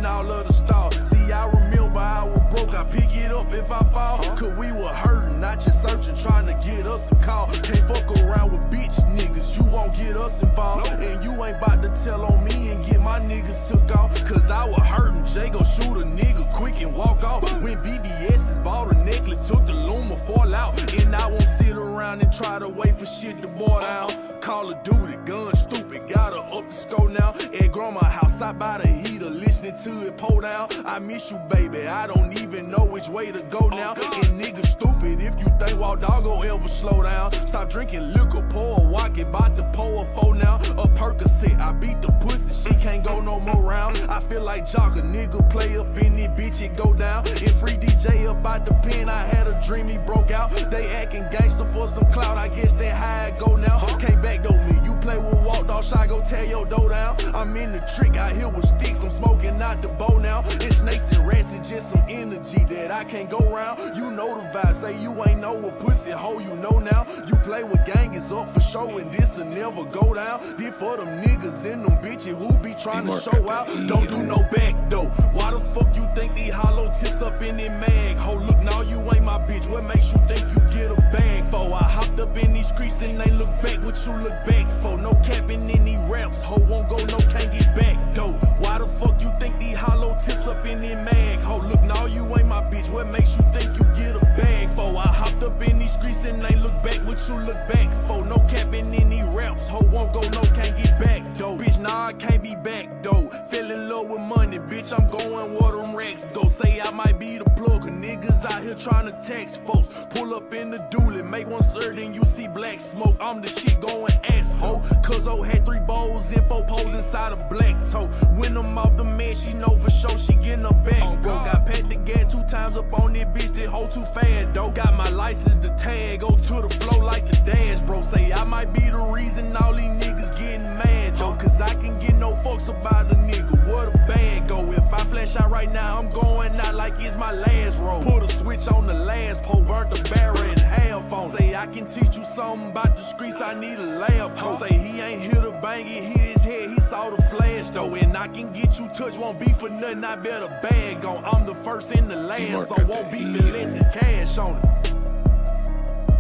in all of the stars. See, I remember I was broke, I pick it up if I fall. Cause we were hurting, not just searching, trying to get us a call. Can't fuck around with bitch niggas, you won't get us involved. And you ain't about to tell on me and get my niggas took off. Cause I was hurting, Jay gon' shoot a nigga quick and walk off. When BDS's bought a necklace, took the Luma fall out. And I won't sit around and try to wait for shit to boil down. Call of Duty, gun stupid, gotta up the score now. At grandma's house, I by the heater, listening to it pour down. I miss you, baby, I don't even know which way to go now. And niggas stupid if you think Wild Dog gon' ever slow down. Stop drinking liquor, pour a walk, it bout to pour a four now. A Percocet, I beat the pussy, she can't go no more round. I feel like Jock, a nigga play up in it, bitch, it go down. And free DJ up out the pen, I had a dream he broke out. They acting gangster for some clout, I guess that how it go now. Can't backdoor me, you play with Walt Dog, shot, go tear your dough down. I'm in the trick, I here with sticks, I'm smoking out the bow now. It's snakes and rats, it's just some energy that I can't go round. You know the vibe, say you ain't know a pussy hole, you know now. You play with gang, it's up for show, and this'll never go down. This for them niggas and them bitches who be trying to show out. Don't do no back though. Why the fuck you think these hollow tips up in the mag? Ho, look, now you ain't my bitch. What makes you think you get a bag for? I hopped up in these streets and they look back what you look back for. No capping in these raps. Ho, won't go, no, can't get back though. Why the fuck you think these hollow tips up in the mag? Ho, look, now you ain't my bitch. What makes you think you get a bag for? I hopped up in these streets and they look back what you look back for. No capping in these raps. Ho, won't go, no, can't get back though. Bitch, nah, I can't be back though. Fell in love with money, bitch, I'm going where them racks go. Say I might be the plug, cause niggas out here trying to tax folks. Pull up in the dually, make one serve, then you see black smoke. I'm the shit going asshole. Cause O had 3 bowls and 4 poles inside a black toe. When I'm off the man, she know for sure she getting her back, bro. Got packed the gas 2 times up on this bitch, this hoe too fast, though. Got my license to tag, go to the flow like the dash, bro. Say I might be the reason all these niggas getting mad, though. Cause I can get no fucks about a nigga, where the bag go. If I flash out right now, I'm going out like it's my last roll. Put a switch on the last pole, burnt the barrel in half on. Say I can teach you something about the streets, I need a lab coat. Say he ain't here to bang it, hit his head, he saw the flash though. And I can get you touched, won't be for nothing, I better bag on. I'm the first and the last, so won't beef unless it's cash on it.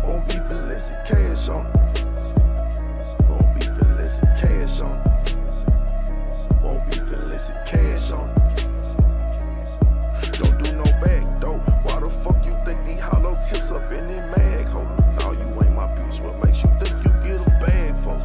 Won't beef unless it's cash on it. Won't beef unless it's cash on it. Won't beef unless it's cash on it. Don't do no back though. Why the fuck you think these hollow tips up in the mag? Hold on, no, you ain't my bitch. What makes you think you get a bag for?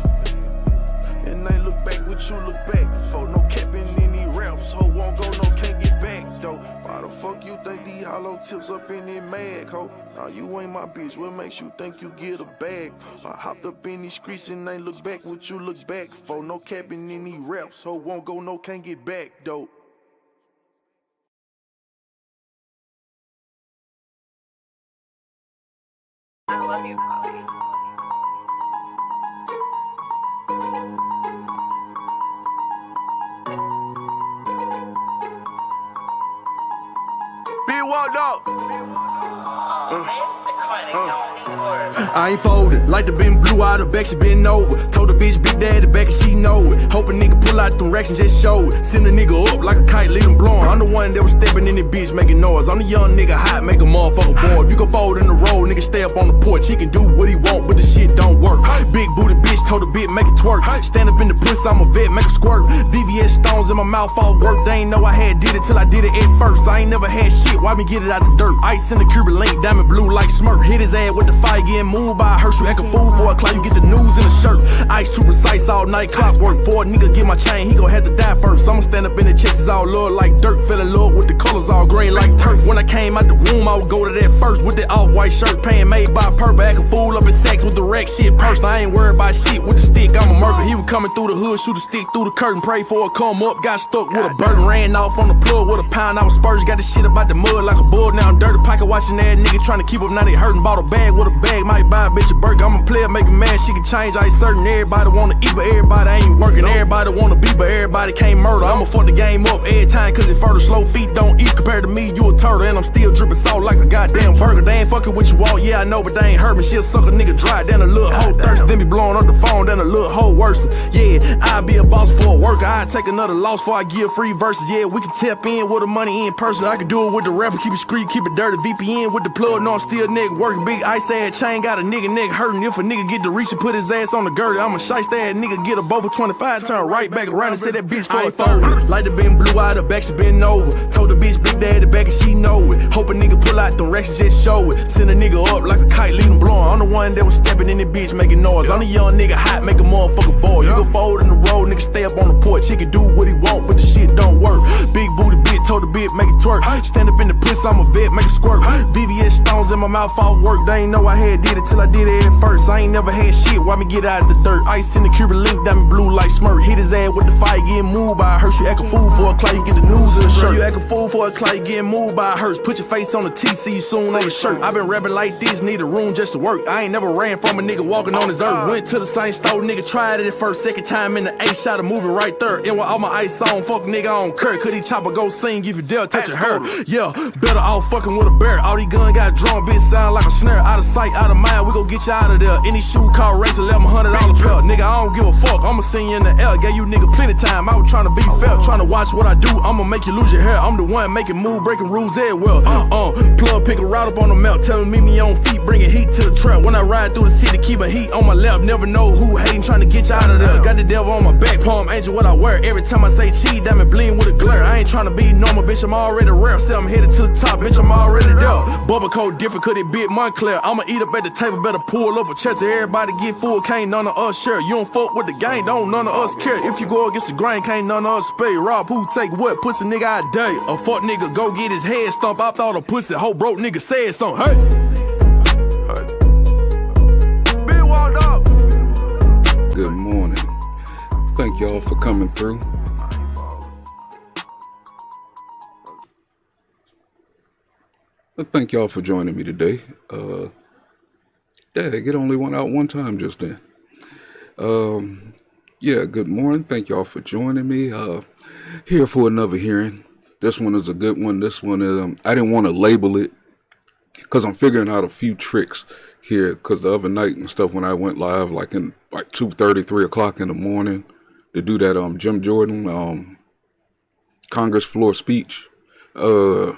And they look back what you look back for. No capping in these raps, ho, won't go, no, can't get back though. Why the fuck you think these hollow tips up in the mag, ho? No, you ain't my bitch. What makes you think you get a bag? I hopped up in these streets and they look back what you look back for. No capping in these raps, ho, won't go, no, can't get back though. I love you, Polly. Be walked up. I ain't folded, like the been blue out of back, she been over. Told the bitch big daddy back and she know it. Hope a nigga pull out them racks and just show it. Send a nigga up like a kite, leave him blowing. I'm the one that was stepping in the bitch making noise. I'm the young nigga hot, make a motherfucker bored. If you can fold in the road, nigga stay up on the porch. He can do what he want, but the shit don't work. Big booty bitch told a bitch make it twerk. Stand up in the pussy, I'm a vet, make a squirt. VVS stones in my mouth all work. They ain't know I had did it till I did it at first. I ain't never had shit, why me get it out the dirt? Ice in the Cuban link, diamond blue like Smurf. Hit his ass with the fire, getting moved by a hearse. You act a fool for a clout, you get the news in a shirt. Ice too precise all night, clockwork. For a nigga get my chain, he gon' have to die first. I'ma stand up in the chest, it's all love like dirt. Fell in love with the colors all green like turf. When I came out the womb, I would go to that first with that all-white shirt. Paying made by purple, act a fool up in sex with the wreck shit purse. I ain't worried about shit with the stick, I'm a murder. He was coming through the hood, shoot a stick through the curtain. Pray for it, come up, got stuck with a burden. Ran off on the plug with a pound, I was spurs. Got this shit about the mud like a bull. Now I'm dirty pocket watching that nigga trying to keep up, now they hurting. Bought a bag with a bag, might buy a bitch a burger. I'm a player, make a man, she can change. I ain't certain everybody wanna eat, but everybody ain't working. Everybody wanna beat, but everybody can't murder. I'ma fuck the game up every time, cause it further. Slow feet don't eat. Compared to me, you a turtle, and I'm still dripping salt like a goddamn burger. They ain't fucking with you all, yeah, I know, but they ain't hurt me. She'll suck a nigga dry, then a little hoe thirsty. Then be blowing up the phone, then a little hoe worse. Yeah, I'll be a boss for a worker. I take another loss before I give free verses. Yeah, we can tap in with the money in person. I can do it with the rapper, keep it street, keep it dirty. VPN with the plug, no, I'm still nigga working. Big ice ass chain, got a nigga neck hurting. If a nigga get to reach and put his ass on the girdle, I'm a shiesty ass nigga, get a bow for 25, turn right back around and say that bitch for a 30. Like the been blue out the back, she been over. Told the bitch big daddy back and she know it. Hope a nigga pull out them racks and just show it. Send a nigga up like a kite, leave him blowing. I'm the one that was stepping in the bitch making noise. I'm the young nigga hot, make a motherfucker boy. You can fold in the road, nigga stay up on the porch. He can do what he want, but the shit don't work. Big booty bitch, told the bitch make it twerk. Stand up in the pussy, I'm a vet, make it squirt. VVS stones in my mouth off work. They ain't know I had did it till I did it at first. I ain't never had shit, why me get out of the dirt? Ice in the Cuban link, diamond blue like smirk. Hit his ass with the fire, getting moved by a hearse. You act a fool for a clout, you get the news in the shirt. You act a fool for a clout, you getting moved by a hearse. Put your face on the T, see you soon on the shirt. I been rapping like this, need a room just to work. I ain't never ran from a nigga walking on his earth. Went to the same store, nigga tried it at first. Second time in the A shot, a movie right there. And with all my ice on, fuck nigga on Kurt. Could he chopper go sing if you dare touch her? Yeah, better off fucking with a bear. All these gun got drawn, bitch sound like a snare. Out of sight, out of mind, we gon' get you out of there. Any shoe called race, $1,100 pair. Nigga, I don't give a fuck, I'ma send you in the air. Gave you nigga plenty time, I was tryna be fair. Tryna watch what I do, I'ma make you lose your hair. I'm the one making move, breaking rules everywhere. Plug, pick a route up on the map. Tell him meet me on feet, bringing heat to the trap. When I ride through the city, keep a heat on my lap. Never know who hating, tryna get you out of there. Got the devil on my back, palm angel what I wear. Every time I say cheese, diamond bling with a glare. I ain't tryna be normal, bitch, I'm already rare. Say I'm headed to the top, bitch, I'm already there. Bubble coat different, could it be Montclair? I'ma eat up at the table, better pull up a chair to everybody get full. Can't none of us share. You don't fuck with the gang, don't none of us care. If you go against the grain, can't none of us pay. Rob who take what, pussy nigga I day. A fuck nigga go get his head stumped. I thought a pussy hoe broke nigga said something. Hey, been walked up. Good morning. Thank y'all for coming through. Thank y'all for joining me today. It only went out one time just then. Yeah, good morning. Thank y'all for joining me. Here for another hearing. This one is a good one. This one is, I didn't want to label it because I'm figuring out a few tricks here. Because the other night and stuff when I went live, like 2:30, 3 o'clock in the morning to do that Jim Jordan Congress floor speech, my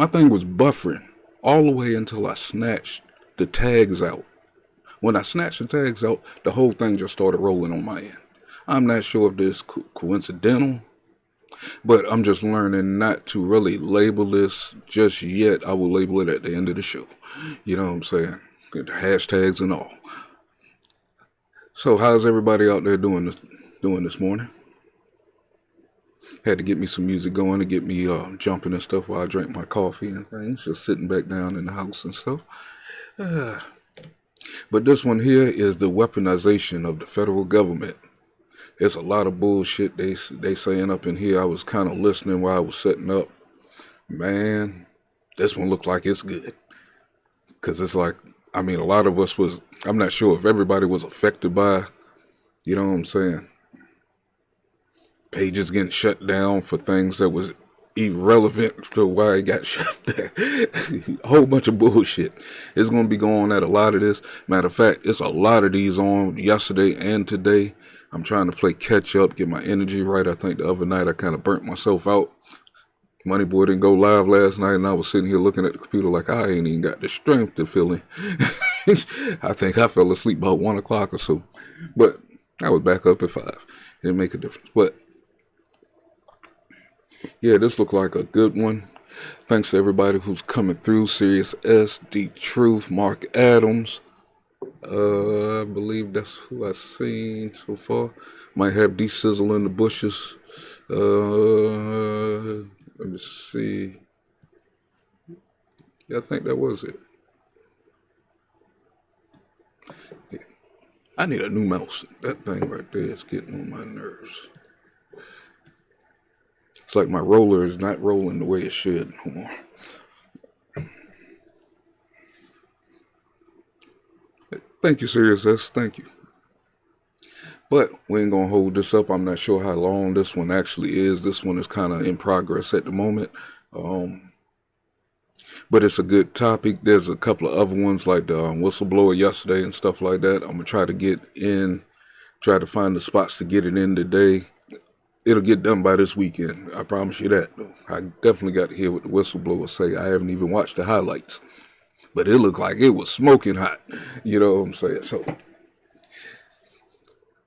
thing was buffering all the way until I snatched the tags out. When I snatched the tags out, the whole thing just started rolling on my end. I'm not sure if this is coincidental, but I'm just learning not to really label this just yet. I will label it at the end of the show. You know what I'm saying? Get the hashtags and all. So how's everybody out there doing this morning? Had to get me some music going to get me jumping and stuff while I drink my coffee and things. Just sitting back down in the house and stuff. But this one here is the weaponization of the federal government. It's a lot of bullshit they saying up in here. I was kind of listening while I was setting up. Man, this one looks like it's good. Because it's like, I mean, a lot of us was, I'm not sure if everybody was affected by, you know what I'm saying, pages getting shut down for things that was irrelevant to why it got shut down. A whole bunch of bullshit. It's going to be going at a lot of this. Matter of fact, it's a lot of these on yesterday and today. I'm trying to play catch up, get my energy right. I think the other night I kind of burnt myself out. Money Boy didn't go live last night, and I was sitting here looking at the computer like I ain't even got the strength to fill in. I think I fell asleep about 1 o'clock or so. But I was back up at 5. It didn't make a difference. But yeah, this looked like a good one. Thanks to everybody who's coming through. Serious S, D Truth, Mark Adams. I believe that's who I've seen so far. Might have D Sizzle in the bushes. Let me see. Yeah, I think that was it. Yeah. I need a new mouse. That thing right there is getting on my nerves. It's like my roller is not rolling the way it should no more. Thank you, Serious S. Thank you. But we ain't gonna hold this up. I'm not sure how long this one actually is. This one is kind of in progress at the moment. But it's a good topic. There's a couple of other ones like the whistleblower yesterday and stuff like that. I'm gonna try to find the spots to get it in today. It'll get done by this weekend. I promise you that. I definitely got to hear what the whistleblower say. I haven't even watched the highlights, but it looked like it was smoking hot. You know what I'm saying? So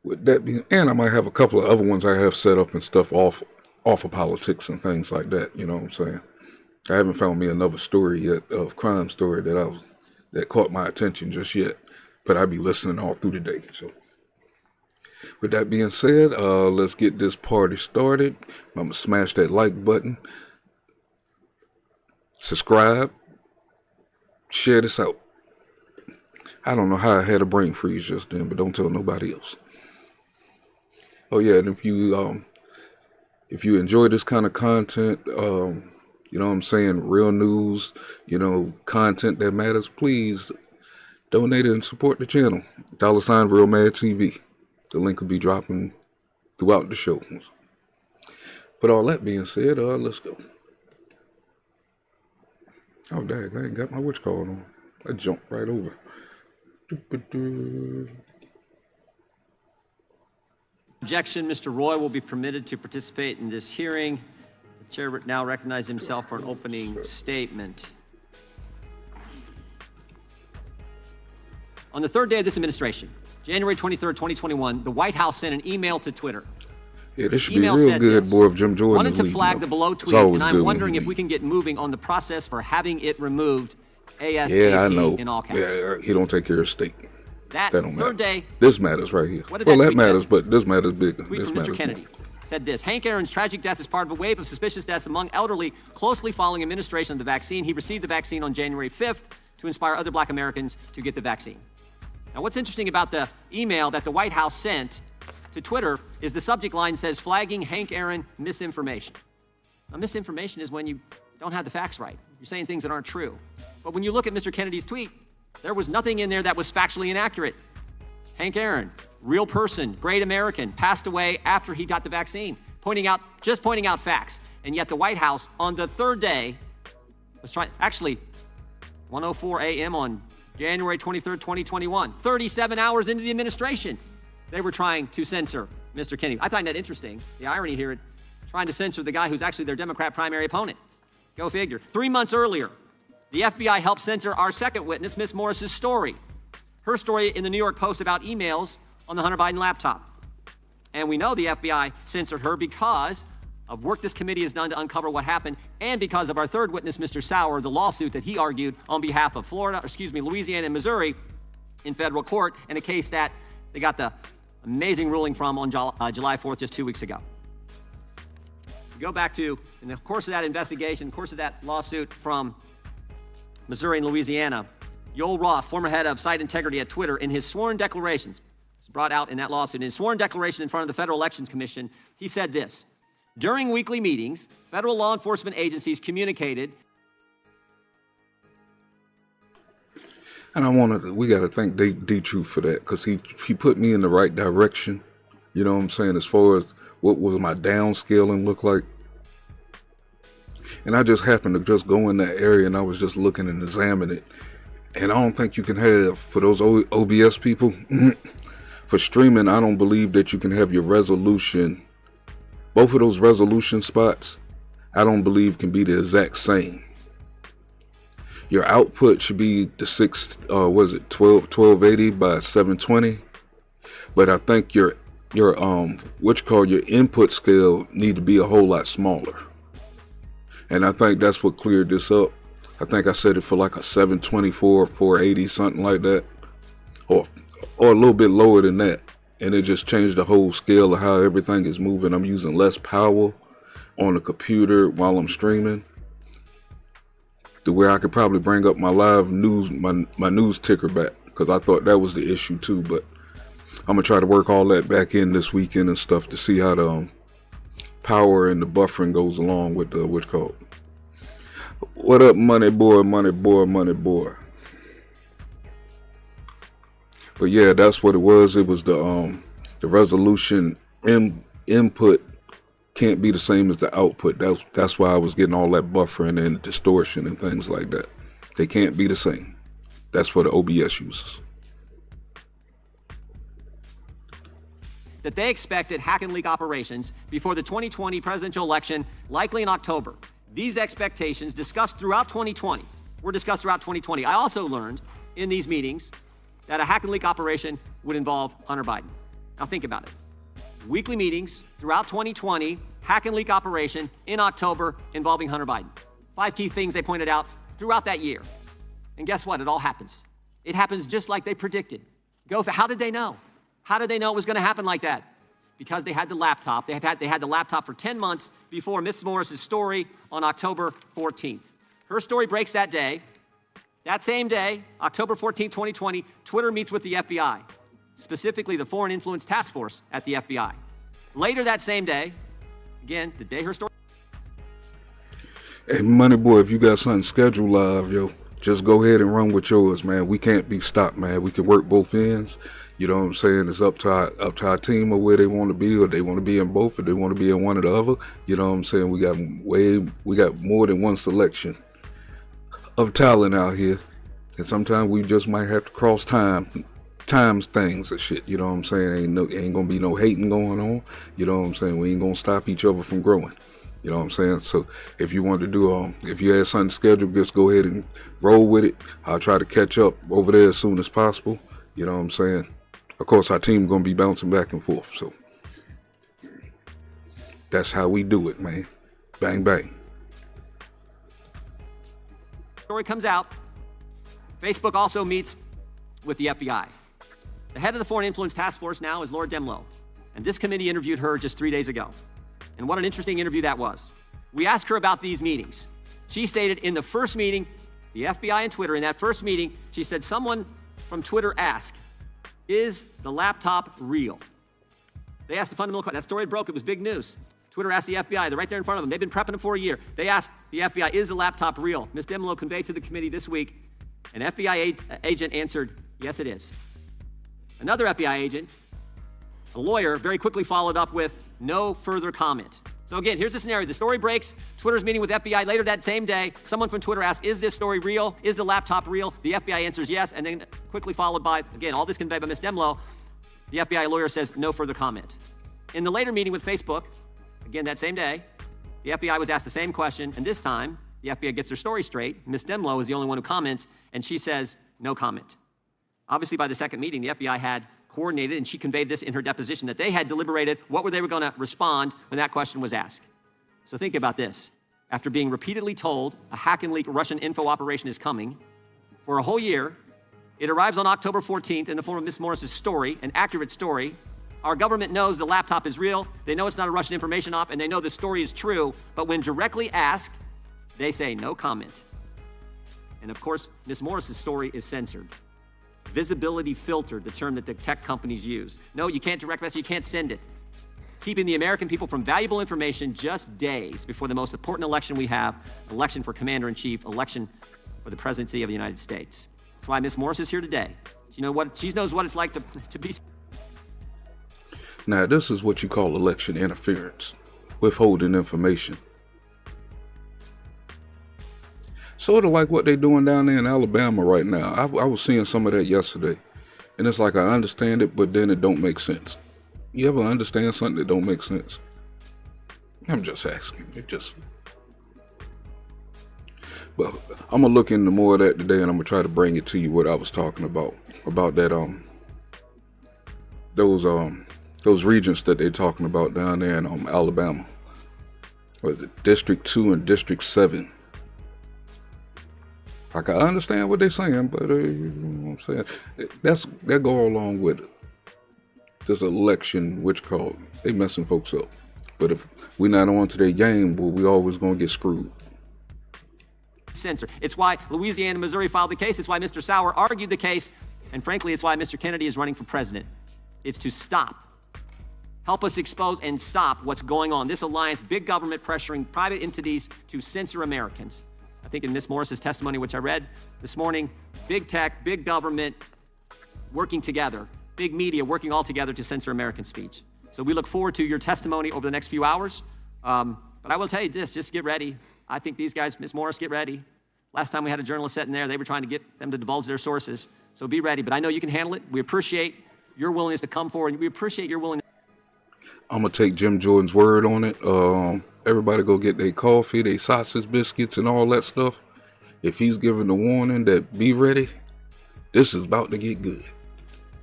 with that being, and I might have a couple of other ones I have set up and stuff off of politics and things like that. You know what I'm saying? I haven't found me another story yet, of crime story that caught my attention just yet, but I'll be listening all through the day. So with that being said, let's get this party started. I'm gonna smash that like button, subscribe, share this out. I don't know how I had a brain freeze just then, but don't tell nobody else. Oh yeah, and if you enjoy this kind of content, you know what I'm saying, real news, you know, content that matters, please donate and support the channel. $ Real Mad TV. The link will be dropping throughout the show. But all that being said, let's go. Oh, dang, I ain't got my witch card on. I jumped right over. Objection. Mr. Roy will be permitted to participate in this hearing. The chair now recognizes himself for an opening statement. On the third day of this administration, January 23rd, 2021, the White House sent an email to Twitter. Yeah, this should be real good, boy, if Jim Jordan wanted to flag the below tweet, and I'm wondering if we can get moving on the process for having it removed ASAP. Yeah, I know. In all caps. Yeah, he don't take care of state. That don't third matter. day. This matters right here. What did Well, that that tweet matters, say? but this matters big. Tweet This from matters Mr. Kennedy. more. Said this: Hank Aaron's tragic death is part of a wave of suspicious deaths among elderly closely following administration of the vaccine. He received the vaccine on January 5th to inspire other black Americans to get the vaccine. Now, what's interesting about the email that the White House sent to Twitter is the subject line says, flagging Hank Aaron misinformation. Now, misinformation is when you don't have the facts right. You're saying things that aren't true. But when you look at Mr. Kennedy's tweet, there was nothing in there that was factually inaccurate. Hank Aaron, real person, great American, passed away after he got the vaccine, pointing out facts. And yet the White House on the third day was trying, actually 1:04 a.m. on January 23rd, 2021, 37 hours into the administration, they were trying to censor Mr. Kennedy. I find that interesting. The irony here, trying to censor the guy who's actually their Democrat primary opponent. Go figure. 3 months earlier, the FBI helped censor our second witness, Miss Morris's story. Her story in the New York Post about emails on the Hunter Biden laptop. And we know the FBI censored her because of work this committee has done to uncover what happened, and because of our third witness, Mr. Sauer, the lawsuit that he argued on behalf of Louisiana and Missouri in federal court in a case that they got the amazing ruling from on July 4th, just 2 weeks ago. We go back to, in the course of that investigation, course of that lawsuit from Missouri and Louisiana, Yoel Roth, former head of site integrity at Twitter, in his sworn declarations, it's brought out in that lawsuit, in his sworn declaration in front of the Federal Elections Commission, he said this: during weekly meetings, federal law enforcement agencies communicated. And we got to thank D-Truth for that, because he put me in the right direction. You know what I'm saying? As far as what was my downscaling look like. And I just happened to just go in that area and I was just looking and examining it. And I don't think you can have, for those OBS people, for streaming, I don't believe that you can have your resolution, both of those resolution spots, I don't believe can be the exact same. Your output should be the 1280 by 720, but I think your input scale need to be a whole lot smaller. And I think that's what cleared this up. I think I set it for like a 724, 480, something like that, or a little bit lower than that. And it just changed the whole scale of how everything is moving. I'm using less power on the computer while I'm streaming, to where I could probably bring up my live news, my news ticker back, because I thought that was the issue too. But I'm gonna try to work all that back in this weekend and stuff to see how the power and the buffering goes along with the what's called. What up, money boy, money boy, money boy? But yeah, that's what it was. It was the the resolution input can't be the same as the output. That's why I was getting all that buffering and distortion and things like that. They can't be the same. That's for the OBS users. That they expected hack and leak operations before the 2020 presidential election, likely in October. These expectations discussed throughout 2020 were discussed throughout 2020. I also learned in these meetings that a hack and leak operation would involve Hunter Biden. Now think about it. Weekly meetings throughout 2020, hack and leak operation in October involving Hunter Biden. 5 key things they pointed out throughout that year. And guess what? It all happens. It happens just like they predicted. How did they know? How did they know it was going to happen like that? Because they had the laptop. They had the laptop for 10 months before Miss Morris's story on October 14th. Her story breaks that day. That same day, October 14th, 2020, Twitter meets with the FBI, specifically the Foreign Influence Task Force at the FBI. Later that same day, again, the day her story... Hey, Money Boy, if you got something scheduled live, yo, just go ahead and run with yours, man. We can't be stopped, man. We can work both ends. You know what I'm saying? It's up to our team or where they want to be, or they want to be in both, or they want to be in one or the other. You know what I'm saying? We got more than one selection of talent out here, and sometimes we just might have to cross times things and shit. You know what I'm saying? Ain't gonna be no hating going on. You know what I'm saying? We ain't gonna stop each other from growing. You know what I'm saying? So if you want to do, if you had something scheduled, just go ahead and roll with it. I'll try to catch up over there as soon as possible. You know what I'm saying? Of course, our team gonna be bouncing back and forth. So that's how we do it, man. Bang, bang. Story comes out. Facebook also meets with the FBI. The head of the Foreign Influence Task Force now is Laura Demlow, and this committee interviewed her just 3 days ago. And what an interesting interview that was. We asked her about these meetings. She stated in the first meeting, the FBI and Twitter, in that first meeting, she said someone from Twitter asked, is the laptop real? They asked the fundamental question. That story broke. It was big news. Twitter asked the FBI. They're right there in front of them. They've been prepping them for a year. They asked the FBI, is the laptop real? Ms. Demlow conveyed to the committee this week, an FBI agent answered, yes, it is. Another FBI agent, a lawyer, very quickly followed up with no further comment. So again, here's the scenario. The story breaks. Twitter's meeting with FBI later that same day. Someone from Twitter asks, is this story real? Is the laptop real? The FBI answers yes, and then quickly followed by, again, all this conveyed by Ms. Demlow. The FBI lawyer says no further comment. In the later meeting with Facebook, again, that same day, the FBI was asked the same question, and this time, the FBI gets their story straight. Ms. Demlow is the only one who comments, and she says no comment. Obviously, by the second meeting, the FBI had coordinated, and she conveyed this in her deposition, that they had deliberated what they were going to respond when that question was asked. So think about this. After being repeatedly told a hack and leak Russian info operation is coming, for a whole year, it arrives on October 14th in the form of Ms. Morris's story, an accurate story. Our government knows the laptop is real, they know it's not a Russian information op, and they know the story is true, but when directly asked, they say no comment. And of course, Ms. Morris's story is censored. Visibility filtered, the term that the tech companies use. No, you can't direct message, you can't send it. Keeping the American people from valuable information just days before the most important election we have, election for commander-in-chief, election for the presidency of the United States. That's why Ms. Morris is here today. She knows what it's like to be. Now, this is what you call election interference, withholding information. Sort of like what they're doing down there in Alabama right now. I was seeing some of that yesterday, and it's like I understand it, but then it don't make sense. You ever understand something that don't make sense? I'm just asking. But I'm gonna look into more of that today, and I'm gonna try to bring it to you what I was talking about that those regions that they're talking about down there in Alabama, or the District 2 and District 7. Like, I understand what they're saying, but you know what I'm saying? That go along with it. This election, they messing folks up. But if we're not on to their game, well, we always gonna get screwed. Censor. It's why Louisiana and Missouri filed the case. It's why Mr. Sauer argued the case. And frankly, it's why Mr. Kennedy is running for president. It's to help us expose and stop what's going on. This alliance, big government pressuring private entities to censor Americans. I think in Ms. Morris's testimony, which I read this morning, big tech, big government working together big media working all together to censor American speech. So we look forward to your testimony over the next few hours. But I will tell you this, just get ready. I think these guys, Ms. Morris, get ready. Last time we had a journalist sitting there, they were trying to get them to divulge their sources. So be ready, but I know you can handle it. We appreciate your willingness to come forward, and we appreciate your willingness. I'm going to take Jim Jordan's word on it. Everybody go get their coffee, their sausage biscuits, and all that stuff. If he's giving the warning that be ready, this is about to get good.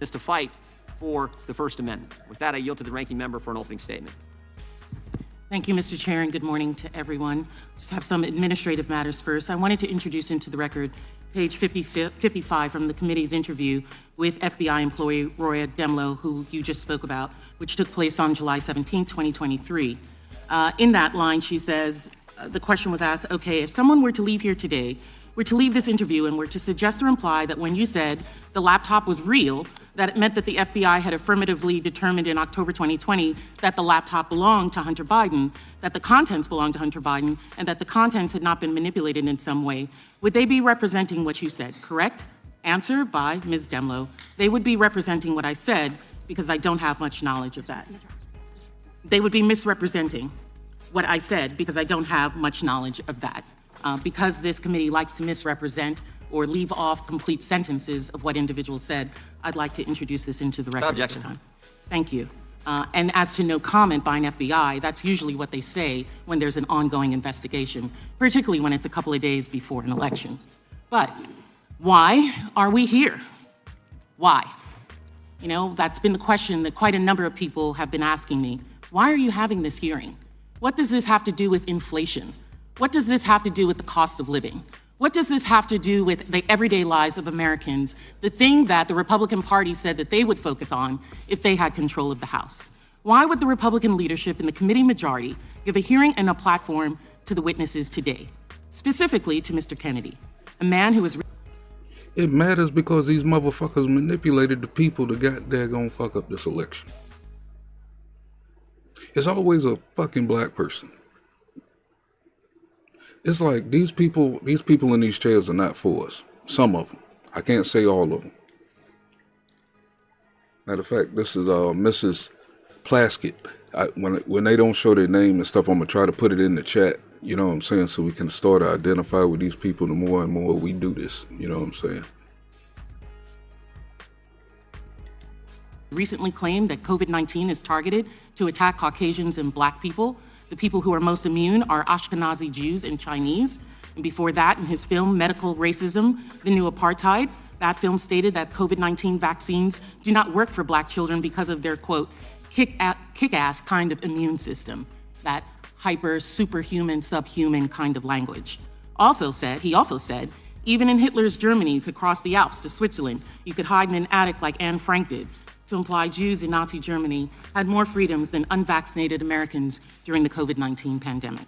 Is to fight for the First Amendment. With that, I yield to the ranking member for an opening statement. Thank you, Mr. Chair, and good morning to everyone. Just have some administrative matters first. I wanted to introduce into the record page 55 from the committee's interview with FBI employee Roya Demlow, who you just spoke about, which took place on July 17, 2023. In that line, she says, the question was asked, okay, if someone were to leave here today, were to leave this interview and were to suggest or imply that when you said the laptop was real, that it meant that the FBI had affirmatively determined in October 2020 that the laptop belonged to Hunter Biden, that the contents belonged to Hunter Biden, and that the contents had not been manipulated in some way, would they be representing what you said, correct? Answer by Ms. Demlow. They would be representing what I said because I don't have much knowledge of that. They would be misrepresenting what I said because I don't have much knowledge of that. Because this committee likes to misrepresent or leave off complete sentences of what individuals said, I'd like to introduce this into the record at this time. Thank you. And as to no comment by an FBI, that's usually what they say when there's an ongoing investigation, particularly when it's a couple of days before an election. But why are we here? Why? You know, that's been the question that quite a number of people have been asking me. Why are you having this hearing? What does this have to do with inflation? What does this have to do with the cost of living? What does this have to do with the everyday lives of Americans, the thing that the Republican Party said that they would focus on if they had control of the House? Why would the Republican leadership and the committee majority give a hearing and a platform to the witnesses today, specifically to Mr. Kennedy, a man who was... It matters because these motherfuckers manipulated the people to got there gonna fuck up this election. It's always a fucking black person. It's like these people in these chairs are not for us. Some of them. I can't say all of them. Matter of fact, this is Mrs. Plaskett. When they don't show their name and stuff, I'm going to try to put it in the chat. You know what I'm saying? So we can start to identify with these people the more and more we do this. You know what I'm saying? Recently claimed that COVID-19 is targeted to attack Caucasians and black people. The people who are most immune are Ashkenazi Jews and Chinese. And before that, in his film, Medical Racism, The New Apartheid, that film stated that COVID-19 vaccines do not work for black children because of their, quote, kick-ass kind of immune system, that hyper, superhuman, subhuman kind of language. He also said, even in Hitler's Germany, you could cross the Alps to Switzerland. You could hide in an attic like Anne Frank did, to imply Jews in Nazi Germany had more freedoms than unvaccinated Americans during the COVID-19 pandemic.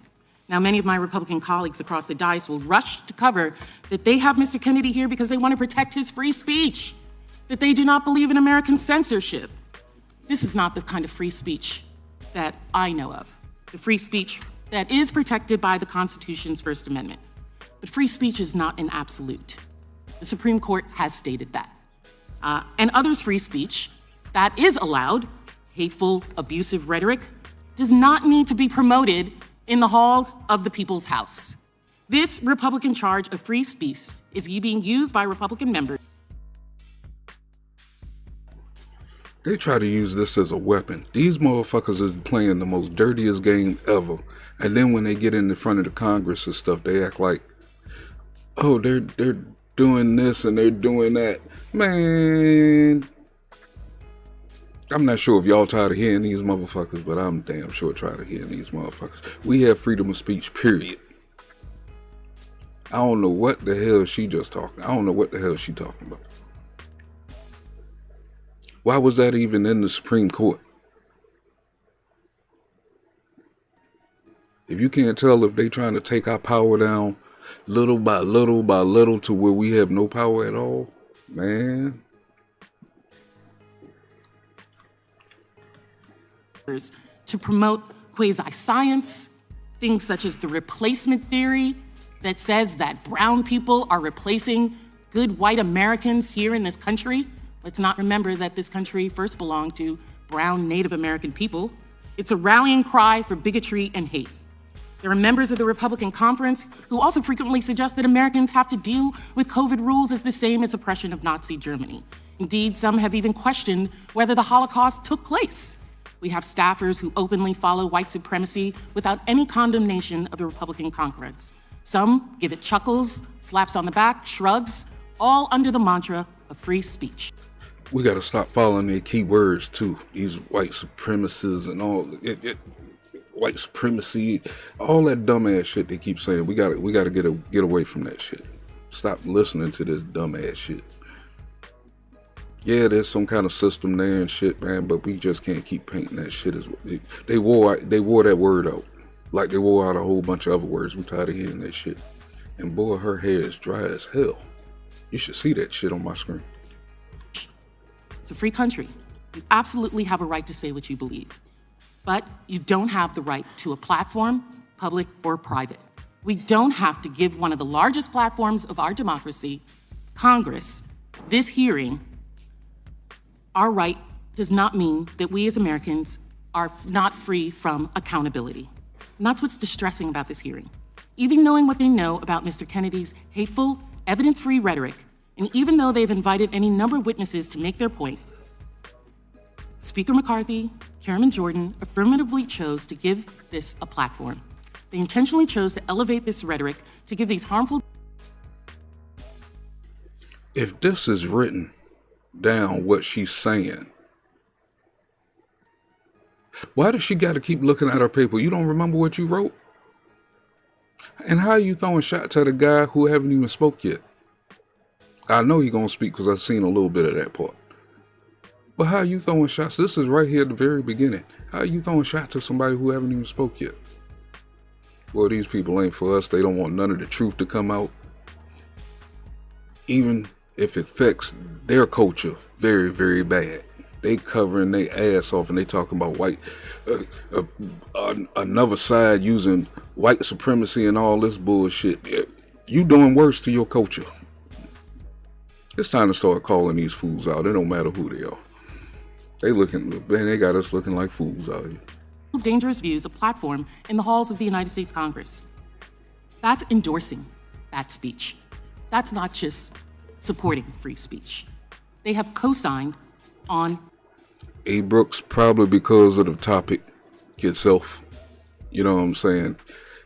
Now, many of my Republican colleagues across the dais will rush to cover that they have Mr. Kennedy here because they want to protect his free speech, that they do not believe in American censorship. This is not the kind of free speech that I know of, the free speech that is protected by the Constitution's First Amendment. But free speech is not an absolute. The Supreme Court has stated that. And others' free speech that is allowed, hateful, abusive rhetoric, does not need to be promoted in the halls of the people's house. This Republican charge of free speech is being used by Republican members. They try to use this as a weapon. These motherfuckers is playing the most dirtiest game ever. And then when they get in the front of the Congress and stuff, they act like, oh, they're doing this and they're doing that. Man, I'm not sure if y'all tired of hearing these motherfuckers, but I'm damn sure tired of hearing these motherfuckers. We have freedom of speech, period. I don't know what the hell she just talking. I don't know what the hell she talking about. Why was that even in the Supreme Court? If you can't tell if they trying to take our power down little by little by little to where we have no power at all, man. To promote quasi-science, things such as the replacement theory that says that brown people are replacing good white Americans here in this country Let's not remember that this country first belonged to brown Native American people. It's a rallying cry for bigotry and hate. There are members of the Republican conference who also frequently suggest that Americans have to deal with COVID rules as the same as oppression of Nazi Germany. Indeed, some have even questioned whether the Holocaust took place. We have staffers who openly follow white supremacy without any condemnation of the Republican conference. Some give it chuckles, slaps on the back, shrugs, all under the mantra of free speech. We got to stop following their key words too. These white supremacists and all white supremacy, all that dumbass shit they keep saying. We got to get away from that shit. Stop listening to this dumbass shit. Yeah, there's some kind of system there and shit, man, but we just can't keep painting that shit as they wore that word out like they wore out a whole bunch of other words. I'm tired of hearing that shit. And boy, her hair is dry as hell. You should see that shit on my screen. It's a free country. You absolutely have a right to say what you believe. But you don't have the right to a platform, public or private. We don't have to give one of the largest platforms of our democracy, Congress, this hearing. Our right does not mean that we as Americans are not free from accountability. And that's what's distressing about this hearing. Even knowing what they know about Mr. Kennedy's hateful, evidence-free rhetoric, and even though they've invited any number of witnesses to make their point, Speaker McCarthy, Chairman Jordan affirmatively chose to give this a platform. They intentionally chose to elevate this rhetoric to give these harmful... If this is written down, what she's saying, why does she got to keep looking at her paper? You don't remember what you wrote? And how are you throwing shots at a guy who haven't even spoke yet? I know he's going to speak because I've seen a little bit of that part. But how are you throwing shots? This is right here at the very beginning. How are you throwing shots to somebody who haven't even spoke yet? Well, these people ain't for us. They don't want none of the truth to come out. Even if it affects their culture very, very bad. They covering their ass off and they talking about white, another side using white supremacy and all this bullshit. You doing worse to your culture. It's time to start calling these fools out. It don't matter who they are. They got us looking like fools out here. Dangerous views a platform in the halls of the United States Congress. That's endorsing that speech. That's not just supporting free speech. They have co-signed on A. Brooks, probably because of the topic itself. You know what I'm saying?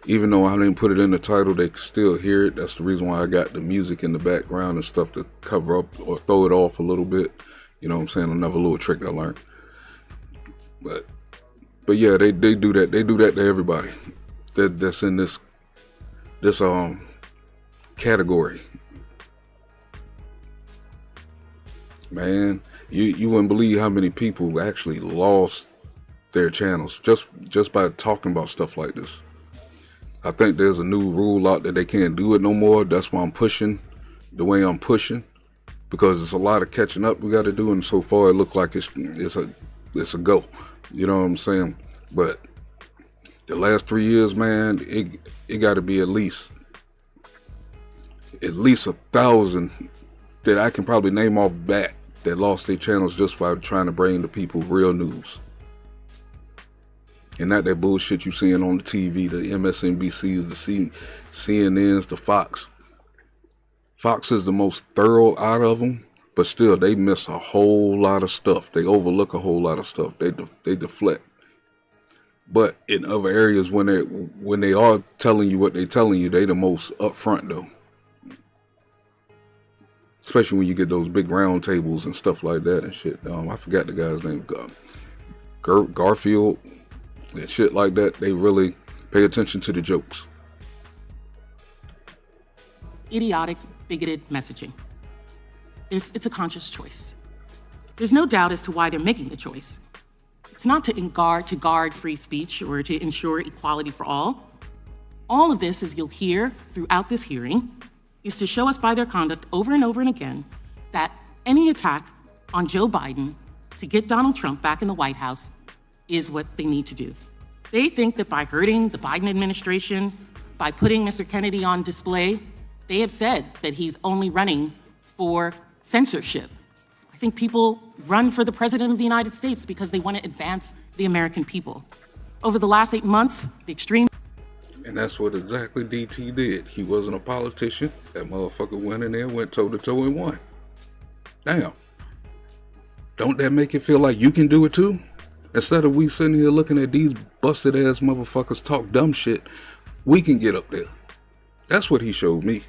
Even though I didn't put it in the title, they can still hear it. That's the reason why I got the music in the background and stuff to cover up or throw it off a little bit. You know what I'm saying? Another little trick I learned. But yeah, they do that. They do that to everybody that's in this category. Man, you wouldn't believe how many people actually lost their channels just by talking about stuff like this. I think there's a new rule out that they can't do it no more. That's why I'm pushing the way I'm pushing, because it's a lot of catching up we got to do, and so far it looked like it's a go. You know what I'm saying? But the last 3 years, man, it got to be at least 1,000 that I can probably name off back that lost their channels just by trying to bring the people real news. And not that bullshit you seeing on the TV, the MSNBCs, the CNNs, the Fox. Fox is the most thorough out of them, but still they miss a whole lot of stuff. They overlook a whole lot of stuff. They deflect. But in other areas, when they are telling you what they're telling you, they the most upfront though. Especially when you get those big round tables and stuff like that and shit. I forgot the guy's name. Garfield and shit like that. They really pay attention to the jokes. idiotic, bigoted messaging. It's a conscious choice. There's no doubt as to why they're making the choice. It's not to guard free speech or to ensure equality for all. All of this, as you'll hear throughout this hearing, is to show us by their conduct over and over and again that any attack on Joe Biden to get Donald Trump back in the White House is what they need to do. They think that by hurting the Biden administration, by putting Mr. Kennedy on display, they have said that he's only running for censorship. I think people run for the President of the United States because they want to advance the American people. Over the last 8 months, the extreme... And that's what exactly DT did. He wasn't a politician. That motherfucker went in there, went toe-to-toe and won. Damn. Don't that make it feel like you can do it too? Instead of we sitting here looking at these busted ass motherfuckers talk dumb shit, we can get up there. That's what he showed me.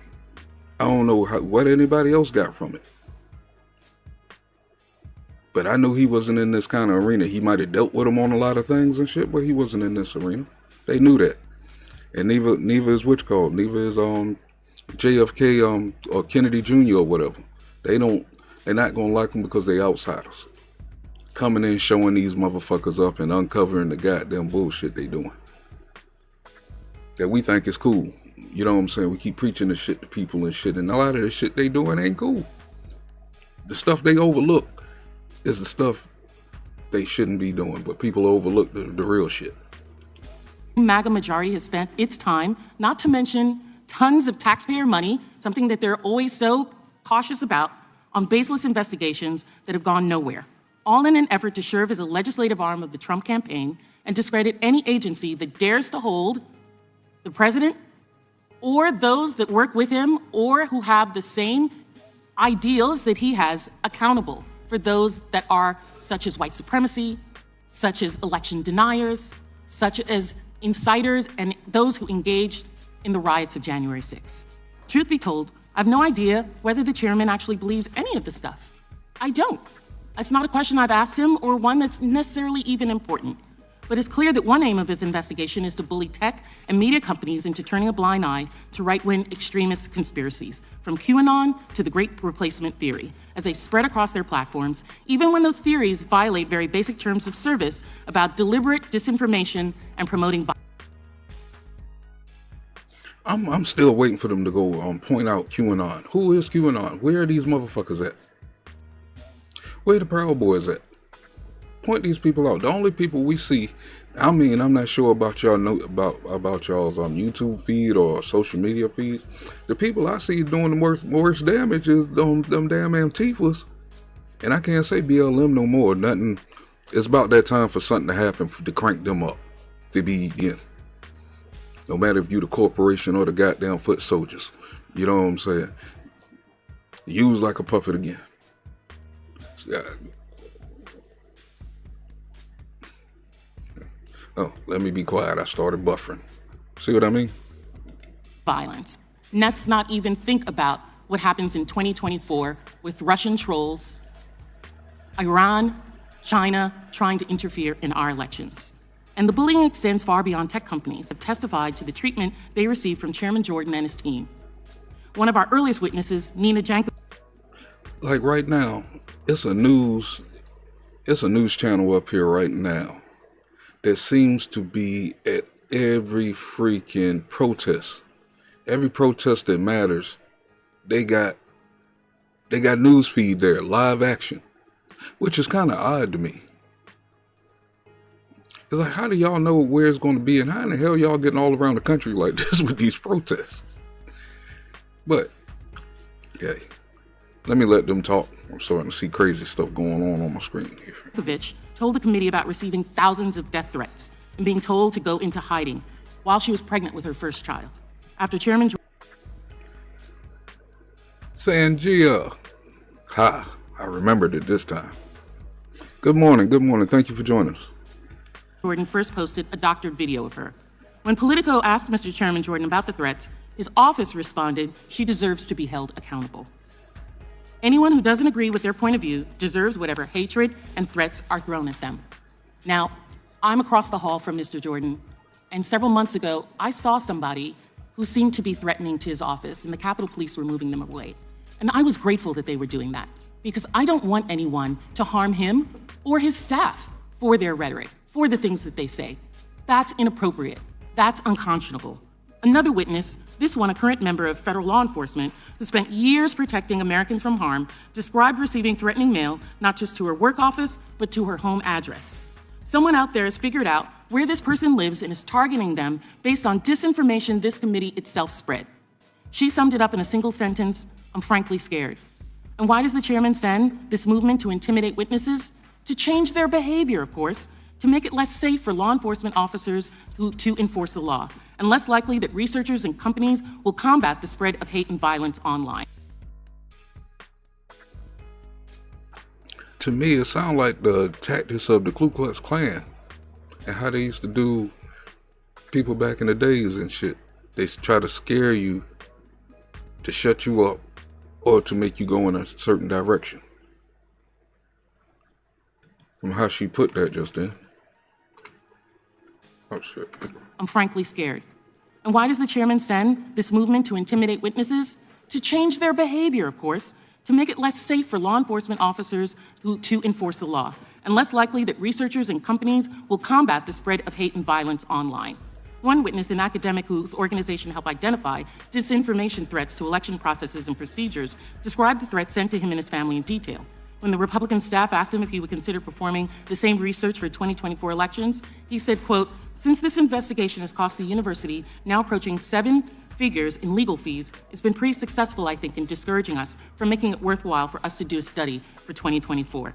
I don't know what anybody else got from it. But I knew he wasn't in this kind of arena. He might have dealt with them on a lot of things and shit, but he wasn't in this arena. They knew that. And neither is neither is JFK or Kennedy Jr. or whatever. They're not gonna like them because they outsiders. Coming in showing these motherfuckers up and uncovering the goddamn bullshit they doing. That we think is cool. You know what I'm saying? We keep preaching this shit to people and shit, and a lot of the shit they doing ain't cool. The stuff they overlook is the stuff they shouldn't be doing, but people overlook the real shit. MAGA majority has spent its time, not to mention tons of taxpayer money, something that they're always so cautious about, on baseless investigations that have gone nowhere, all in an effort to serve as a legislative arm of the Trump campaign and discredit any agency that dares to hold the president or those that work with him or who have the same ideals that he has accountable for those that are such as white supremacy, such as election deniers, such as inciters, and those who engaged in the riots of January 6th. Truth be told, I have no idea whether the chairman actually believes any of this stuff. I don't. It's not a question I've asked him or one that's necessarily even important. But it's clear that one aim of his investigation is to bully tech and media companies into turning a blind eye to right-wing extremist conspiracies, from QAnon to the Great Replacement theory, as they spread across their platforms, even when those theories violate very basic terms of service about deliberate disinformation and promoting violence. I'm still waiting for them to go point out QAnon. Who is QAnon? Where are these motherfuckers at? Where the Proud Boys at? Point these people out. The only people we see, I mean, I'm not sure about y'all about y'all's YouTube feed or social media feeds. The people I see doing the worst damage is them damn Antifas. And I can't say BLM no more. Nothing. It's about that time for something to happen to crank them up. To be no matter if you the corporation or the goddamn foot soldiers. You know what I'm saying? Use like a puppet again. Oh, let me be quiet. I started buffering. See what I mean? Violence. Let's not even think about what happens in 2024 with Russian trolls, Iran, China trying to interfere in our elections. And the bullying extends far beyond tech companies, have testified to the treatment they received from Chairman Jordan and his team. One of our earliest witnesses, Nina Janko. Like right now, it's a news channel up here right now that seems to be at every freaking protest. Every protest that matters, they got news feed there, live action, which is kind of odd to me. It's like, how do y'all know where it's going to be, and how in the hell y'all getting all around the country like this with these protests? But, yeah, let me let them talk. I'm starting to see crazy stuff going on my screen here. Told the committee about receiving thousands of death threats and being told to go into hiding while she was pregnant with her first child. After Chairman Sanjia. Ha, I remembered it this time. Good morning. Thank you for joining us. Jordan first posted a doctored video of her. When Politico asked Mr. Chairman Jordan about the threats, his office responded, she deserves to be held accountable. Anyone who doesn't agree with their point of view deserves whatever hatred and threats are thrown at them. Now, I'm across the hall from Mr. Jordan, and several months ago, I saw somebody who seemed to be threatening to his office, and the Capitol Police were moving them away. And I was grateful that they were doing that, because I don't want anyone to harm him or his staff for their rhetoric, for the things that they say. That's inappropriate. That's unconscionable. Another witness, this one a current member of federal law enforcement who spent years protecting Americans from harm, described receiving threatening mail not just to her work office, but to her home address. Someone out there has figured out where this person lives and is targeting them based on disinformation this committee itself spread. She summed it up in a single sentence, I'm frankly scared. And why does the chairman send this movement to intimidate witnesses? To change their behavior, of course, to make it less safe for law enforcement officers to enforce the law, and less likely that researchers and companies will combat the spread of hate and violence online. To me, it sounds like the tactics of the Ku Klux Klan and how they used to do people back in the days and shit. They try to scare you, to shut you up, or to make you go in a certain direction. From how she put that just then. Oh shit. I'm frankly scared. And why does the chairman send this movement to intimidate witnesses? To change their behavior, of course, to make it less safe for law enforcement officers to enforce the law, and less likely that researchers and companies will combat the spread of hate and violence online. One witness, an academic whose organization helped identify disinformation threats to election processes and procedures, described the threats sent to him and his family in detail. When the Republican staff asked him if he would consider performing the same research for 2024 elections, he said, quote, "Since this investigation has cost the university now approaching 7 figures in legal fees, it's been pretty successful, I think, in discouraging us from making it worthwhile for us to do a study for 2024.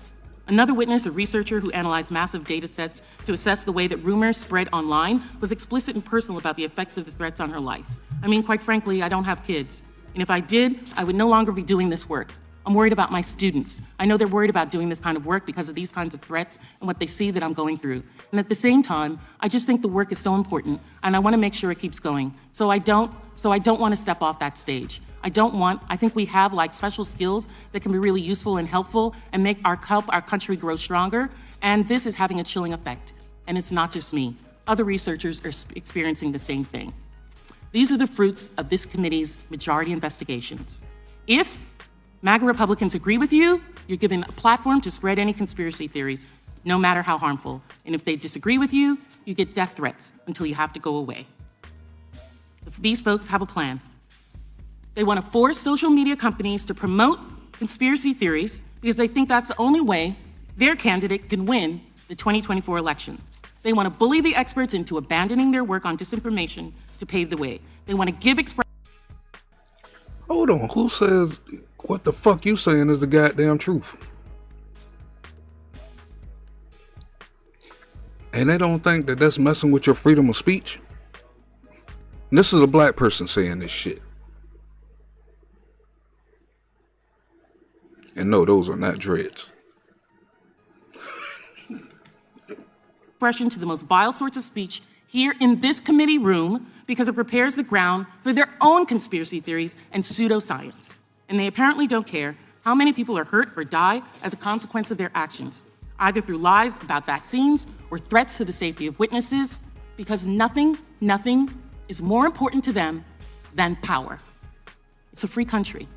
Another witness, a researcher who analyzed massive data sets to assess the way that rumors spread online, was explicit and personal about the effect of the threats on her life. I mean, quite frankly, I don't have kids. And if I did, I would no longer be doing this work. I'm worried about my students. I know they're worried about doing this kind of work because of these kinds of threats and what they see that I'm going through. And at the same time, I just think the work is so important and I want to make sure it keeps going. So I don't want to step off that stage. I think we have like special skills that can be really useful and helpful and help our country grow stronger. And this is having a chilling effect. And it's not just me. Other researchers are experiencing the same thing. These are the fruits of this committee's majority investigations. If MAGA Republicans agree with you, you're given a platform to spread any conspiracy theories, no matter how harmful. And if they disagree with you, you get death threats until you have to go away. These folks have a plan. They want to force social media companies to promote conspiracy theories because they think that's the only way their candidate can win the 2024 election. They want to bully the experts into abandoning their work on disinformation to pave the way. They want to give expression. Hold on, who says what the fuck you saying is the goddamn truth? And they don't think that that's messing with your freedom of speech? And this is a black person saying this shit. And no, those are not dreads. Expression to the most vile sorts of speech here in this committee room because it prepares the ground for their own conspiracy theories and pseudoscience. And they apparently don't care how many people are hurt or die as a consequence of their actions, either through lies about vaccines or threats to the safety of witnesses, because nothing is more important to them than power. It's a free country.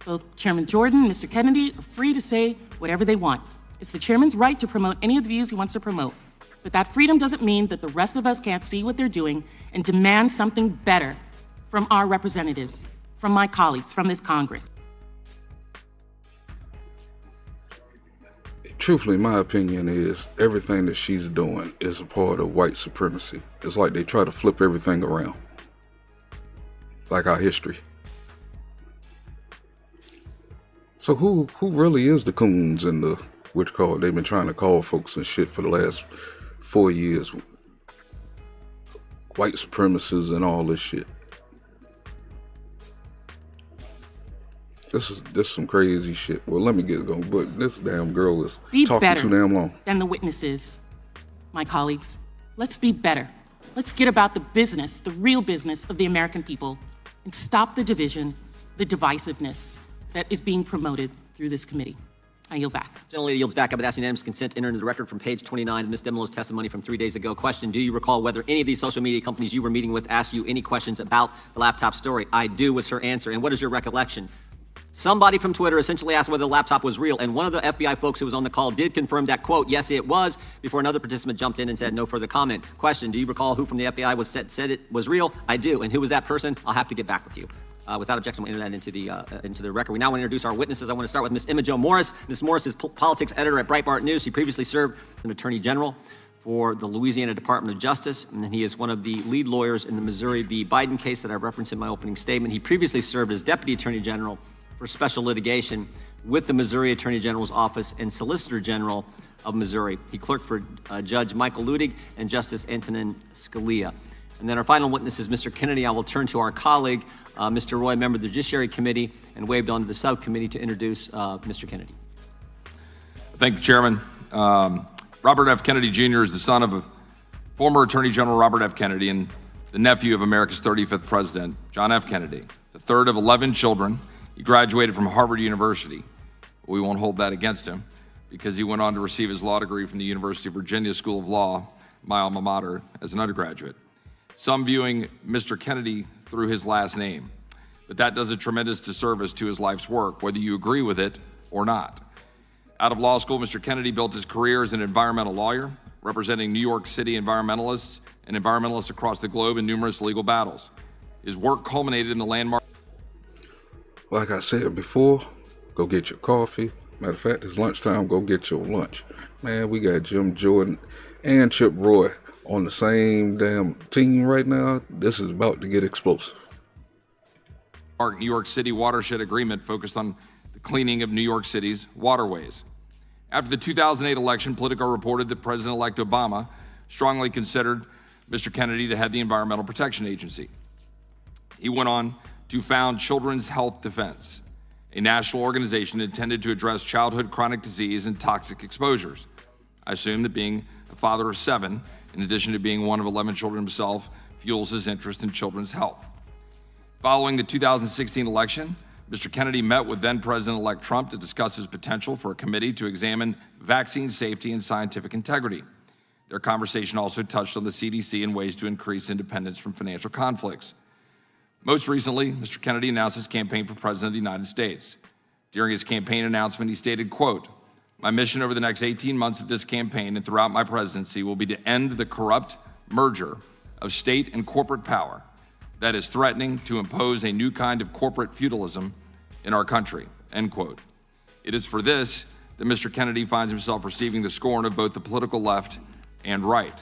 Both Chairman Jordan and Mr. Kennedy are free to say whatever they want. It's the chairman's right to promote any of the views he wants to promote. But that freedom doesn't mean that the rest of us can't see what they're doing and demand something better from our representatives, from my colleagues, from this Congress. Truthfully, my opinion is everything that she's doing is a part of white supremacy. It's like they try to flip everything around. Like our history. So who really is the coons and the they've been trying to call folks and shit for the last 4 years? White supremacists and all this shit. This is some crazy shit. Well, let me get going, but this damn girl is talking too damn long. Than the witnesses, my colleagues. Let's be better. Let's get about the business, the real business of the American people, and stop the division, the divisiveness that is being promoted through this committee. I yield back. Generally yields back. I would ask unanimous consent to enter into the record from page 29 of Ms. Demolo's testimony from 3 days ago. Question, do you recall whether any of these social media companies you were meeting with asked you any questions about the laptop story? I do was her answer. And what is your recollection? Somebody from Twitter essentially asked whether the laptop was real, and one of the FBI folks who was on the call did confirm that, quote, yes, it was, before another participant jumped in and said no further comment. Question, do you recall who from the FBI said it was real? I do. And who was that person? I'll have to get back with you. Without objection, we'll enter that into the record. We now want to introduce our witnesses. I want to start with Ms. Emma Jo Morris. Ms. Morris is politics editor at Breitbart News. She previously served as an attorney general for the Louisiana Department of Justice, and he is one of the lead lawyers in the Missouri v. Biden case that I referenced in my opening statement. He previously served as deputy attorney general for special litigation with the Missouri Attorney General's Office and Solicitor General of Missouri. He clerked for Judge Michael Ludig and Justice Antonin Scalia. And then our final witness is Mr. Kennedy. I will turn to our colleague, Mr. Roy, member of the Judiciary Committee, and waved on to the subcommittee to introduce Mr. Kennedy. Thank the chairman. Robert F. Kennedy Jr. is the son of a former Attorney General Robert F. Kennedy and the nephew of America's 35th president, John F. Kennedy, the third of 11 children. He graduated from Harvard University. We won't hold that against him because he went on to receive his law degree from the University of Virginia School of Law, my alma mater, as an undergraduate. Some viewing Mr. Kennedy through his last name, but that does a tremendous disservice to his life's work, whether you agree with it or not. Out of law school, Mr. Kennedy built his career as an environmental lawyer, representing New York City environmentalists and environmentalists across the globe in numerous legal battles. His work culminated in the landmark. Like I said before, go get your coffee. Matter of fact, it's lunchtime, go get your lunch. Man, we got Jim Jordan and Chip Roy on the same damn team right now. This is about to get explosive. New York City watershed agreement focused on the cleaning of New York City's waterways. After the 2008 election, Politico reported that President-elect Obama strongly considered Mr. Kennedy to head the Environmental Protection Agency. He went on to found Children's Health Defense, a national organization intended to address childhood chronic disease and toxic exposures. I assume that being a father of 7, in addition to being one of 11 children himself, fuels his interest in children's health. Following the 2016 election, Mr. Kennedy met with then President-elect Trump to discuss his potential for a committee to examine vaccine safety and scientific integrity. Their conversation also touched on the CDC and ways to increase independence from financial conflicts. Most recently, Mr. Kennedy announced his campaign for President of the United States. During his campaign announcement, he stated, quote, "My mission over the next 18 months of this campaign and throughout my presidency will be to end the corrupt merger of state and corporate power that is threatening to impose a new kind of corporate feudalism in our country," end quote. It is for this that Mr. Kennedy finds himself receiving the scorn of both the political left and right.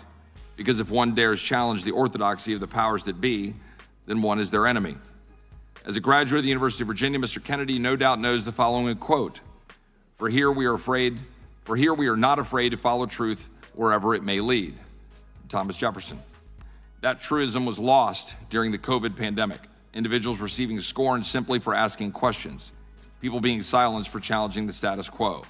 Because if one dares challenge the orthodoxy of the powers that be, then one is their enemy. As a graduate of the University of Virginia, Mr. Kennedy no doubt knows the following quote, For here we are not afraid to follow truth wherever it may lead. Thomas Jefferson. That truism was lost during the COVID pandemic. Individuals receiving scorn simply for asking questions. People being silenced for challenging the status quo.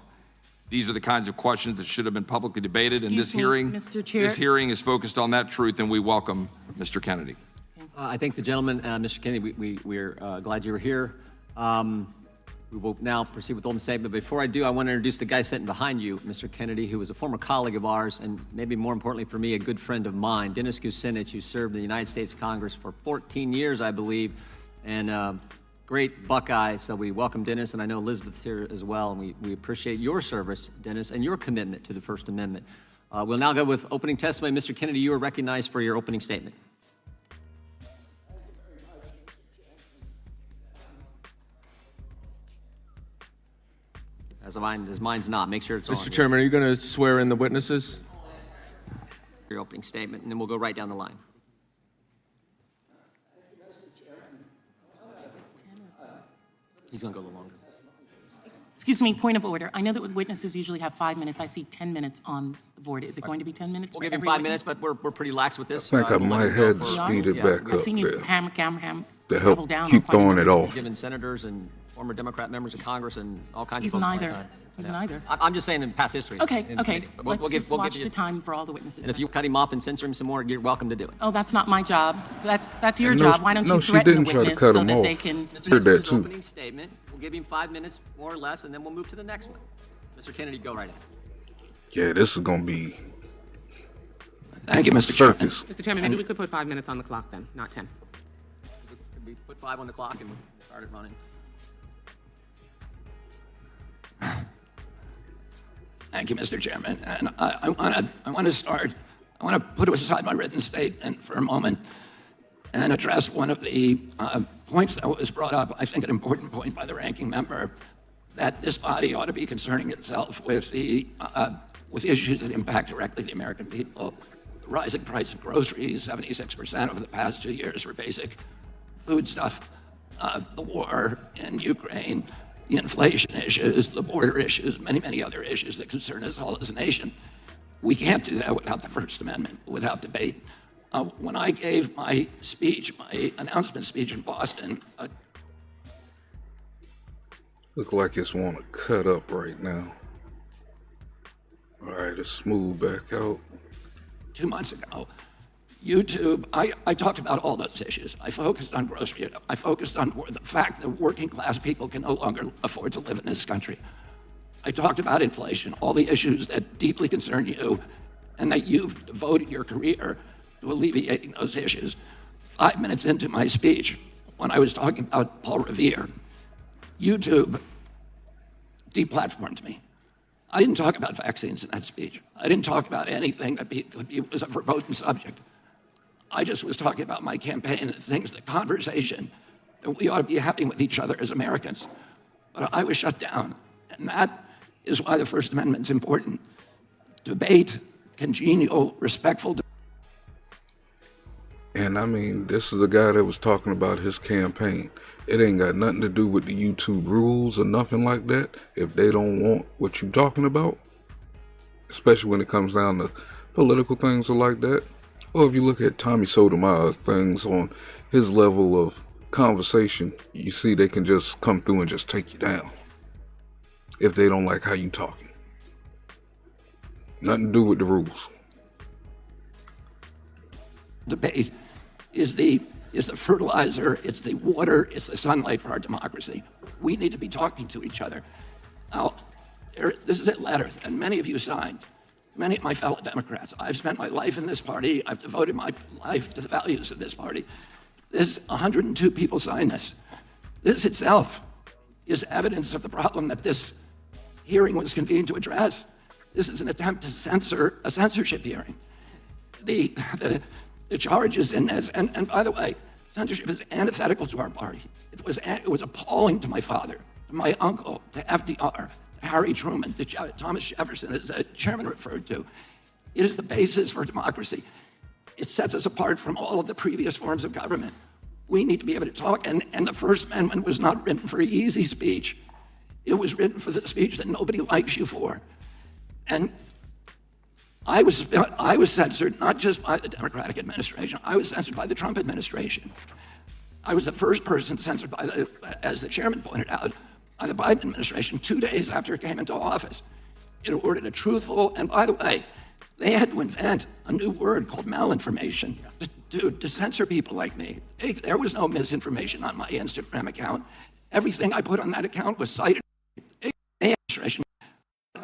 These are the kinds of questions that should have been publicly debated, and this hearing is focused on that truth, and we welcome Mr. Kennedy. I thank the gentleman, Mr. Kennedy. We're glad you were here. We will now proceed with the opening statement. Before I do, I want to introduce the guy sitting behind you, Mr. Kennedy, who was a former colleague of ours, and maybe more importantly for me, a good friend of mine, Dennis Kucinich, who served in the United States Congress for 14 years, I believe, and great Buckeye. So we welcome Dennis, and I know Elizabeth's here as well, and we appreciate your service, Dennis, and your commitment to the First Amendment. We'll now go with opening testimony. Mr. Kennedy, you are recognized for your opening statement. As mine's not. Make sure it's on. Mr. Chairman, are you going to swear in the witnesses? Your opening statement, and then we'll go right down the line. He's going to go a little longer. Excuse me, point of order. I know that witnesses usually have 5 minutes. I see 10 minutes on the board. Is it going to be 10 minutes? We'll give him 5 minutes, but we're pretty lax with this. I think I might have to speed it back up I've seen you there to help down keep throwing it off. Given senators and former Democrat members of Congress and all kinds He's of folks. neither. He's neither. I'm just saying in past history. Okay. We'll Let's give just watch you, the time for all the witnesses. and if you cut him off and censor him some more, you're welcome to do it. Oh, that's not my job. That's your And job. Why don't you she threaten didn't the try to witness cut so him that off. they can... Mr. Heard that His too. opening statement. We'll give him 5 minutes, more or less, and then we'll move to the next one. Mr. Kennedy, go right ahead. Yeah, this is gonna be Thank you, Mr. Chairman. circus. Mr. Chairman, maybe we could put 5 minutes on the clock then, not 10. Could we put 5 on the clock and start it running? Thank you, Mr. Chairman. And I want to put aside my written statement for a moment and address one of the points that was brought up, I think an important point by the ranking member, that this body ought to be concerning itself with the issues that impact directly the American people. The rising price of groceries, 76% over the past 2 years for basic food stuff, the war in Ukraine, the inflation issues, the border issues, many, many other issues that concern us all as a nation. We can't do that without the First Amendment, without debate. When I gave my speech, my announcement speech in Boston, Look like it's want to cut up right now. All right, it's smooth back out. 2 months ago, YouTube, I talked about all those issues. I focused on grocery. I focused on the fact that working class people can no longer afford to live in this country. I talked about inflation, all the issues that deeply concern you, and that you've devoted your career to alleviating those issues. 5 minutes into my speech, when I was talking about Paul Revere, YouTube deplatformed me. I didn't talk about vaccines in that speech. I didn't talk about anything that was a verboten subject. I just was talking about my campaign and things, the conversation that we ought to be having with each other as Americans. But I was shut down. And that is why the First Amendment is important. Debate, congenial, respectful. And I mean, this is a guy that was talking about his campaign. It ain't got nothing to do with the YouTube rules or nothing like that. If they don't want what you're talking about, especially when it comes down to political things or like that, or if you look at Tommy Sotomayor's things on his level of conversation, you see they can just come through and just take you down if they don't like how you talking. Nothing to do with the rules. Debate is the fertilizer, it's the water, it's the sunlight for our democracy. We need to be talking to each other. Now, this is a letter that many of you signed, many of my fellow Democrats. I've spent my life in this party. I've devoted my life to the values of this party. 102 people signed this. This itself is evidence of the problem that this hearing was convened to address. This is an attempt to censor a censorship hearing. The charges in this, and by the way, censorship is antithetical to our party. It was appalling to my father, to my uncle, to FDR, to Harry Truman, to Thomas Jefferson, as the chairman referred to. It is the basis for democracy. It sets us apart from all of the previous forms of government. We need to be able to talk, and the First Amendment was not written for easy speech. It was written for the speech that nobody likes you for. And I was censored not just by the Democratic administration, I was censored by the Trump administration. I was the first person censored by as the chairman pointed out, by the Biden administration 2 days after it came into office. It ordered a truthful, and by the way, they had to invent a new word called malinformation to censor people like me. There was no misinformation on my Instagram account. Everything I put on that account was cited.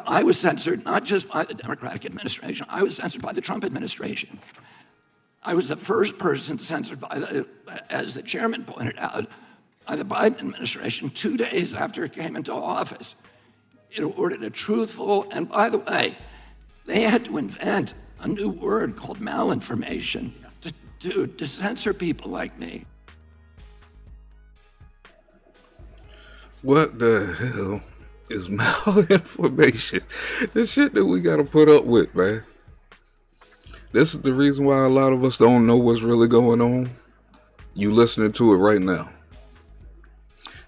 I was censored not just by the Democratic administration, I was censored by the Trump administration. I was the first person censored by as the chairman pointed out, by the Biden administration 2 days after it came into office. It ordered a truthful, and by the way, they had to invent a new word called malinformation to censor people like me. What the hell is malinformation? This shit that we gotta put up with, man. This is the reason why a lot of us don't know what's really going on. You listening to it right now.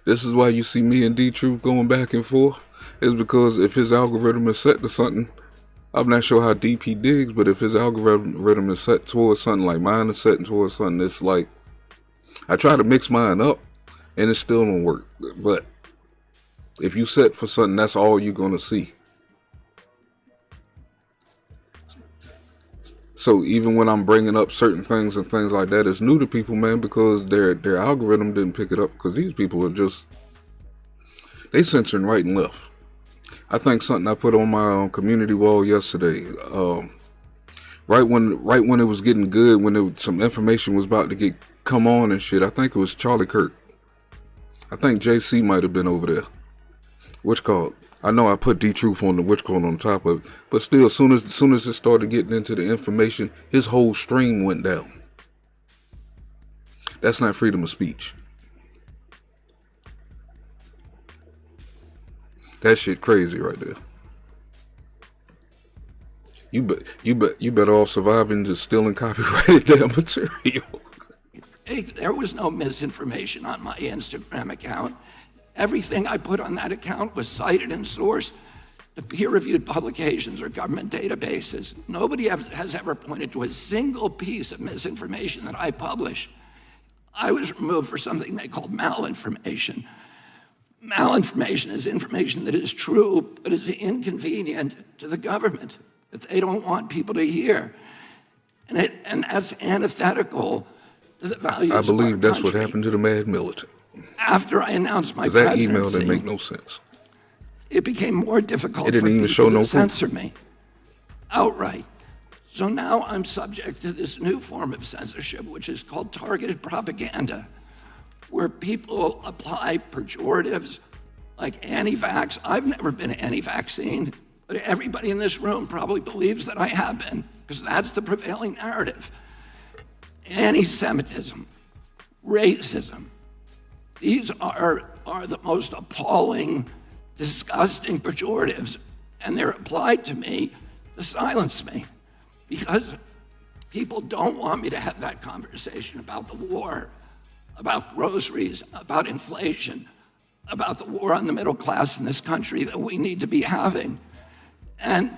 This is why you see me and D-Truth going back and forth. Is because if his algorithm is set to something, I'm not sure how deep he digs, but if his algorithm is set towards something like mine is set towards something, it's like, I try to mix mine up and it still don't work. But if you set for something, that's all you're going to see. So even when I'm bringing up certain things and things like that, it's new to people, man, because their algorithm didn't pick it up, because these people are just, they censoring right and left. I think something I put on my community wall yesterday, right when it was getting good, when some information was about to come on and shit, I think it was Charlie Kirk. I think JC might have been over there. Which called? I know I put D-Truth on the which called on top of it, but still, as soon as it started getting into the information, his whole stream went down. That's not freedom of speech. That shit crazy right there. You better off surviving just stealing copyrighted damn material. There was no misinformation on my Instagram account. Everything I put on that account was cited and sourced to peer-reviewed publications or government databases. Nobody has ever pointed to a single piece of misinformation that I publish. I was removed for something they called malinformation. Malinformation is information that is true, but is inconvenient to the government, that they don't want people to hear. And that's antithetical to the values of our I believe that's what country. happened to the mad militant. After I announced my That presidency, email didn't make no sense. it became more difficult It didn't for even people show to no censor me outright. So now I'm subject to this new form of censorship, which is called targeted propaganda, where people apply pejoratives like anti-vax. I've never been anti-vaccine, but everybody in this room probably believes that I have been, because that's the prevailing narrative. Anti-Semitism, racism, these are the most appalling, disgusting pejoratives, and they're applied to me to silence me, because people don't want me to have that conversation about the war, about groceries, about inflation, about the war on the middle class in this country that we need to be having. And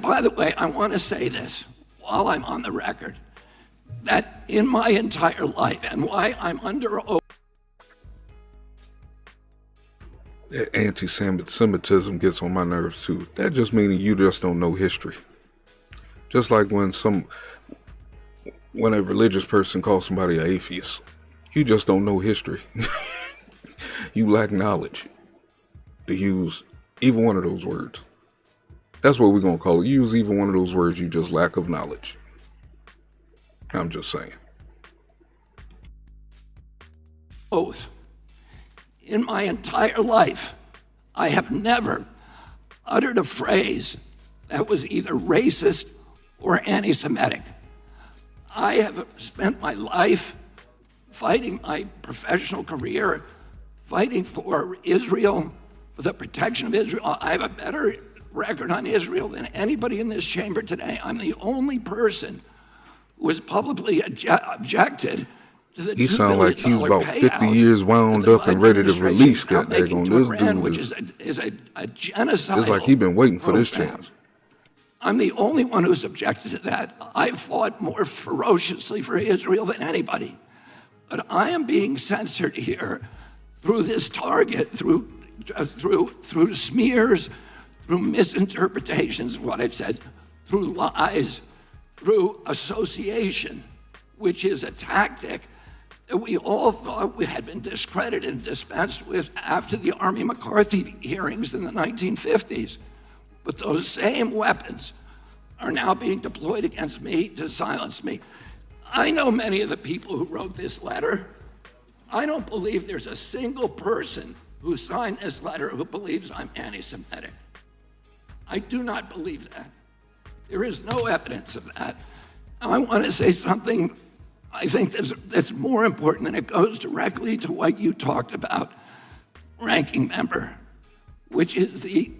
by the way, I want to say this while I'm on the record, that in my entire life, and why I'm under oath. That anti-Semitism gets on my nerves too. That just means you just don't know history. Just like when a religious person calls somebody an atheist, you just don't know history. You lack knowledge to use even one of those words. That's what we're going to call it. You use even one of those words, you just lack of knowledge. I'm just saying. Oath. In my entire life, I have never uttered a phrase that was either racist or anti-Semitic. I have spent my life fighting my professional career, fighting for Israel, for the protection of Israel. I have a better record on Israel than anybody in this chamber today. I'm the only person who has publicly objected to the He $2 sound like billion he's about payout 50 years wound that the up and Biden ready to release administration's now that thing making on to this Iran, dude. which is a genocidal It's like he been waiting for this program. chance. I'm the only one who's objected to that. I've fought more ferociously for Israel than anybody. But I am being censored here through this target, through smears, through misinterpretations of what I've said, through lies, through association, which is a tactic that we all thought we had been discredited and dispensed with after the Army McCarthy hearings in the 1950s. But those same weapons are now being deployed against me to silence me. I know many of the people who wrote this letter. I don't believe there's a single person who signed this letter who believes I'm anti-Semitic. I do not believe that. There is no evidence of that. Now, I want to say something I think that's more important, and it goes directly to what you talked about, ranking member, which is the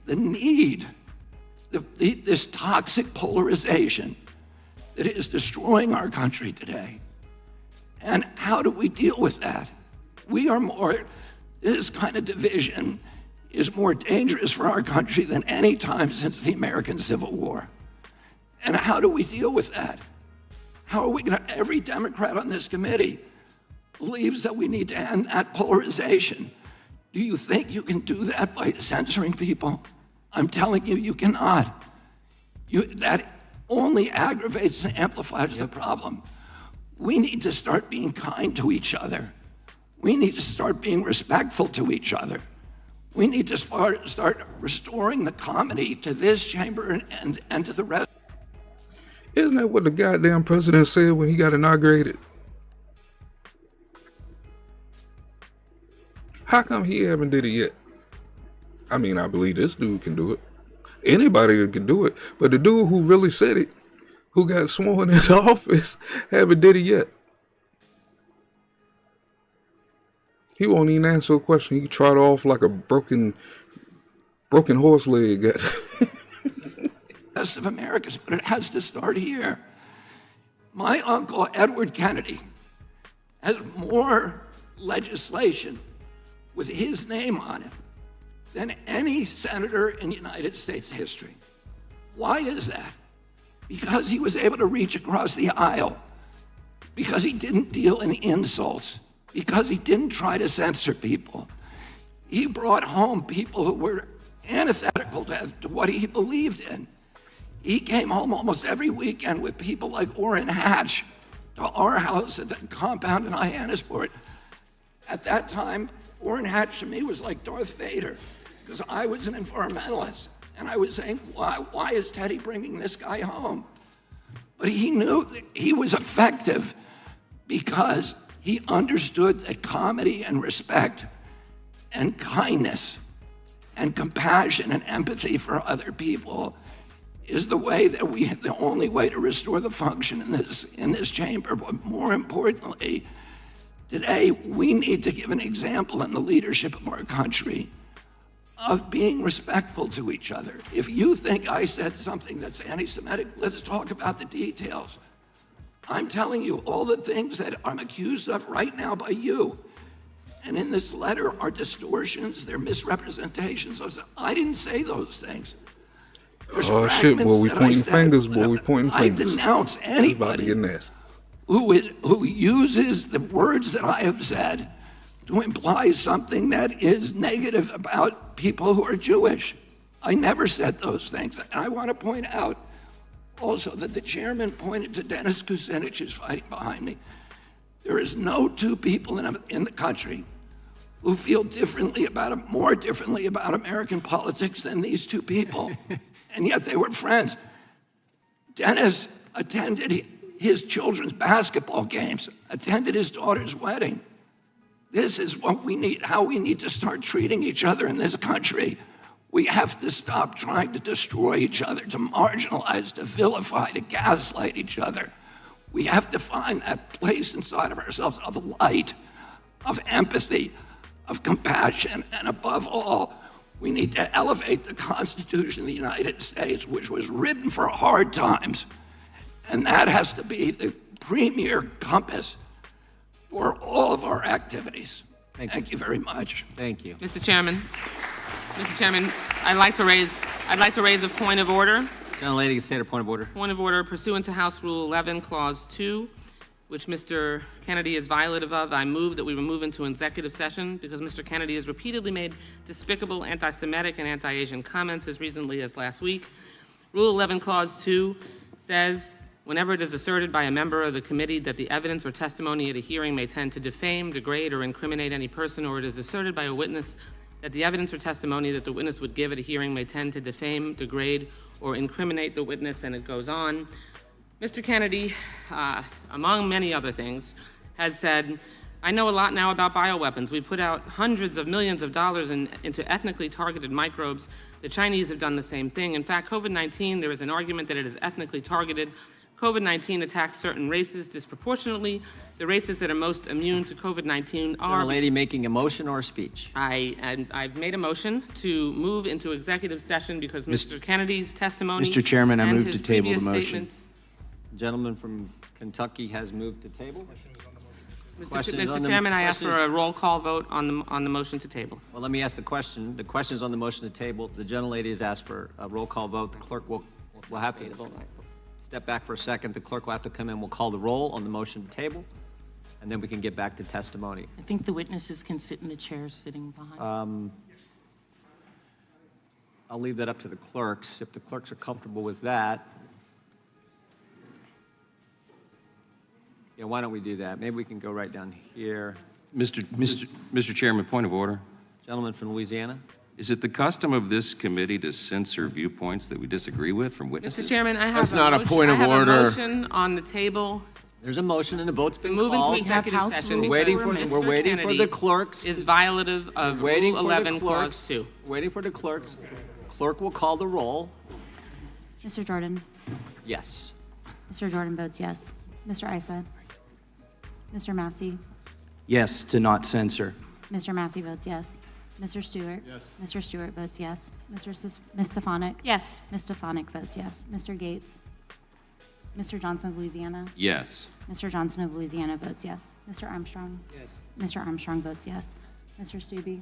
need, this toxic polarization that is destroying our country today. And how do we deal with that? This kind of division is more dangerous for our country than any time since the American Civil War. And how do we deal with that? How are we going to, every Democrat on this committee believes that we need to end that polarization. Do you think you can do that by censoring people? I'm telling you, you cannot. That only aggravates and amplifies the problem. We need to start being kind to each other. We need to start being respectful to each other. We need to start restoring the comedy to this chamber and to the rest. Isn't that what the goddamn president said when he got inaugurated? How come he haven't did it yet? I mean, I believe this dude can do it. Anybody can do it. But the dude who really said it, who got sworn into office, haven't did it yet. He won't even answer a question. He trot off like a broken horse leg. Rest of Americans, but it has to start here. My uncle, Edward Kennedy, has more legislation with his name on it than any senator in United States history. Why is that? Because he was able to reach across the aisle, because he didn't deal in insults, because he didn't try to censor people. He brought home people who were antithetical to what he believed in. He came home almost every weekend with people like Orrin Hatch to our house at the compound in Hyannisport. At that time, Orrin Hatch to me was like Darth Vader, because I was an environmentalist. And I was saying, why is Teddy bringing this guy home? But he knew that he was effective because he understood that comedy and respect and kindness and compassion and empathy for other people is the only way to restore the function in this chamber. But more importantly, today we need to give an example in the leadership of our country of being respectful to each other. If you think I said something that's anti-Semitic, let's talk about the details. I'm telling you all the things that I'm accused of right now by you. And in this letter are distortions, they're misrepresentations. I didn't say those things. Oh shit, boy, we pointing fingers, boy, we pointing fingers. I denounce anybody who uses the words that I have said to imply something that is negative about people who are Jewish. I never said those things. And I want to point out also that the chairman pointed to Dennis Kucinich, who's fighting behind me. There is no two people in the country who feel more differently about American politics than these two people. And yet they were friends. Dennis attended his children's basketball games, attended his daughter's wedding. This is what we need, how we need to start treating each other in this country. We have to stop trying to destroy each other, to marginalize, to vilify, to gaslight each other. We have to find that place inside of ourselves of light, of empathy, of compassion, and above all, we need to elevate the Constitution of the United States, which was written for hard times. And that has to be the premier compass for all of our activities. Thank you very much. Thank you. Mr. Chairman, I'd like to raise a point of order. Gentlelady can state a point of order. Point of order pursuant to House Rule 11, Clause 2, which Mr. Kennedy is violative of. I move that we remove into executive session because Mr. Kennedy has repeatedly made despicable anti-Semitic and anti-Asian comments as recently as last week. Rule 11, Clause 2 says, whenever it is asserted by a member of the committee that the evidence or testimony at a hearing may tend to defame, degrade, or incriminate any person, or it is asserted by a witness that the evidence or testimony that the witness would give at a hearing may tend to defame, degrade, or incriminate the witness, and it goes on. Mr. Kennedy, among many other things, has said, I know a lot now about bioweapons. We put out hundreds of millions of dollars into ethnically targeted microbes. The Chinese have done the same thing. In fact, COVID-19, there is an argument that it is ethnically targeted. COVID-19 attacks certain races disproportionately. The races that are most immune to COVID-19 are... Lady making a motion or a speech? I've made a motion to move into executive session because Mr. Kennedy's testimony... Mr. Chairman, I and move his to table the previous motion. statements- The gentleman from Kentucky has moved to table. Mr. Chairman, I ask for a roll call vote on the motion to table. Well, let me ask the question. The question is on the motion to table. The gentlelady has asked for a roll call vote. The clerk will have to step back for a second. The clerk will have to come in. We'll call the roll on the motion to table, and then we can get back to testimony. I think the witnesses can sit in the chairs sitting behind. I'll leave that up to the clerks. If the clerks are comfortable with that. Yeah, why don't we do that? Maybe we can go right down here. Mr. Chairman, point of order. Gentleman from Louisiana. Is it the custom of this committee to censor viewpoints that we disagree with from witnesses? Mr. Chairman, I have That's not a point of I have order. a motion on the table. There's a motion and the vote's been Move into called. executive House session rules. because We're waiting for Kennedy the clerks. is violative of Waiting Rule for 11, the Clause clerks. 2. Waiting for the clerks. Clerk will call the roll. Mr. Jordan. Yes. Mr. Jordan votes yes. Mr. Issa. Mr. Massey. Yes, to not censor. Mr. Massey votes yes. Mr. Stewart. Yes. Mr. Stewart votes yes. Ms. Stefanik. Yes. Ms. Stefanik votes yes. Mr. Gates. Mr. Johnson of Louisiana. Yes. Mr. Johnson of Louisiana votes yes. Mr. Armstrong. Yes. Mr. Armstrong votes yes. Mr. Stube?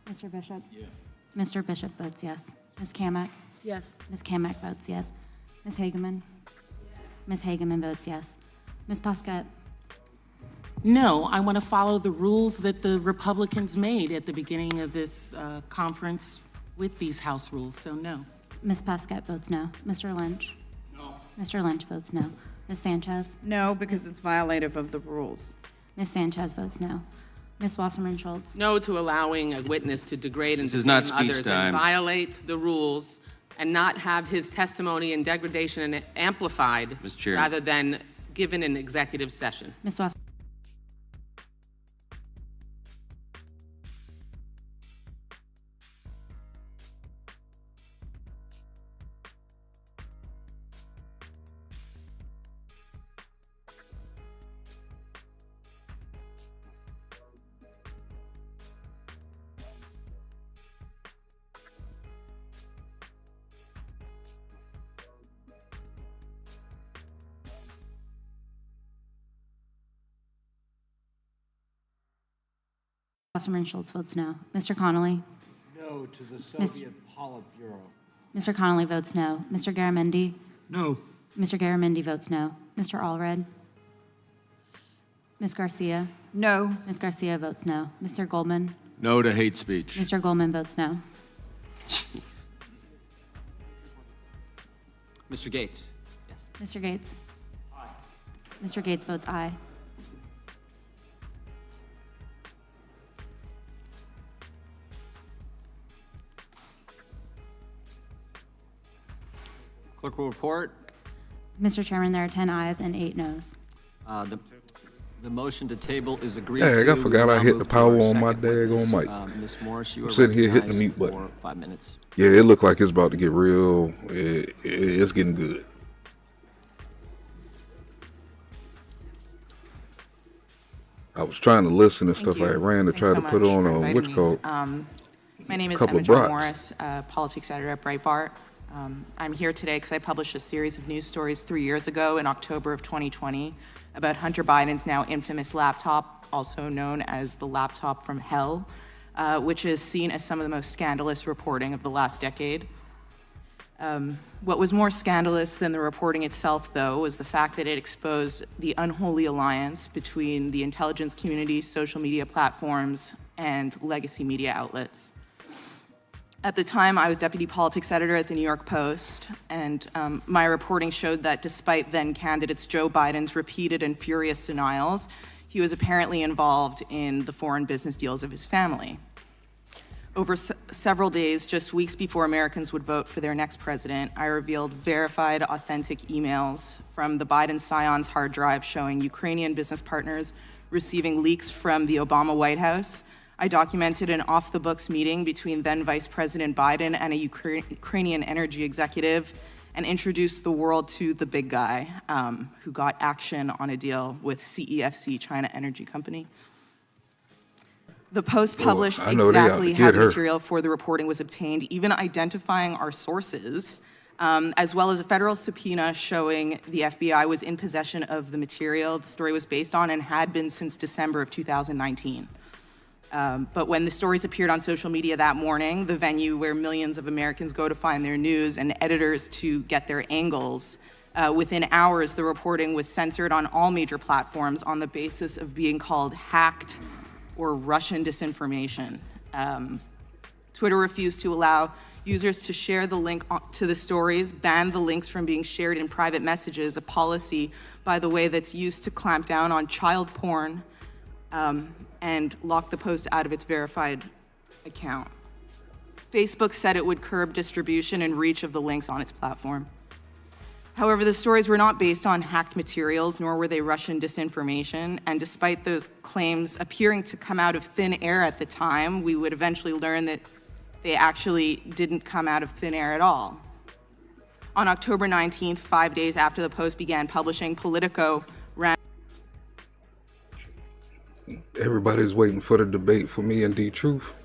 Mr. Bishop? Yes. Mr. Bishop votes yes. Ms. Kamak? Yes. Ms. Kamak votes yes. Ms. Hageman? Ms. Hageman votes yes. Ms. Pasquette? No, I want to follow the rules that the Republicans made at the beginning of this conference with these House rules, so no. Ms. Pasquette votes no. Mr. Lynch? No. Mr. Lynch votes no. Ms. Sanchez? No, because it's violative of the rules. Ms. Sanchez votes no. Ms. Wasserman Schultz? No to allowing a witness to degrade and This is not defame speech others time. and violate the rules and not have his testimony and degradation and amplified Mr. Chair. rather than given in executive session. Ms. Wasserman? Wasserman Schultz votes no. Mr. Connolly? No to the Soviet Politburo. Mr. Connolly votes no. Mr. Garamendi? No. Mr. Garamendi votes no. Mr. Allred? Ms. Garcia? No. Ms. Garcia votes no. Mr. Goldman? No to hate speech. Mr. Goldman votes no. Mr. Gates? Yes. Mr. Gates? Aye. Mr. Gates votes aye. Clerk will report. Mr. Chairman, there are 10 ayes and 8 noes. The motion to table is agreed Dang, to. I forgot We I now hit the move to power our on my second witness. daggone mic. Ms. Morris, you are I'm sitting here hitting the recognized mute button. for 5 minutes. Yeah, it looked like it's about to get real. It's getting good. I was trying to listen and stuff. you. I ran to Thanks try so to much put on for inviting what's me. called. My name is Couple Emma of Jo brats. Morris, politics editor at Breitbart. I'm here today because I published a series of news stories 3 years ago in October of 2020 about Hunter Biden's now infamous laptop, also known as the laptop from hell, which is seen as some of the most scandalous reporting of the last decade. What was more scandalous than the reporting itself, though, was the fact that it exposed the unholy alliance between the intelligence community, social media platforms, and legacy media outlets. At the time, I was deputy politics editor at the New York Post, and my reporting showed that despite then candidates Joe Biden's repeated and furious denials, he was apparently involved in the foreign business deals of his family. Over several days, just weeks before Americans would vote for their next president, I revealed verified, authentic emails from the Biden Scion's hard drive showing Ukrainian business partners receiving leaks from the Obama White House. I documented an off-the-books meeting between then Vice President Biden and a Ukrainian energy executive and introduced the world to the big guy who got action on a deal with CEFC, China Energy Company. The Post published exactly how the material for the reporting was obtained, even identifying our sources, as well as a federal subpoena showing the FBI was in possession of the material the story was based on and had been since December of 2019. But when the stories appeared on social media that morning, the venue where millions of Americans go to find their news and editors to get their angles, within hours, the reporting was censored on all major platforms on the basis of being called hacked or Russian disinformation. Twitter refused to allow users to share the link to the stories, banned the links from being shared in private messages, a policy, by the way, that's used to clamp down on child porn, and locked the Post out of its verified account. Facebook said it would curb distribution and reach of the links on its platform. However, the stories were not based on hacked materials, nor were they Russian disinformation, and despite those claims appearing to come out of thin air at the time, we would eventually learn that they actually didn't come out of thin air at all. On October 19th, 5 days after the Post began publishing, Politico ran. Everybody's waiting for the debate for me and D-Truth.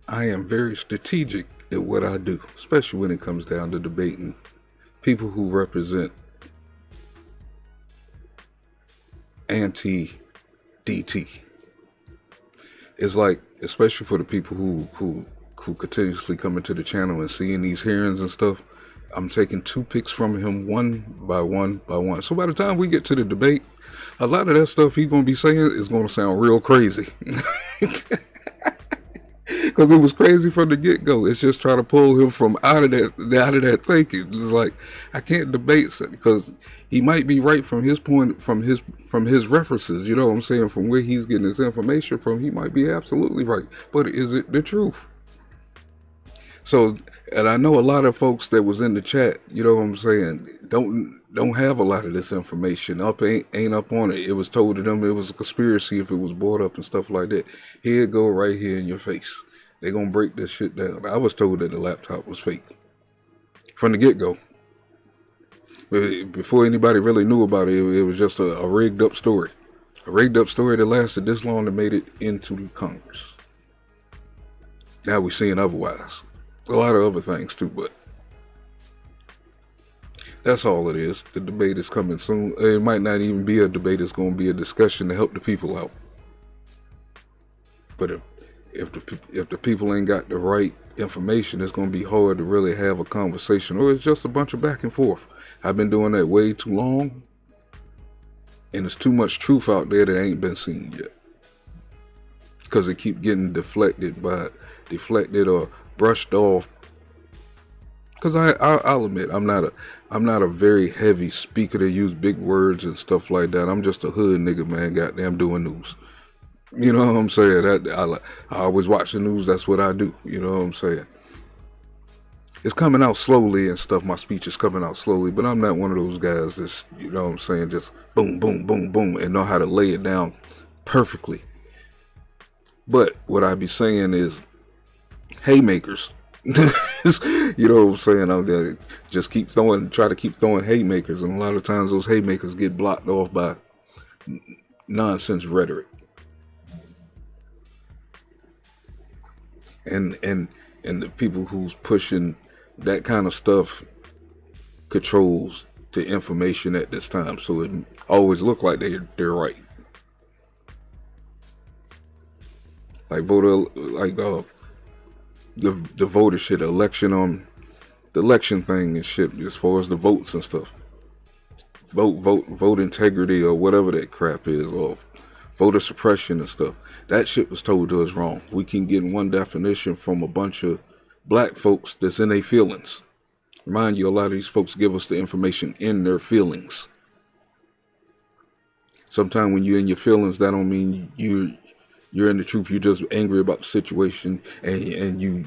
I am very strategic at what I do, especially when it comes down to debating people who represent anti-DT. it's like, especially for the people who continuously come into the channel and seeing these hearings and stuff, I'm taking 2 picks from him one by one by one. So by the time we get to the debate, a lot of that stuff he's going to be saying is going to sound real crazy. Because it was crazy from the get-go. It's just trying to pull him from out of that thinking. It's like, I can't debate because he might be right from his point, from his references. You know what I'm saying? From where he's getting his information from, he might be absolutely right. But is it the truth? So, and I know a lot of folks that was in the chat, you know what I'm saying, don't have a lot of this information ain't up on it. It was told to them it was a conspiracy if it was brought up and stuff like that. Here it go right here in your face. They're gonna break this shit down. I was told that the laptop was fake from the get-go. Before anybody really knew about it, it was just a rigged up story. A rigged up story that lasted this long that made it into Congress. Now we're seeing otherwise. A lot of other things too, but that's all it is. The debate is coming soon. It might not even be a debate. It's going to be a discussion to help the people out. But if the people ain't got the right information, it's going to be hard to really have a conversation, or it's just a bunch of back and forth. I've been doing that way too long, and there's too much truth out there that ain't been seen yet, because it keep getting deflected or brushed off. Because I'll admit, I'm not a very heavy speaker to use big words and stuff like that. I'm just a hood nigga, man, goddamn doing news. You know what I'm saying? I always watch the news. That's what I do. You know what I'm saying? It's coming out slowly and stuff. My speech is coming out slowly, but I'm not one of those guys that's, you know what I'm saying, just boom, boom, boom, boom, and know how to lay it down perfectly. But what I be saying is haymakers. You know what I'm saying? I'm there, just try to keep throwing haymakers, and a lot of times those haymakers get blocked off by nonsense rhetoric. And the people who's pushing that kind of stuff controls the information at this time, so it always look like they're right. Like the voter shit, the election thing and shit, as far as the votes and stuff, vote integrity or whatever that crap is, or voter suppression and stuff. That shit was told to us wrong. We can get one definition from a bunch of black folks that's in their feelings. Mind you, a lot of these folks give us the information in their feelings. Sometimes when you're in your feelings, that don't mean you're in the truth. You're just angry about the situation, and you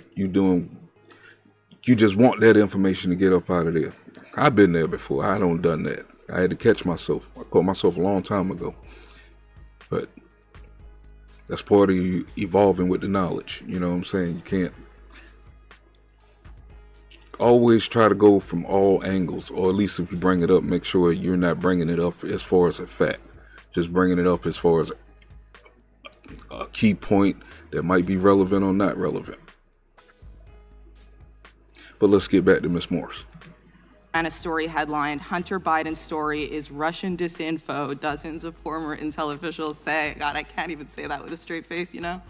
just want that information to get up out of there. I've been there before. I don't done that. I had to catch myself. I caught myself a long time ago. But that's part of you evolving with the knowledge. You know what I'm saying? You can't always try to go from all angles, or at least if you bring it up, make sure you're not bringing it up as far as a fact. Just bringing it up as far as a key point that might be relevant or not relevant. But let's get back to Ms. Morris. And a story headlined, Hunter Biden's story is Russian disinfo, dozens of former intel officials say. God, I can't even say that with a straight face, you know?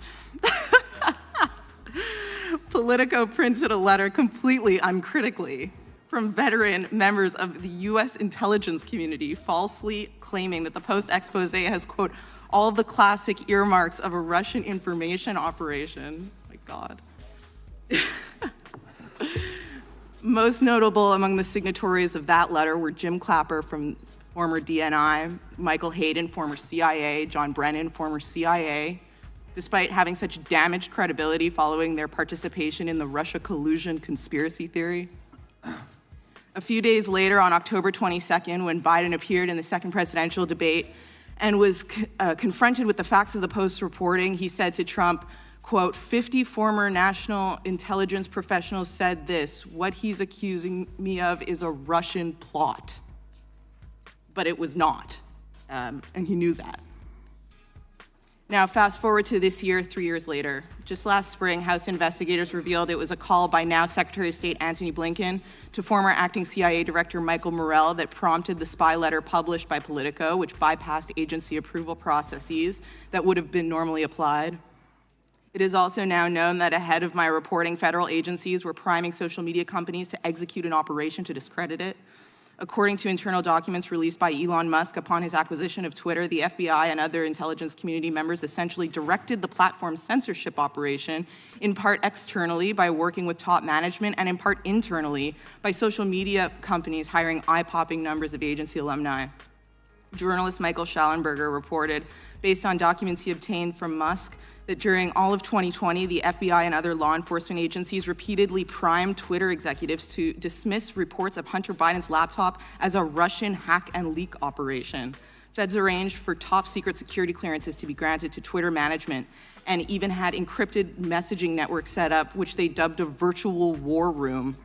Politico printed a letter completely uncritically from veteran members of the U.S. intelligence community, falsely claiming that the Post expose has, quote, all the classic earmarks of a Russian information operation. My God. Most notable among the signatories of that letter were Jim Clapper, from former DNI, Michael Hayden, former CIA, John Brennan, former CIA. Despite having such damaged credibility following their participation in the Russia collusion conspiracy theory. A few days later, on October 22nd, when Biden appeared in the second presidential debate and was confronted with the facts of the Post reporting, he said to Trump, quote, 50 former national intelligence professionals said this, what he's accusing me of is a Russian plot. But it was not, and he knew that. Now, fast forward to this year, 3 years later. Just last spring, House investigators revealed it was a call by now Secretary of State Antony Blinken to former acting CIA Director Michael Morell that prompted the spy letter published by Politico, which bypassed agency approval processes that would have been normally applied. It is also now known that ahead of my reporting, federal agencies were priming social media companies to execute an operation to discredit it. According to internal documents released by Elon Musk upon his acquisition of Twitter, the FBI and other intelligence community members essentially directed the platform's censorship operation, in part externally by working with top management, and in part internally by social media companies hiring eye-popping numbers of agency alumni. Journalist Michael Schallenberger reported, based on documents he obtained from Musk, that during all of 2020, the FBI and other law enforcement agencies repeatedly primed Twitter executives to dismiss reports of Hunter Biden's laptop as a Russian hack and leak operation. Feds arranged for top secret security clearances to be granted to Twitter management and even had encrypted messaging networks set up, which they dubbed a virtual war room.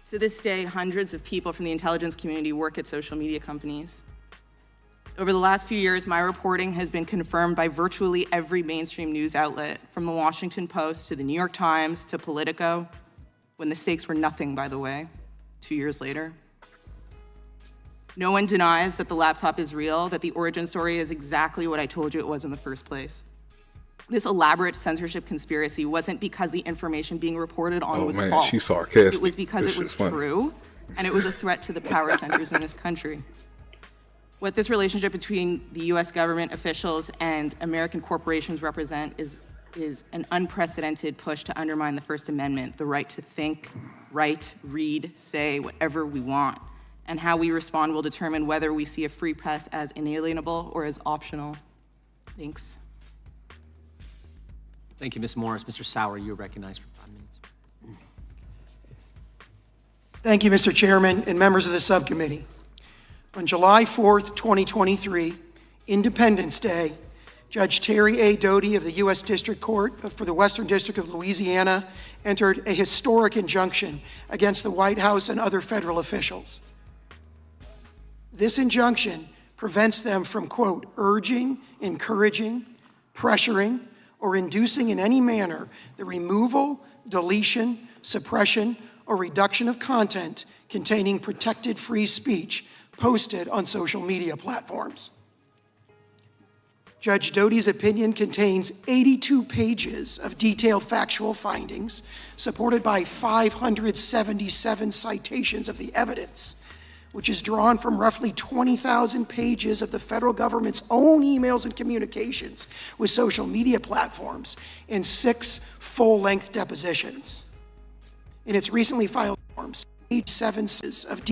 To this day, hundreds of people from the intelligence community work at social media companies. Over the last few years, my reporting has been confirmed by virtually every mainstream news outlet, from the Washington Post to the New York Times to Politico, when the stakes were nothing, by the way, 2 years later. No one denies that the laptop is real, that the origin story is exactly what I told you it was in the first place. This elaborate censorship conspiracy wasn't because the information being reported on was false. She's sarcastic. It was because it was true, and it was a threat to the power centers in this country. What this relationship between the US government officials and American corporations represent is an unprecedented push to undermine the First Amendment, the right to think, write, read, say whatever we want. And how we respond will determine whether we see a free press as inalienable or as optional. Thanks. Thank you, Ms. Morris. Mr. Sauer, you're recognized for 5 minutes. Thank you, Mr. Chairman and members of the subcommittee. On July 4th, 2023, Independence Day, Judge Terry A. Doty of the U.S. District Court for the Western District of Louisiana entered a historic injunction against the White House and other federal officials. This injunction prevents them from, quote, urging, encouraging, pressuring, or inducing in any manner the removal, deletion, suppression, or reduction of content containing protected free speech posted on social media platforms. Judge Doty's opinion contains 82 pages of detailed factual findings, supported by 577 citations of the evidence, which is drawn from roughly 20,000 pages of the federal government's own emails and communications with social media platforms and 6 full-length depositions. In its recently filed forms, page 7 of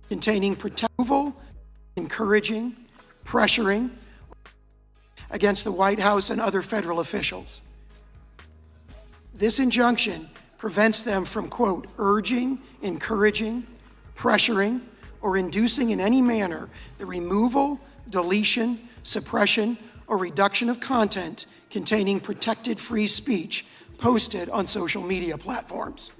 containing approval, encouraging, pressuring against the White House and other federal officials. This injunction prevents them from, quote, urging, encouraging, pressuring, or inducing in any manner the removal, deletion, suppression, or reduction of content containing protected free speech posted on social media platforms.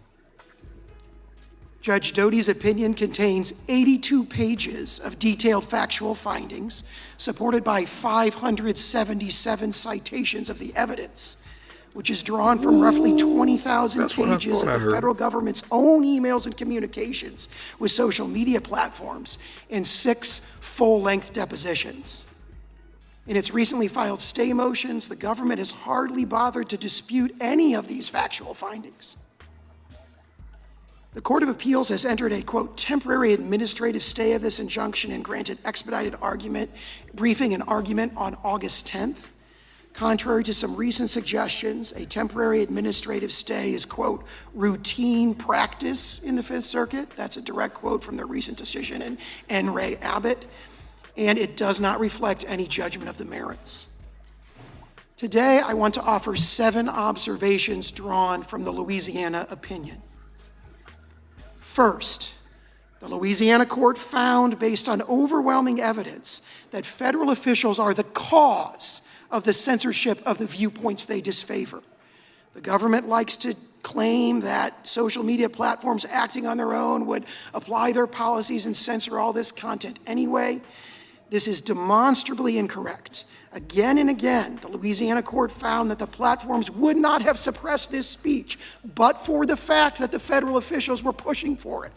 Judge Doty's opinion contains 82 pages of detailed factual findings, supported by 577 citations of the evidence, which is drawn from roughly 20,000 pages of the federal government's own emails and communications with social media platforms and 6 full-length depositions. In its recently filed stay motions, the government has hardly bothered to dispute any of these factual findings. The Court of Appeals has entered a, quote, temporary administrative stay of this injunction and granted expedited briefing and argument on August 10th. Contrary to some recent suggestions, a temporary administrative stay is, quote, routine practice in the Fifth Circuit. That's a direct quote from the recent decision in N. Ray Abbott, and it does not reflect any judgment of the merits. Today, I want to offer 7 observations drawn from the Louisiana opinion. First, the Louisiana court found, based on overwhelming evidence, that federal officials are the cause of the censorship of the viewpoints they disfavor. The government likes to claim that social media platforms acting on their own would apply their policies and censor all this content anyway. This is demonstrably incorrect. Again and again, the Louisiana court found that the platforms would not have suppressed this speech, but for the fact that the federal officials were pushing for it.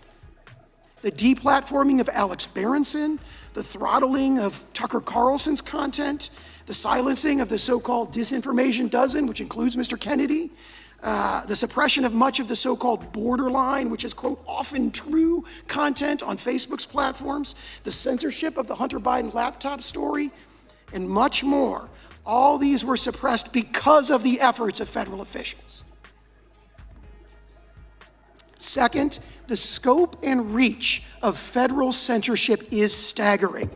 The deplatforming of Alex Berenson, the throttling of Tucker Carlson's content, the silencing of the so-called disinformation dozen, which includes Mr. Kennedy, the suppression of much of the so-called borderline, which is, quote, often true content on Facebook's platforms, the censorship of the Hunter Biden laptop story, and much more. All these were suppressed because of the efforts of federal officials. Second, the scope and reach of federal censorship is staggering.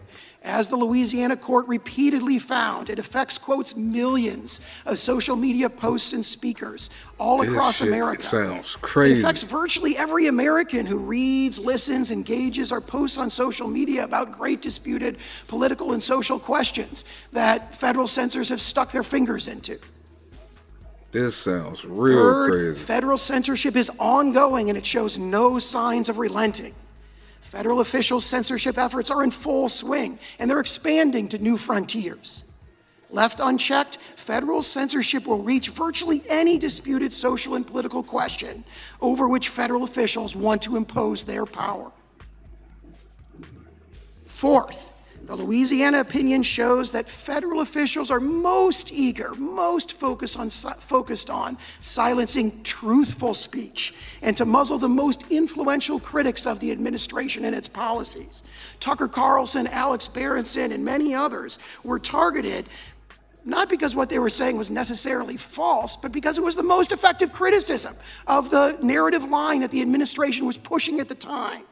As the Louisiana court repeatedly found, it affects, quotes, millions of social media posts and speakers all across America. It sounds crazy. It affects virtually every American who reads, listens, engages, or posts on social media about great disputed political and social questions that federal censors have stuck their fingers into. This sounds real Third, crazy. federal censorship is ongoing and it shows no signs of relenting. Federal officials' censorship efforts are in full swing, and they're expanding to new frontiers. Left unchecked, federal censorship will reach virtually any disputed social and political question over which federal officials want to impose their power. Fourth, the Louisiana opinion shows that federal officials are most eager, most focused on silencing truthful speech and to muzzle the most influential critics of the administration and its policies. Tucker Carlson, Alex Berenson, and many others were targeted not because what they were saying was necessarily false, but because it was the most effective criticism of the narrative line that the administration was pushing at the time.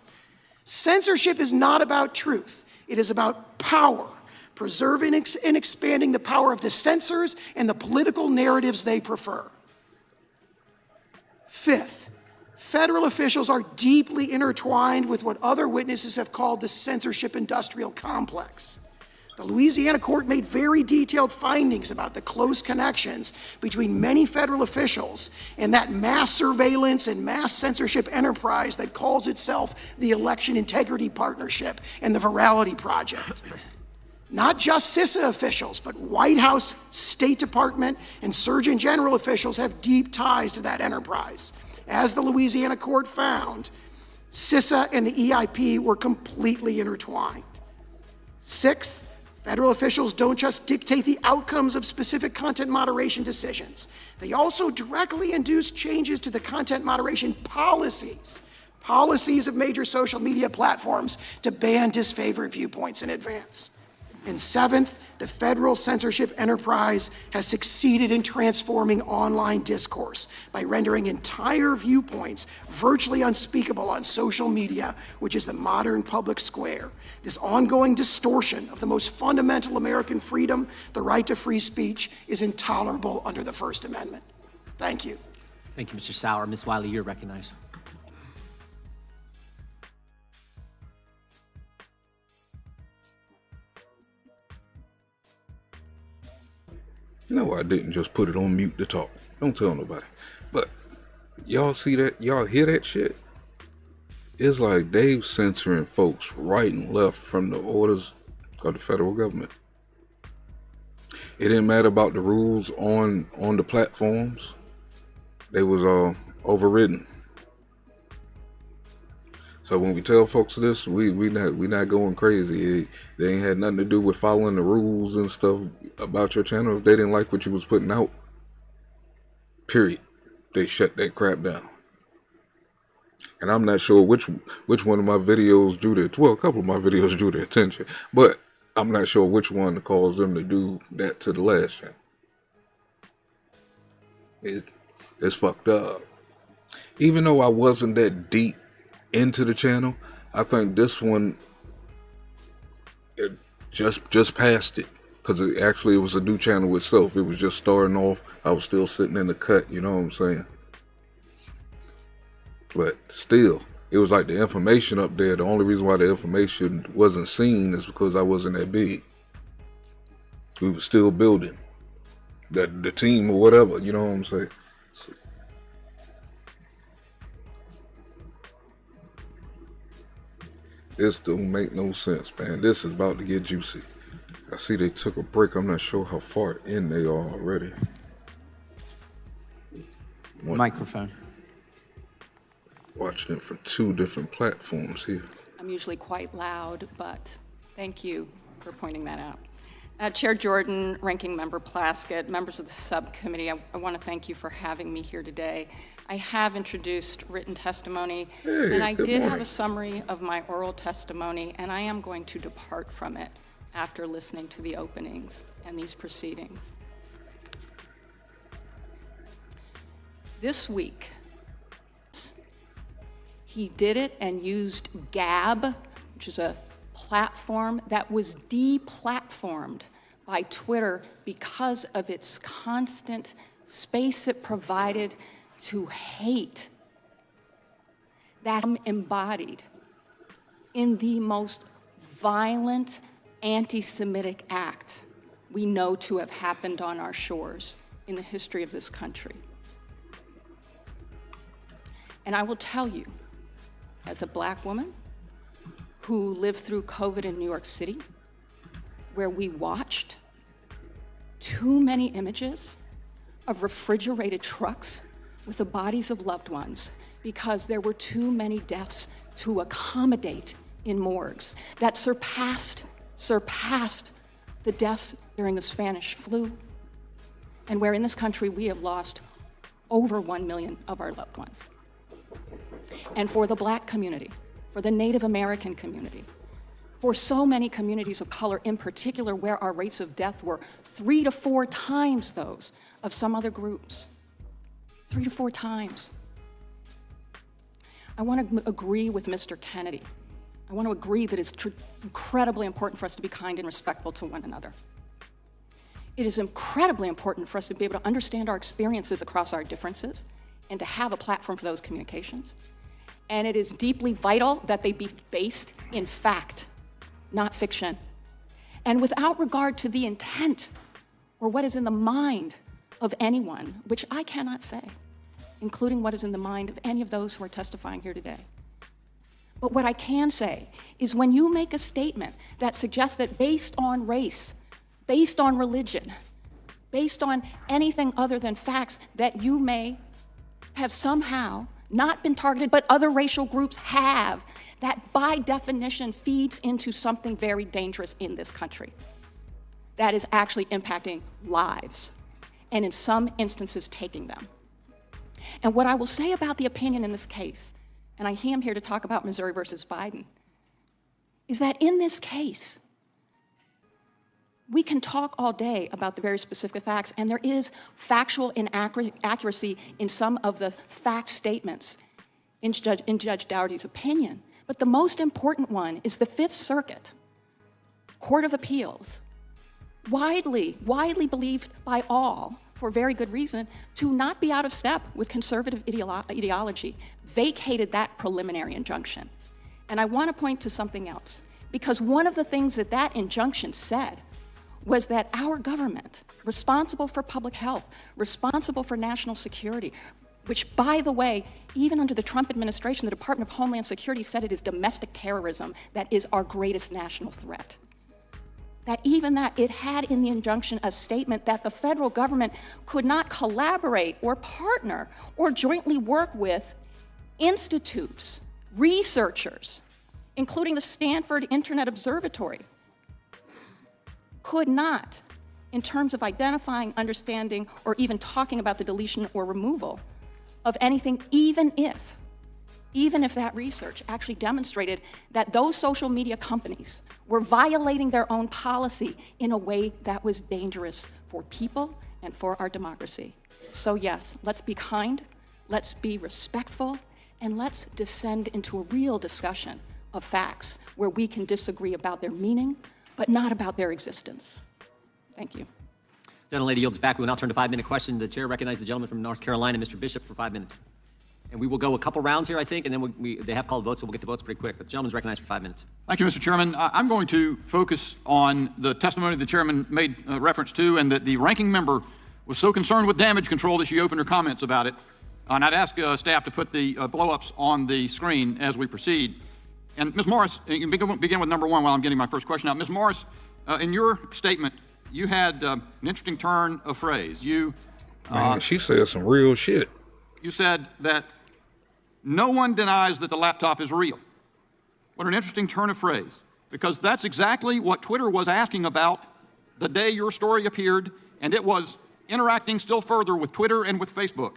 Censorship is not about truth. It is about power, preserving and expanding the power of the censors and the political narratives they prefer. Fifth, federal officials are deeply intertwined with what other witnesses have called the censorship industrial complex. The Louisiana court made very detailed findings about the close connections between many federal officials and that mass surveillance and mass censorship enterprise that calls itself the Election Integrity Partnership and the Virality Project. Not just CISA officials, but White House, State Department, and Surgeon General officials have deep ties to that enterprise. As the Louisiana court found, CISA and the EIP were completely intertwined. Sixth, federal officials don't just dictate the outcomes of specific content moderation decisions. They also directly induce changes to the content moderation policies of major social media platforms to ban disfavored viewpoints in advance. And seventh, the federal censorship enterprise has succeeded in transforming online discourse by rendering entire viewpoints virtually unspeakable on social media, which is the modern public square. This ongoing distortion of the most fundamental American freedom, the right to free speech, is intolerable under the First Amendment. Thank you. Thank you, Mr. Sauer. Ms. Wiley, you're recognized. No, I didn't just put it on mute to talk. Don't tell nobody. But y'all see that? Y'all hear that shit? It's like they censoring folks right and left from the orders of the federal government. It didn't matter about the rules on the platforms. They was overridden. So when we tell folks this, we not going crazy. They ain't had nothing to do with following the rules and stuff about your channel. If they didn't like what you was putting out, period, they shut that crap down. And I'm not sure which one of my videos drew their, well, a couple of my videos drew their attention, but I'm not sure which one caused them to do that to the last channel. It's fucked up. Even though I wasn't that deep into the channel, I think this one it just passed it, because it was a new channel itself. It was just starting off. I was still sitting in the cut, you know what I'm saying? But still, it was like the information up there. The only reason why the information wasn't seen is because I wasn't that big. We were still building the team or whatever, you know what I'm saying? This don't make no sense, man. This is about to get juicy. I see they took a break. I'm not sure how far in they are already. Microphone. Watching it from 2 different platforms here. I'm usually quite loud, but thank you for pointing that out. Chair Jordan, Ranking Member Plaskett, members of the subcommittee, I want to thank you for having me here today. I have introduced written testimony, and I did have a summary of my oral testimony, and I am going to depart from it after listening to the openings and these proceedings. This week, he did it and used Gab, which is a platform that was deplatformed by Twitter because of its constant space it provided to hate that embodied in the most violent anti-Semitic act we know to have happened on our shores in the history of this country. And I will tell you, as a Black woman who lived through COVID in New York City, where we watched too many images of refrigerated trucks with the bodies of loved ones because there were too many deaths to accommodate in morgues, that surpassed the deaths during the Spanish flu, and where in this country we have lost over 1 million of our loved ones. And for the Black community, for the Native American community, for so many communities of color in particular, where our rates of death were 3 to 4 times those of some other groups. 3 to 4 times. I want to agree with Mr. Kennedy. I want to agree that it's incredibly important for us to be kind and respectful to one another. It is incredibly important for us to be able to understand our experiences across our differences and to have a platform for those communications. And it is deeply vital that they be based in fact, not fiction. And without regard to the intent or what is in the mind of anyone, which I cannot say, including what is in the mind of any of those who are testifying here today. But what I can say is when you make a statement that suggests that based on race, based on religion, based on anything other than facts, that you may have somehow not been targeted, but other racial groups have, that by definition feeds into something very dangerous in this country. That is actually impacting lives, and in some instances taking them. And what I will say about the opinion in this case, and I am here to talk about Missouri versus Biden, is that in this case, we can talk all day about the very specific facts, and there is factual inaccuracy in some of the fact statements in Judge Dougherty's opinion. But the most important one is the Fifth Circuit Court of Appeals, widely believed by all, for very good reason, to not be out of step with conservative ideology, vacated that preliminary injunction. And I want to point to something else, because one of the things that that injunction said was that our government, responsible for public health, responsible for national security, which, by the way, even under the Trump administration, the Department of Homeland Security said it is domestic terrorism that is our greatest national threat. That even that, it had in the injunction a statement that the federal government could not collaborate or partner or jointly work with institutes, researchers, including the Stanford Internet Observatory, could not, in terms of identifying, understanding, or even talking about the deletion or removal of anything, even if that research actually demonstrated that those social media companies were violating their own policy in a way that was dangerous for people and for our democracy. So yes, let's be kind, let's be respectful, and let's descend into a real discussion of facts where we can disagree about their meaning, but not about their existence. Thank you. Gentlelady yields back. We will now turn to 5-minute question. The chair recognizes the gentleman from North Carolina, Mr. Bishop, for 5 minutes. And we will go a couple rounds here, I think, and then they have called votes, so we'll get to votes pretty quick. But the gentleman's recognized for 5 minutes. Thank you, Mr. Chairman. I'm going to focus on the testimony the chairman made reference to, and that the ranking member was so concerned with damage control that she opened her comments about it. And I'd ask staff to put the blow-ups on the screen as we proceed. And Ms. Morris, you can begin with number 1 while I'm getting my first question out. Ms. Morris, in your statement, you had an interesting turn of phrase. Man, she said some real shit. You said that no one denies that the laptop is real. What an interesting turn of phrase, because that's exactly what Twitter was asking about the day your story appeared, and it was interacting still further with Twitter and with Facebook.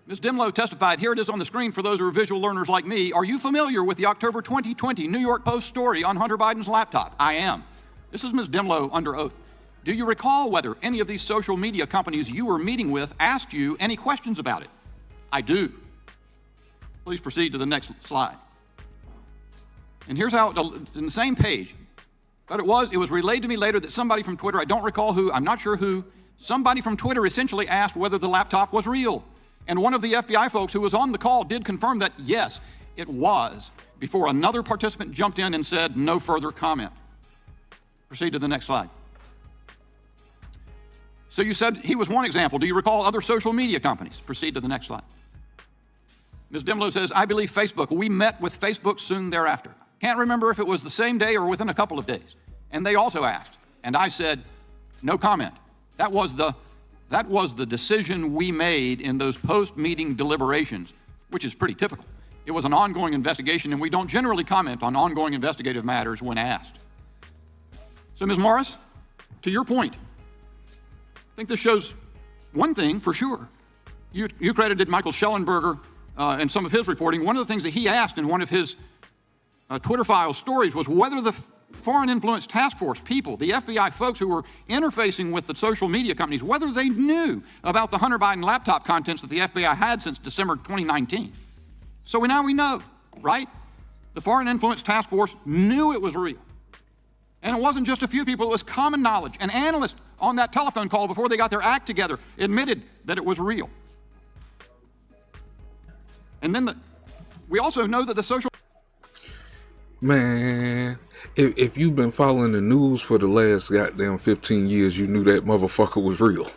Ms. Dimlow testified, here it is on the screen for those who are visual learners like me. Are you familiar with the October 2020 New York Post story on Hunter Biden's laptop? I am. This is Ms. Dimlow under oath. Do you recall whether any of these social media companies you were meeting with asked you any questions about it? I do. Please proceed to the next slide. And here's how, in the same page, but it was relayed to me later that somebody from Twitter, I don't recall who, I'm not sure who, somebody from Twitter essentially asked whether the laptop was real. And one of the FBI folks who was on the call did confirm that, yes, it was, before another participant jumped in and said no further comment. Proceed to the next slide. So you said he was one example. Do you recall other social media companies? Proceed to the next slide. Ms. Dimlow says, I believe Facebook. We met with Facebook soon thereafter. Can't remember if it was the same day or within a couple of days. And they also asked. And I said, no comment. That was the decision we made in those post-meeting deliberations, which is pretty typical. It was an ongoing investigation, and we don't generally comment on ongoing investigative matters when asked. So, Ms. Morris, to your point, I think this shows one thing for sure. You credited Michael Schellenberger and some of his reporting. One of the things that he asked in one of his Twitter Files stories was whether the Foreign Influence Task Force people, the FBI folks who were interfacing with the social media companies, whether they knew about the Hunter Biden laptop contents that the FBI had since December 2019. So now we know, right? The Foreign Influence Task Force knew it was real. And it wasn't just a few people, it was common knowledge. An analyst on that telephone call before they got their act together admitted that it was real. And then we also know that the social... Man, if you've been following the news for the last goddamn 15 years, you knew that motherfucker was real.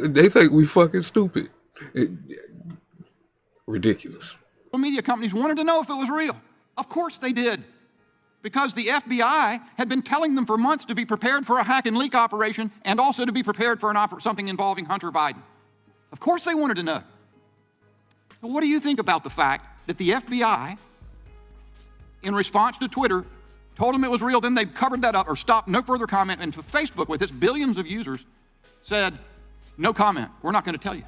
They think we fucking stupid. Ridiculous. Media companies wanted to know if it was real. Of course they did. Because the FBI had been telling them for months to be prepared for a hack and leak operation and also to be prepared for something involving Hunter Biden. Of course they wanted to know. So what do you think about the fact that the FBI, in response to Twitter, told them it was real, then they covered that up or stopped, no further comment, and to Facebook with its billions of users said, no comment, we're not going to tell you?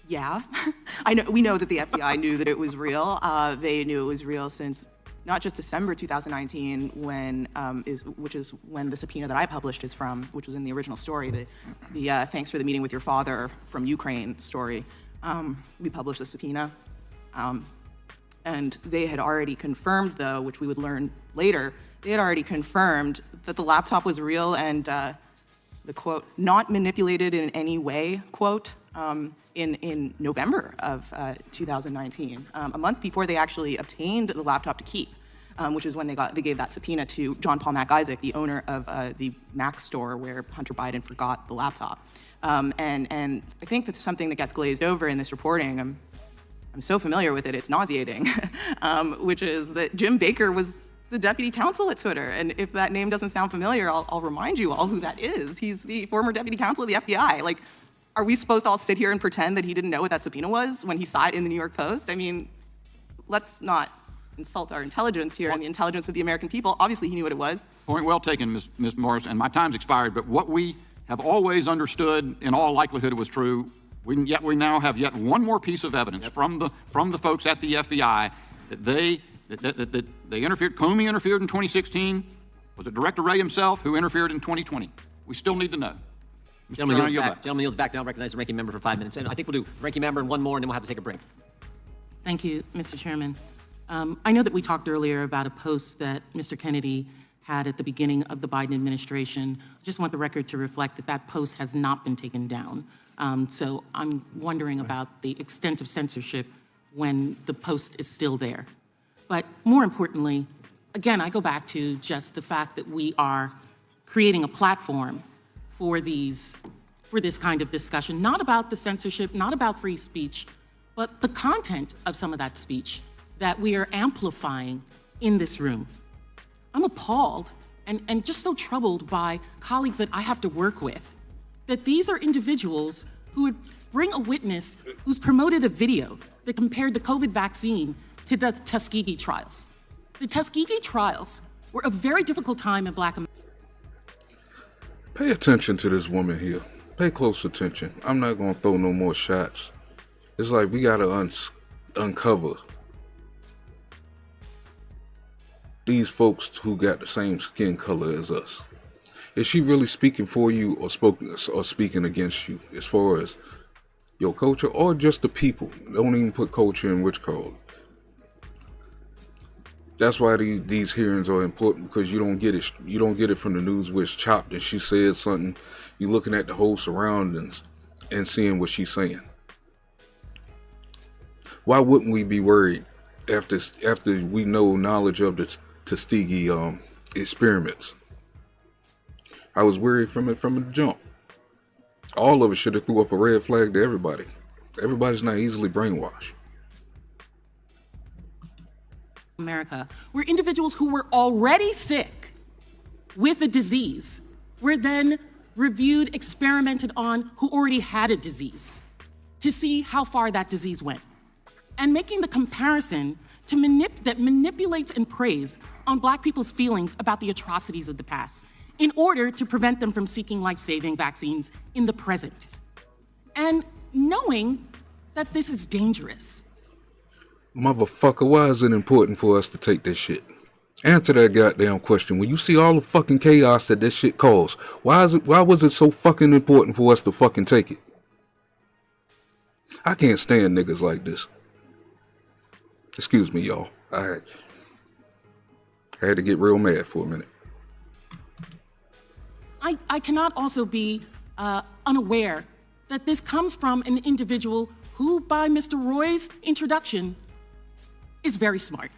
Yeah, we know that the FBI knew that it was real. They knew it was real since not just December 2019, which is when the subpoena that I published is from, which was in the original story, the thanks for the meeting with your father from Ukraine story. We published the subpoena, and they had already confirmed, though, which we would learn later, they had already confirmed that the laptop was real and the quote, not manipulated in any way, quote, in November of 2019, a month before they actually obtained the laptop to keep, which is when they gave that subpoena to John Paul Mac Isaac, the owner of the Mac store where Hunter Biden forgot the laptop. And I think that's something that gets glazed over in this reporting. I'm so familiar with it, it's nauseating, which is that Jim Baker was the deputy counsel at Twitter. And if that name doesn't sound familiar, I'll remind you all who that is. He's the former deputy counsel of the FBI. Like, are we supposed to all sit here and pretend that he didn't know what that subpoena was when he saw it in the New York Post? I mean, let's not insult our intelligence here and the intelligence of the American people. Obviously, he knew what it was. Point well taken, Ms. Morris, and my time's expired, but what we have always understood, in all likelihood it was true, we now have yet one more piece of evidence from the folks at the FBI that they interfered. Comey interfered in 2016. Was it Director Wray himself who interfered in 2020? We still need to know. Gentleman yields back now. Recognize the ranking member for 5 minutes. And I think we'll do ranking member and one more, and then we'll have to take a break. Thank you, Mr. Chairman. I know that we talked earlier about a post that Mr. Kennedy had at the beginning of the Biden administration. I just want the record to reflect that that post has not been taken down. So I'm wondering about the extent of censorship when the post is still there. But more importantly, again, I go back to just the fact that we are creating a platform for this kind of discussion, not about the censorship, not about free speech, but the content of some of that speech that we are amplifying in this room. I'm appalled and just so troubled by colleagues that I have to work with, that these are individuals who would bring a witness who's promoted a video that compared the COVID vaccine to the Tuskegee trials. The Tuskegee trials were a very difficult time in Black America. Pay attention to this woman here. Pay close attention. I'm not going to throw no more shots. It's like we got to uncover these folks who got the same skin color as us. Is she really speaking for you or speaking against you as far as your culture or just the people? Don't even put culture in which color. That's why these hearings are important, because you don't get it. You don't get it from the news where it's chopped and she said something. You're looking at the whole surroundings and seeing what she's saying. Why wouldn't we be worried after we know knowledge of the Tuskegee experiments? I was worried from the jump. All of it should have threw up a red flag to everybody. Everybody's not easily brainwashed. America, where individuals who were already sick with a disease were then reviewed, experimented on, who already had a disease, to see how far that disease went. And making the comparison that manipulates and preys on Black people's feelings about the atrocities of the past in order to prevent them from seeking life-saving vaccines in the present. And knowing that this is dangerous. Motherfucker, why is it important for us to take this shit? Answer that goddamn question. When you see all the fucking chaos that this shit caused, why was it so fucking important for us to fucking take it? I can't stand niggas like this. Excuse me, y'all. I had to get real mad for a minute. I cannot also be unaware that this comes from an individual who, by Mr. Roy's introduction, is very smart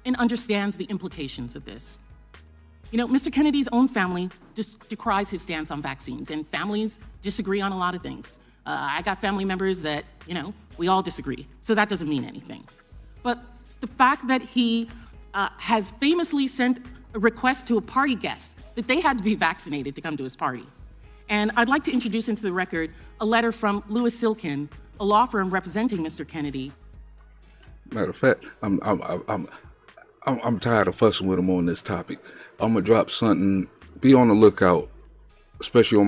and understands the implications of this. You know, Mr. Kennedy's own family decries his stance on vaccines, and families disagree on a lot of things. I got family members that, you know, we all disagree, so that doesn't mean anything. But the fact that he has famously sent a request to a party guest that they had to be vaccinated to come to his party. And I'd like to introduce into the record a letter from Louis Silkin, a law firm representing Mr. Kennedy. Matter of fact, I'm tired of fussing with him on this topic. I'm gonna drop something. Be on the lookout, especially on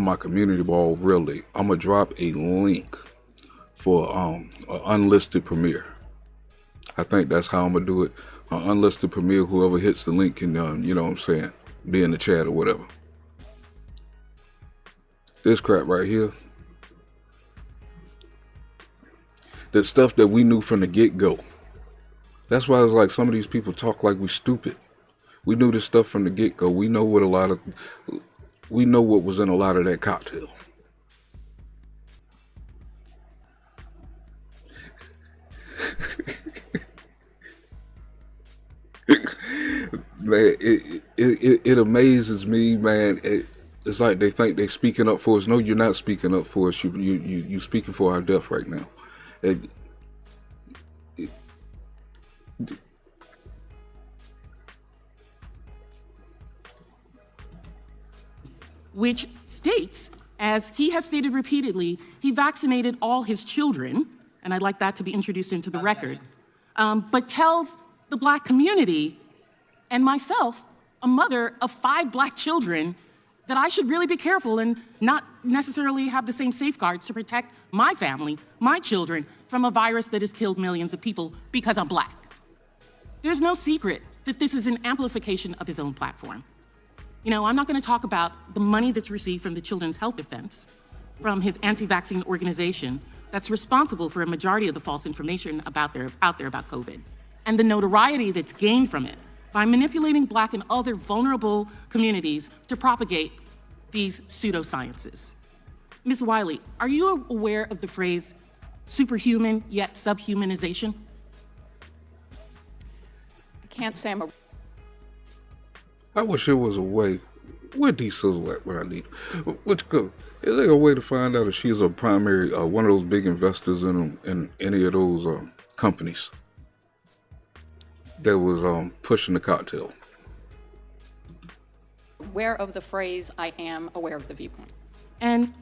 my community ball. Really, I'm gonna drop a link for an unlisted premiere. I think that's how I'm gonna do it. An unlisted premiere. Whoever hits the link can, you know what I'm saying, be in the chat or whatever. This crap right here. The stuff that we knew from the get-go. That's why it's like some of these people talk like we stupid. We knew this stuff from the get-go. We know what was in a lot of that cocktail. Man, it amazes me, man. It's like they think they're speaking up for us. No, you're not speaking up for us. You speaking for our death right now. Which states, as he has stated repeatedly, he vaccinated all his children, and I'd like that to be introduced into the record, but tells the Black community and myself, a mother of 5 Black children, that I should really be careful and not necessarily have the same safeguards to protect my family, my children, from a virus that has killed millions of people because I'm Black. There's no secret that this is an amplification of his own platform. You know, I'm not going to talk about the money that's received from the Children's Health Defense, from his anti-vaccine organization that's responsible for a majority of the false information out there about COVID, and the notoriety that's gained from it by manipulating Black and other vulnerable communities to propagate these pseudosciences. Ms. Wiley, are you aware of the phrase superhuman yet subhumanization? I can't say I'm a... I wish there was a way. Where these sisters at when I need them? Is there a way to find out if she's a primary, one of those big investors in any of those companies that was pushing the cocktail? Aware of the phrase, I am aware of the viewpoint. And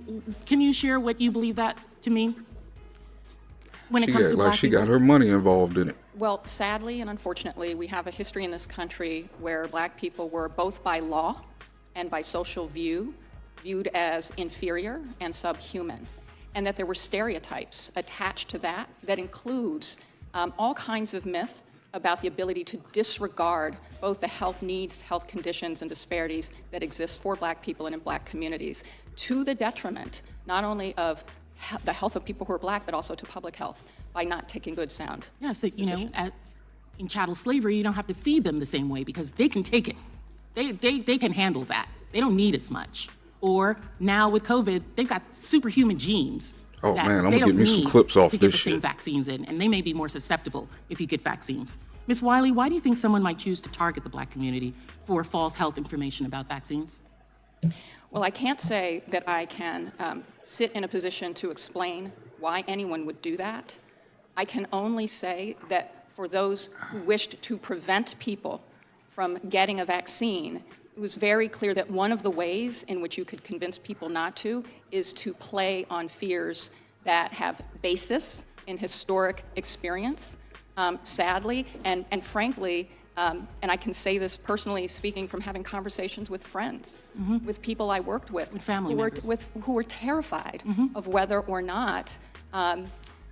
can you share what you believe that to mean? when it She comes act to like black she people? got her money involved in it. Well, sadly and unfortunately, we have a history in this country where black people were both by law and by social view viewed as inferior and subhuman, and that there were stereotypes attached to that that includes all kinds of myth about the ability to disregard both the health needs, health conditions, and disparities that exist for black people and in black communities, to the detriment not only of the health of people who are black, but also to public health by not taking good sound. Yes, that, you know, decisions. in chattel slavery, you don't have to feed them the same way because they can take it. They can handle that. They don't need as much. Or now with COVID, they've got superhuman genes. Oh that man, I'm they gonna don't get me some need clips off to get this the same shit. vaccines in, and they may be more susceptible if you get vaccines. Ms. Wiley, why do you think someone might choose to target the black community for false health information about vaccines? Well, I can't say that I can sit in a position to explain why anyone would do that. I can only say that for those who wished to prevent people from getting a vaccine, it was very clear that one of the ways in which you could convince people not to is to play on fears that have basis in historic experience, sadly, and frankly, and I can say this personally, speaking from having conversations with friends, with people I worked with, family members. who were terrified of whether or not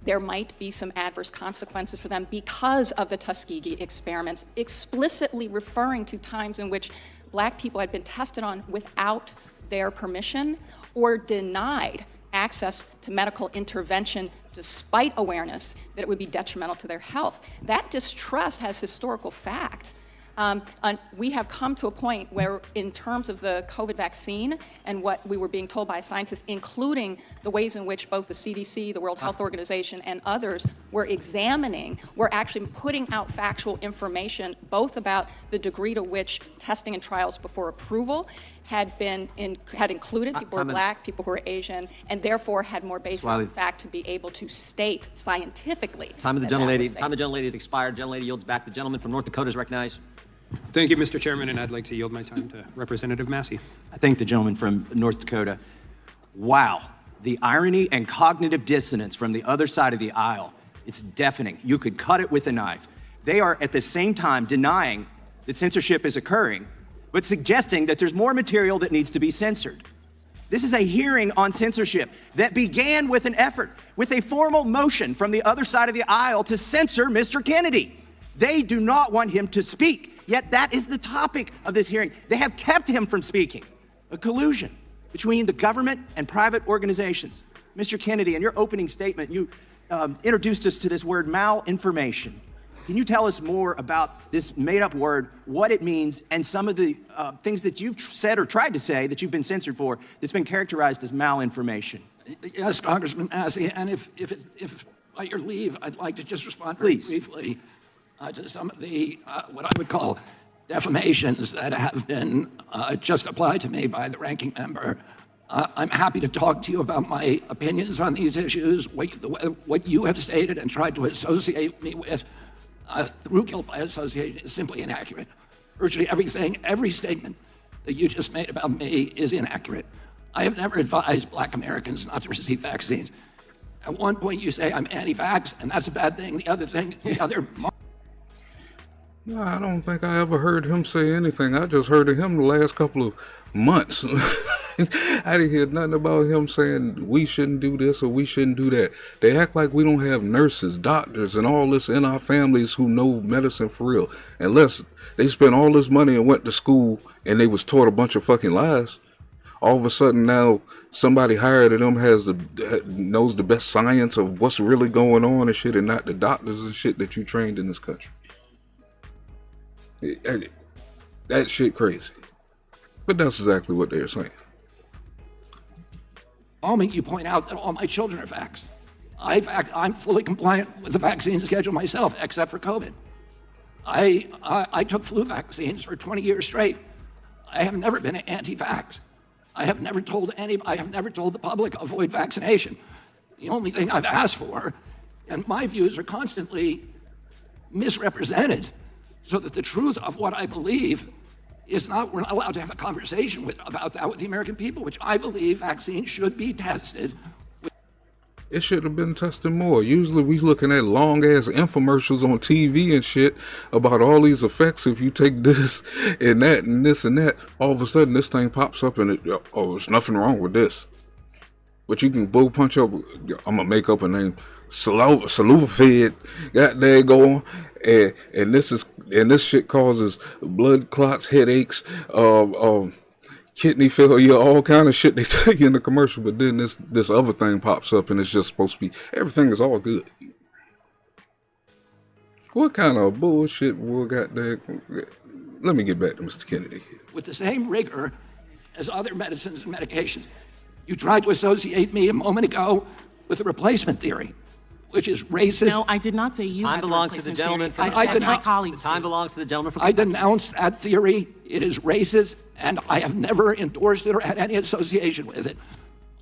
there might be some adverse consequences for them because of the Tuskegee experiments, explicitly referring to times in which black people had been tested on without their permission or denied access to medical intervention despite awareness that it would be detrimental to their health. That distrust has historical fact. And we have come to a point where, in terms of the COVID vaccine and what we were being told by scientists, including the ways in which both the CDC, the World Health Organization, and others were examining, were actually putting out factual information both about the degree to which testing and trials before approval had included people who were black, people who were Asian, and therefore had more basis in fact to be able to state scientifically. Time of the gentlelady has expired. Gentlelady yields back. The gentleman from North Dakota is recognized. Thank you, Mr. Chairman, and I'd like to yield my time to Representative Massey. I thank the gentleman from North Dakota. Wow, the irony and cognitive dissonance from the other side of the aisle, it's deafening. You could cut it with a knife. They are at the same time denying that censorship is occurring, but suggesting that there's more material that needs to be censored. This is a hearing on censorship that began with an effort, with a formal motion from the other side of the aisle to censor Mr. Kennedy. They do not want him to speak, yet that is the topic of this hearing. They have kept him from speaking. A collusion between the government and private organizations. Mr. Kennedy, in your opening statement, you introduced us to this word malinformation. Can you tell us more about this made-up word, what it means, and some of the things that you've said or tried to say that you've been censored for that's been characterized as malinformation? Yes, Congressman Massey, and if by your leave, I'd like to just respond very briefly to some of the, what I would call defamations that have been just applied to me by the ranking member. I'm happy to talk to you about my opinions on these issues, what you have stated and tried to associate me with through guilt by association is simply inaccurate. Virtually everything, every statement that you just made about me is inaccurate. I have never advised black Americans not to receive vaccines. At one point you say I'm anti-vax, and that's a bad thing. No, I don't think I ever heard him say anything. I just heard of him the last couple of months. I didn't hear nothing about him saying we shouldn't do this or we shouldn't do that. They act like we don't have nurses, doctors, and all this in our families who know medicine for real. Unless they spent all this money and went to school and they was taught a bunch of fucking lies. All of a sudden now somebody hired them knows the best science of what's really going on and shit, and not the doctors and shit that you trained in this country. That shit crazy. But that's exactly what they're saying. You point out that all my children are vaxxed. I'm fully compliant with the vaccine schedule myself, except for COVID. I took flu vaccines for 20 years straight. I have never been anti-vax. I have never told the public avoid vaccination. The only thing I've asked for, and my views are constantly misrepresented, so that the truth of what I believe is not, we're not allowed to have a conversation about that with the American people, which I believe vaccines should be tested. It should have been tested more. Usually we looking at long ass infomercials on TV and shit about all these effects. If you take this and that and this and that, all of a sudden this thing pops up and there's nothing wrong with this. But you can bull punch up. I'm gonna make up a name. Saluvafed. Got there going, and this shit causes blood clots, headaches, kidney failure, all kind of shit they tell you in the commercial. But then this other thing pops up and it's just supposed to be everything is all good. What kind of bullshit we got there? Let me get back to Mr. Kennedy. With the same rigor as other medicines and medications, you tried to associate me a moment ago with the replacement theory, which is racist. No, I did not say you. Time belongs to the gentleman from I said my colleagues. Time belongs to the gentleman from I denounce that theory. It is racist, and I have never endorsed it or had any association with it.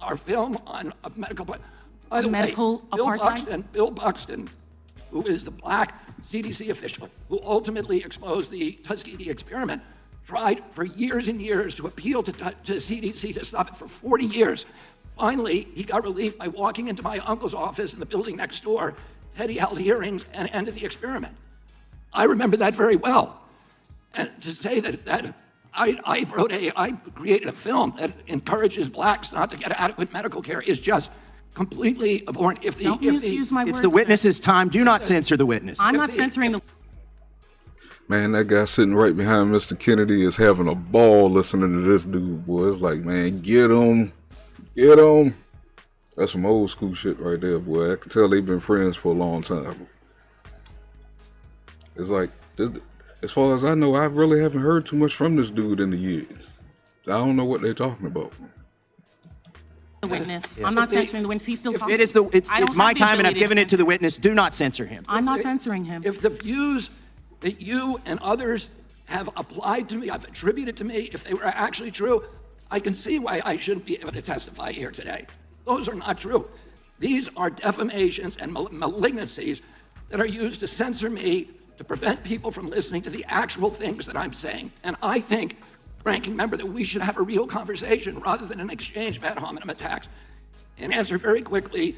Our film on a medical, by the way, Bill Buxton, who is the black CDC official who ultimately exposed the Tuskegee experiment, tried for years and years to appeal to CDC to stop it for 40 years. Finally, he got relief by walking into my uncle's office in the building next door. Teddy held hearings and ended the experiment. I remember that very well. And to say that I created a film that encourages blacks not to get adequate medical care is just completely abhorrent. Don't misuse my words. It's the witness's time. Do not censor the witness. I'm not censoring the. Man, that guy sitting right behind Mr. Kennedy is having a ball listening to this dude, boy. It's like, man, get him. Get him. That's some old school shit right there, boy. I can tell they've been friends for a long time. It's like, as far as I know, I really haven't heard too much from this dude in the years. I don't know what they're talking about. The witness. I'm not censoring the witness. He's still talking. It's my time, and I've given it to the witness. Do not censor him. I'm not censoring him. If the views that you and others have applied to me, have attributed to me, if they were actually true, I can see why I shouldn't be able to testify here today. Those are not true. These are defamations and malignancies that are used to censor me, to prevent people from listening to the actual things that I'm saying. And I think, ranking member, that we should have a real conversation rather than an exchange of ad hominem attacks. And answer very quickly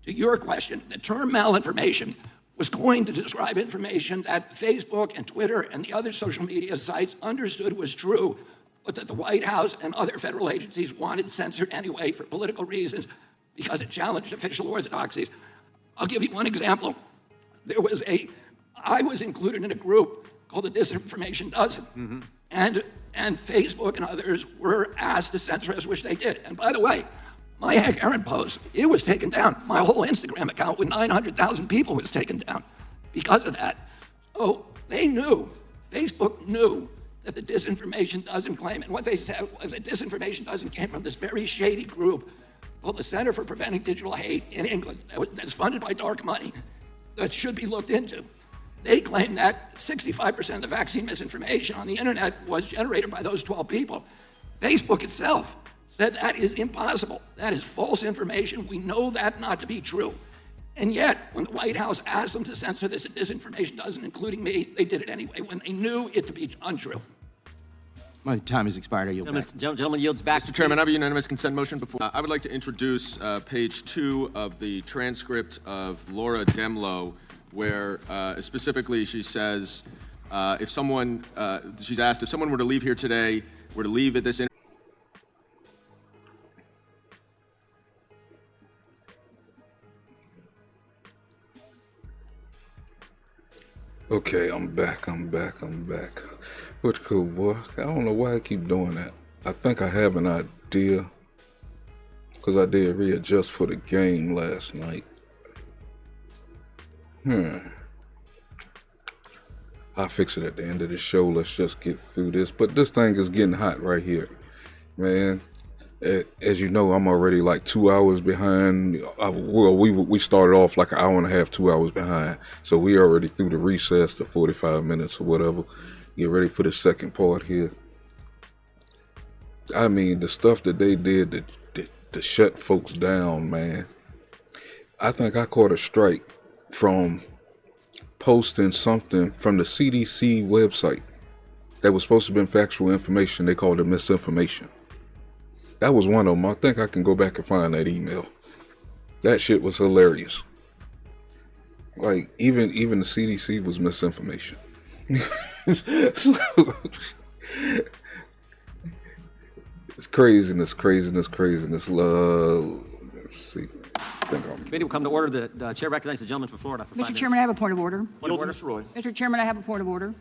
to your question, the term malinformation was coined to describe information that Facebook and Twitter and the other social media sites understood was true, but that the White House and other federal agencies wanted censored anyway for political reasons because it challenged official orthodoxies. I'll give you one example. I was included in a group called the Disinformation Dozen, and Facebook and others were asked to censor us, which they did. And by the way, my Heck Aaron post, it was taken down. My whole Instagram account with 900,000 people was taken down because of that. So they knew, Facebook knew that the Disinformation Dozen claim, and what they said was the Disinformation Dozen came from this very shady group called the Center for Preventing Digital Hate in England that's funded by dark money that should be looked into. They claim that 65% of the vaccine misinformation on the internet was generated by those 12 people. Facebook itself said that is impossible. That is false information. We know that not to be true. And yet, when the White House asked them to censor this Disinformation Dozen, including me, they did it anyway when they knew it to be untrue. My time has expired. I yield back. Gentleman yields back. Mr. Chairman, I have a unanimous consent motion before. I would like to introduce page 2 of the transcript of Laura Demlow, where specifically she says, if someone, she's asked if someone were to leave here today, were to leave at this Okay, I'm back. But cool, boy. I don't know why I keep doing that. I think I have an idea, because I did readjust for the game last night. I'll fix it at the end of the show. Let's just get through this. But this thing is getting hot right here, man. As you know, I'm already like 2 hours behind. Well, we started off like an hour and a half, 2 hours behind. So we already through the recess, the 45 minutes or whatever. Get ready for the second part here. I mean, the stuff that they did to shut folks down, man. I think I caught a strike from posting something from the CDC website that was supposed to have been factual information. They called it misinformation. That was one of them. I think I can go back and find that email. That shit was hilarious. Like, even the CDC was misinformation. So, it's craziness. Let's see. Committee will come to order. The chair recognizes the gentleman from Florida for 5 Mr. minutes. Chairman, I have a point of order. Point of order. Mr. Chairman, I have a point of order.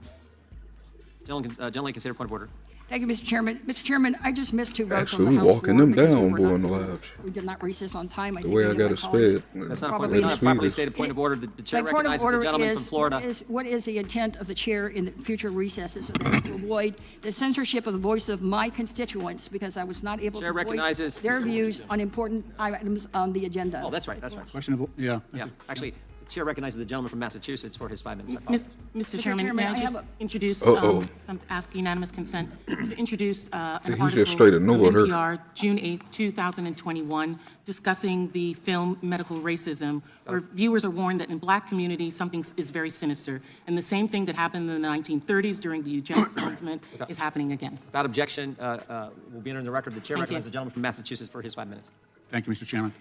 Gentleman, consider point of order. Thank you, Mr. Chairman. Mr. Chairman, I just missed 2 votes Actually, on the we House walking floor them because down, we boy, were in the not- labs. We did not recess on time. I The think way I many got of it my colleagues- sped. That's not a, Probably not a not. properly stated point of order. The chair My point of recognizes the order gentleman from is, Florida. what is the intent of the chair in the future recesses so that to avoid the censorship of the voice of my constituents because I was not able Chair to voice recognizes- their views on important items on the agenda. Oh, that's right. That's right. Questionable, yeah. Yeah, actually, the chair recognizes the gentleman from Massachusetts for his 5 minutes. Mr. Chairman, may I just introduce, ask unanimous consent to introduce an He just article straight from ignored her. NPR, June 8, 2021, discussing the film Medical Racism, where viewers are warned that in Black communities, something is very sinister. And the same thing that happened in the 1930s during the eugenics movement is happening again. Without objection, will be entered in the record. The chair Thank recognizes you. the gentleman from Massachusetts for his 5 minutes. Thank you, Mr. Chairman.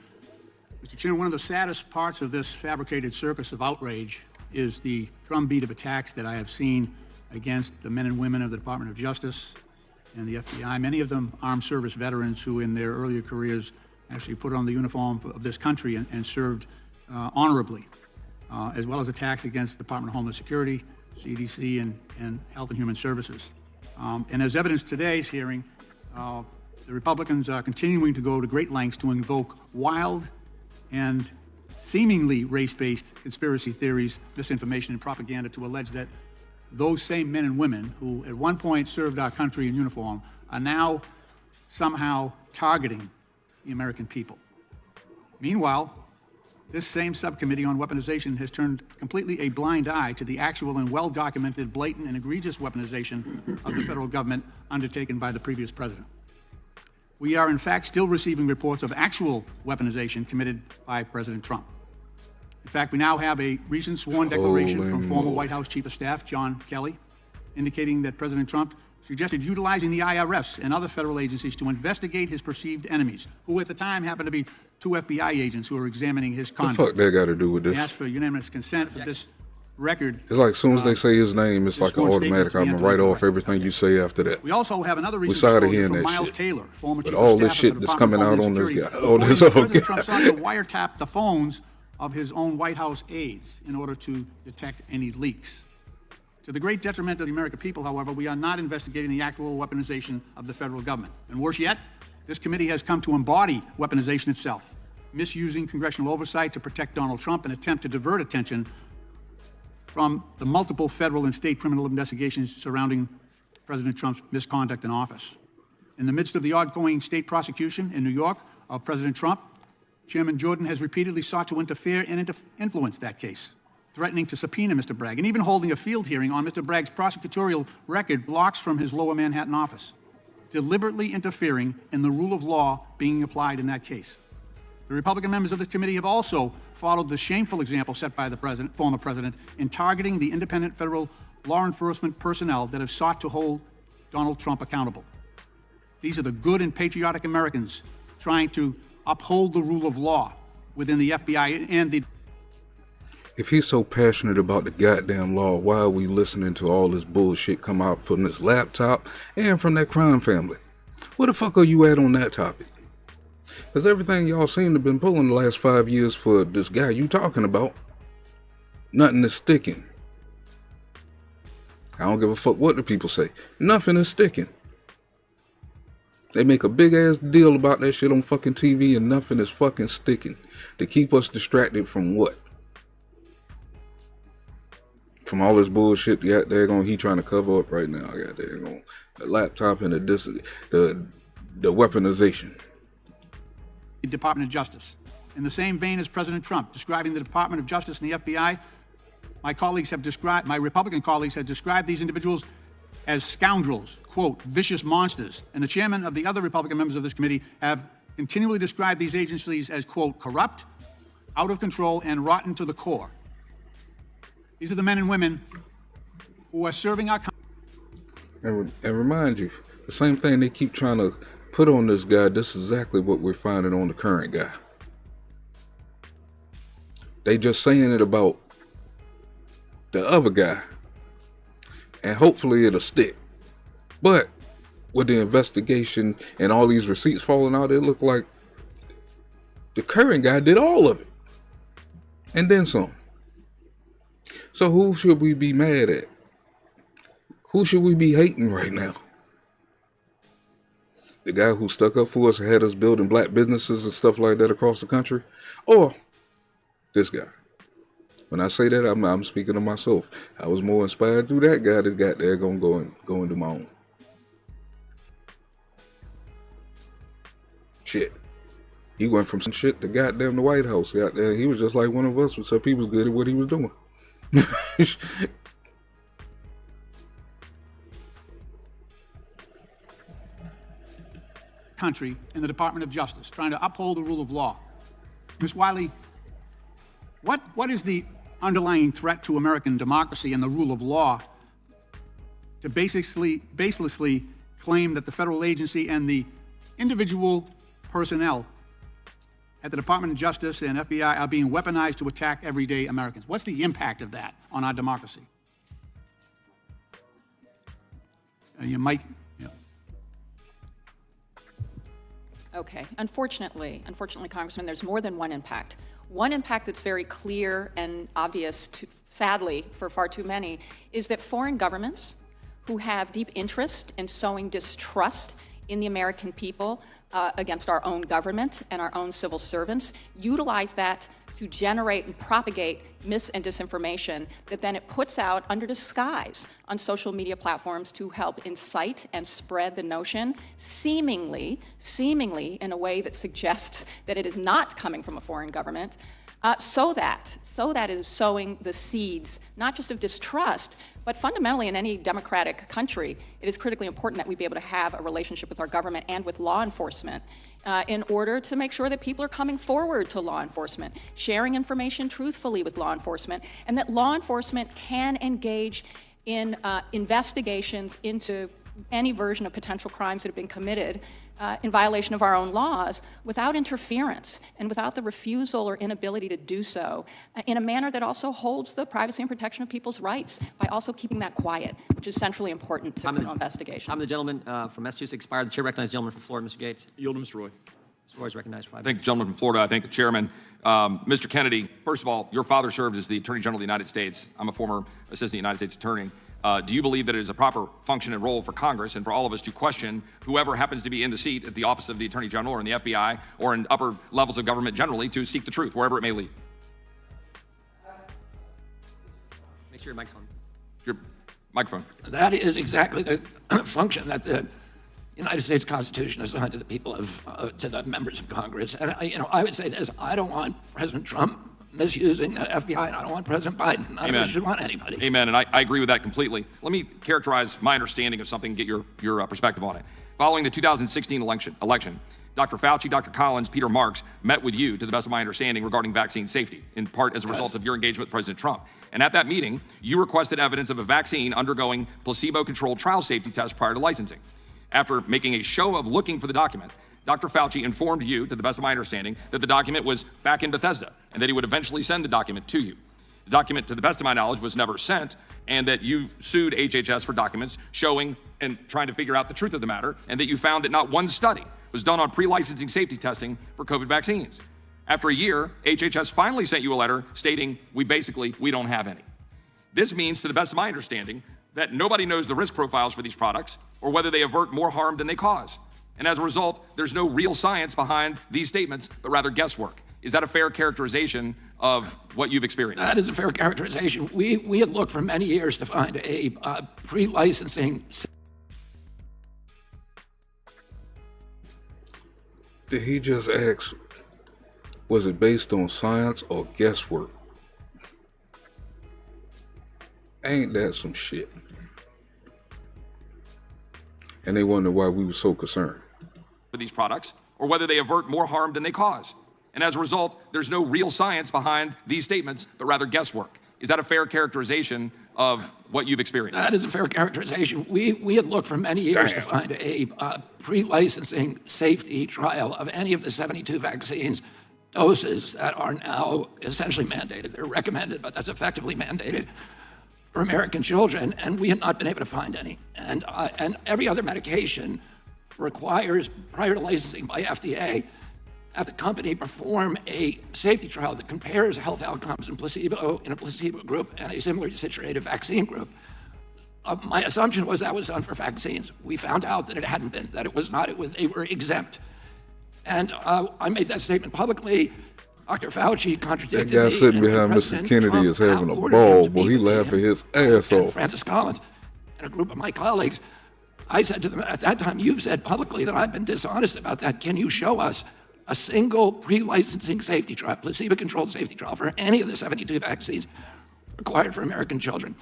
Mr. Chairman, one of the saddest parts of this fabricated circus of outrage is the drumbeat of attacks that I have seen against the men and women of the Department of Justice and the FBI, many of them armed service veterans who in their earlier careers actually put on the uniform of this country and served honorably, as well as attacks against the Department of Homeland Security, CDC, and Health and Human Services. And as evidence today's hearing, the Republicans are continuing to go to great lengths to invoke wild and seemingly race-based conspiracy theories, misinformation, and propaganda to allege that those same men and women who at one point served our country in uniform are now somehow targeting the American people. Meanwhile, this same subcommittee on weaponization has turned completely a blind eye to the actual and well-documented blatant and egregious weaponization of the federal government undertaken by the previous president. We are, in fact, still receiving reports of actual weaponization committed by President Trump. In fact, we now have a recent sworn declaration from former White House Chief of Staff John Kelly indicating that President Trump suggested utilizing the IRS and other federal agencies to investigate his perceived enemies, who at the time happened to be 2 FBI agents who were examining his conduct. What the fuck that got to do with this? He asked for unanimous consent for this record. It's like as soon as they say his name, it's like an automatic. I'm gonna write off everything you say after that. We also have another recent tired of disclosure hearing from that Miles shit. Taylor, former But chief all of this staff shit of the that's Department coming of out Homeland on this Security, guy, on this reporting that whole President Trump sought to guy. wiretap the phones of his own White House aides in order to detect any leaks. To the great detriment of the American people, however, we are not investigating the actual weaponization of the federal government. And worse yet, this committee has come to embody weaponization itself, misusing congressional oversight to protect Donald Trump and attempt to divert attention from the multiple federal and state criminal investigations surrounding President Trump's misconduct in office. In the midst of the ongoing state prosecution in New York of President Trump, Chairman Jordan has repeatedly sought to interfere and influence that case, threatening to subpoena Mr. Bragg, and even holding a field hearing on Mr. Bragg's prosecutorial record blocks from his lower Manhattan office, deliberately interfering in the rule of law being applied in that case. The Republican members of the committee have also followed the shameful example set by the former president in targeting the independent federal law enforcement personnel that have sought to hold Donald Trump accountable. These are the good and patriotic Americans trying to uphold the rule of law within the FBI and the... If he's so passionate about the goddamn law, why are we listening to all this bullshit come out from this laptop and from that crime family? Where the fuck are you at on that topic? Because everything y'all seem to have been pulling the last 5 years for this guy you talking about, nothing is sticking. I don't give a fuck what the people say. Nothing is sticking. They make a big ass deal about that shit on fucking TV and nothing is fucking sticking. To keep us distracted from what? From all this bullshit he trying to cover up right now. I got the laptop and the weaponization. Department of Justice. In the same vein as President Trump describing the Department of Justice and the FBI, my Republican colleagues have described these individuals as scoundrels, quote, vicious monsters. And the chairman of the other Republican members of this committee have continually described these agencies as, quote, corrupt, out of control, and rotten to the core. These are the men and women who are serving our country. And remind you, the same thing they keep trying to put on this guy, this is exactly what we're finding on the current guy. They just saying it about the other guy. And hopefully it'll stick. But with the investigation and all these receipts falling out, it looked like the current guy did all of it. And then some. So who should we be mad at? Who should we be hating right now? The guy who stuck up for us and had us building black businesses and stuff like that across the country? Or this guy? When I say that, I'm speaking to myself. I was more inspired through that guy that got there gonna go and do my own. Shit. He went from some shit to goddamn the White House out there. He was just like one of us, except he was good at what he was doing. Country in the Department of Justice, trying to uphold the rule of law. Ms. Wiley, what is the underlying threat to American democracy and the rule of law to baselessly claim that the federal agency and the individual personnel at the Department of Justice and FBI are being weaponized to attack everyday Americans? What's the impact of that on our democracy? Your mic. Yeah. Okay. Unfortunately, Congressman, there's more than one impact. One impact that's very clear and obvious, sadly, for far too many, is that foreign governments who have deep interest in sowing distrust in the American people against our own government and our own civil servants utilize that to generate and propagate mis and disinformation that then it puts out under disguise on social media platforms to help incite and spread the notion, seemingly in a way that suggests that it is not coming from a foreign government, so that it is sowing the seeds, not just of distrust, but fundamentally in any democratic country, it is critically important that we be able to have a relationship with our government and with law enforcement in order to make sure that people are coming forward to law enforcement, sharing information truthfully with law enforcement, and that law enforcement can engage in investigations into any version of potential crimes that have been committed in violation of our own laws without interference and without the refusal or inability to do so in a manner that also holds the privacy and protection of people's rights by also keeping that quiet, which is centrally important to criminal investigation. I'm the gentleman from Massachusetts expired. The chair recognizes the gentleman from Florida, Mr. Gates. Yield to Mr. Roy. Mr. Roy is recognized for 5 I thank the gentleman from Florida. I thank the chairman. Mr. Kennedy, first of all, your father served as the Attorney General of the United States. I'm a former Assistant United States Attorney. Do you believe that it is a proper function and role for Congress and for all of us to question whoever happens to be in the seat at the office of the Attorney General or in the FBI or in upper levels of government generally to seek the truth, wherever it may lead? Make sure your mic's on. Your microphone. That is exactly the function that the United States Constitution assigned to the people to the members of Congress. And I would say this: I don't want President Trump misusing the FBI, and I don't want President Biden. I don't want anybody. Amen, and I agree with that completely. Let me characterize my understanding of something and get your perspective on it. Following the 2016 election, Dr. Fauci, Dr. Collins, Peter Marks met with you, to the best of my understanding, regarding vaccine safety, in part as a result of your engagement with President Trump. And at that meeting, you requested evidence of a vaccine undergoing placebo-controlled trial safety tests prior to licensing. After making a show of looking for the document, Dr. Fauci informed you, to the best of my understanding, that the document was back in Bethesda and that he would eventually send the document to you. The document, to the best of my knowledge, was never sent, and that you sued HHS for documents showing and trying to figure out the truth of the matter, and that you found that not one study was done on pre-licensing safety testing for COVID vaccines. After a year, HHS finally sent you a letter stating, we don't have any. This means, to the best of my understanding, that nobody knows the risk profiles for these products or whether they avert more harm than they cause. And as a result, there's no real science behind these statements, but rather guesswork. Is that a fair characterization of what you've experienced? That is a fair characterization. We had looked for many years to find a pre-licensing. Did he just ask, was it based on science or guesswork? Ain't that some shit? And they wonder why we were so concerned. For these products, or whether they avert more harm than they cause. And as a result, there's no real science behind these statements, but rather guesswork. Is that a fair characterization of what you've experienced? That is a fair characterization. We had looked for many years to find a pre-licensing safety trial of any of the 72 vaccines doses that are now essentially mandated. They're recommended, but that's effectively mandated for American children, and we have not been able to find any. And every other medication requires, prior to licensing by FDA, that the company perform a safety trial that compares health outcomes in a placebo group and a similarly situated vaccine group. My assumption was that was done for vaccines. We found out that it hadn't been, that it was not, they were exempt. And I made that statement publicly. Dr. Fauci contradicted me. That guy sitting behind Mr. President Kennedy Trump is having now a ordered him ball. to Boy, meet he with me laughing his ass and off. Francis Collins and a group of my colleagues. I said to them, at that time, you've said publicly that I've been dishonest about that. Can you show us a single pre-licensing safety trial, placebo-controlled safety trial for any of the 72 vaccines required for American children?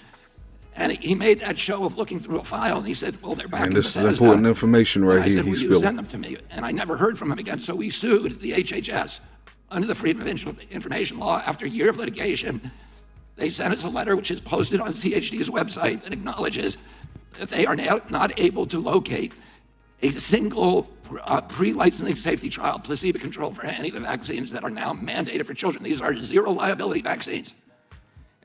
And he made that show of looking through a file, and he said, well, they're back And in this is Bethesda. important information right And I here said, will he's you spilling. send them to me? And I never heard from him again, so we sued the HHS under the Freedom of Information Law. After a year of litigation, they sent us a letter which is posted on CHD's website that acknowledges that they are now not able to locate a single pre-licensing safety trial, placebo-controlled, for any of the vaccines that are now mandated for children. These are zero liability vaccines.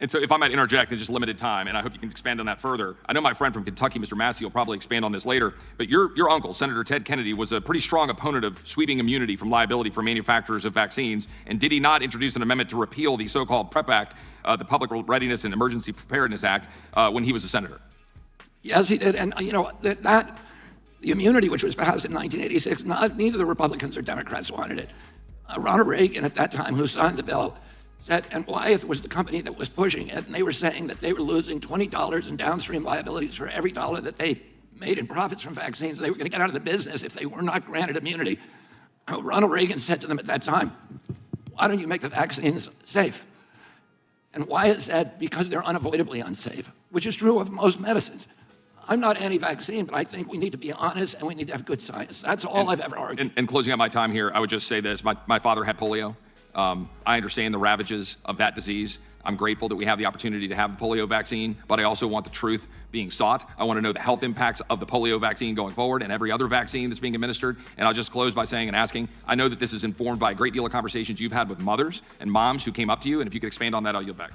And so if I might interject in just limited time, and I hope you can expand on that further. I know my friend from Kentucky, Mr. Massey, will probably expand on this later, but your uncle, Senator Ted Kennedy, was a pretty strong opponent of sweeping immunity from liability for manufacturers of vaccines. And did he not introduce an amendment to repeal the so-called PrEP Act, the Public Readiness and Emergency Preparedness Act, when he was a senator? Yes, he did. And, you know, the immunity which was passed in 1986, neither the Republicans or Democrats wanted it. Ronald Reagan at that time, who signed the bill, said, and Wyeth was the company that was pushing it, and they were saying that they were losing $20 in downstream liabilities for every dollar that they made in profits from vaccines. They were going to get out of the business if they were not granted immunity. Ronald Reagan said to them at that time, why don't you make the vaccines safe? And Wyeth said, because they're unavoidably unsafe, which is true of most medicines. I'm not anti-vaccine, but I think we need to be honest and we need to have good science. That's all I've ever argued. And closing out my time here, I would just say this. My father had polio. I understand the ravages of that disease. I'm grateful that we have the opportunity to have the polio vaccine, but I also want the truth being sought. I want to know the health impacts of the polio vaccine going forward and every other vaccine that's being administered. And I'll just close by saying and asking, I know that this is informed by a great deal of conversations you've had with mothers and moms who came up to you, and if you could expand on that, I'll yield back.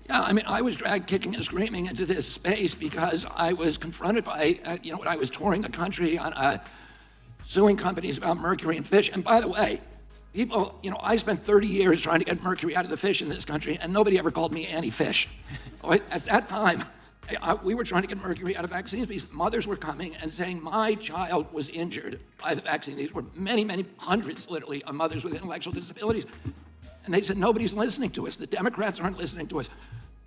Yeah, I mean, I was dragged kicking and screaming into this space because I was confronted by, when I was touring the country on suing companies about mercury in fish. And by the way, people, I spent 30 years trying to get mercury out of the fish in this country, and nobody ever called me anti-fish. At that time, we were trying to get mercury out of vaccines because mothers were coming and saying, my child was injured by the vaccine. These were many, many hundreds, literally, of mothers with intellectual disabilities. And they said, nobody's listening to us. The Democrats aren't listening to us.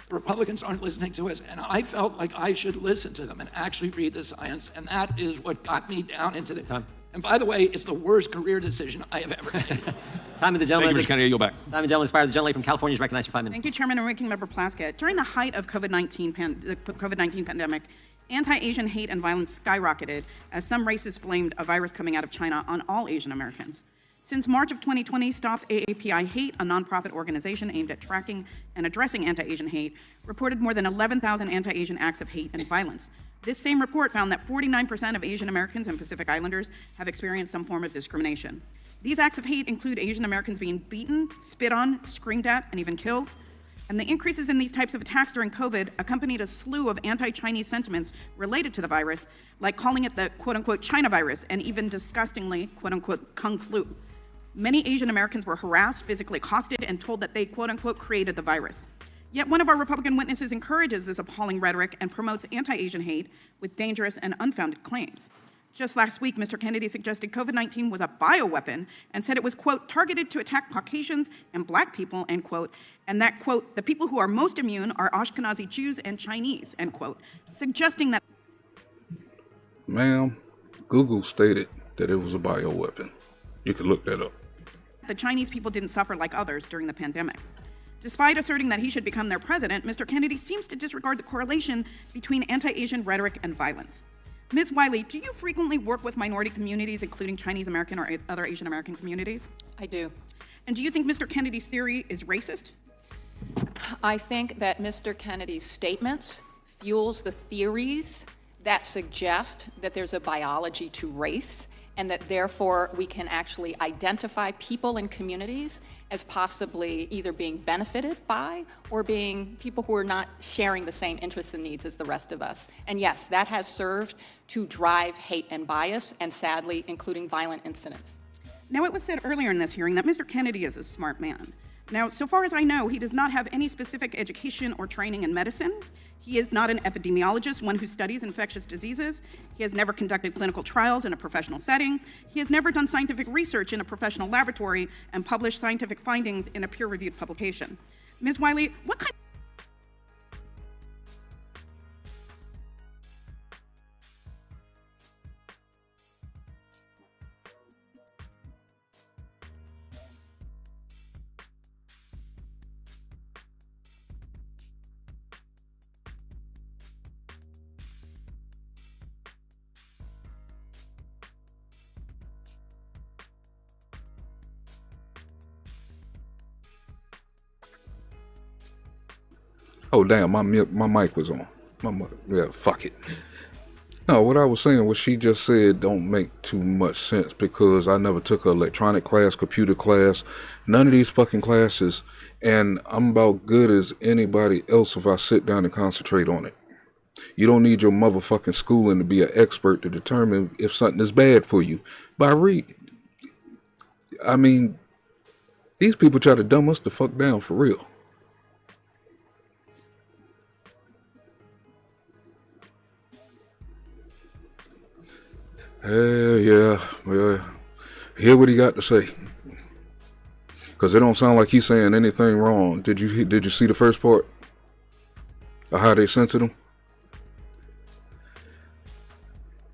The Republicans aren't listening to us. And I felt like I should listen to them and actually read the science. And that is what got me down into the time. And by the way, it's the worst career decision I have ever made. Time of the gentleman. Thank you, Mr. Kennedy. You'll back. Time of the gentleman expired. The gentleman from California is recognized for 5 minutes. Thank you, Chairman and Ranking Member Plaskett. During the height of the COVID-19 pandemic, anti-Asian hate and violence skyrocketed as some racists blamed a virus coming out of China on all Asian Americans. Since March of 2020, Stop AAPI Hate, a nonprofit organization aimed at tracking and addressing anti-Asian hate, reported more than 11,000 anti-Asian acts of hate and violence. This same report found that 49% of Asian Americans and Pacific Islanders have experienced some form of discrimination. These acts of hate include Asian Americans being beaten, spit on, screamed at, and even killed. And the increases in these types of attacks during COVID accompanied a slew of anti-Chinese sentiments related to the virus, like calling it the quote-unquote China virus, and even disgustingly, quote-unquote Kung flu. Many Asian Americans were harassed, physically accosted, and told that they quote-unquote created the virus. Yet one of our Republican witnesses encourages this appalling rhetoric and promotes anti-Asian hate with dangerous and unfounded claims. Just last week, Mr. Kennedy suggested COVID-19 was a bioweapon and said it was, quote, targeted to attack Caucasians and Black people, end quote, and that, quote, the people who are most immune are Ashkenazi Jews and Chinese, end quote, suggesting that... Ma'am, Google stated that it was a bioweapon. You can look that up. The Chinese people didn't suffer like others during the pandemic. Despite asserting that he should become their president, Mr. Kennedy seems to disregard the correlation between anti-Asian rhetoric and violence. Ms. Wiley, do you frequently work with minority communities, including Chinese American or other Asian American communities? I do. And do you think Mr. Kennedy's theory is racist? I think that Mr. Kennedy's statements fuels the theories that suggest that there's a biology to race and that therefore we can actually identify people and communities as possibly either being benefited by or being people who are not sharing the same interests and needs as the rest of us. And yes, that has served to drive hate and bias, and sadly, including violent incidents. Now, it was said earlier in this hearing that Mr. Kennedy is a smart man. Now, so far as I know, he does not have any specific education or training in medicine. He is not an epidemiologist, one who studies infectious diseases. He has never conducted clinical trials in a professional setting. He has never done scientific research in a professional laboratory and published scientific findings in a peer-reviewed publication. Ms. Wiley, what kind Oh damn, my mic was on. Yeah, fuck it. No, what I was saying, what she just said don't make too much sense, because I never took an electronic class, computer class, none of these fucking classes, and I'm about good as anybody else if I sit down and concentrate on it. You don't need your motherfucking schooling to be an expert to determine if something is bad for you by reading. I mean, these people try to dumb us the fuck down for real. Yeah. Hear what he got to say, because it don't sound like he's saying anything wrong. Did you see the first part of how they censored him?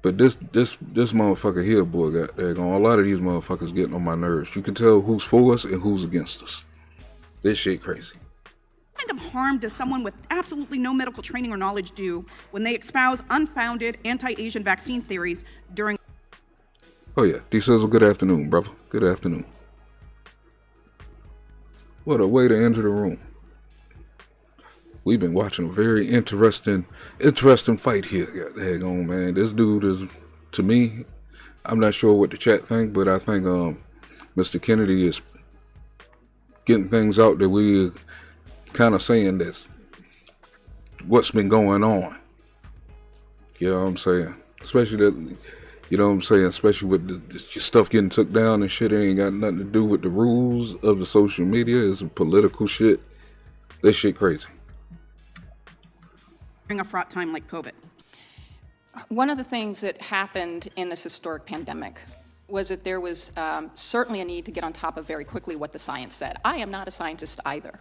But this motherfucker here, boy, got there going. A lot of these motherfuckers getting on my nerves. You can tell who's for us and who's against us. This shit crazy. What kind of harm does someone with absolutely no medical training or knowledge do when they espouse unfounded anti-Asian vaccine theories during... Oh yeah, D-Sizzle, good afternoon, brother. Good afternoon. What a way to enter the room. We've been watching a very interesting fight here. Hang on, man. This dude is, to me, I'm not sure what the chat think, but I think Mr. Kennedy is getting things out that we kind of saying that's what's been going on. You know what I'm saying? Especially that, you know what I'm saying? Especially with the stuff getting took down and shit. It ain't got nothing to do with the rules of the social media. It's political shit. This shit crazy. During a fraught time like COVID. One of the things that happened in this historic pandemic was that there was certainly a need to get on top of very quickly what the science said. I am not a scientist either.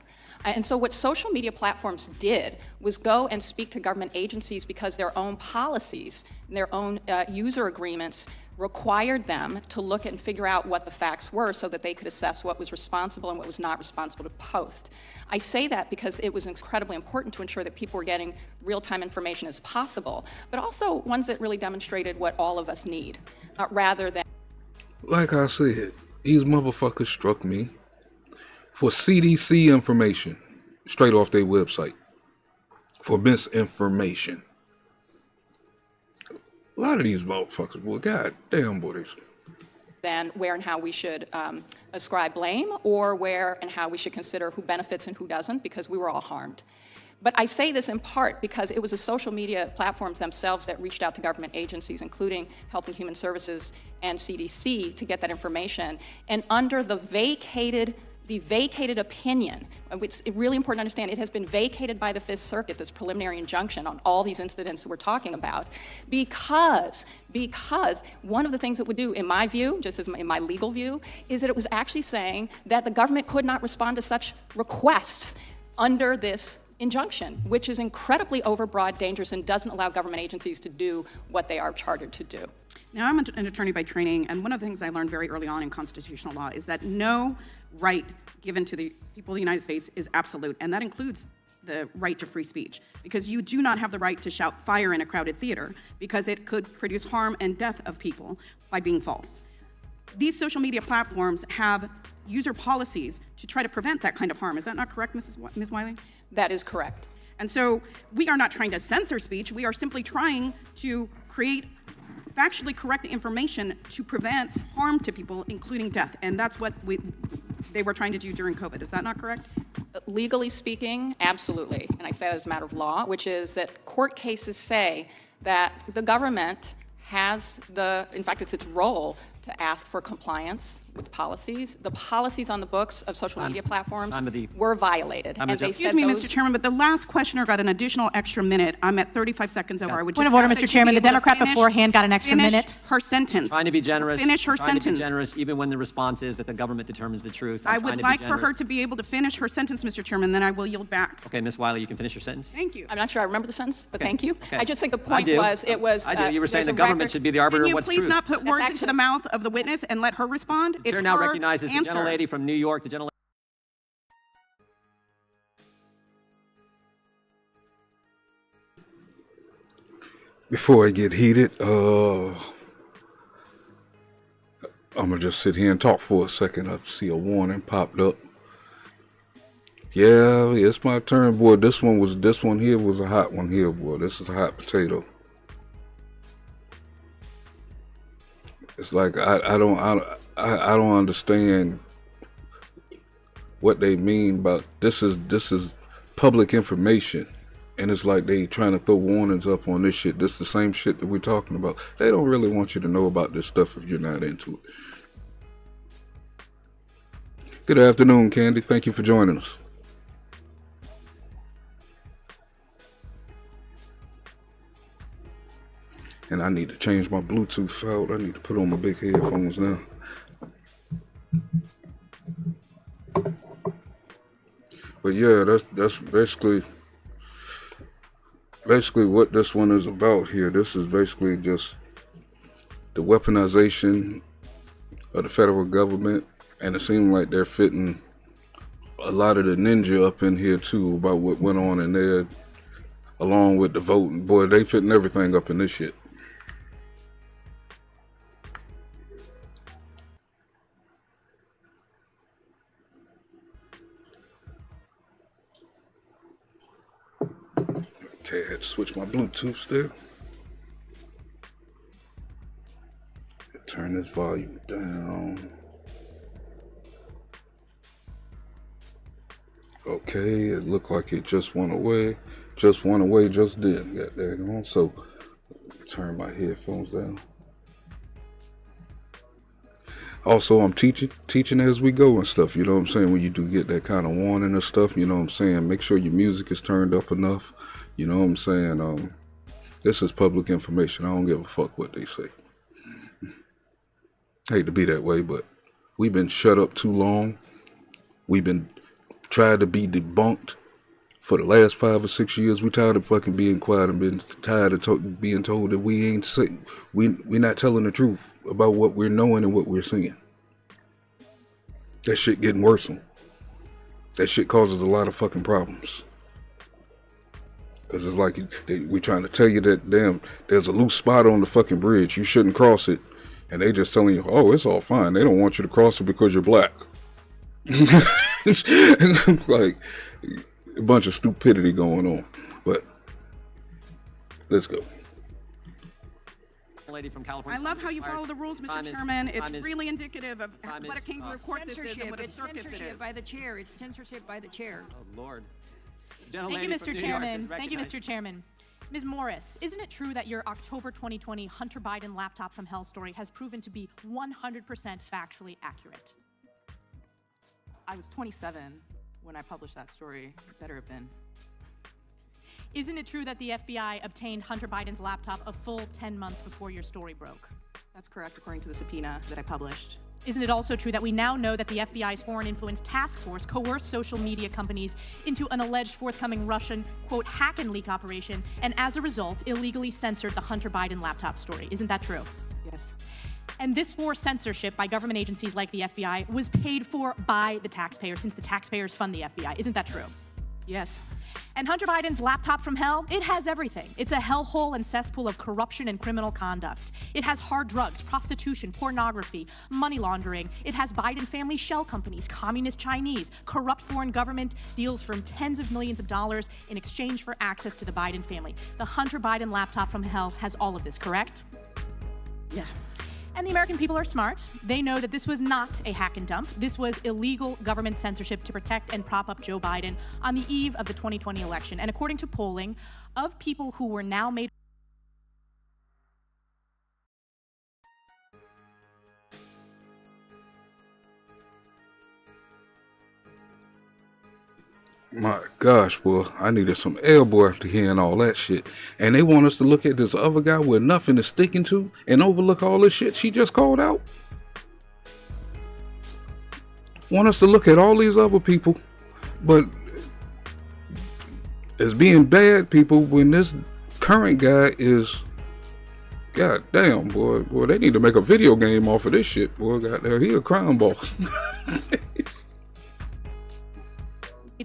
And so what social media platforms did was go and speak to government agencies because their own policies, their own user agreements required them to look and figure out what the facts were so that they could assess what was responsible and what was not responsible to post. I say that because it was incredibly important to ensure that people were getting real-time information as possible, but also ones that really demonstrated what all of us need, rather than... Like I said, these motherfuckers struck me for CDC information straight off their website, for misinformation. A lot of these motherfuckers, boy, god damn, boy, than where and how we should ascribe blame, or where and how we should consider who benefits and who doesn't, because we were all harmed. But I say this in part because it was the social media platforms themselves that reached out to government agencies, including Health and Human Services and CDC, to get that information. And under the vacated opinion, it's really important to understand, it has been vacated by the Fifth Circuit, this preliminary injunction on all these incidents that we're talking about, because one of the things it would do, in my view, just as in my legal view, is that it was actually saying that the government could not respond to such requests under this injunction, which is incredibly overbroad, dangerous, and doesn't allow government agencies to do what they are chartered to do. Now, I'm an attorney by training, and one of the things I learned very early on in constitutional law is that no right given to the people of the United States is absolute, and that includes the right to free speech, because you do not have the right to shout fire in a crowded theater, because it could produce harm and death of people by being false. These social media platforms have user policies to try to prevent that kind of harm. Is that not correct, Ms. Wiley? That is correct. And so we are not trying to censor speech. We are simply trying to create factually correct information to prevent harm to people, including death. And that's what they were trying to do during COVID. Is that not correct? Legally speaking, absolutely. And I say that as a matter of law, which is that court cases say that the government has in fact, it's its role to ask for compliance with policies. The policies on the books of social media platforms were violated. And they Excuse me, Mr. Chairman, but the last questioner got an additional extra minute. I'm at 35 seconds over. I would Point just of order, ask that Mr. she Chairman. be The able to Democrat finish- beforehand got an extra finish minute. her sentence. Trying to be generous. Finish her trying to sentence. be generous, even when the response is that the government determines the truth. I I'm trying would to be like for her generous. to be able to finish her sentence, Mr. Chairman, then I will yield back. Okay, Ms. Wiley, you can finish your sentence. Thank you. I'm not sure I remember the sentence, but thank you. Okay. I just think the I point do. was, it was. I do. You were saying there's the a government record- should be the arbiter Can of you what's please truth. not put words into the mouth of the witness and let her respond? The chair It's now her recognizes the answer. gentlelady from New York. The gentlelady. Before I get heated, I'm gonna just sit here and talk for a second. I see a warning popped up. Yeah, it's my turn, boy. This one here was a hot one here, boy. This is a hot potato. It's like I don't understand what they mean by this is public information. And it's like they trying to throw warnings up on this shit. This is the same shit that we're talking about. They don't really want you to know about this stuff if you're not into it. Good afternoon, Candy. Thank you for joining us. And I need to change my Bluetooth out. I need to put on my big headphones now. But yeah, that's basically what this one is about here. This is basically just the weaponization of the federal government, and it seems like they're fitting a lot of the ninja up in here too about what went on in there, along with the voting. Boy, they fitting everything up in this shit. Okay, I had to switch my Bluetooth there. Turn this volume down. Okay, it looked like it just went away. Just went away, just did. Got there going. So, turn my headphones down. Also, I'm teaching as we go and stuff. You know what I'm saying? When you do get that kind of warning and stuff, you know what I'm saying? Make sure your music is turned up enough. You know what I'm saying? This is public information. I don't give a fuck what they say. Hate to be that way, but we've been shut up too long. We've been tried to be debunked for the last 5 or 6 years. We tired of fucking being quiet and been tired of being told that we ain't saying, we're not telling the truth about what we're knowing and what we're seeing. That shit getting worse. That shit causes a lot of fucking problems. Because it's like we're trying to tell you that, damn, there's a loose spot on the fucking bridge. You shouldn't cross it. And they just telling you, oh, it's all fine. They don't want you to cross it because you're black. Like a bunch of stupidity going on. But let's go. Lady from California. I love how you follow the rules, Mr. Chairman. It's really indicative of what a kangaroo court this is and what a It's circus it censorship is. by the chair. It's censorship by the chair. Oh, Lord. Thank you, Mr. Chairman. Thank you, Mr. Chairman. Ms. Morris, isn't it true that your October 2020 Hunter Biden laptop from hell story has proven to be 100% factually accurate? I was 27 when I published that story. Better have been. Isn't it true that the FBI obtained Hunter Biden's laptop a full 10 months before your story broke? That's correct, according to the subpoena that I published. Isn't it also true that we now know that the FBI's Foreign Influence Task Force coerced social media companies into an alleged forthcoming Russian, quote, hack and leak operation, and as a result, illegally censored the Hunter Biden laptop story? Isn't that true? Yes. And this forced censorship by government agencies like the FBI was paid for by the taxpayer, since the taxpayers fund the FBI. Isn't that true? Yes. And Hunter Biden's laptop from hell, it has everything. It's a hellhole and cesspool of corruption and criminal conduct. It has hard drugs, prostitution, pornography, money laundering. It has Biden family shell companies, communist Chinese, corrupt foreign government deals from tens of millions of dollars in exchange for access to the Biden family. The Hunter Biden laptop from hell has all of this, correct? Yeah. And the American people are smart. They know that this was not a hack and dump. This was illegal government censorship to protect and prop up Joe Biden on the eve of the 2020 election. And according to polling, of people who were now made My gosh, boy, I needed some elbow after hearing all that shit. And they want us to look at this other guy where nothing is sticking to and overlook all this shit she just called out? Want us to look at all these other people, but as being bad people when this current guy is, god damn, boy, they need to make a video game off of this shit, boy. Goddamn, he a crime boss.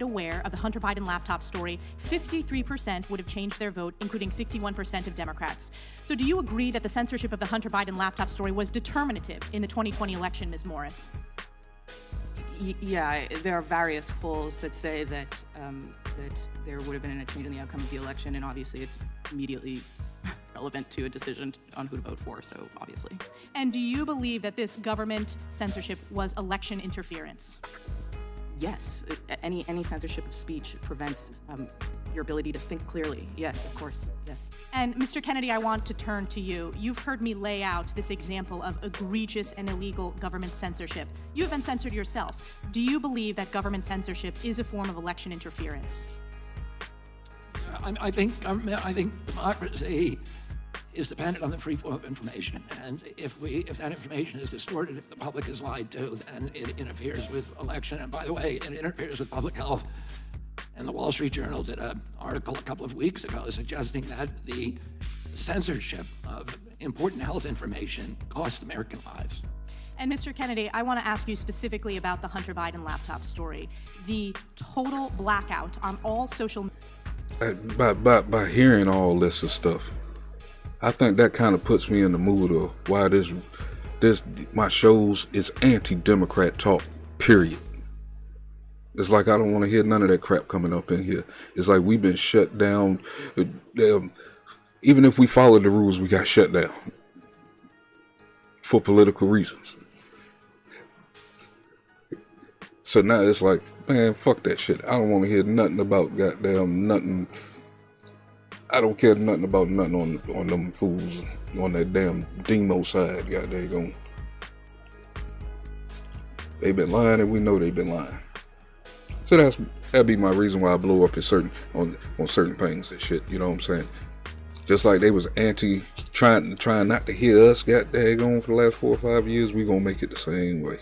aware of the Hunter Biden laptop story, 53% would have changed their vote, including 61% of Democrats. So do you agree that the censorship of the Hunter Biden laptop story was determinative in the 2020 election, Ms. Morris? Yeah, there are various polls that say that that there would have been a change in the outcome of the election, and obviously it's immediately relevant to a decision on who to vote for, so obviously. And do you believe that this government censorship was election interference? Yes, any censorship of speech prevents your ability to think clearly. Yes, of course, yes. And Mr. Kennedy, I want to turn to you. You've heard me lay out this example of egregious and illegal government censorship. You have been censored yourself. Do you believe that government censorship is a form of election interference? I think democracy is dependent on the free flow of information, and if that information is distorted, if the public is lied to, then it interferes with election. And by the way, it interferes with public health. And the Wall Street Journal did an article a couple of weeks ago suggesting that the censorship of important health information costs American lives. And Mr. Kennedy, I want to ask you specifically about the Hunter Biden laptop story. The total blackout on all social By hearing all this and stuff, I think that kind of puts me in the mood of why my shows is anti-Democrat talk, period. It's like I don't want to hear none of that crap coming up in here. It's like we've been shut down. Even if we followed the rules, we got shut down for political reasons. So now it's like, man, fuck that shit. I don't want to hear nothing about goddamn nothing. I don't care nothing about nothing on them fools on that damn Demo side. Goddamn, they been lying, and we know they been lying. So that'd be my reason why I blow up on certain things and shit. You know what I'm saying? Just like they was trying not to hear us. Goddamn, for the last 4 or 5 years, we gonna make it the same way.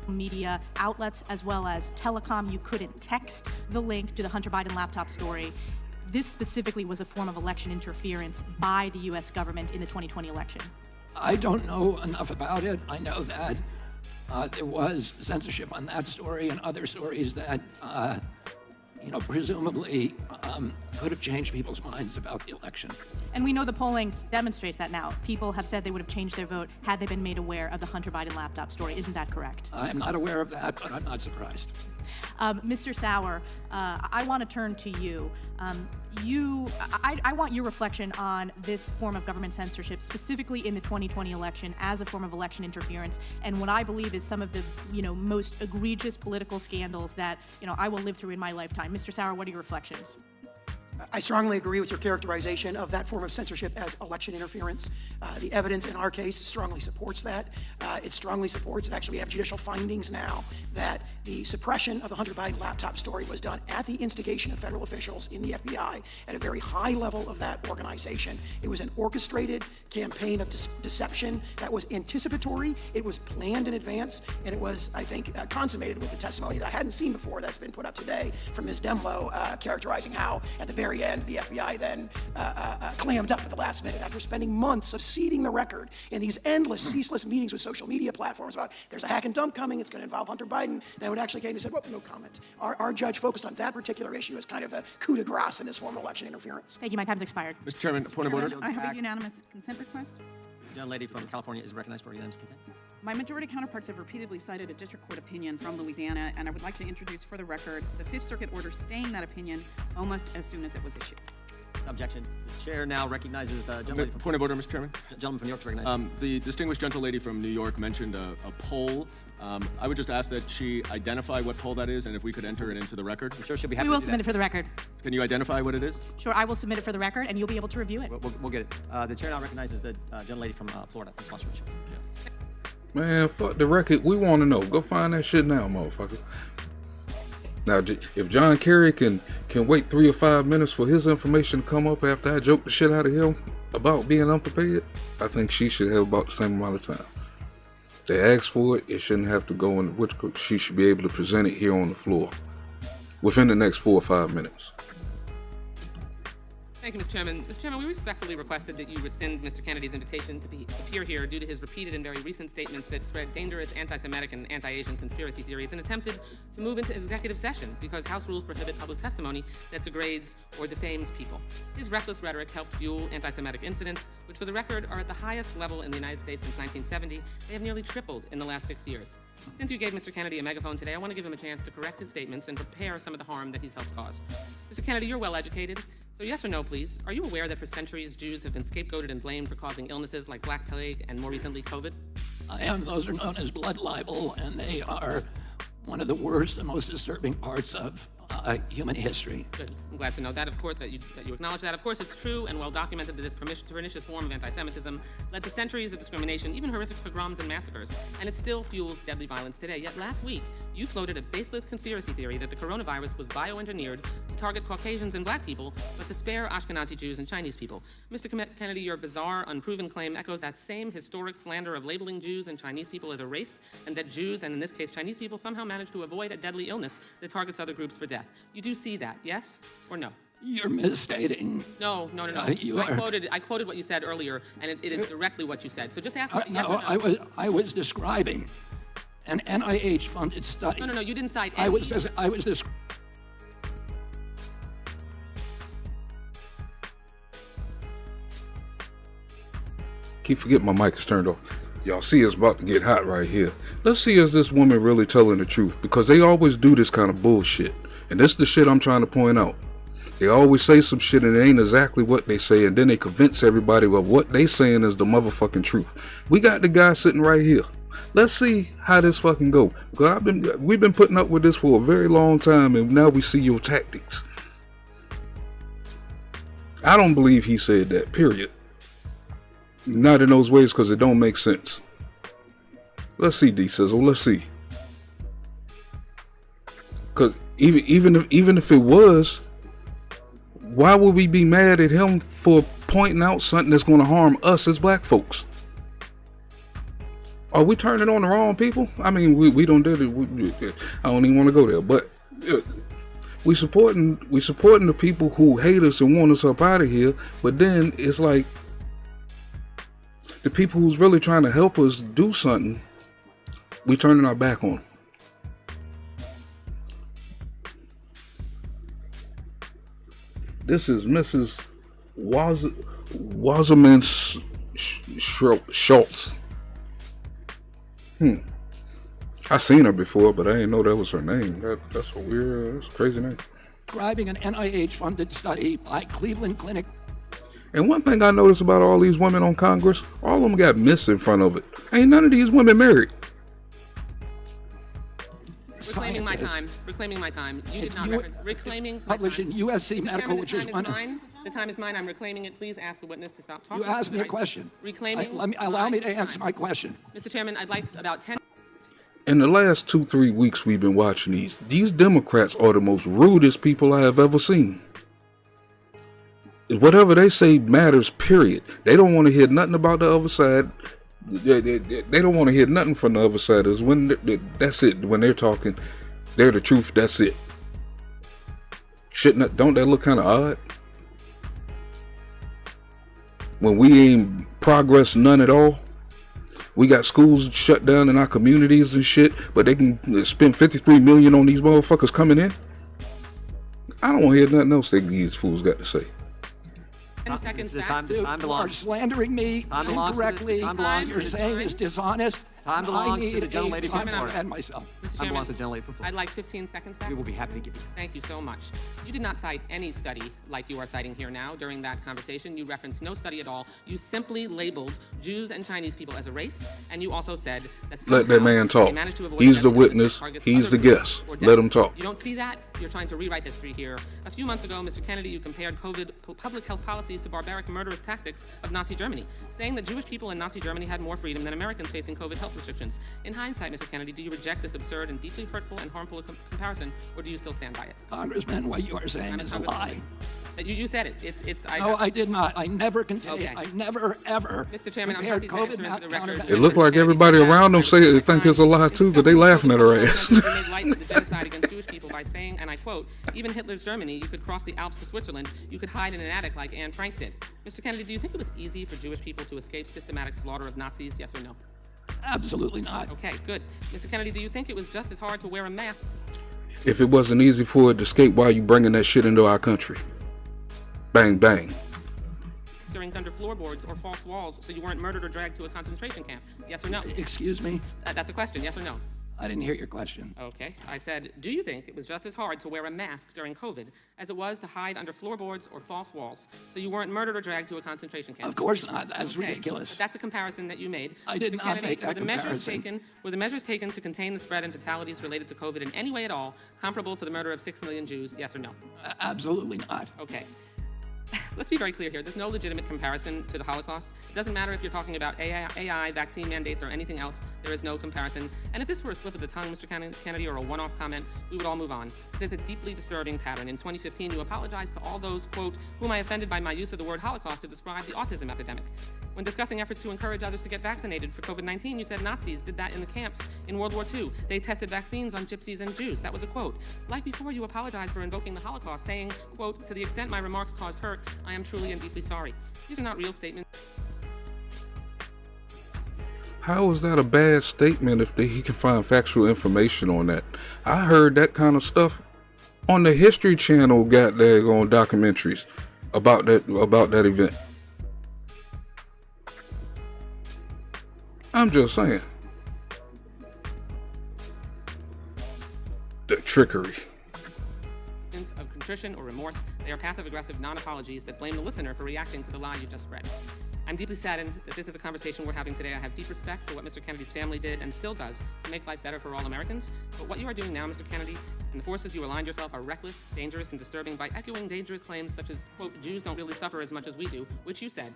Media outlets as well as telecom. You couldn't text the link to the Hunter Biden laptop story. This specifically was a form of election interference by the U.S. government in the 2020 election. I don't know enough about it. I know that there was censorship on that story and other stories that, presumably could have changed people's minds about the election. And we know the polling demonstrates that now. People have said they would have changed their vote had they been made aware of the Hunter Biden laptop story. Isn't that correct? I'm not aware of that, but I'm not surprised. Mr. Sauer, I want to turn to you. I want your reflection on this form of government censorship, specifically in the 2020 election, as a form of election interference, and what I believe is some of the most egregious political scandals that I will live through in my lifetime. Mr. Sauer, what are your reflections? I strongly agree with your characterization of that form of censorship as election interference. The evidence in our case strongly supports that. It strongly supports, and actually we have judicial findings now, that the suppression of the Hunter Biden laptop story was done at the instigation of federal officials in the FBI at a very high level of that organization. It was an orchestrated campaign of deception that was anticipatory, it was planned in advance, and it was, I think, consummated with the testimony that I hadn't seen before that's been put up today from Ms. Demlow, characterizing how, at the very end, the FBI then clammed up at the last minute after spending months of seeding the record in these endless, ceaseless meetings with social media platforms about there's a hack and dump coming, it's going to involve Hunter Biden. Then when it actually came, they said, well, no comment. Our judge focused on that particular issue as kind of the coup de grace in this form of election interference. Thank you. My time's expired. Mr. Chairman, point of order. I have a unanimous consent request. The young lady from California is recognized for unanimous consent. My majority counterparts have repeatedly cited a district court opinion from Louisiana, and I would like to introduce for the record the Fifth Circuit order staying that opinion almost as soon as it was issued. Objection. The chair now recognizes the gentleman from... Point of order, Mr. Chairman. Gentleman from New York is recognized. The distinguished gentlelady from New York mentioned a poll. I would just ask that she identify what poll that is, and if we could enter it into the record. I'm sure she'll be We happy will to do submit it that. for the record. Can you identify what it is? Sure, I will submit it for the record, and you'll be able to review it. We'll get it. The chair now recognizes the gentlelady from Florida, Ms. Marshall. Man, fuck the record. We want to know. Go find that shit now, motherfucker. Now, if John Kerry can wait 3 or 5 minutes for his information to come up after I joke the shit out of him about being unprepared, I think she should have about the same amount of time. They asked for it. It shouldn't have to go in. Which she should be able to present it here on the floor within the next 4 or 5 minutes. Thank you, Mr. Chairman. Mr. Chairman, we respectfully requested that you rescind Mr. Kennedy's invitation to appear here due to his repeated and very recent statements that spread dangerous anti-Semitic and anti-Asian conspiracy theories and attempted to move into executive session because House rules prohibit public testimony that degrades or defames people. His reckless rhetoric helped fuel anti-Semitic incidents, which for the record are at the highest level in the United States since 1970. They have nearly tripled in the last 6 years. Since you gave Mr. Kennedy a megaphone today, I want to give him a chance to correct his statements and repair some of the harm that he's helped cause. Mr. Kennedy, you're well educated, so yes or no, please. Are you aware that for centuries Jews have been scapegoated and blamed for causing illnesses like Black Plague and more recently COVID? I am. Those are known as blood libel, and they are one of the worst and most disturbing parts of human history. Good. I'm glad to know that, of course, that you acknowledge that. Of course, it's true and well documented that this pernicious form of anti-Semitism led to centuries of discrimination, even horrific pogroms and massacres, and it still fuels deadly violence today. Yet last week, you floated a baseless conspiracy theory that the coronavirus was bioengineered to target Caucasians and Black people, but to spare Ashkenazi Jews and Chinese people. Mr. Kennedy, your bizarre, unproven claim echoes that same historic slander of labeling Jews and Chinese people as a race, and that Jews, and in this case Chinese people, somehow managed to avoid a deadly illness that targets other groups for death. You do see that, yes or no? You're misstating. No. I quoted what you said earlier, and it is directly what you said. So just ask me yes or no. I was describing an NIH-funded study. No, you didn't cite any. I was describing. Keep forgetting my mic is turned off. Y'all see it's about to get hot right here. Let's see is this woman really telling the truth, because they always do this kind of bullshit. And this is the shit I'm trying to point out. They always say some shit and it ain't exactly what they say, and then they convince everybody of what they saying is the motherfucking truth. We got the guy sitting right here. Let's see how this fucking go. Because we've been putting up with this for a very long time, and now we see your tactics. I don't believe he said that, period. Not in those ways, because it don't make sense. Let's see, D-Sizzle, let's see. Because even if it was, why would we be mad at him for pointing out something that's going to harm us as Black folks? Are we turning on the wrong people? I mean, we don't do it. I don't even want to go there, but we supporting the people who hate us and want us up out of here. But then it's like the people who's really trying to help us do something, we turning our back on. This is Mrs. Wasserman Schultz. I seen her before, but I didn't know that was her name. That's a weird, that's a crazy name. Describing an NIH-funded study by Cleveland Clinic. And one thing I noticed about all these women on Congress, all of them got Miss in front of it. Ain't none of these women married. Reclaiming my time. You did not reference reclaiming. Published in USC Medical, which is one. The time is mine. I'm reclaiming it. Please ask the witness to stop talking. You asked me a question. Reclaiming. Allow me to answer my question. Mr. Chairman, I'd like about 10. In the last 2-3 weeks we've been watching these Democrats are the most rudest people I have ever seen. Whatever they say matters, period. They don't want to hear nothing about the other side. They don't want to hear nothing from the other side. Is when that's it. When they're talking, they're the truth. That's it. Don't that look kind of odd? When we ain't progress none at all. We got schools shut down in our communities and shit, but they can spend $53 million on these motherfuckers coming in. I don't want to hear nothing else these fools got to say. 10 seconds back. Time You are belongs. slandering me Time belongs to the- incorrectly. time belongs to You're the- saying it's dishonest. Time belongs to the gentlelady from time to Florida. defend myself. Mr. Time belongs to Chairman, the gentlelady from Florida. I'd like 15 seconds back. We will be happy to give you. Thank you so much. You did not cite any study like you are citing here now during that conversation. You referenced no study at all. You simply labeled Jews and Chinese people as a race, and you also said that Let that man somehow talk. they managed to avoid He's the deadly illness that witness. targets He's other the groups guest. or Let death. him talk. You don't see that? You're trying to rewrite history here. A few months ago, Mr. Kennedy, you compared COVID public health policies to barbaric murderous tactics of Nazi Germany, saying that Jewish people in Nazi Germany had more freedom than Americans facing COVID health restrictions. In hindsight, Mr. Kennedy, do you reject this absurd and deeply hurtful and harmful comparison, or do you still stand by it? Congressman, what you are saying is a lie. You said it. It's. No, I did not. I never contained. Okay. I never, ever Mr. Chairman, I'm compared happy to COVID enter into the record. countervaccine. It looked like everybody around them think it's a lie too, but they laughing at her ass. You made light of the genocide against Jewish people by saying, and I quote, even Hitler's Germany, you could cross the Alps to Switzerland, you could hide in an attic like Anne Frank did. Mr. Kennedy, do you think it was easy for Jewish people to escape systematic slaughter of Nazis, yes or no? Absolutely not. Okay, good. Mr. Kennedy, do you think it was just as hard to wear a mask If it wasn't easy for it to escape, why are you bringing that shit into our country? Bang, bang. during under floorboards or false walls so you weren't murdered or dragged to a concentration camp? Yes or no? Excuse me? That's a question, yes or no? I didn't hear your question. Okay, I said, do you think it was just as hard to wear a mask during COVID as it was to hide under floorboards or false walls so you weren't murdered or dragged to a concentration camp? Of course not. That's Okay, ridiculous. but that's a comparison that you made. I did Mr. not Kennedy, make that comparison. Were the measures taken to contain the spread and fatalities related to COVID in any way at all comparable to the murder of 6 million Jews, yes or no? Absolutely not. Okay. Let's be very clear here. There's no legitimate comparison to the Holocaust. It doesn't matter if you're talking about AI, vaccine mandates, or anything else. There is no comparison. And if this were a slip of the tongue, Mr. Kennedy, or a one-off comment, we would all move on. There's a deeply disturbing pattern. In 2015, you apologized to all those, quote, whom I offended by my use of the word Holocaust to describe the autism epidemic. When discussing efforts to encourage others to get vaccinated for COVID-19, you said Nazis did that in the camps in World War II. They tested vaccines on gypsies and Jews. That was a quote. Like before, you apologized for invoking the Holocaust, saying, quote, to the extent my remarks caused hurt, I am truly and deeply sorry. These are not real statements. How is that a bad statement if he can find factual information on that? I heard that kind of stuff on the History Channel, got daggone documentaries about that event. I'm just saying. The trickery. Of contrition or remorse, they are passive-aggressive non-apologies that blame the listener for reacting to the lie you just spread. I'm deeply saddened that this is a conversation we're having today. I have deep respect for what Mr. Kennedy's family did and still does to make life better for all Americans. But what you are doing now, Mr. Kennedy, and the forces you aligned yourself are reckless, dangerous, and disturbing by echoing dangerous claims such as, quote, Jews don't really suffer as much as we do, which you said.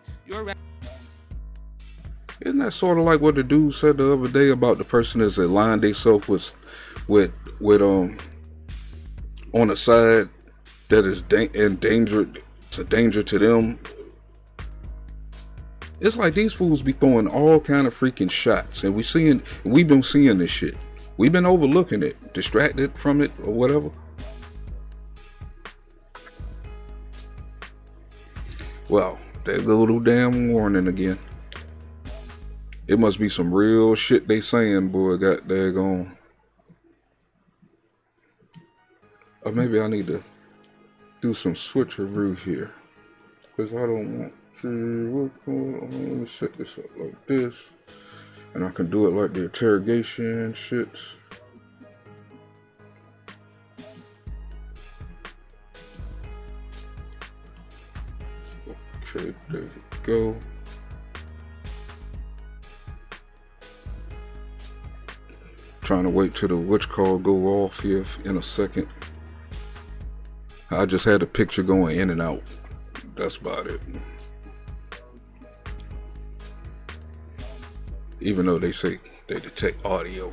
Isn't that sort of like what the dude said the other day about the person that's aligned themselves with on a side that is it's a danger to them? It's like these fools be throwing all kind of freaking shots, and we've been seeing this shit. We've been overlooking it, distracted from it or whatever. Well, that little damn warning again. It must be some real shit they saying, boy. Got daggone. Or maybe I need to do some switcheroo here, because I don't want to. Let me set this up like this, and I can do it like the interrogation shits. Okay, there we go. Trying to wait till the witch call go off here in a second. I just had a picture going in and out. That's about it. Even though they say they detect audio.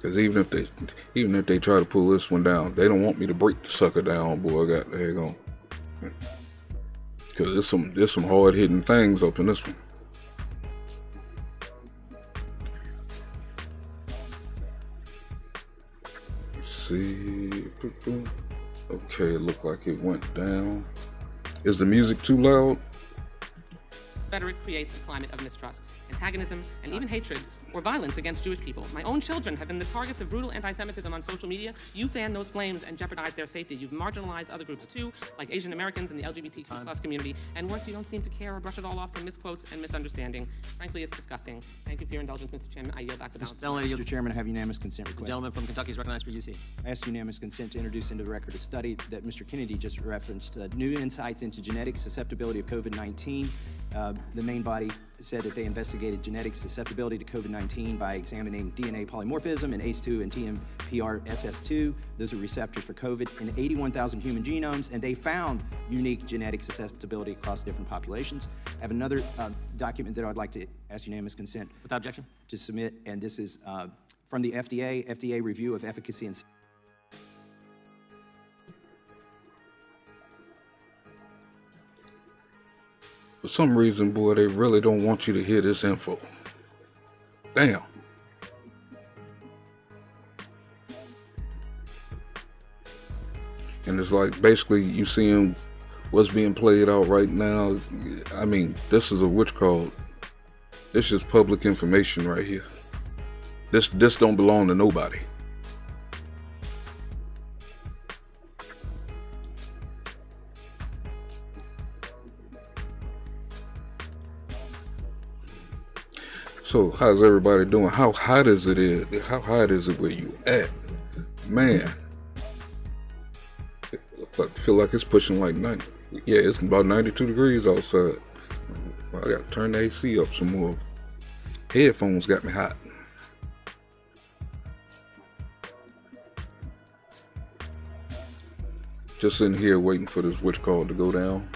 Because even if they try to pull this one down, they don't want me to break the sucker down, boy. Got there you go. Because there's some hard hitting things up in this one. Let's see. Okay, it looked like it went down. Is the music too loud? rhetoric creates a climate of mistrust, antagonism, and even hatred or violence against Jewish people. My own children have been the targets of brutal anti-Semitism on social media. You fan those flames and jeopardize their safety. You've marginalized other groups too, like Asian Americans and the LGBTQ+ community. And worse, you don't seem to care or brush it all off some misquotes and misunderstanding. Frankly, it's disgusting. Thank you for your indulgence, Mr. Chairman. I yield back the balance. Mr. Chairman, I have unanimous consent The request. gentleman from Kentucky is recognized for UC. I ask unanimous consent to introduce into the record a study that Mr. Kennedy just referenced, new insights into genetic susceptibility of COVID-19. The main body said that they investigated genetic susceptibility to COVID-19 by examining DNA polymorphism in ACE2 and TMPRSS2. Those are receptors for COVID in 81,000 human genomes, and they found unique genetic susceptibility across different populations. I have another document that I'd like to ask unanimous consent. Without objection. To submit, and this is from the FDA review of efficacy and For some reason, boy, they really don't want you to hear this info. Damn. And it's like basically you seeing what's being played out right now. I mean, this is a witch call. This is public information right here. This don't belong to nobody. So how's everybody doing? How hot is it? How hot is it where you at? Man, I feel like it's pushing like 90. Yeah, it's about 92 degrees outside. I gotta turn the AC up some more. Headphones got me hot. Just sitting here waiting for this witch call to go down.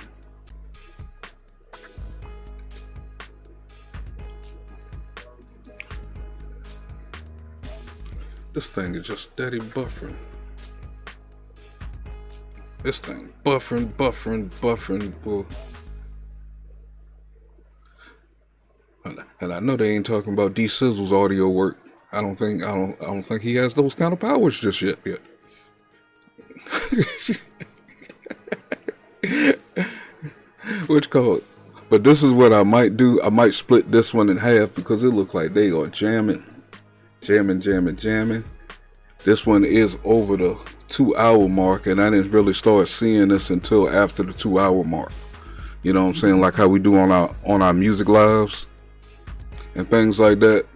This thing is just steady buffering. This thing buffering, boy. And I know they ain't talking about D Sizzle's audio work. I don't think he has those kind of powers just yet. Which called? But this is what I might do. I might split this one in half because it looks like they are jamming. This one is over the 2-hour mark, and I didn't really start seeing this until after the 2-hour mark. You know what I'm saying? Like how we do on our music lives and things like that.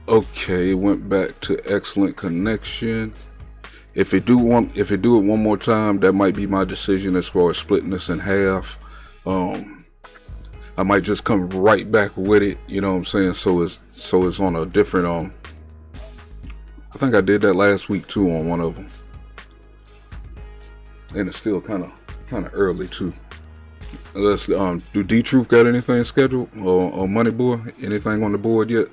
Okay, it went back to excellent connection. If it do it one more time, that might be my decision as far as splitting this in half. I might just come right back with it, you know what I'm saying? So it's on a different I think I did that last week too on one of them. And it's still kind of early too. Let's do D-Truth got anything scheduled or Money Boy? Anything on the board yet?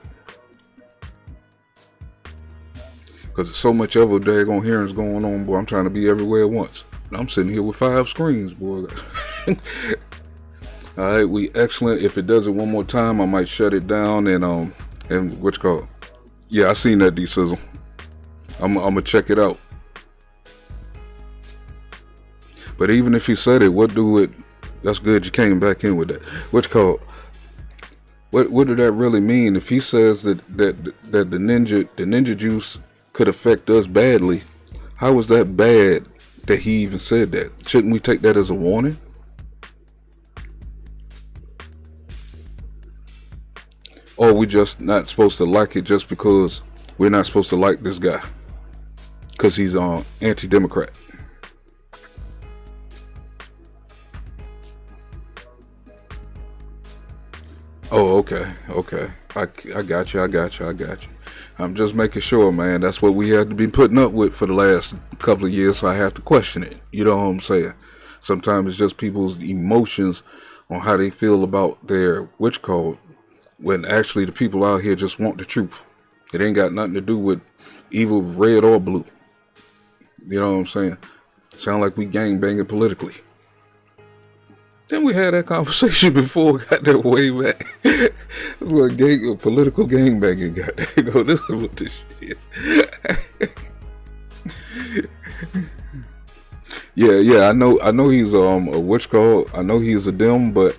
Because there's so much other daggone hearings going on, boy. I'm trying to be everywhere at once. And I'm sitting here with 5 screens, boy. All right, we excellent. If it does it one more time, I might shut it down and what's called? Yeah, I seen that D Sizzle. I'm gonna check it out. But even if you said it, that's good. You came back in with that. What's called? What did that really mean? If he says that the ninja juice could affect us badly, how was that bad that he even said that? Shouldn't we take that as a warning? Or we just not supposed to like it just because we're not supposed to like this guy because he's anti-democrat? Oh, okay. I got you. I'm just making sure, man. That's what we had to be putting up with for the last couple of years, so I have to question it. You know what I'm saying? Sometimes it's just people's emotions on how they feel about their witch cult, when actually the people out here just want the truth. It ain't got nothing to do with evil, red or blue. You know what I'm saying? Sound like we gang banging politically. Then we had that conversation before, got that way back. Political gang banging got that. Go, this is what this shit is. Yeah, I know he's a witch cult. I know he's a dem, but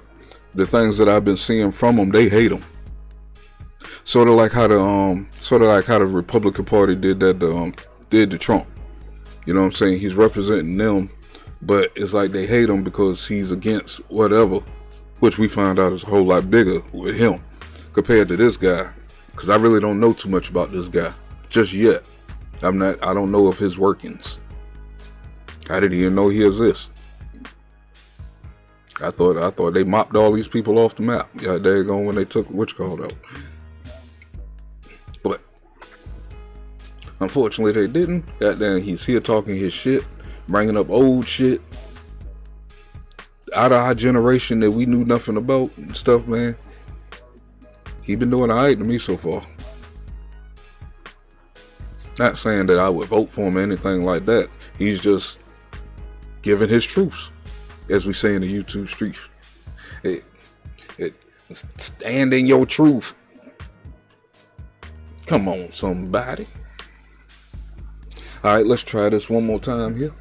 the things that I've been seeing from them, they hate him. Sort of like how the Republican Party did to Trump. You know what I'm saying? He's representing them, but it's like they hate him because he's against whatever, which we find out is a whole lot bigger with him compared to this guy. Because I really don't know too much about this guy just yet. I don't know of his workings. I didn't even know he exists. I thought they mopped all these people off the map. Yeah, there you go when they took whatchamacallit out. But unfortunately they didn't. Goddamn, he's here talking his shit, bringing up old shit out of our generation that we knew nothing about and stuff, man. He been doing alright to me so far. Not saying that I would vote for him or anything like that. He's just giving his truths, as we say in the YouTube streets. Stand in your truth. Come on, somebody. All right, let's try this one more time here.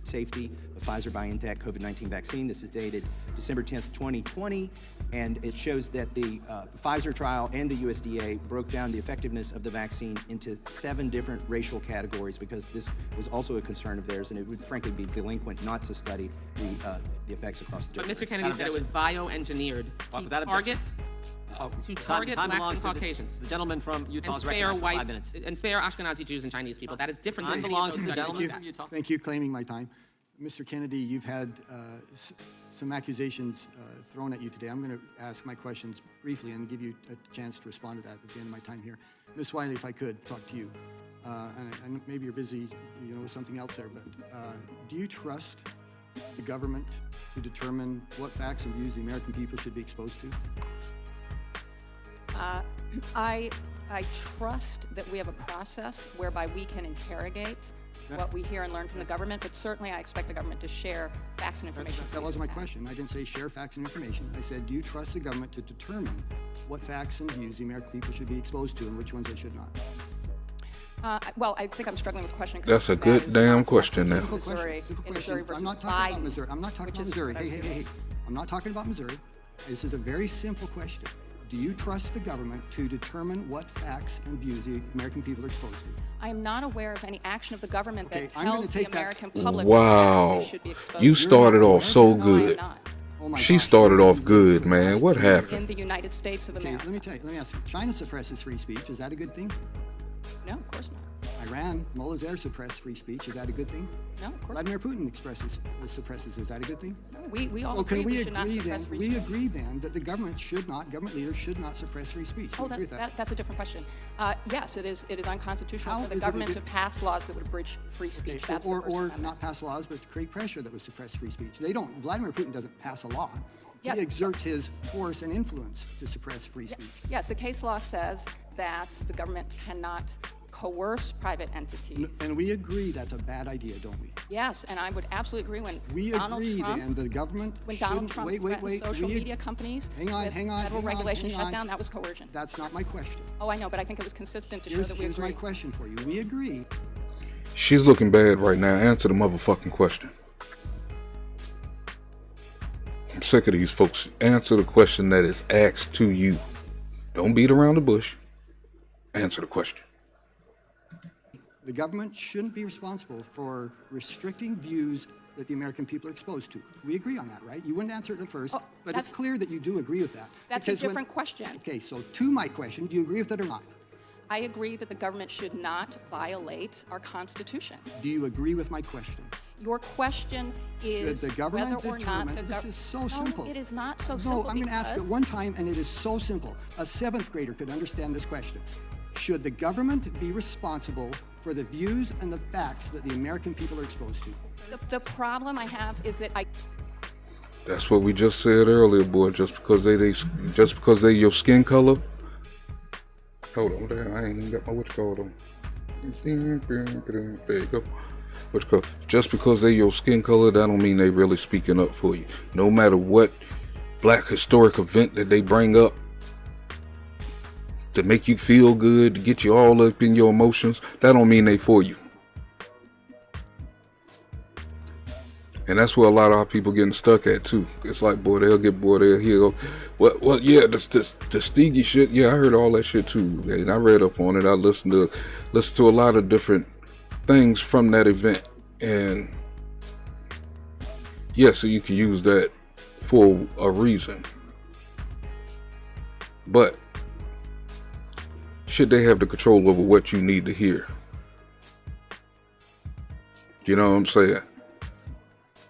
Safety of Pfizer-BioNTech COVID-19 vaccine. This is dated December 10th, 2020, and it shows that the Pfizer trial and the USDA broke down the effectiveness of the vaccine into 7 different racial categories, because this was also a concern of theirs, and it would frankly be delinquent not to study the effects across the But different Mr. Kennedy said it was bioengineered to target Time blacks belongs and to Caucasians. the gentleman from Utah And is spare recognized for 5 whites minutes. and spare Ashkenazi Jews and Chinese people. That is different than Time any of belongs those to the studies gentleman like from that. Utah. Thank you, claiming my time. Mr. Kennedy, you've had some accusations thrown at you today. I'm going to ask my questions briefly and give you a chance to respond to that at the end of my time here. Ms. Wiley, if I could talk to you, and maybe you're busy, with something else there, but do you trust the government to determine what facts and views the American people should be exposed to? I trust that we have a process whereby we can interrogate what we hear and learn from the government, but certainly I expect the government to share facts and information. That wasn't my question. I didn't say share facts and information. I said, do you trust the government to determine what facts and views the American people should be exposed to and which ones they should not? Well, I think I'm struggling with the question. That's a good damn question now. Simple question. Missouri versus I'm not talking about Biden, Missouri. I'm not talking about Missouri. Hey. I'm not talking about Missouri. This is a very simple question. Do you trust the government to determine what facts and views the American people are exposed to? I am not aware of any action of the government that I'm gonna tells the take that- American public Wow, what facts they should be exposed you to. started off so good. She started off good, man. What In happened? the United States of America. Let me ask you. China suppresses free speech. Is that a good thing? No, of course not. Iran, mullahs there suppress free speech. Is that a good thing? No, of course Vladimir Putin suppresses. Is that a good thing? not. We all So agree can we should not agree suppress then? free speech. We agree then that the government leaders should not suppress free speech. Oh, We agree with that. that's a different question. Yes, it is unconstitutional How for the is it a government good- to pass laws that would abridge free speech. That's the Or First Amendment. not pass laws, but create pressure that would suppress free speech. Vladimir Putin doesn't pass a law. Yes. He exerts his force and influence to suppress free speech. Yes, the case law says that the government cannot coerce private entities. And we agree that's a bad idea, don't we? Yes, and I would absolutely agree when We Donald agree Trump, then the government when Donald shouldn't- Trump wait, threatened social we- media companies Hang on, with hang on, federal hang on, regulation hang on. shutdown, that was coercion. That's not my question. Oh, I know, but I think it was consistent to show Here's that we my agree. question for you. We agree. She's looking bad right now. Answer the motherfucking question. I'm sick of these folks. Answer the question that is asked to you. Don't beat around the bush. Answer the question. The government shouldn't be responsible for restricting views that the American people are exposed to. We agree on that, right? You wouldn't answer it at first, but it's that's- clear that you do agree with that. That's a Because when- different question. Okay, so to my question, do you agree with it or not? I agree that the government should not violate our Constitution. Do you agree with my question? Your question is Should the government whether or not determine, the this government. is so simple. No, it is not so No, simple. I'm going to ask it because- one time, and it is so simple. A 7th grader could understand this question. Should the government be responsible for the views and the facts that the American people are exposed to? The problem I have is that That's what we just said earlier, boy. Just because they your skin color. Hold on, damn, I ain't even got my whatchamacallit on. There you go. Just because they your skin color, that don't mean they really speaking up for you. No matter what black historic event that they bring up to make you feel good, to get you all up in your emotions, that don't mean they for you. And that's where a lot of our people getting stuck at too. It's like, boy, they'll get bored, they'll hear, well, yeah, the Steege shit, yeah, I heard all that shit too. And I read up on it. I listened to a lot of different things from that event. And yeah, so you can use that for a reason. But should they have the control over what you need to hear? You know what I'm saying?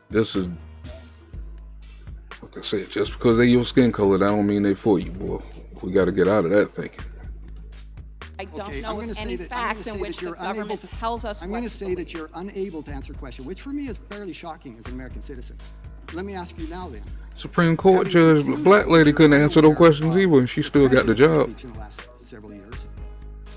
This is, like I said, just because they your skin color, that don't mean they for you, boy. We got to get out of that thinking. I don't know of any facts in which the government tells us I'm going to say that you're unable to answer a question, which for me is fairly shocking as an American citizen. Let me ask you now then. Supreme Court judge, a black lady couldn't answer those questions either, and she still got the job. In the last several years.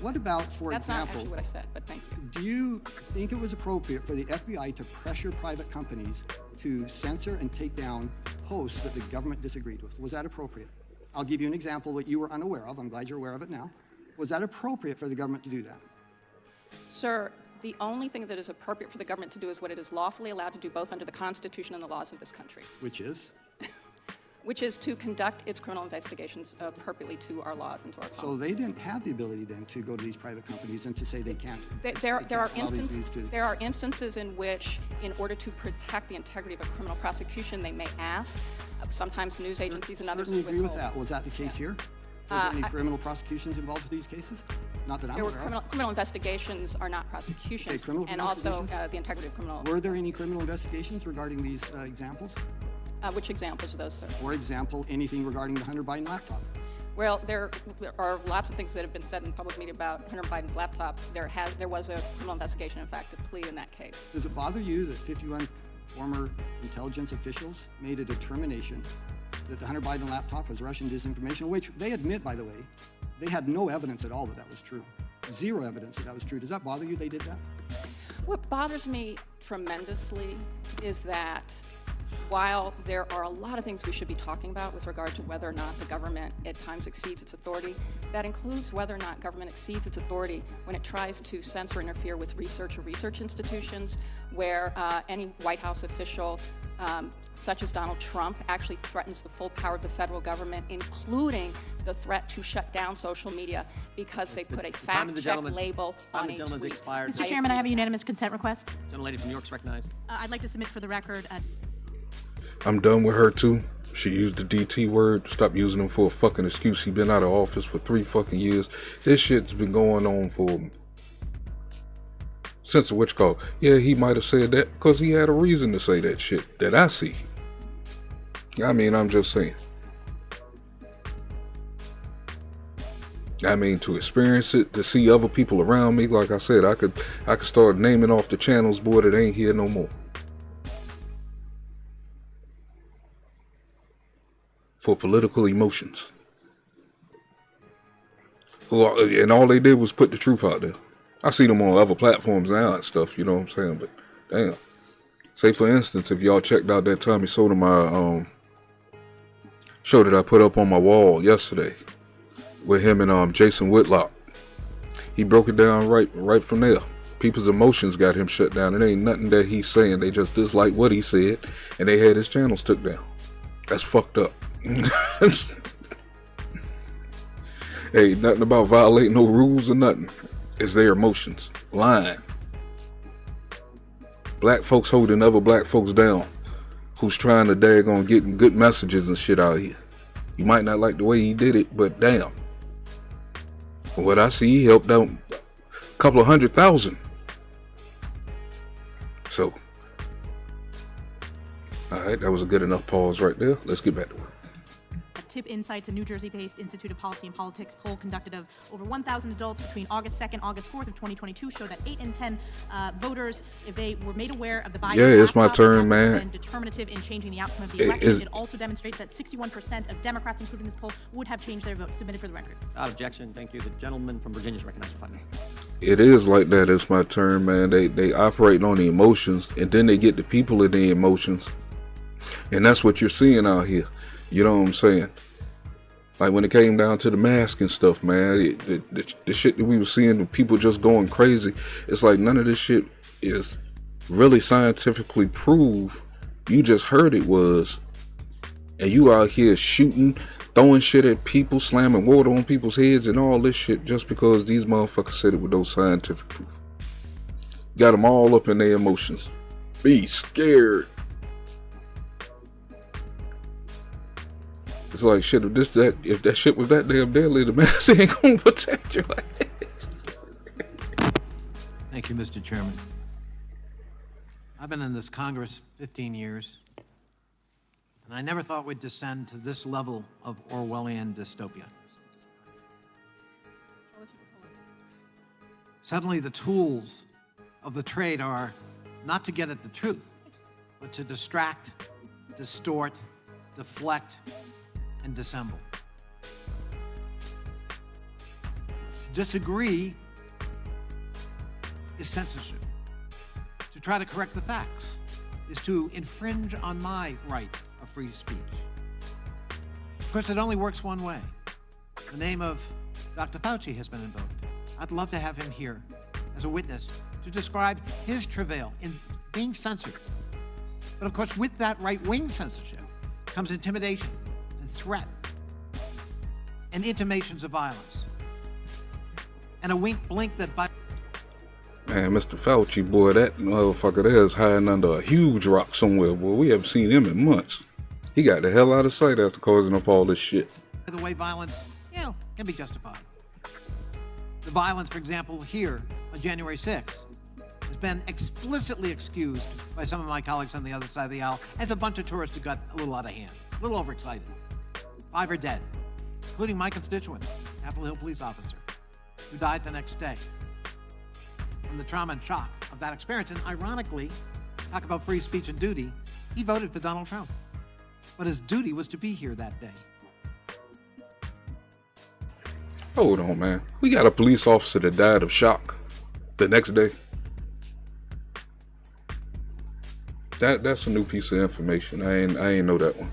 What about, for That's example, not actually what I said, but thank you. do you think it was appropriate for the FBI to pressure private companies to censor and take down posts that the government disagreed with? Was that appropriate? I'll give you an example that you were unaware of. I'm glad you're aware of it now. Was that appropriate for the government to do that? Sir, the only thing that is appropriate for the government to do is what it is lawfully allowed to do both under the Constitution and the laws of this country. Which is? Which is to conduct its criminal investigations appropriately to our laws and to our policy. So they didn't have the ability then to go to these private companies and to say they can't. There are instances in which, in order to protect the integrity of a criminal prosecution, they may ask. Sometimes news agencies and others Certainly will agree with withhold. that. Was that the case here? Was there any criminal prosecutions involved with these cases? Not that I'm There were aware of. criminal investigations are not prosecutions, Okay, criminal and also investigations? the integrity of criminal. Were there any criminal investigations regarding these examples? Which examples are those, sir? For example, anything regarding the Hunter Biden laptop? Well, there are lots of things that have been said in public media about Hunter Biden's laptop. There was a criminal investigation, in fact, a plea in that case. Does it bother you that 51 former intelligence officials made a determination that the Hunter Biden laptop was Russian disinformation, which they admit, by the way, they had no evidence at all that that was true. Zero evidence that that was true. Does that bother you they did that? What bothers me tremendously is that while there are a lot of things we should be talking about with regard to whether or not the government at times exceeds its authority, that includes whether or not government exceeds its authority when it tries to censor or interfere with research or research institutions, where any White House official, such as Donald Trump, actually threatens the full power of the federal government, including the threat to shut down social media because they put a fact-check label on a tweet. Mr. Chairman, I have a unanimous consent request. Gentlelady from New York is recognized. I'd like to submit for the record. I'm done with her too. She used the DT word. Stop using him for a fucking excuse. He been out of office for 3 fucking years. This shit's been going on for since the witch call. Yeah, he might have said that because he had a reason to say that shit that I see. I mean, I'm just saying. I mean, to experience it, to see other people around me, like I said, I could start naming off the channels, boy, that ain't here no more. For political emotions. And all they did was put the truth out there. I see them on other platforms now and stuff, you know what I'm saying? But damn. Say for instance, if y'all checked out that Tommy Sotomayor show that I put up on my wall yesterday with him and Jason Whitlock. He broke it down right from there. People's emotions got him shut down. It ain't nothing that he's saying. They just dislike what he said and they had his channels took down. That's fucked up. Hey, nothing about violating no rules or nothing. It's their emotions. Lying. Black folks holding other black folks down who's trying to daggone getting good messages and shit out here. You might not like the way he did it, but damn. From what I see, he helped out a couple of 100,000. So, alright, that was a good enough pause right there. Let's get back to work. TIP Insights, a New Jersey-based Institute of Policy and Politics poll conducted of over 1,000 adults between August 2nd and August 4th of 2022 showed that 8 in 10 voters, if they were made aware of the Biden Yeah, it's my laptop, turn, would man. have been determinative in changing the outcome of the election. It also demonstrated that 61% of Democrats, including this poll, would have changed their vote. Submitted for the record. Without objection, thank you. The gentleman from Virginia is recognized for 5 minutes. It is like that. It's my turn, man. They operate on the emotions, and then they get the people in the emotions, and that's what you're seeing out here. You know what I'm saying? Like when it came down to the mask and stuff, man, the shit that we were seeing, the people just going crazy. It's like none of this shit is really scientifically proved you just heard it was, and you out here shooting, throwing shit at people, slamming water on people's heads and all this shit just because these motherfuckers said it with no scientific proof. Got them all up in their emotions. Be scared. It's like shit. If that shit was that damn deadly, the mask ain't gonna protect your ass. Thank you, Mr. Chairman. I've been in this Congress 15 years, and I never thought we'd descend to this level of Orwellian dystopia. Suddenly, the tools of the trade are not to get at the truth, but to distract, distort, deflect, and dissemble. To disagree is censorship. To try to correct the facts is to infringe on my right of free speech. Of course, it only works one way. The name of Dr. Fauci has been invoked. I'd love to have him here as a witness to describe his travail in being censored. But of course, with that right-wing censorship comes intimidation and threat and intimations of violence and a wink-blink that by Man, Mr. Fauci, boy, that motherfucker there is hiding under a huge rock somewhere, boy. We haven't seen him in months. He got the hell out of sight after causing up all this shit. the way violence, can be justified. The violence, for example, here on January 6th has been explicitly excused by some of my colleagues on the other side of the aisle as a bunch of tourists who got a little out of hand, a little overexcited. 5 are dead, including my constituent, Capitol Hill police officer, who died the next day from the trauma and shock of that experience. And ironically, talk about free speech and duty, he voted for Donald Trump. But his duty was to be here that day. Hold on, man. We got a police officer that died of shock the next day. That's a new piece of information. I ain't know that one.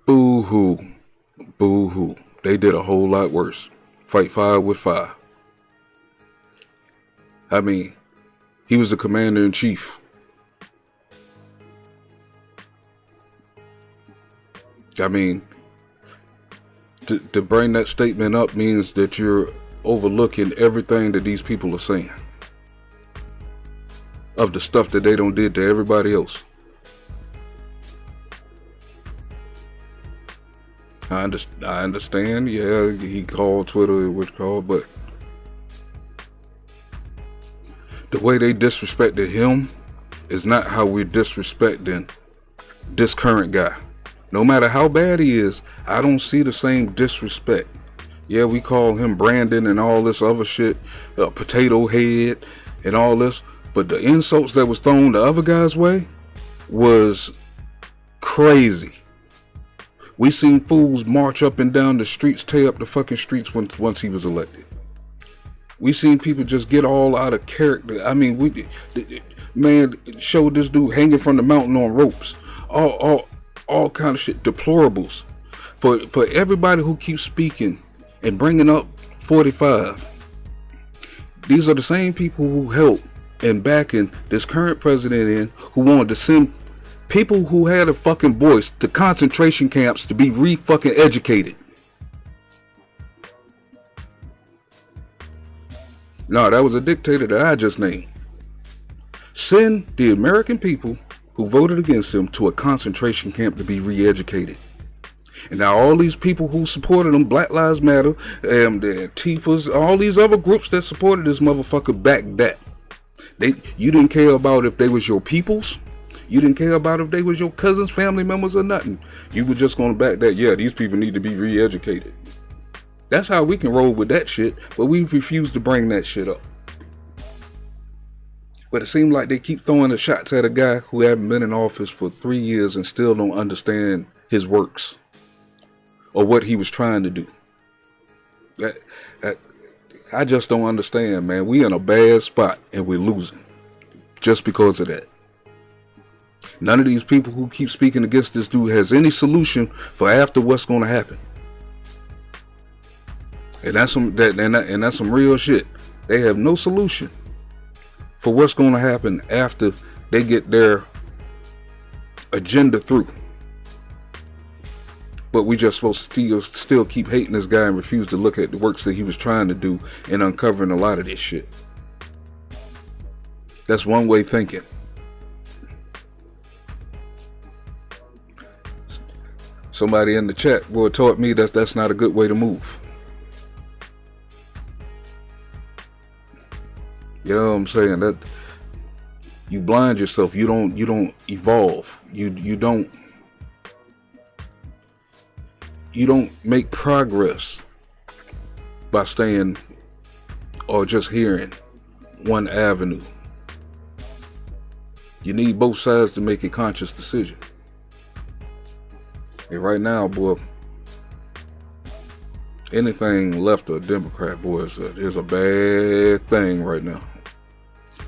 Boo-hoo. Boo-hoo. They did a whole lot worse. Fight fire with fire. I mean, he was the commander-in-chief. I mean, to bring that statement up means that you're overlooking everything that these people are saying. Of the stuff that they done did to everybody else. I understand, yeah, he called Twitter what called, but the way they disrespected him is not how we're disrespecting this current guy. No matter how bad he is, I don't see the same disrespect. Yeah, we call him Brandon and all this other shit, potato head and all this, but the insults that was thrown the other guy's way was crazy. We seen fools march up and down the streets, tear up the fucking streets once he was elected. We seen people just get all out of character. I mean, man showed this dude hanging from the mountain on ropes. All kind of shit, deplorables. For everybody who keeps speaking and bringing up 45, these are the same people who helped and backing this current president in, who wanted to send people who had a fucking voice to concentration camps to be re-fucking educated. No, that was a dictator that I just named. Send the American people who voted against him to a concentration camp to be re-educated. And now all these people who supported him, Black Lives Matter, the Antifas, all these other groups that supported this motherfucker backed that. You didn't care about if they was your peoples. You didn't care about if they was your cousins, family members, or nothing. You were just going to back that, yeah, these people need to be re-educated. That's how we can roll with that shit, but we refuse to bring that shit up. But it seems like they keep throwing the shots at a guy who hasn't been in office for 3 years and still don't understand his works. or what he was trying to do. I just don't understand, man. We in a bad spot and we're losing just because of that. None of these people who keep speaking against this dude has any solution for after what's going to happen. And that's some real shit. They have no solution for what's going to happen after they get their agenda through. But we just supposed to still keep hating this guy and refuse to look at the works that he was trying to do and uncovering a lot of this shit. That's one way thinking. Somebody in the chat taught me that that's not a good way to move. You know what I'm saying? That you blind yourself. You don't evolve. You don't make progress by staying or just hearing one avenue. You need both sides to make a conscious decision. And right now, boy, anything left of Democrat, boy, is a bad thing right now.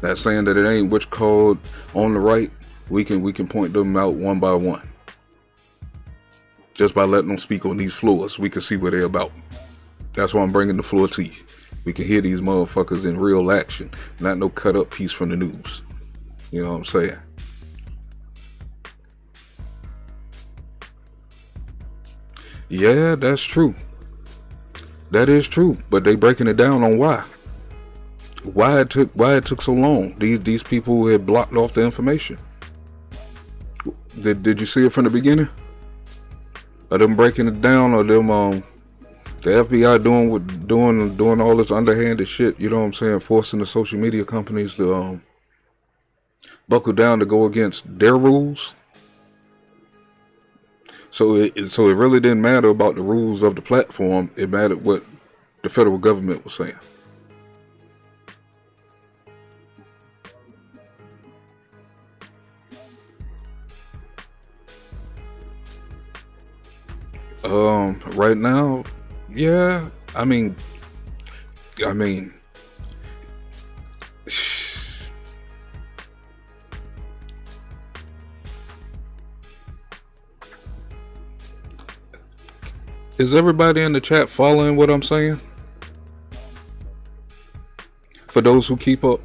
Not saying that it ain't which called on the right. We can point them out one by one. Just by letting them speak on these floors, we can see what they're about. That's why I'm bringing the floor to you. We can hear these motherfuckers in real action, not no cut up piece from the news. You know what I'm saying? Yeah, that's true. That is true, but they breaking it down on why it took so long. These people had blocked off the information. Did you see it from the beginning? Are them breaking it down, or them the FBI doing all this underhanded shit? You know what I'm saying? Forcing the social media companies to buckle down to go against their rules. So it really didn't matter about the rules of the platform. It mattered what the federal government was saying. Right now, yeah. I mean, is everybody in the chat following what I'm saying? For those who keep up.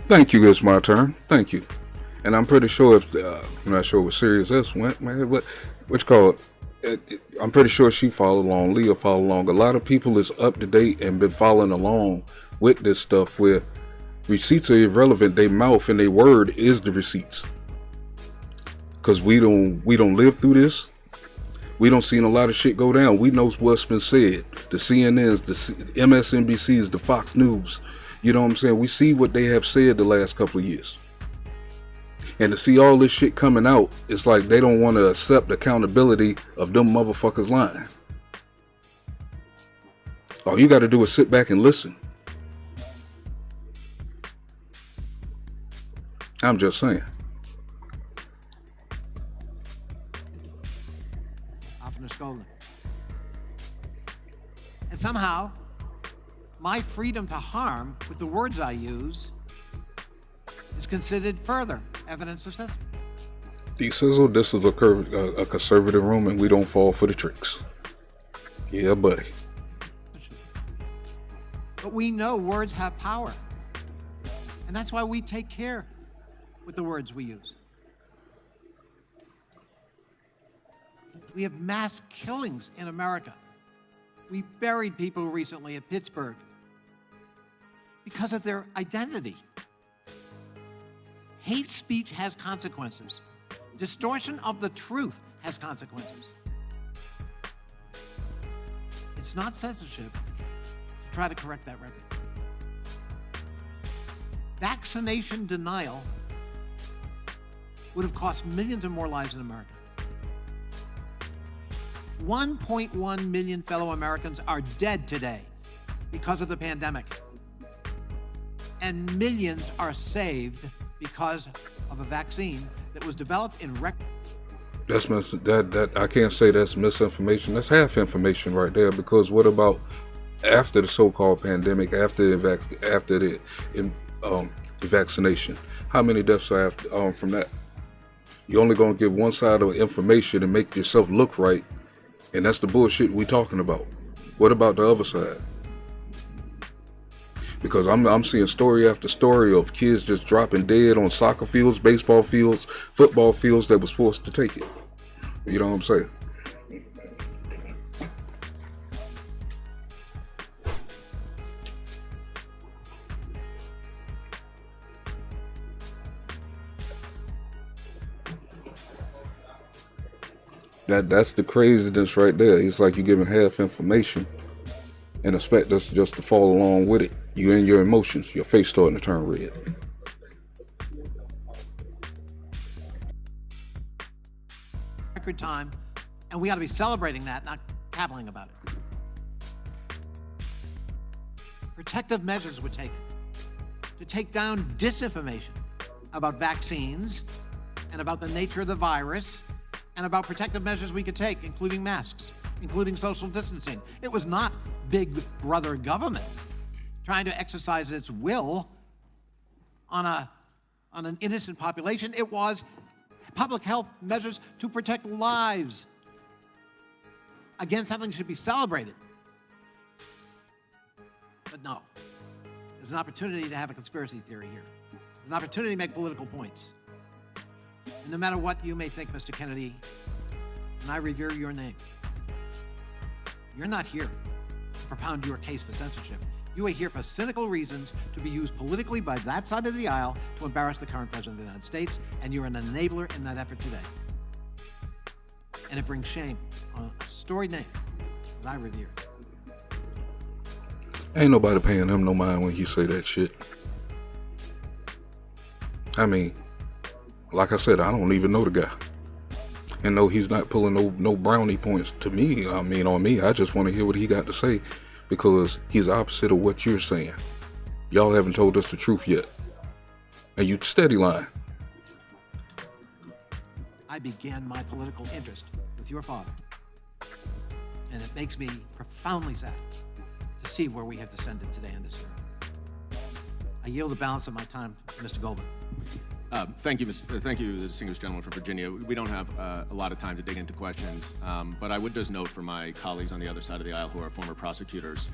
Thank you, it's my turn. Thank you. And I'm pretty sure I'm not sure what series this went, man, but what you call it, I'm pretty sure she followed along, Leah followed along. A lot of people is up to date and been following along with this stuff where receipts are irrelevant. They mouth and they word is the receipts. Cause we don't live through this. We don't seen a lot of shit go down. We know what's been said. The CNNs, the MSNBCs, the Fox News. You know what I'm saying? We see what they have said the last couple of years. And to see all this shit coming out, it's like they don't want to accept accountability of them motherfuckers lying. All you got to do is sit back and listen. I'm just saying. Often stolen. And somehow, my freedom to harm with the words I use is considered further evidence of censorship. D-Sizzle, this is a conservative room and we don't fall for the tricks. Yeah, buddy. But we know words have power. And that's why we take care with the words we use. We have mass killings in America. We buried people recently at Pittsburgh because of their identity. Hate speech has consequences. Distortion of the truth has consequences. It's not censorship to try to correct that record. Vaccination denial would have cost millions of more lives in America. 1.1 million fellow Americans are dead today because of the pandemic. and millions are saved because of a vaccine that was developed in That I can't say that's misinformation. That's half information right there. Because what about after the so-called pandemic, after the vaccination? How many deaths are from that? You're only gonna give one side of information and make yourself look right, and that's the bullshit we talking about. What about the other side? Because I'm seeing story after story of kids just dropping dead on soccer fields, baseball fields, football fields that was forced to take it. You know what I'm saying? That's the craziness right there. It's like you're giving half information and expect us just to follow along with it. You in your emotions, your face starting to turn red. record time, and we ought to be celebrating that, not caviling about it. Protective measures were taken to take down disinformation about vaccines and about the nature of the virus and about protective measures we could take, including masks, including social distancing. It was not big brother government trying to exercise its will on an innocent population. It was public health measures to protect lives. Again, something should be celebrated. But no, there's an opportunity to have a conspiracy theory here. There's an opportunity to make political points. And no matter what you may think, Mr. Kennedy, and I revere your name, you're not here to propound your case for censorship. You are here for cynical reasons to be used politically by that side of the aisle to embarrass the current president of the United States, and you're an enabler in that effort today. And it brings shame on a storied name that I revere. Ain't nobody paying him no mind when you say that shit. I mean, like I said, I don't even know the guy. And no, he's not pulling no brownie points to me. I mean, on me, I just want to hear what he got to say, because he's opposite of what you're saying. Y'all haven't told us the truth yet. And you steady lying. I began my political interest with your father. And it makes me profoundly sad to see where we have descended today in this hearing. I yield the balance of my time to Mr. Goldman. Thank you, the distinguished gentleman from Virginia. We don't have a lot of time to dig into questions, but I would just note for my colleagues on the other side of the aisle who are former prosecutors,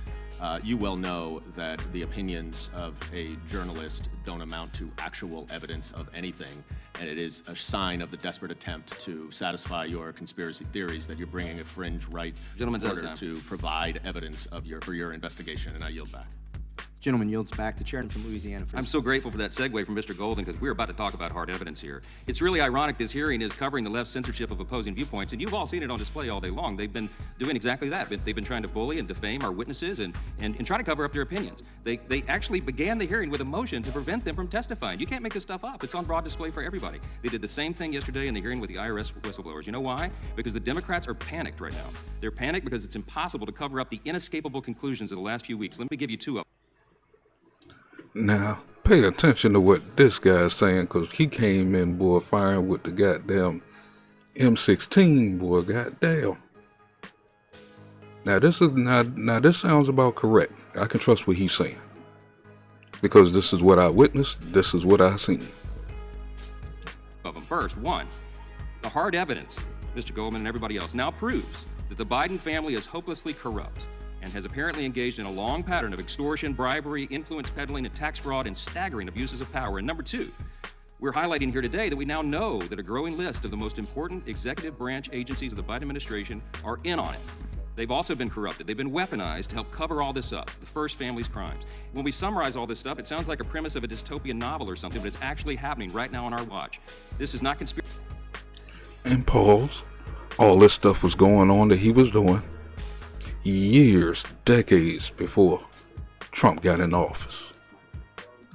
you well know that the opinions of a journalist don't amount to actual evidence of anything, and it is a sign of the desperate attempt to satisfy your conspiracy theories that you're bringing a fringe right in order to provide evidence of for your investigation, and I yield back. Gentleman yields back. The chairman from Louisiana. I'm so grateful for that segue from Mr. Golden, because we're about to talk about hard evidence here. It's really ironic this hearing is covering the left's censorship of opposing viewpoints, and you've all seen it on display all day long. They've been doing exactly that. They've been trying to bully and defame our witnesses and try to cover up their opinions. They actually began the hearing with a motion to prevent them from testifying. You can't make this stuff up. It's on broad display for everybody. They did the same thing yesterday in the hearing with the IRS whistleblowers. You know why? Because the Democrats are panicked right now. They're panicked because it's impossible to cover up the inescapable conclusions of the last few weeks. Let me give you two of them. Now, pay attention to what this guy's saying, because he came in, boy, firing with the goddamn M16, boy, goddamn. Now, this sounds about correct. I can trust what he's saying, because this is what I witnessed, this is what I seen. Of them. First, one, the hard evidence, Mr. Goldman and everybody else, now proves that the Biden family is hopelessly corrupt and has apparently engaged in a long pattern of extortion, bribery, influence peddling, and tax fraud, and staggering abuses of power. And number two, we're highlighting here today that we now know that a growing list of the most important executive branch agencies of the Biden administration are in on it. They've also been corrupted. They've been weaponized to help cover all this up, the first family's crimes. When we summarize all this stuff, it sounds like a premise of a dystopian novel or something, but it's actually happening right now on our watch. This is not conspiracy. And pause. All this stuff was going on that he was doing years, decades before Trump got in office.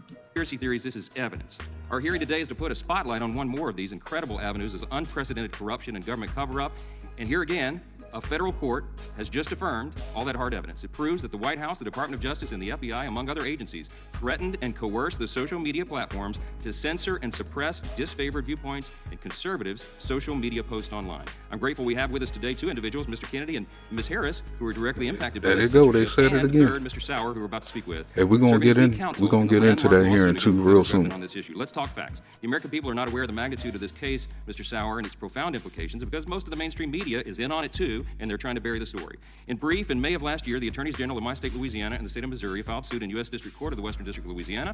Conspiracy theories, this is evidence. Our hearing today is to put a spotlight on one more of these incredible avenues of unprecedented corruption and government cover-up. And here again, a federal court has just affirmed all that hard evidence. It proves that the White House, the Department of Justice, and the FBI, among other agencies, threatened and coerced the social media platforms to censor and suppress disfavored viewpoints and conservatives' social media posts online. I'm grateful we have with us today two individuals, Mr. Kennedy and Ms. Harris, who are directly impacted by this. There they go. They said it again. Third, Mr. Sauer, who we're about to speak with. Hey, we're gonna get into that hearing too real soon. On this issue. Let's talk facts. The American people are not aware of the magnitude of this case, Mr. Sauer, and its profound implications because most of the mainstream media is in on it too, and they're trying to bury the story. In brief, in May of last year, the attorneys general of my state, Louisiana, and the state of Missouri filed suit in U.S. District Court of the Western District of Louisiana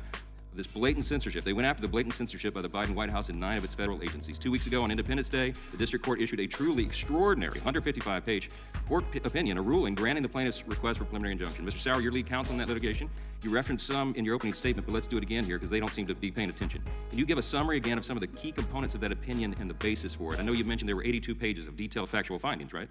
for this blatant censorship. They went after the blatant censorship by the Biden White House in 9 of its federal agencies. 2 weeks ago on Independence Day, the district court issued a truly extraordinary 155-page court opinion, a ruling granting the plaintiff's request for preliminary injunction. Mr. Sauer, your lead counsel in that litigation, you referenced some in your opening statement, but let's do it again here because they don't seem to be paying attention. Can you give a summary again of some of the key components of that opinion and the basis for it? I know you mentioned there were 82 pages of detailed factual findings, right?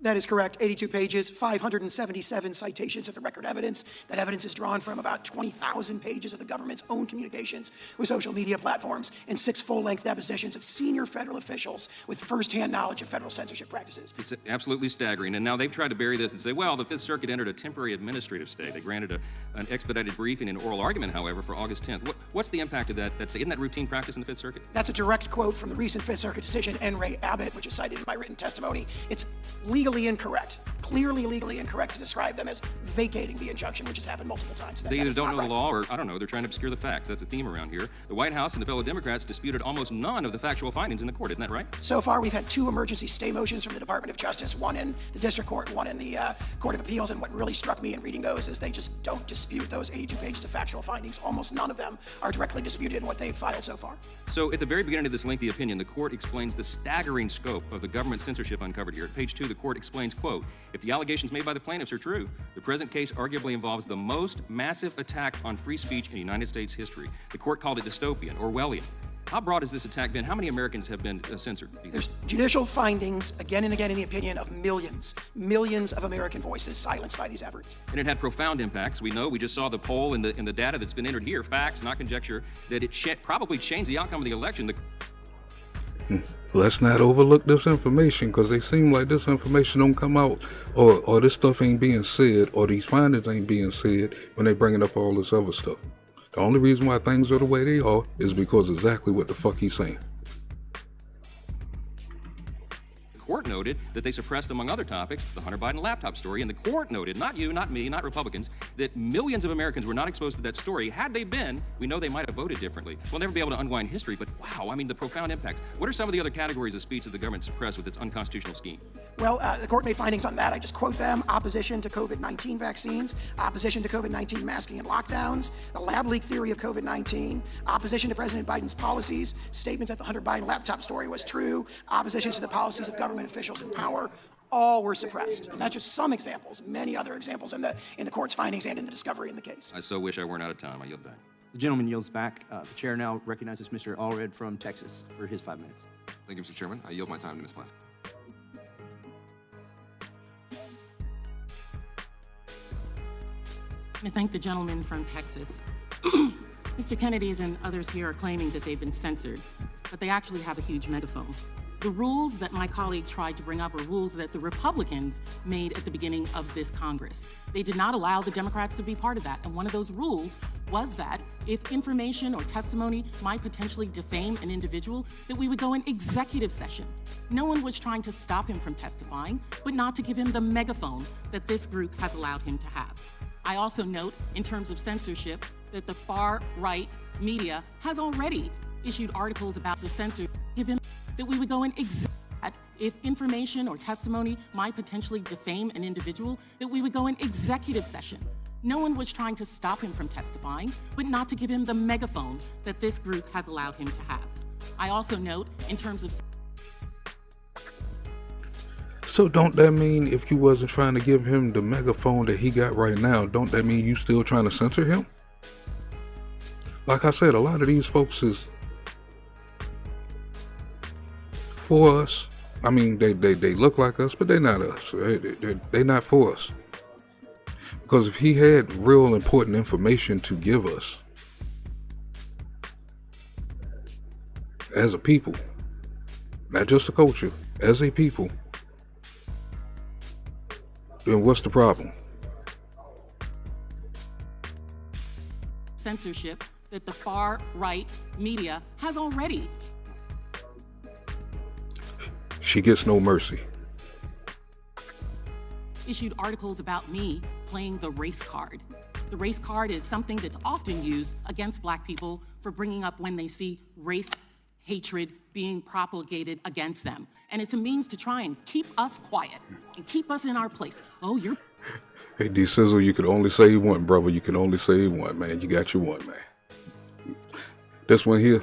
That is correct. 82 pages, 577 citations of the record evidence. That evidence is drawn from about 20,000 pages of the government's own communications with social media platforms and 6 full-length depositions of senior federal officials with firsthand knowledge of federal censorship practices. It's absolutely staggering. And now they've tried to bury this and say, well, the Fifth Circuit entered a temporary administrative stay. They granted an expedited briefing and oral argument, however, for August 10th. What's the impact of that? Isn't that routine practice in the Fifth Circuit? That's a direct quote from the recent Fifth Circuit decision, N. Ray Abbott, which is cited in my written testimony. It's legally incorrect, clearly legally incorrect to describe them as vacating the injunction, which has happened multiple times. They either don't know the law or, I don't know, they're trying to obscure the facts. That's a theme around here. The White House and the fellow Democrats disputed almost none of the factual findings in the court. Isn't that right? So far, we've had 2 emergency stay motions from the Department of Justice, one in the District Court, one in the Court of Appeals. And what really struck me in reading those is they just don't dispute those 82 pages of factual findings. Almost none of them are directly disputed in what they've filed so far. So at the very beginning of this lengthy opinion, the court explains the staggering scope of the government censorship uncovered here. At page 2, the court explains, quote, if the allegations made by the plaintiffs are true, the present case arguably involves the most massive attack on free speech in United States history. The court called it dystopian, Orwellian. How broad has this attack been? How many Americans have been censored? There's judicial findings, again and again in the opinion of millions of American voices silenced by these efforts. And it had profound impacts. We know, we just saw the poll and the data that's been entered here, facts, not conjecture, that it probably changed the outcome of the election. Let's not overlook this information because they seem like this information don't come out or this stuff ain't being said or these findings ain't being said when they bringing up all this other stuff. The only reason why things are the way they are is because exactly what the fuck he's saying. The court noted that they suppressed, among other topics, the Hunter Biden laptop story, and the court noted, not you, not me, not Republicans, that millions of Americans were not exposed to that story. Had they been, we know they might have voted differently. We'll never be able to unwind history, but wow, I mean, the profound impacts. What are some of the other categories of speech that the government suppressed with its unconstitutional scheme? Well, the court made findings on that. I just quote them: opposition to COVID-19 vaccines, opposition to COVID-19 masking and lockdowns, the lab leak theory of COVID-19, opposition to President Biden's policies, statements that the Hunter Biden laptop story was true, opposition to the policies of government officials in power. All were suppressed. And that's just some examples, many other examples in the court's findings and in the discovery in the case. I so wish I weren't out of time. I yield back. The gentleman yields back. The chair now recognizes Mr. Allred from Texas for his 5 minutes. Thank you, Mr. Chairman. I yield my time to Ms. Plask. I thank the gentleman from Texas. Mr. Kennedy's and others here are claiming that they've been censored, but they actually have a huge megaphone. The rules that my colleague tried to bring up are rules that the Republicans made at the beginning of this Congress. They did not allow the Democrats to be part of that, and one of those rules was that if information or testimony might potentially defame an individual, that we would go in executive session. No one was trying to stop him from testifying, but not to give him the megaphone that this group has allowed him to have. I also note, in terms of censorship, that the far-right media has already issued articles about censorship, given that we would go in if information or testimony might potentially defame an individual, that we would go in executive session. No one was trying to stop him from testifying, but not to give him the megaphone that this group has allowed him to have. I also note, in terms of... So don't that mean if you wasn't trying to give him the megaphone that he got right now, don't that mean you still trying to censor him? Like I said, a lot of these folks is for us. I mean, they look like us, but they're not us. They're not for us. Because if he had real important information to give us, as a people, not just a culture, as a people, then what's the problem? Censorship that the far-right media has already. She gets no mercy. Issued articles about me playing the race card. The race card is something that's often used against Black people for bringing up when they see race hatred being propagated against them. And it's a means to try and keep us quiet and keep us in our place. Oh, you're... Hey, D Sizzle, you can only say one, brother. You can only say one, man. You got your one, man. This one here,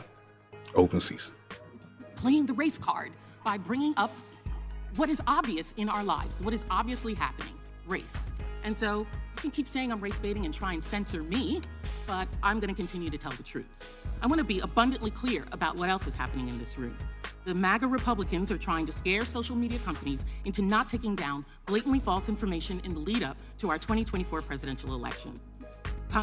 open season. Playing the race card by bringing up what is obvious in our lives, what is obviously happening, race. And so you can keep saying I'm race baiting and try and censor me, but I'm going to continue to tell the truth. I want to be abundantly clear about what else is happening in this room. The MAGA Republicans are trying to scare social media companies into not taking down blatantly false information in the lead up to our 2024 presidential election.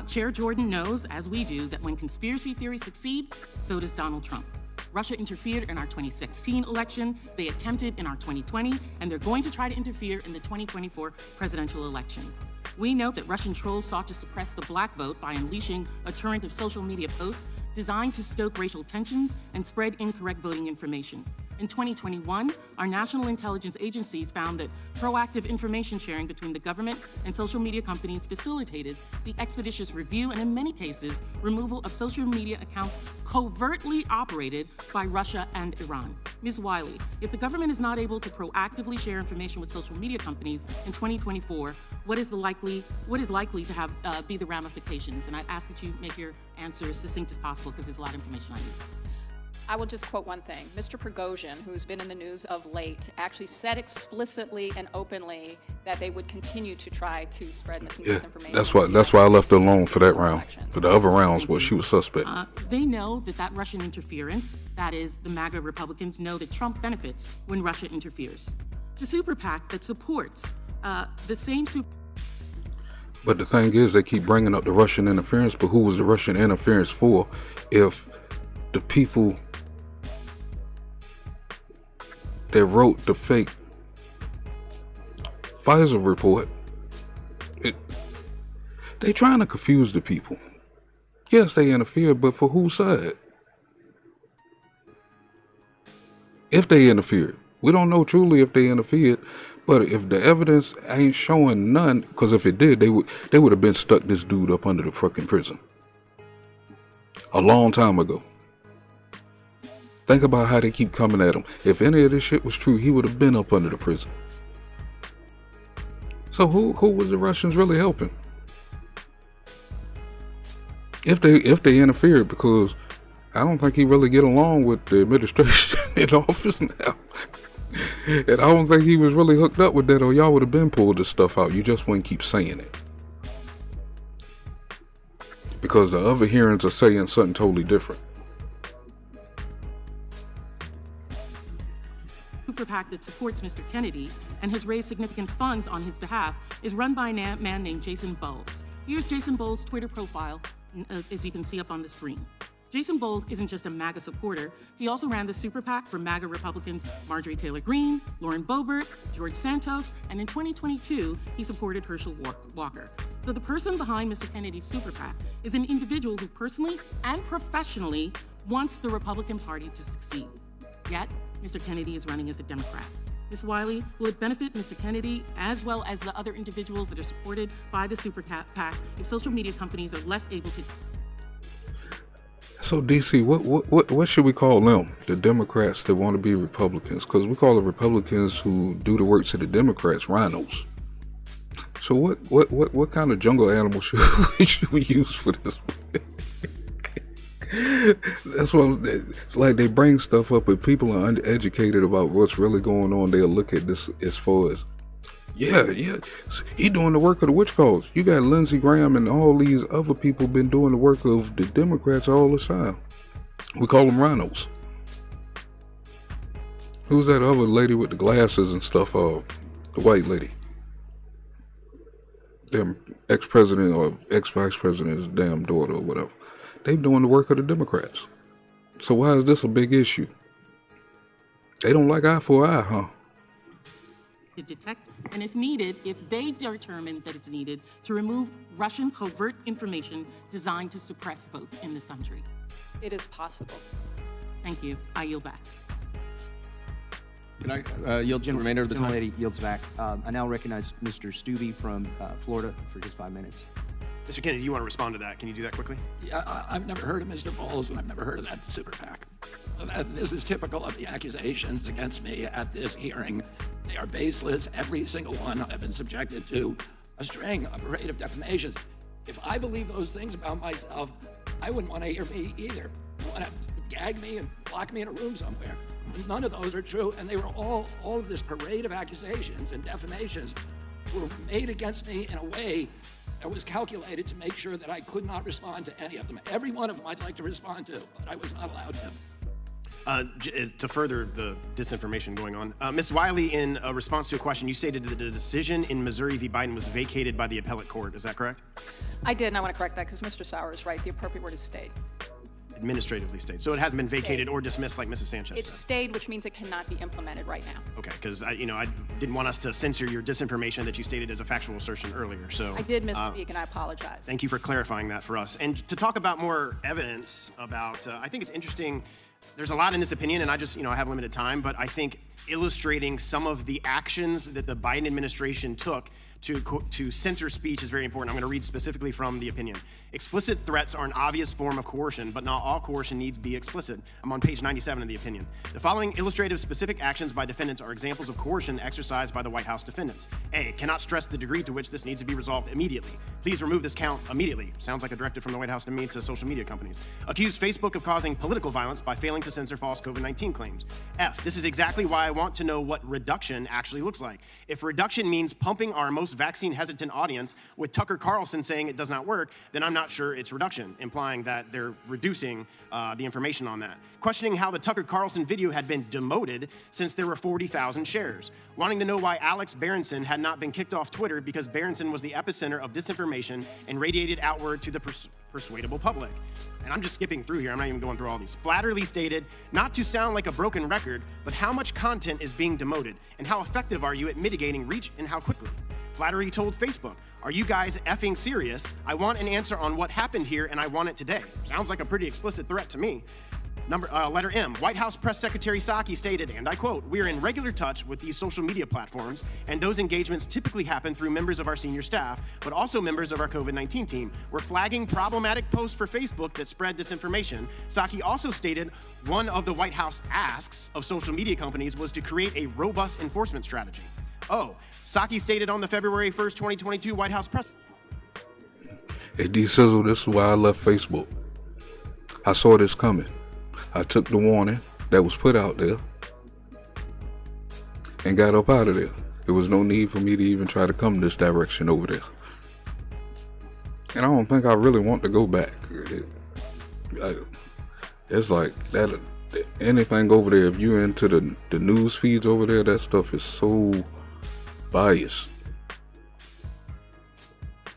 Chair Jordan knows, as we do, that when conspiracy theories succeed, so does Donald Trump. Russia interfered in our 2016 election, they attempted in our 2020, and they're going to try to interfere in the 2024 presidential election. We note that Russian trolls sought to suppress the Black vote by unleashing a torrent of social media posts designed to stoke racial tensions and spread incorrect voting information. In 2021, our national intelligence agencies found that proactive information sharing between the government and social media companies facilitated the expeditious review and, in many cases, removal of social media accounts covertly operated by Russia and Iran. Ms. Wiley, if the government is not able to proactively share information with social media companies in 2024, what is likely to have be the ramifications? And I ask that you make your answer as succinct as possible because there's a lot of information I need. I will just quote one thing. Mr. Prigozhin, who's been in the news of late, actually said explicitly and openly that they would continue to try to spread misinformation. That's why I left her alone for that round. For the other rounds, well, she was suspect. They know that Russian interference, that is, the MAGA Republicans know that Trump benefits when Russia interferes. The super PAC that supports the same super... But the thing is, they keep bringing up the Russian interference, but who was the Russian interference for if the people that wrote the fake Pfizer report, they trying to confuse the people. Yes, they interfered, but for whose side? If they interfered. We don't know truly if they interfered, but if the evidence ain't showing none, because if it did, they would have been stuck this dude up under the fucking prison a long time ago. Think about how they keep coming at him. If any of this shit was true, he would have been up under the prison. So who was the Russians really helping? If they interfered, because I don't think he really get along with the administration in office now. And I don't think he was really hooked up with that, or y'all would have been pulled this stuff out. You just wouldn't keep saying it. Because the other hearings are saying something totally different. Super PAC that supports Mr. Kennedy and has raised significant funds on his behalf is run by a man named Jason Bowles. Here's Jason Bowles' Twitter profile, as you can see up on the screen. Jason Bowles isn't just a MAGA supporter, he also ran the super PAC for MAGA Republicans Marjorie Taylor Greene, Lauren Boebert, George Santos, and in 2022, he supported Herschel Walker. So the person behind Mr. Kennedy's super PAC is an individual who personally and professionally wants the Republican Party to succeed. Yet, Mr. Kennedy is running as a Democrat. Ms. Wiley, will it benefit Mr. Kennedy as well as the other individuals that are supported by the super PAC if social media companies are less able to... So DC, what should we call them? The Democrats that want to be Republicans? Because we call the Republicans who do the work to the Democrats rhinos. So what kind of jungle animal should we use for this? That's what it's like. They bring stuff up, but people are uneducated about what's really going on. They'll look at this as far as, yeah, he doing the work of the witch cause. You got Lindsey Graham and all these other people been doing the work of the Democrats all the time. We call them rhinos. Who's that other lady with the glasses and stuff? The white lady. Damn ex-president or ex-vice president's damn daughter or whatever. They doing the work of the Democrats. So why is this a big issue? They don't like eye for eye, huh? To detect, and if needed, if they determine that it's needed, to remove Russian covert information designed to suppress votes in this country. It is possible. Thank you. I yield back. Can I yield the remainder of the time? Gentlelady yields back. I now recognize Mr. Stubbe from Florida for his 5 minutes. Mr. Kennedy, you want to respond to that? Can you do that quickly? Yeah, I've never heard of Mr. Bowles, and I've never heard of that super PAC. This is typical of the accusations against me at this hearing. They are baseless, every single one. I've been subjected to a string, a parade of defamations. If I believe those things about myself, I wouldn't want to hear me either. You want to gag me and lock me in a room somewhere. None of those are true, and they were all of this parade of accusations and defamations were made against me in a way that was calculated to make sure that I could not respond to any of them. Every one of them I'd like to respond to, but I was not allowed to. To further the disinformation going on, Ms. Wiley, in a response to a question, you stated that the decision in Missouri v. Biden was vacated by the appellate court. Is that correct? I did, and I want to correct that because Mr. Sauer is right. The appropriate word is stayed. Administratively stayed. So it hasn't been vacated or dismissed like Mrs. Sanchez It's said. stayed, which means it cannot be implemented right now. Okay, because I didn't want us to censor your disinformation that you stated as a factual assertion earlier. So I did misspeak, and I apologize. thank you for clarifying that for us. And to talk about more evidence about, I think it's interesting. There's a lot in this opinion, and I just, I have limited time, but I think illustrating some of the actions that the Biden administration took to censor speech is very important. I'm going to read specifically from the opinion. Explicit threats are an obvious form of coercion, but not all coercion needs be explicit. I'm on page 97 of the opinion. The following illustrative specific actions by defendants are examples of coercion exercised by the White House defendants. A, cannot stress the degree to which this needs to be resolved immediately. Please remove this count immediately. Sounds like a directive from the White House to me to social media companies. Accuse Facebook of causing political violence by failing to censor false COVID-19 claims. F, this is exactly why I want to know what reduction actually looks like. If reduction means pumping our most vaccine-hesitant audience with Tucker Carlson saying it does not work, then I'm not sure it's reduction, implying that they're reducing the information on that. Questioning how the Tucker Carlson video had been demoted since there were 40,000 shares. Wanting to know why Alex Berenson had not been kicked off Twitter because Berenson was the epicenter of disinformation and radiated outward to the persuadable public. And I'm just skipping through here, I'm not even going through all these. Flatterly stated, not to sound like a broken record, but how much content is being demoted, and how effective are you at mitigating reach and how quickly? Flattery told Facebook, are you guys effing serious? I want an answer on what happened here, and I want it today. Sounds like a pretty explicit threat to me. Letter M, White House Press Secretary Psaki stated, and I quote, we are in regular touch with these social media platforms, and those engagements typically happen through members of our senior staff, but also members of our COVID-19 team. We're flagging problematic posts for Facebook that spread disinformation. Psaki also stated one of the White House asks of social media companies was to create a robust enforcement strategy. Oh, Psaki stated on the February 1st, 2022 White House press. Hey, D-Sizzle, this is why I left Facebook. I saw this coming. I took the warning that was put out there and got up out of there. There was no need for me to even try to come this direction over there. And I don't think I really want to go back. It's like that. Anything over there, if you're into the news feeds over there, that stuff is so biased.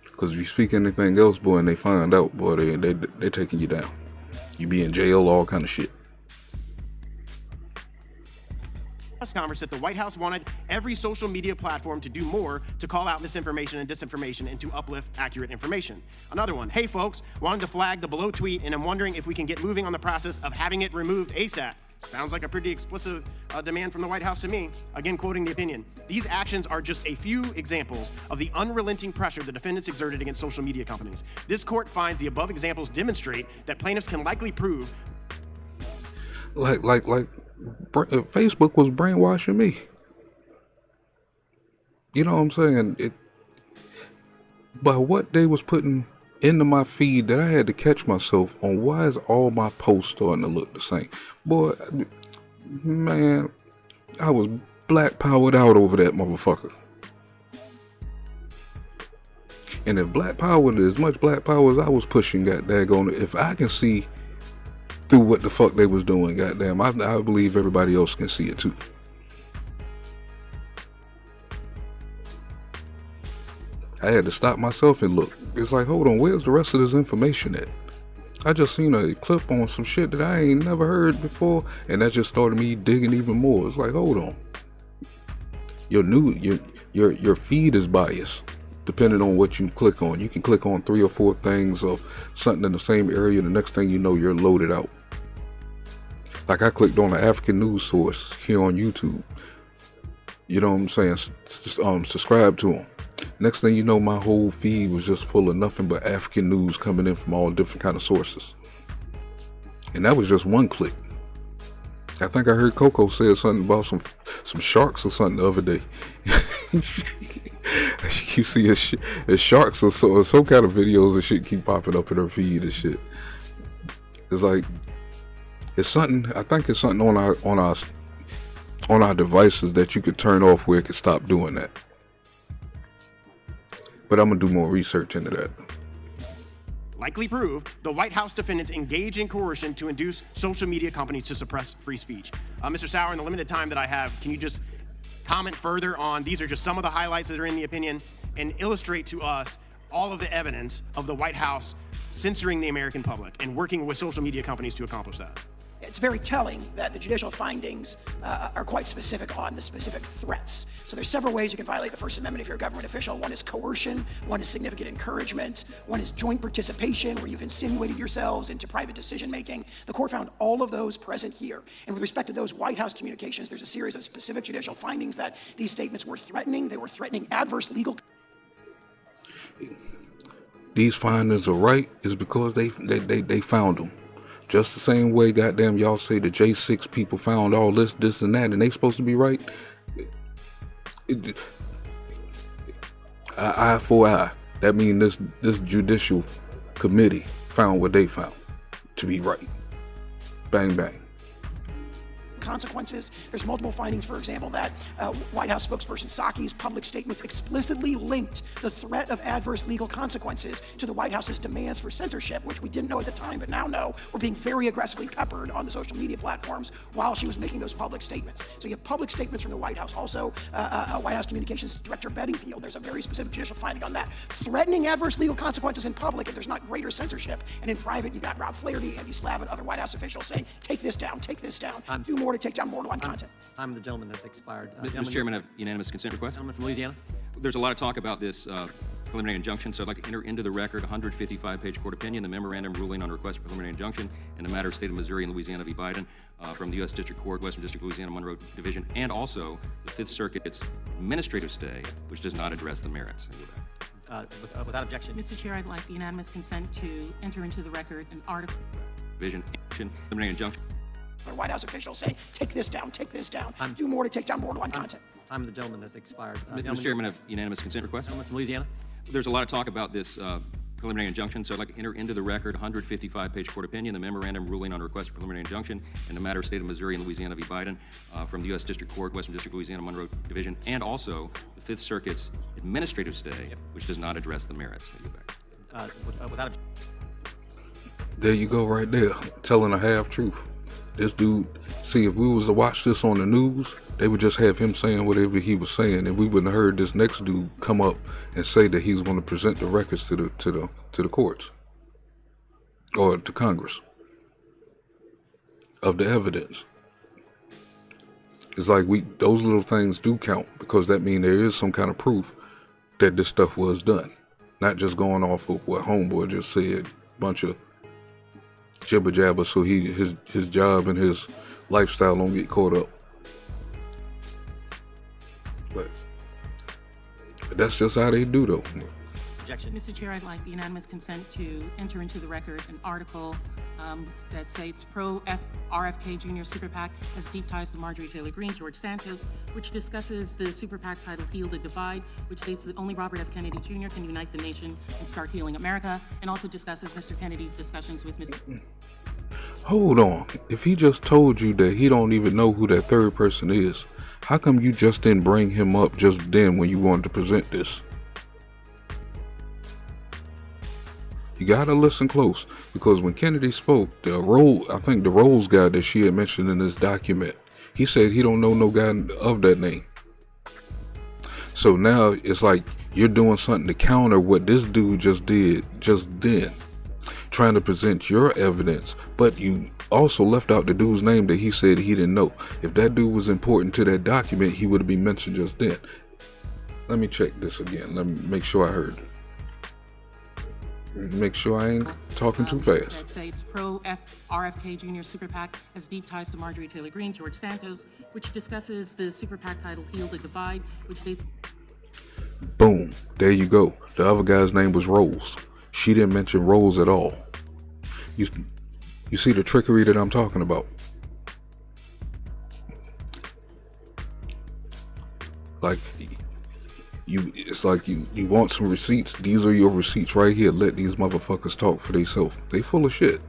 Because if you speak anything else, boy, and they find out, boy, they're taking you down. You be in jail, all kind of shit. Press conference that the White House wanted every social media platform to do more to call out misinformation and disinformation and to uplift accurate information. Another one, hey folks, wanted to flag the below tweet and I'm wondering if we can get moving on the process of having it removed ASAP. Sounds like a pretty explicit demand from the White House to me. Again, quoting the opinion. These actions are just a few examples of the unrelenting pressure the defendants exerted against social media companies. This court finds the above examples demonstrate that plaintiffs can likely prove Facebook was brainwashing me. You know what I'm saying? By what they was putting into my feed that I had to catch myself on why is all my posts starting to look the same. Boy, man, I was black powered out over that motherfucker. And if black power, as much black power as I was pushing, goddamn, if I can see through what the fuck they was doing, goddamn, I believe everybody else can see it too. I had to stop myself and look. It's like, hold on, where's the rest of this information at? I just seen a clip on some shit that I ain't never heard before, and that just started me digging even more. It's like, hold on. Your feed is biased depending on what you click on. You can click on 3 or 4 things of something in the same area, and the next thing you know, you're loaded out. Like I clicked on an African news source here on YouTube. You know what I'm saying? Subscribe to them. Next thing you know, my whole feed was just full of nothing but African news coming in from all different kind of sources. And that was just one click. I think I heard Coco say something about some sharks or something the other day. You see a sharks or some kind of videos and shit keep popping up in her feed and shit. It's like, it's something, I think it's something on our devices that you could turn off where it could stop doing that. But I'm gonna do more research into that. Likely prove the White House defendants engage in coercion to induce social media companies to suppress free speech. Mr. Sauer, in the limited time that I have, can you just comment further on, these are just some of the highlights that are in the opinion, and illustrate to us all of the evidence of the White House censoring the American public and working with social media companies to accomplish that? It's very telling that the judicial findings are quite specific on the specific threats. So there's several ways you can violate the First Amendment if you're a government official. One is coercion, one is significant encouragement, one is joint participation, where you've insinuated yourselves into private decision-making. The court found all of those present here. And with respect to those White House communications, there's a series of specific judicial findings that these statements were threatening. They were threatening adverse legal... These findings are right is because they found them. Just the same way, goddamn, y'all say the J6 people found all this, and that, and they supposed to be right. Eye for eye. That means this judicial committee found what they found to be right. Bang, bang. Consequences. There's multiple findings, for example, that White House spokesperson Psaki's public statements explicitly linked the threat of adverse legal consequences to the White House's demands for censorship, which we didn't know at the time, but now know were being very aggressively peppered on the social media platforms while she was making those public statements. So you have public statements from the White House. Also, White House Communications Director Bedingfield, there's a very specific judicial finding on that. Threatening adverse legal consequences in public if there's not greater censorship. And in private, you've got Rob Flaherty, Andy Slav, and other White House officials saying, take this down, do more to take down borderline content. Time of the gentleman has expired. Mr. Chairman, I have unanimous consent request. Gentleman from Louisiana. There's a lot of talk about this preliminary injunction, so I'd like to enter into the record a 155-page court opinion, the memorandum ruling on request for preliminary injunction in the matter of State of Missouri and Louisiana v. Biden from the U.S. District Court, Western District, Louisiana, Monroe Division, and also the Fifth Circuit's administrative stay, which does not address the merits. Without objection. Mr. Chair, I'd like unanimous consent to enter into the record an article. Division, preliminary injunction. White House officials saying, take this down, do more to take down borderline content. Time of the gentleman has expired. Mr. Chairman, I have unanimous consent request. Gentleman from Louisiana. There's a lot of talk about this preliminary injunction, so I'd like to enter into the record a 155-page court opinion, the memorandum ruling on request for preliminary injunction in the matter of State of Missouri and Louisiana v. Biden from the U.S. District Court, Western District, Louisiana, Monroe Division, and also the Fifth Circuit's administrative stay, which does not address the merits. Without There you go right there, telling a half-truth. This dude, see, if we was to watch this on the news, they would just have him saying whatever he was saying, and we wouldn't have heard this next dude come up and say that he's going to present the records to the courts or to Congress of the evidence. It's like those little things do count, because that means there is some kind of proof that this stuff was done, not just going off of what Homeboy just said, bunch of jibber jabber, so his job and his lifestyle don't get caught up. But that's just how they do, though. objection. Mr. Chair, I'd like unanimous consent to enter into the record an article that states pro-RFK Jr. Super PAC has deep ties to Marjorie Taylor Greene, George Santos, which discusses the Super PAC titled Heal the Divide, which states that only Robert F. Kennedy Jr. can unite the nation and start healing America, and also discusses Mr. Kennedy's discussions with Mr. Hold on. If he just told you that he don't even know who that third person is, how come you just didn't bring him up just then when you wanted to present this? You gotta listen close, because when Kennedy spoke, I think the Rose guy that she had mentioned in this document, he said he don't know no guy of that name. So now it's like you're doing something to counter what this dude just did just then. trying to present your evidence, but you also left out the dude's name that he said he didn't know. If that dude was important to that document, he would have been mentioned just then. Let me check this again. Let me make sure I heard. Make sure I ain't talking too fast. I'd say it's pro-RFK Jr. Super PAC has deep ties to Marjorie Taylor Greene, George Santos, which discusses the Super PAC titled Heal the Divide, which states... Boom. There you go. The other guy's name was Rose. She didn't mention Rose at all. You see the trickery that I'm talking about? Like... It's like you want some receipts. These are your receipts right here. Let these motherfuckers talk for themselves. They full of shit.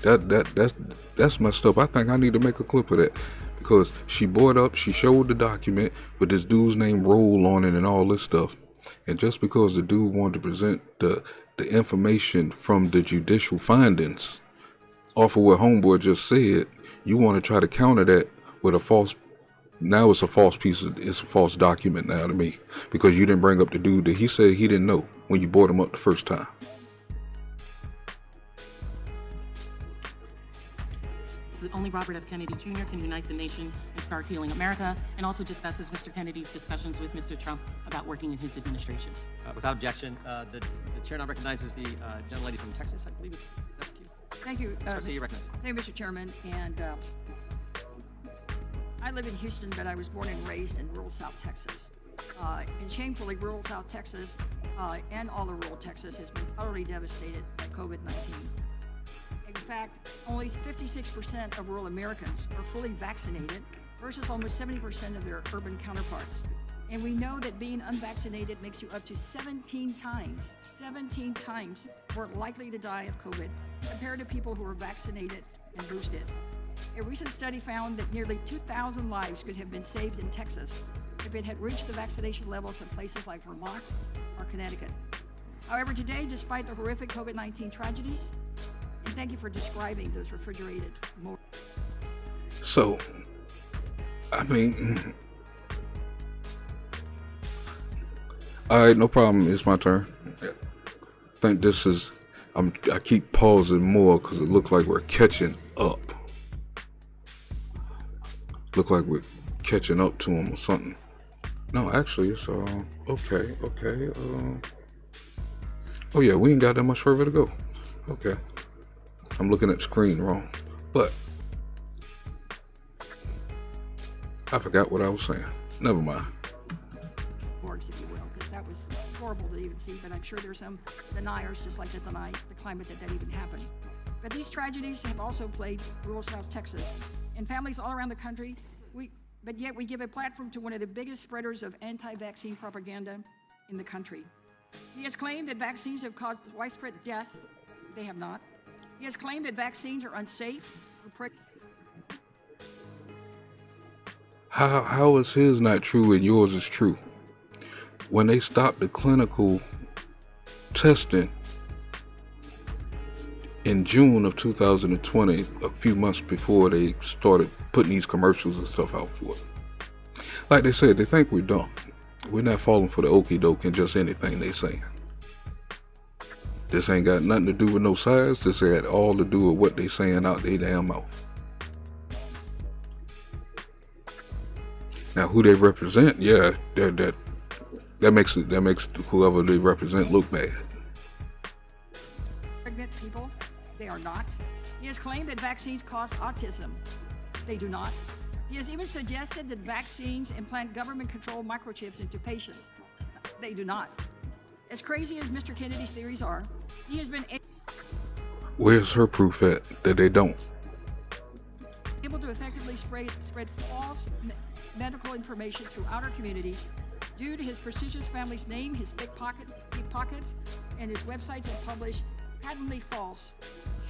That's messed up. I think I need to make a clip of that, because she brought up, she showed the document with this dude's name Roll on it and all this stuff, and just because the dude wanted to present the information from the judicial findings off of what Homeboy just said, you want to try to counter that with a false. Now it's a false it's a false document now to me, because you didn't bring up the dude that he said he didn't know when you brought him up the first time. It's the only Robert F. Kennedy Jr. can unite the nation and start healing America, and also discusses Mr. Kennedy's discussions with Mr. Trump about working in his administration. Without objection, the chair now recognizes the gentlelady from Texas, I believe. Is that the cue? Thank you. Garcia, you recognize. Thank you, Mr. Chairman. And I live in Houston, but I was born and raised in rural South Texas. And shamefully, rural South Texas and all of rural Texas has been utterly devastated by COVID-19. In fact, only 56% of rural Americans are fully vaccinated versus almost 70% of their urban counterparts. And we know that being unvaccinated makes you up to 17 times more likely to die of COVID compared to people who are vaccinated and boosted. A recent study found that nearly 2,000 lives could have been saved in Texas if it had reached the vaccination levels in places like Vermont or Connecticut. However, today, despite the horrific COVID-19 tragedies, and thank you for describing those refrigerated mortars. So, I mean, all right, no problem. It's my turn. I think this is, I keep pausing more because it looks like we're catching up. Look like we're catching up to him or something. No, actually, it's okay. Oh yeah, we ain't got that much further to go. Okay, I'm looking at the screen wrong, but I forgot what I was saying. Never mind. Morgues, if you will, because that was horrible to even see. But I'm sure there's some deniers, just like to deny the climate that even happened. But these tragedies have also plagued rural South Texas and families all around the country. But yet we give a platform to one of the biggest spreaders of anti-vaccine propaganda in the country. He has claimed that vaccines have caused widespread death. They have not. He has claimed that vaccines are unsafe. How is his not true and yours is true? When they stopped the clinical testing in June of 2020, a few months before they started putting these commercials and stuff out for it. Like they said, they think we're dumb. We're not falling for the okie doke and just anything they saying. This ain't got nothing to do with no size. This got all to do with what they saying out their damn mouth. Now, who they represent, yeah, that makes whoever they represent look bad. Pregnant people, they are not. He has claimed that vaccines cause autism. They do not. He has even suggested that vaccines implant government-controlled microchips into patients. They do not. As crazy as Mr. Kennedy's theories are, he has been Where's her proof at that they don't? able to effectively spread false medical information throughout our communities due to his prestigious family's name, his pickpockets, and his websites that publish patently false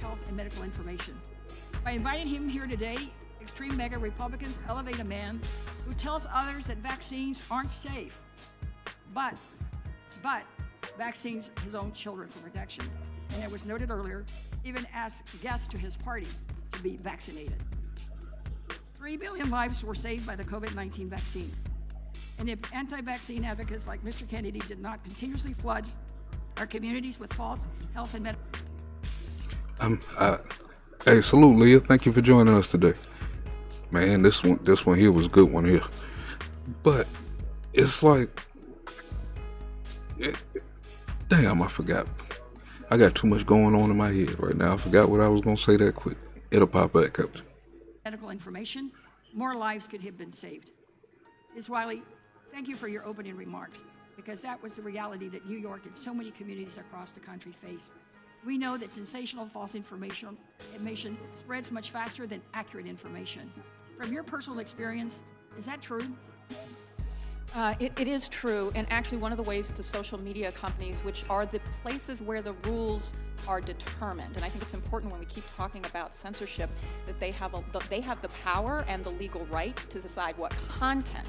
health and medical information. By inviting him here today, extreme MAGA Republicans elevate a man who tells others that vaccines aren't safe, but vaccines his own children for protection. And it was noted earlier, even asked guests to his party to be vaccinated. 3 billion lives were saved by the COVID-19 vaccine. And if anti-vaccine advocates like Mr. Kennedy did not continuously flood our communities with false health and medical. Hey, salute, Leah. Thank you for joining us today. Man, this one here was a good one here. But it's like, damn, I forgot. I got too much going on in my head right now. I forgot what I was gonna say that quick. It'll pop back up. Medical information, more lives could have been saved. Ms. Wiley, thank you for your opening remarks, because that was the reality that New York and so many communities across the country faced. We know that sensational false information spreads much faster than accurate information. From your personal experience, is that true? It is true, and actually one of the ways to social media companies, which are the places where the rules are determined, and I think it's important when we keep talking about censorship that they have the power and the legal right to decide what content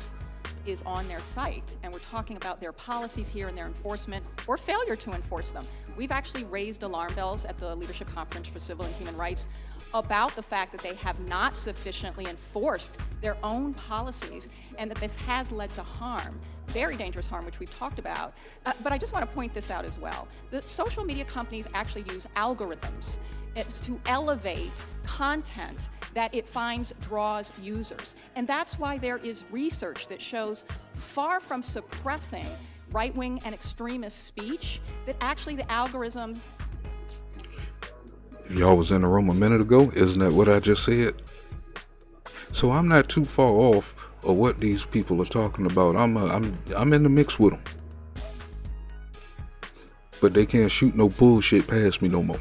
is on their site, and we're talking about their policies here and their enforcement or failure to enforce them. We've actually raised alarm bells at the Leadership Conference for Civil and Human Rights about the fact that they have not sufficiently enforced their own policies and that this has led to harm, very dangerous harm, which we've talked about. But I just want to point this out as well. The social media companies actually use algorithms to elevate content that it finds draws users. And that's why there is research that shows, far from suppressing right-wing and extremist speech, that actually the algorithm. Y'all was in the room a minute ago, isn't that what I just said? So I'm not too far off of what these people are talking about. I'm in the mix with them, but they can't shoot no bullshit past me no more.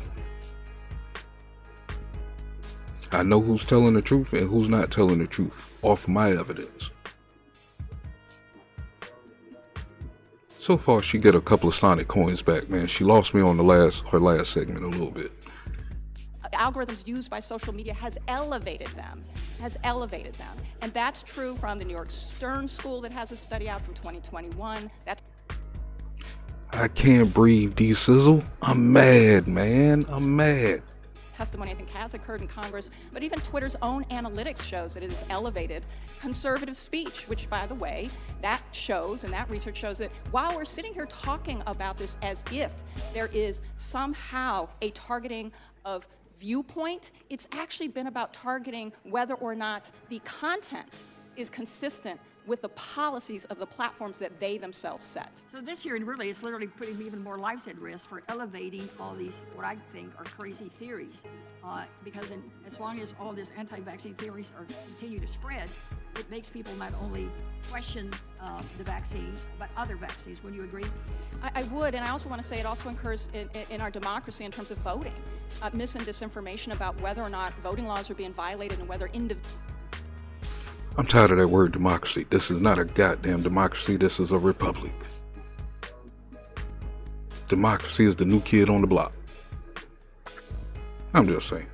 I know who's telling the truth and who's not telling the truth off of my evidence. So far, she get a couple of Sonic coins back, man. She lost me on her last segment a little bit. Algorithms used by social media has elevated them. And that's true from the New York Stern School that has a study out from 2021. I can't breathe, D-Sizzle. I'm mad, man. I'm mad. Testimony, I think, has occurred in Congress, but even Twitter's own analytics shows that it has elevated conservative speech, which, by the way, that shows, and that research shows that while we're sitting here talking about this as if there is somehow a targeting of viewpoint, it's actually been about targeting whether or not the content is consistent with the policies of the platforms that they themselves set. So this year, really, it's literally putting even more lives at risk for elevating all these, what I think are crazy theories. Because as long as all these anti-vaccine theories continue to spread, it makes people not only question the vaccine, but other vaccines. Would you agree? I would, and I also want to say it also occurs in our democracy in terms of voting. Mis and disinformation about whether or not voting laws are being violated and whether I'm tired of that word democracy. This is not a goddamn democracy. This is a republic. Democracy is the new kid on the block. I'm just saying.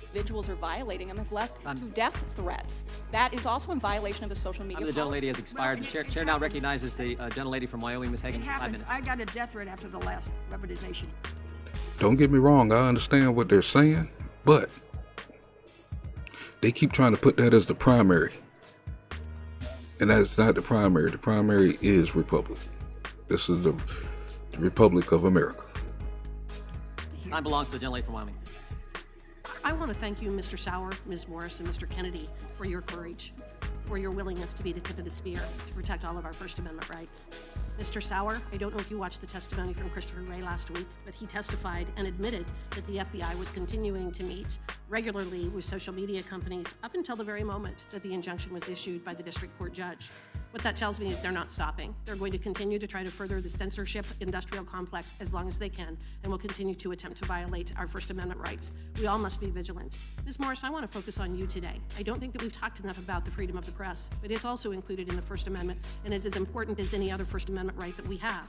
Individuals are violating them have led to death threats. That is also in violation of the social media The gentlelady has expired. Well, The chair now recognizes the gentlelady from Wyoming, Ms. Hagan, It 5 happens. minutes. I got a death threat after the last weaponization. Don't get me wrong. I understand what they're saying, but they keep trying to put that as the primary. And that's not the primary. The primary is Republic. This is the Republic of America. Time belongs to the gentlelady from Wyoming. I want to thank you, Mr. Sauer, Ms. Morris, and Mr. Kennedy, for your courage, for your willingness to be the tip of the spear to protect all of our First Amendment rights. Mr. Sauer, I don't know if you watched the testimony from Christopher Wray last week, but he testified and admitted that the FBI was continuing to meet regularly with social media companies up until the very moment that the injunction was issued by the district court judge. What that tells me is they're not stopping. They're going to continue to try to further the censorship industrial complex as long as they can, and will continue to attempt to violate our First Amendment rights. We all must be vigilant. Ms. Morris, I want to focus on you today. I don't think that we've talked enough about the freedom of the press, but it's also included in the First Amendment and is as important as any other First Amendment right that we have.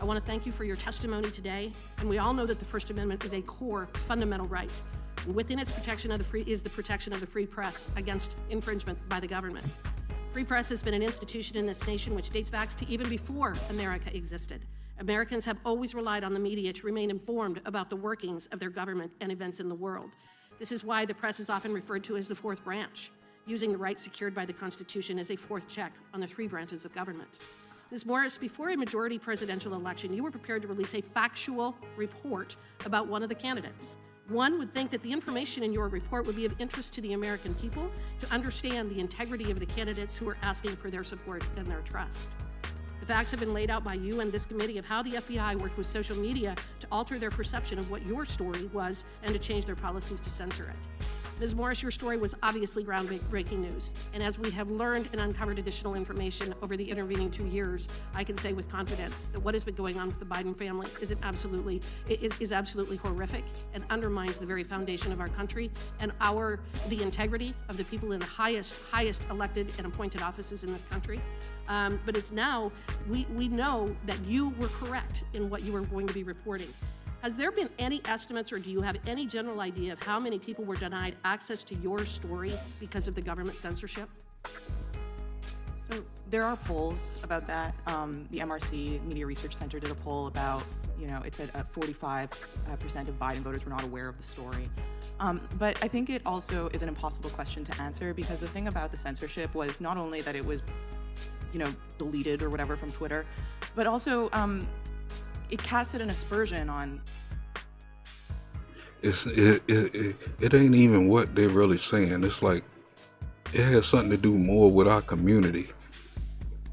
I want to thank you for your testimony today, and we all know that the First Amendment is a core fundamental right. And within its protection of the protection of the free press against infringement by the government. Free press has been an institution in this nation which dates back to even before America existed. Americans have always relied on the media to remain informed about the workings of their government and events in the world. This is why the press is often referred to as the fourth branch, using the rights secured by the Constitution as a fourth check on the three branches of government. Ms. Morris, before a majority presidential election, you were prepared to release a factual report about one of the candidates. One would think that the information in your report would be of interest to the American people to understand the integrity of the candidates who are asking for their support and their trust. The facts have been laid out by you and this committee of how the FBI worked with social media to alter their perception of what your story was and to change their policies to censor it. Ms. Morris, your story was obviously groundbreaking news, and as we have learned and uncovered additional information over the intervening 2 years, I can say with confidence that what has been going on with the Biden family is absolutely horrific and undermines the very foundation of our country and the integrity of the people in the highest elected and appointed offices in this country. But it's now, we know that you were correct in what you were going to be reporting. Has there been any estimates, or do you have any general idea of how many people were denied access to your story because of the government censorship? So there are polls about that. The MRC Media Research Center did a poll about, it said 45% of Biden voters were not aware of the story. But I think it also is an impossible question to answer, because the thing about the censorship was not only that it was, deleted or whatever from Twitter, but also it casted an aspersion on. It ain't even what they're really saying. It's like it has something to do more with our community.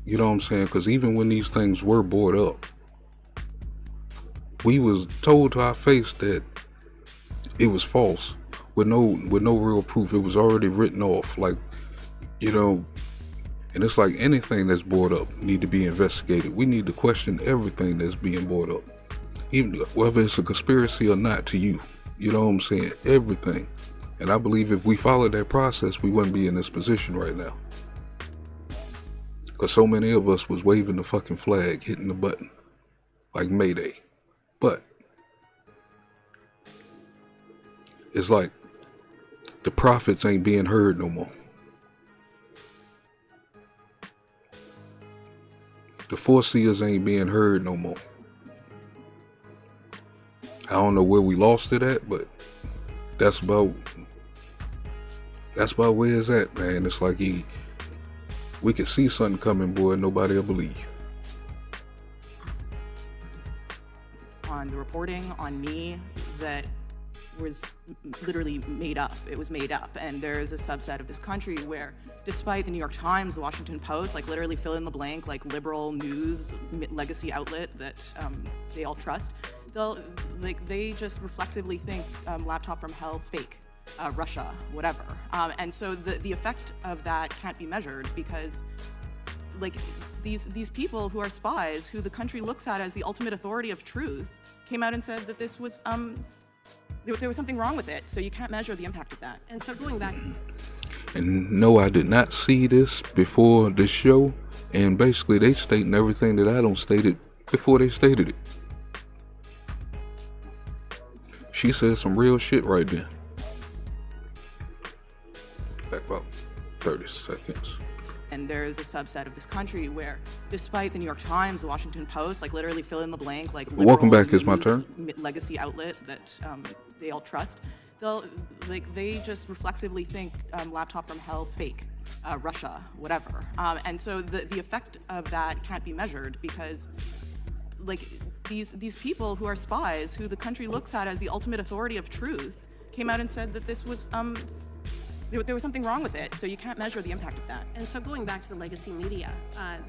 You know what I'm saying? Because even when these things were brought up, we was told to our face that it was false with no real proof. It was already written off. And it's like anything that's brought up need to be investigated. We need to question everything that's being brought up, even whether it's a conspiracy or not to you. You know what I'm saying? Everything. And I believe if we followed that process, we wouldn't be in this position right now. Because so many of us was waving the fucking flag, hitting the button, like Mayday. But it's like the prophets ain't being heard no more. The foreseers ain't being heard no more. I don't know where we lost it at, but that's about where it's at, man. It's like we could see something coming, boy, nobody will believe. On the reporting on me that was literally made up. It was made up. And there is a subset of this country where, despite the New York Times, the Washington Post, literally fill in the blank, liberal news legacy outlet that they all trust, they just reflexively think laptop from hell, fake, Russia, whatever. And so the effect of that can't be measured, because these people who are spies, who the country looks at as the ultimate authority of truth, came out and said that this was there was something wrong with it, so you can't measure the impact of that. And so going back. And no, I did not see this before this show, and basically they stating everything that I don't stated before they stated it. She said some real shit right there. Back about 30 seconds. And there is a subset of this country where, despite the New York Times, the Washington Post, literally fill in the blank, Welcome back, it's my turn. Legacy outlet that they all trust, they just reflexively think laptop from hell, fake, Russia, whatever. And so the effect of that can't be measured, because these people who are spies, who the country looks at as the ultimate authority of truth, came out and said that this was there was something wrong with it, so you can't measure the impact of that. And so going back to the legacy media,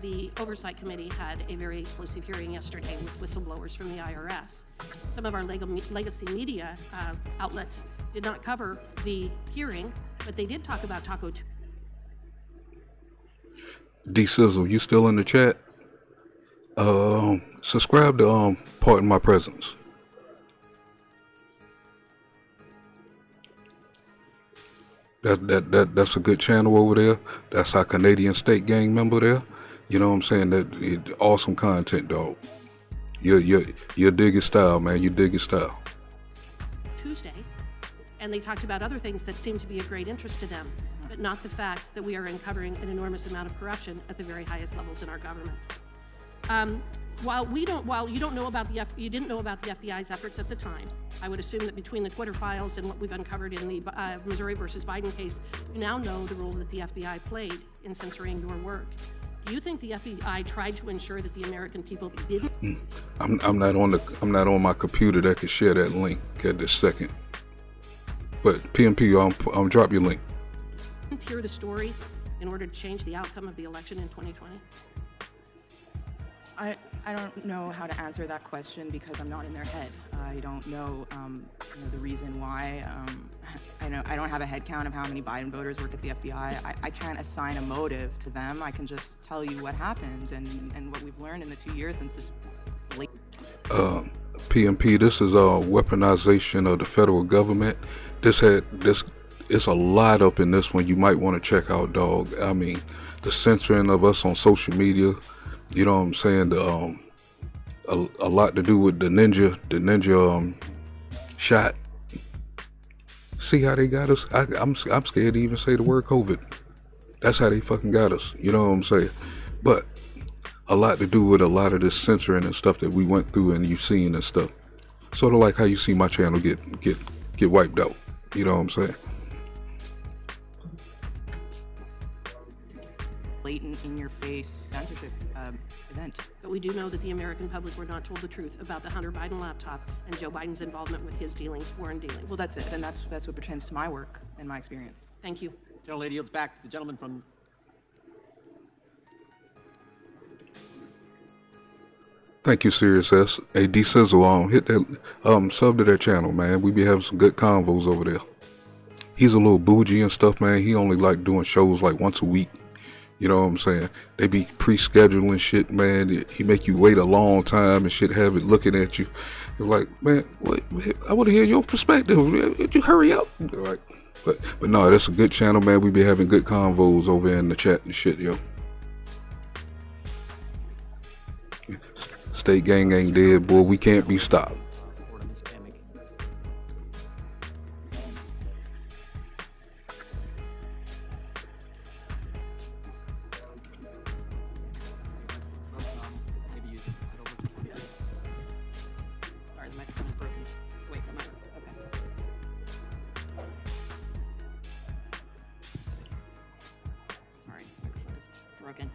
the Oversight Committee had a very explosive hearing yesterday with whistleblowers from the IRS. Some of our legacy media outlets did not cover the hearing, but they did talk about Taco Tuesday. D-Sizzle, you still in the chat? Subscribe to Pardon My Presence. That's a good channel over there. That's our Canadian State Gang member there. You know what I'm saying? Awesome content, dog. You dig his style, man. You dig his style. Tuesday, and they talked about other things that seem to be of great interest to them, but not the fact that we are uncovering an enormous amount of corruption at the very highest levels in our government. While you didn't know about the FBI's efforts at the time, I would assume that between the Twitter files and what we've uncovered in the Missouri versus Biden case, you now know the role that the FBI played in censoring your work. Do you think the FBI tried to ensure that the American people didn't I'm not on my computer that can share that link at this second. But PMP, I'll drop your link. hear the story in order to change the outcome of the election in 2020? I don't know how to answer that question because I'm not in their head. I don't know, the reason why. I don't have a head count of how many Biden voters work at the FBI. I can't assign a motive to them. I can just tell you what happened and what we've learned in the 2 years since this late. PMP, this is a weaponization of the federal government. It's a lot up in this one you might want to check out, dog. I mean, the censoring of us on social media, you know what I'm saying? A lot to do with the ninja shot. See how they got us? I'm scared to even say the word COVID. That's how they fucking got us. You know what I'm saying? But a lot to do with a lot of this censoring and stuff that we went through and you've seen and stuff. Sort of like how you see my channel get wiped out. You know what I'm saying? Blatant, in-your-face censorship event. But we do know that the American public were not told the truth about the Hunter Biden laptop and Joe Biden's involvement with his dealings, foreign dealings. Well, that's it, and that's what pertains to my work and my experience. Thank you. Gentlelady yields back. The gentleman from... Thank you, Serious S. Hey, D Sizzle, hit that sub to that channel, man. We be having some good convos over there. He's a little bougie and stuff, man. He only like doing shows like once a week. You know what I'm saying? They be pre-scheduling shit, man. He make you wait a long time and shit, have it looking at you. You're like, man, wait, I want to hear your perspective. Would you hurry up? Like, but no, that's a good channel, man. We be having good convos over in the chat and shit, yo. State gang ain't dead, boy. We can't be stopped. Sorry, the microphone is broken. Wait, the mic. Okay. Sorry, the microphone is broken.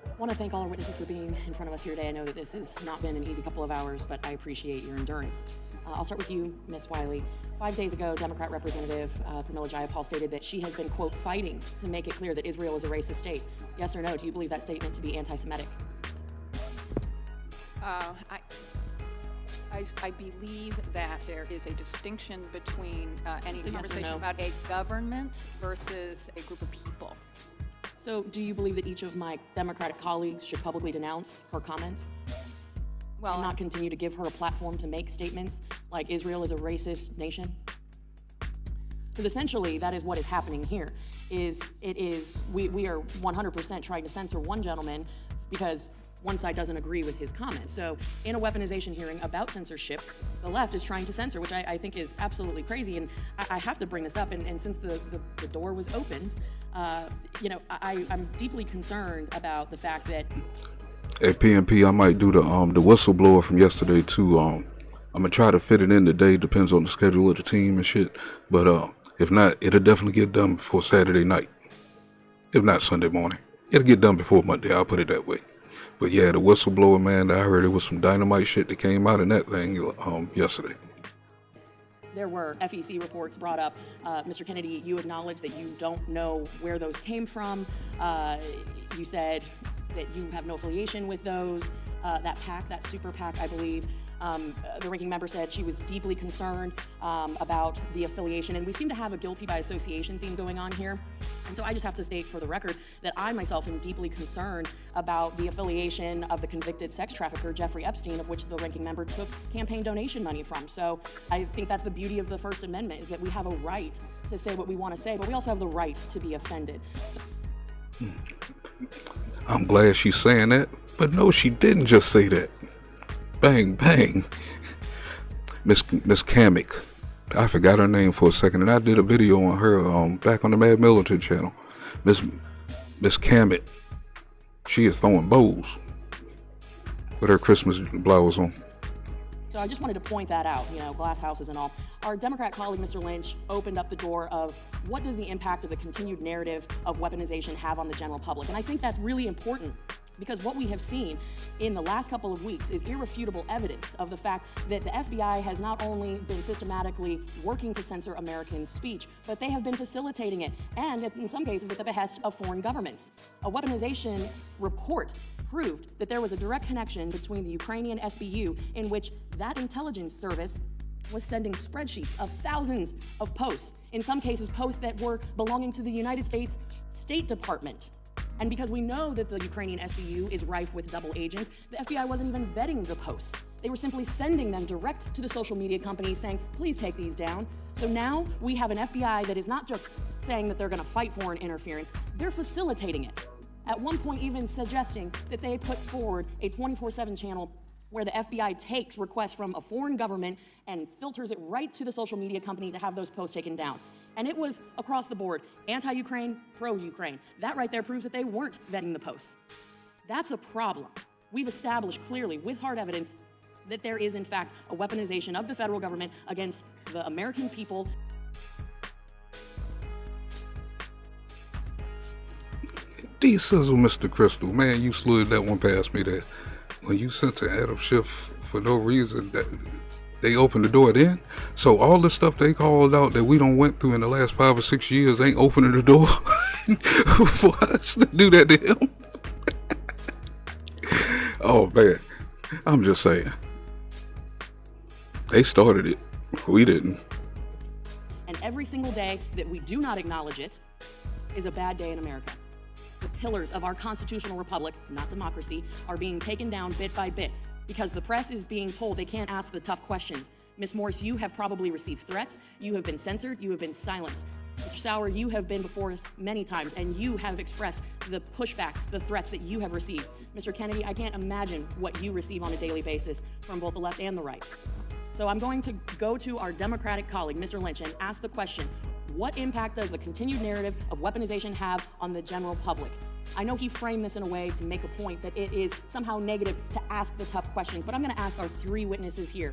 I want to thank all our witnesses for being in front of us here today. I know that this has not been an easy couple of hours, but I appreciate your endurance. I'll start with you, Ms. Wiley. 5 days ago, Democrat Representative Pramila Jayapal stated that she has been, quote, fighting to make it clear that Israel is a racist state. Yes or no, do you believe that statement to be anti-Semitic? I believe that there is a distinction between any Yes or conversation no? about a government versus a group of people. So do you believe that each of my Democratic colleagues should publicly denounce her comments? Well, and not continue to give her a platform to make statements like Israel is a racist nation? Because essentially that is what is happening here. We are 100% trying to censor one gentleman because one side doesn't agree with his comments. So in a weaponization hearing about censorship, the left is trying to censor, which I think is absolutely crazy. And I have to bring this up. And since the door was opened, I'm deeply concerned about the fact that. At PMP, I might do the whistleblower from yesterday too. I'm gonna try to fit it in today. Depends on the schedule of the team and shit. But if not, it'll definitely get done before Saturday night. If not Sunday morning, it'll get done before Monday. I'll put it that way. But yeah, the whistleblower, man. I heard it was some dynamite shit that came out in that thing yesterday. There were FEC reports brought up. Mr. Kennedy, you acknowledged that you don't know where those came from. You said that you have no affiliation with those. That PAC, that super PAC, I believe. The ranking member said she was deeply concerned about the affiliation, and we seem to have a guilty by association theme going on here. And so I just have to state for the record that I myself am deeply concerned about the affiliation of the convicted sex trafficker, Jeffrey Epstein, of which the ranking member took campaign donation money from. So I think that's the beauty of the First Amendment, is that we have a right to say what we want to say, but we also have the right to be offended. I'm glad she's saying that, but no, she didn't just say that. Bang, bang. Miss Kamek. I forgot her name for a second, and I did a video on her back on the Mad Militant channel. Miss Kamek. She is throwing bows with her Christmas blouse on. So I just wanted to point that out, glass houses and all. Our Democrat colleague, Mr. Lynch, opened up the door of what does the impact of the continued narrative of weaponization have on the general public? And I think that's really important, because what we have seen in the last couple of weeks is irrefutable evidence of the fact that the FBI has not only been systematically working to censor American speech, but they have been facilitating it, and in some cases at the behest of foreign governments. A weaponization report proved that there was a direct connection between the Ukrainian SBU, in which that intelligence service was sending spreadsheets of thousands of posts, in some cases posts that were belonging to the United States State Department. And because we know that the Ukrainian SBU is rife with double agents, the FBI wasn't even vetting the posts. They were simply sending them direct to the social media companies saying, please take these down. So now we have an FBI that is not just saying that they're gonna fight foreign interference, they're facilitating it. At one point even suggesting that they put forward a 24/7 channel where the FBI takes requests from a foreign government and filters it right to the social media company to have those posts taken down. And it was across the board, anti-Ukraine, pro-Ukraine. That right there proves that they weren't vetting the posts. That's a problem. We've established clearly with hard evidence that there is in fact a weaponization of the federal government against the American people. D-Sizzle, Mr. Crystal, man, you slid that one past me there. When you sent to Adam Schiff for no reason, that they opened the door then? So all the stuff they called out that we done went through in the last 5 or 6 years ain't opening the door for us to do that to him? Oh, man. I'm just saying. They started it. We didn't. And every single day that we do not acknowledge it is a bad day in America. The pillars of our constitutional republic, not democracy, are being taken down bit by bit because the press is being told they can't ask the tough questions. Ms. Morris, you have probably received threats, you have been censored, you have been silenced. Mr. Sauer, you have been before us many times, and you have expressed the pushback, the threats that you have received. Mr. Kennedy, I can't imagine what you receive on a daily basis from both the left and the right. So I'm going to go to our Democratic colleague, Mr. Lynch, and ask the question, what impact does the continued narrative of weaponization have on the general public? I know he framed this in a way to make a point that it is somehow negative to ask the tough questions, but I'm going to ask our three witnesses here.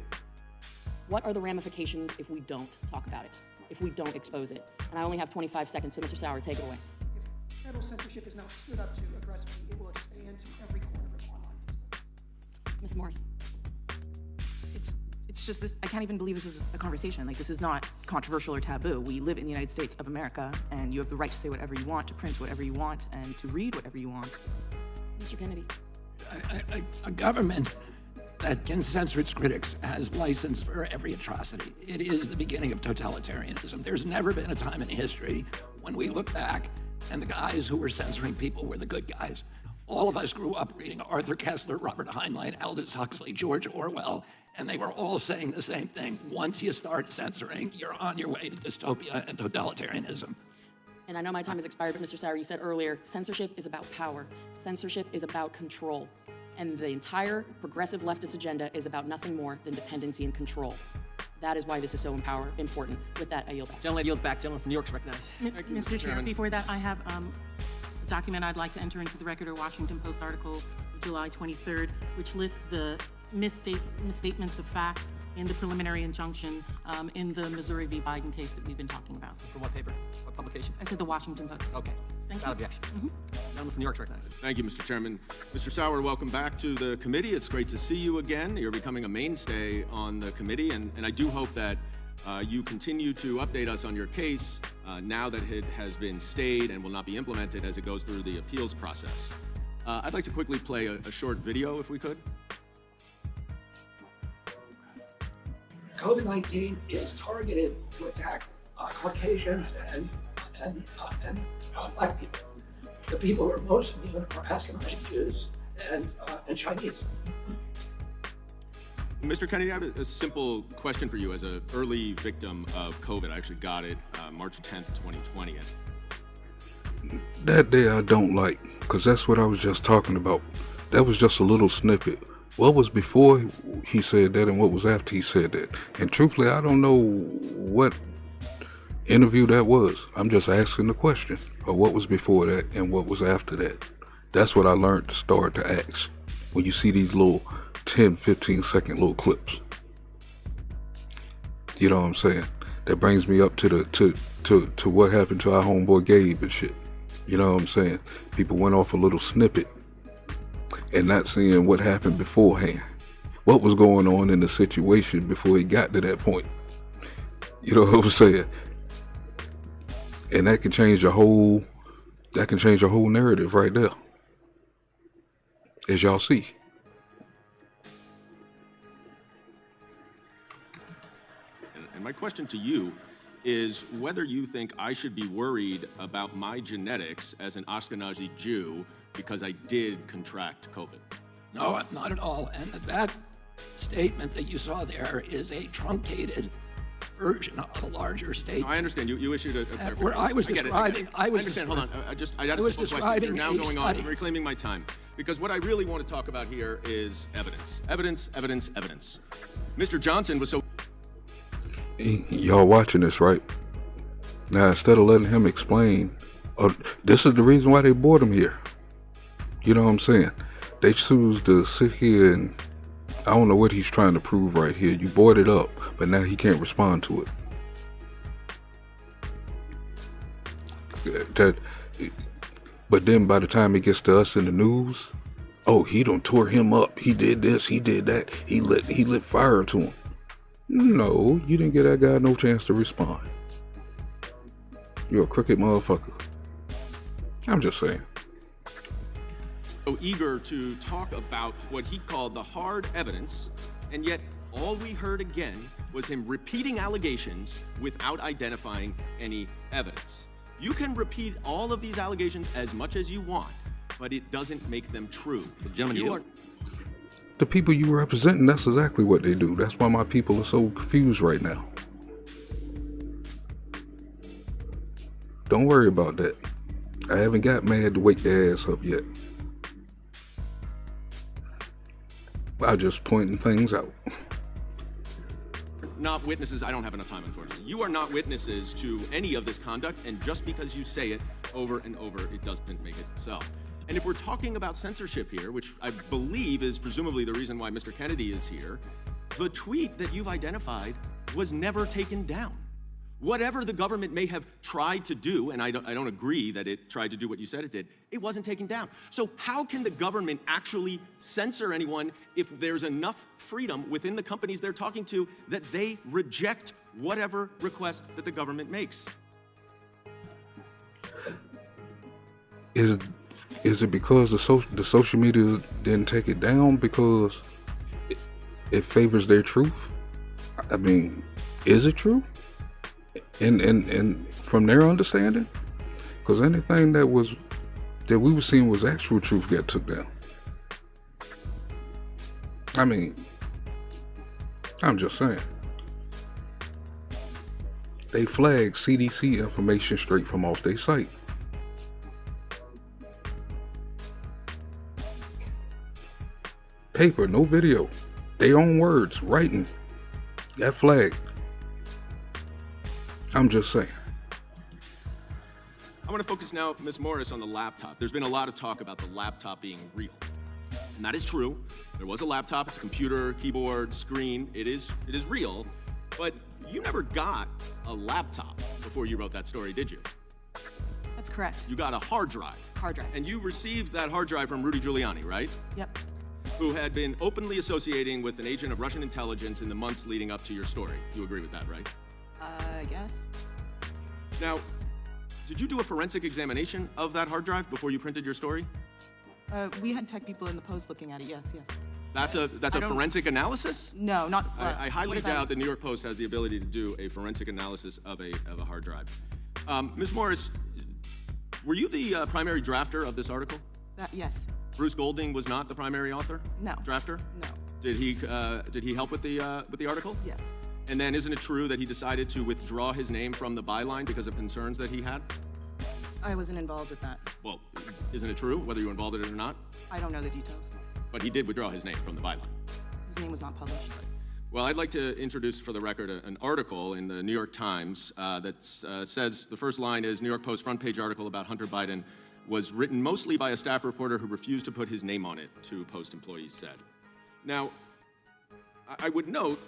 What are the ramifications if we don't talk about it, if we don't expose it? And I only have 25 seconds, so Mr. Sauer, take it away. If federal censorship is now stood up to aggressively, it will expand to every corner of online. Ms. Morris. It's just this, I can't even believe this is a conversation. Like, this is not controversial or taboo. We live in the United States of America, and you have the right to say whatever you want, to print whatever you want, and to read whatever you want. Mr. Kennedy. A government that can censor its critics has license for every atrocity. It is the beginning of totalitarianism. There's never been a time in history when we look back and the guys who were censoring people were the good guys. All of us grew up reading Arthur Koestler, Robert Heinlein, Aldous Huxley, George Orwell, and they were all saying the same thing. Once you start censoring, you're on your way to dystopia and totalitarianism. And I know my time has expired, but Mr. Sauer, you said earlier, censorship is about power. Censorship is about control. And the entire progressive leftist agenda is about nothing more than dependency and control. That is why this is so important. With that, I yield back. Gentleman yields back. Gentleman from New York is recognized. Mr. Chair, before that, I have a document I'd like to enter into the record, a Washington Post article, July 23rd, which lists the misstatements of facts in the preliminary injunction in the Missouri v. Biden case that we've been talking about. From what paper? What publication? I said the Washington Post. Okay. Thank Without you. objection. Gentleman from New York is recognized. Thank you, Mr. Chairman. Mr. Sauer, welcome back to the committee. It's great to see you again. You're becoming a mainstay on the committee, and I do hope that you continue to update us on your case now that it has been stayed and will not be implemented as it goes through the appeals process. I'd like to quickly play a short video, if we could. COVID-19 is targeted to attack Caucasians and Black people. The people who are most immune are Ashkenazi Jews and Chinese. Mr. Kennedy, I have a simple question for you. As an early victim of COVID, I actually got it March 10th, 2020. That day I don't like, because that's what I was just talking about. That was just a little snippet. What was before he said that and what was after he said that? And truthfully, I don't know what interview that was. I'm just asking the question of what was before that and what was after that. That's what I learned to start to ask when you see these little 10, 15 second little clips. You know what I'm saying? That brings me up to the to what happened to our homeboy Gabe and shit. You know what I'm saying? People went off a little snippet and not seeing what happened beforehand. What was going on in the situation before he got to that point. You know what I'm saying? And that can change the whole narrative right there. As y'all see. And my question to you is whether you think I should be worried about my genetics as an Ashkenazi Jew because I did contract COVID. No, not at all. And that statement that you saw there is a truncated version of a larger statement. No, I understand. You issued a where I was describing. I understand. Hold on. I got a simple question. You're now going on and reclaiming my time. Because what I really want to talk about here is evidence. Evidence, evidence, evidence. Mr. Johnson was so... Y'all watching this, right? Now, instead of letting him explain, this is the reason why they brought him here. You know what I'm saying? They choose to sit here and I don't know what he's trying to prove right here. You brought it up, but now he can't respond to it. But then by the time it gets to us in the news, oh, he done tore him up. He did this, he did that. He lit fire to him. No, you didn't give that guy no chance to respond. You're a crooked motherfucker. I'm just saying. So eager to talk about what he called the hard evidence, and yet all we heard again was him repeating allegations without identifying any evidence. You can repeat all of these allegations as much as you want, but it doesn't make them true. Gentlemen, the people you representing, that's exactly what they do. That's why my people are so confused right now. Don't worry about that. I haven't got mad to wake your ass up yet. I'm just pointing things out. Not witnesses. I don't have enough time, unfortunately. You are not witnesses to any of this conduct, and just because you say it over and over, it doesn't make it so. And if we're talking about censorship here, which I believe is presumably the reason why Mr. Kennedy is here, the tweet that you've identified was never taken down. Whatever the government may have tried to do, and I don't agree that it tried to do what you said it did, it wasn't taken down. So how can the government actually censor anyone if there's enough freedom within the companies they're talking to that they reject whatever request that the government makes? Is it because the social media didn't take it down because it favors their truth? I mean, is it true? And from their understanding, because anything that we were seeing was actual truth got took down. I mean, I'm just saying. They flagged CDC information straight from off their site. Paper, no video. Their own words, writing. That flag. I'm just saying. I want to focus now, Ms. Morris, on the laptop. There's been a lot of talk about the laptop being real. And that is true. There was a laptop. It's a computer, keyboard, screen. It is real. But you never got a laptop before you wrote that story, did you? That's correct. You got a hard drive. Hard drive. And you received that hard drive from Rudy Giuliani, right? Yep. Who had been openly associating with an agent of Russian intelligence in the months leading up to your story. You agree with that, right? I guess. Now, did you do a forensic examination of that hard drive before you printed your story? We had tech people in the Post looking at it, yes. That's a forensic analysis? No, not... I highly doubt the New York Post has the ability to do a forensic analysis of a hard drive. Ms. Morris, were you the primary drafter of this article? Yes. Bruce Golding was not the primary author? No. Drafter? No. Did he help with the article? Yes. And then isn't it true that he decided to withdraw his name from the byline because of concerns that he had? I wasn't involved with that. Well, isn't it true, whether you were involved in it or not? I don't know the details. But he did withdraw his name from the byline. His name was not published. Well, I'd like to introduce for the record an article in the New York Times that says, the first line is, New York Post front page article about Hunter Biden was written mostly by a staff reporter who refused to put his name on it, two Post employees said. Now, I would note,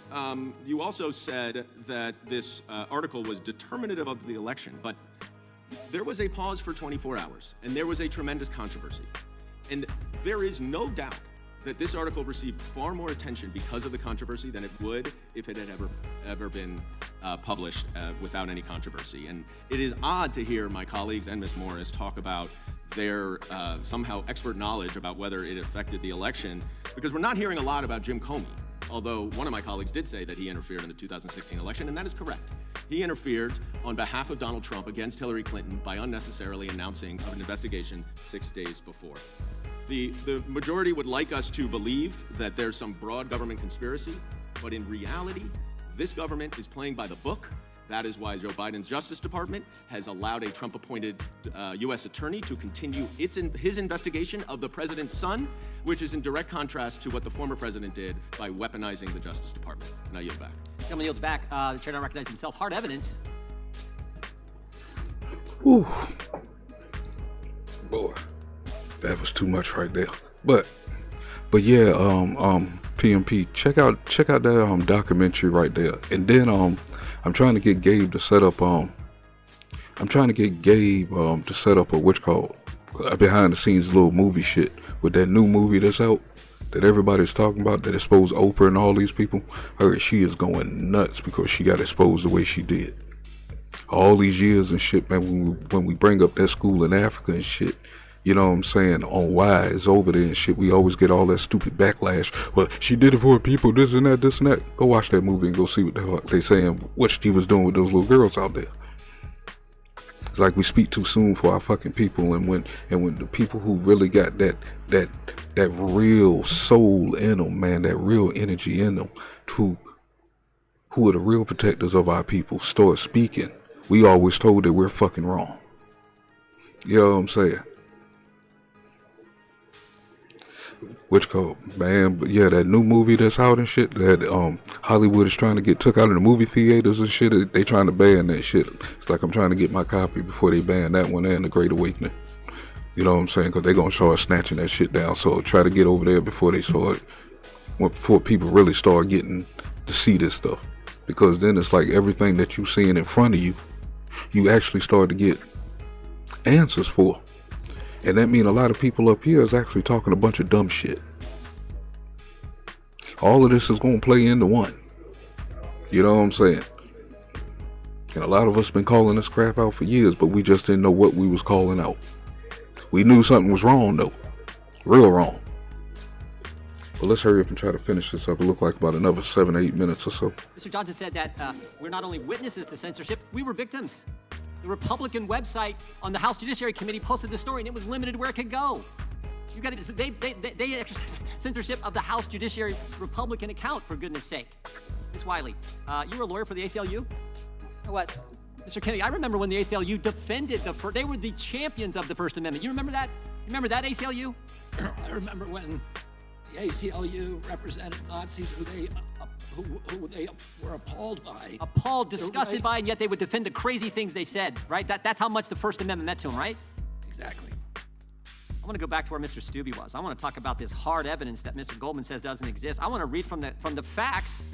you also said that this article was determinative of the election, but there was a pause for 24 hours, and there was a tremendous controversy. And there is no doubt that this article received far more attention because of the controversy than it would if it had ever been published without any controversy. And it is odd to hear my colleagues and Ms. Morris talk about their somehow expert knowledge about whether it affected the election, because we're not hearing a lot about Jim Comey, although one of my colleagues did say that he interfered in the 2016 election, and that is correct. He interfered on behalf of Donald Trump against Hillary Clinton by unnecessarily announcing of an investigation 6 days before. The majority would like us to believe that there's some broad government conspiracy, but in reality, this government is playing by the book. That is why Joe Biden's Justice Department has allowed a Trump-appointed U.S. attorney to continue his investigation of the president's son, which is in direct contrast to what the former president did by weaponizing the Justice Department. And I yield back. Gentleman yields back. The chair now recognizes himself. Hard evidence. Whew. Boy, that was too much right there. But yeah, PMP, check out that documentary right there. And then I'm trying to get Gabe to set up to set up a behind the scenes little movie shit with that new movie that's out that everybody's talking about that exposed Oprah and all these people. I heard she is going nuts because she got exposed the way she did. All these years and shit, man, when we bring up that school in Africa and shit, you know what I'm saying, on why it's over there and shit, we always get all that stupid backlash. Well, she did it for her people, this and that. Go watch that movie and go see what the fuck they saying, what she was doing with those little girls out there. It's like we speak too soon for our fucking people, and when the people who really got that real soul in them, man, that real energy in them, who are the real protectors of our people, start speaking, we always told that we're fucking wrong. You know what I'm saying? Man, but yeah, that new movie that's out and shit that Hollywood is trying to get took out of the movie theaters and shit, they trying to ban that shit. It's like I'm trying to get my copy before they ban that one and The Great Awakening. You know what I'm saying? Because they're going to start snatching that shit down. So try to get over there before before people really start getting to see this stuff. Because then it's like everything that you seeing in front of you, you actually start to get answers for. And that means a lot of people up here is actually talking a bunch of dumb shit. All of this is going to play into one. You know what I'm saying? And a lot of us been calling this crap out for years, but we just didn't know what we was calling out. We knew something was wrong though. Real wrong. But let's hurry up and try to finish this up. It looked like about another 7 or 8 minutes or so. Mr. Johnson said that we're not only witnesses to censorship, we were victims. The Republican website on the House Judiciary Committee posted this story, and it was limited where it could go. You got to, they exercise censorship of the House Judiciary Republican account, for goodness sake. Ms. Wiley, you were a lawyer for the ACLU? I was. Mr. Kennedy, I remember when the ACLU defended they were the champions of the First Amendment. You remember that? You remember that, ACLU? I remember when the ACLU represented Nazis who they were appalled by. Appalled, disgusted by, and yet they would defend the crazy things they said, right? That's how much the First Amendment meant to them, right? Exactly. I want to go back to where Mr. Stubbe was. I want to talk about this hard evidence that Mr. Goldman says doesn't exist. I want to read from the facts.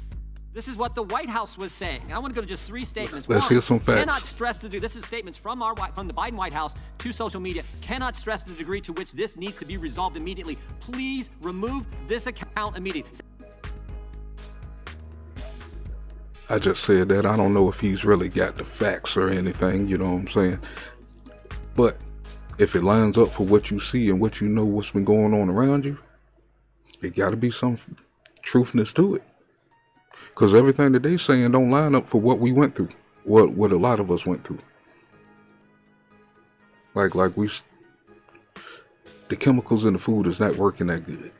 This is what the White House was saying. I want to go to just 3 statements. Let's hear some facts. Cannot stress this is statements from the Biden White House to social media. Cannot stress the degree to which this needs to be resolved immediately. Please remove this account immediately. I just said that. I don't know if he's really got the facts or anything, you know what I'm saying? But if it lines up for what you see and what you know what's been going on around you, it got to be some truthness to it. Because everything that they saying don't line up for what we went through, what a lot of us went through. Like the chemicals in the food is not working that good.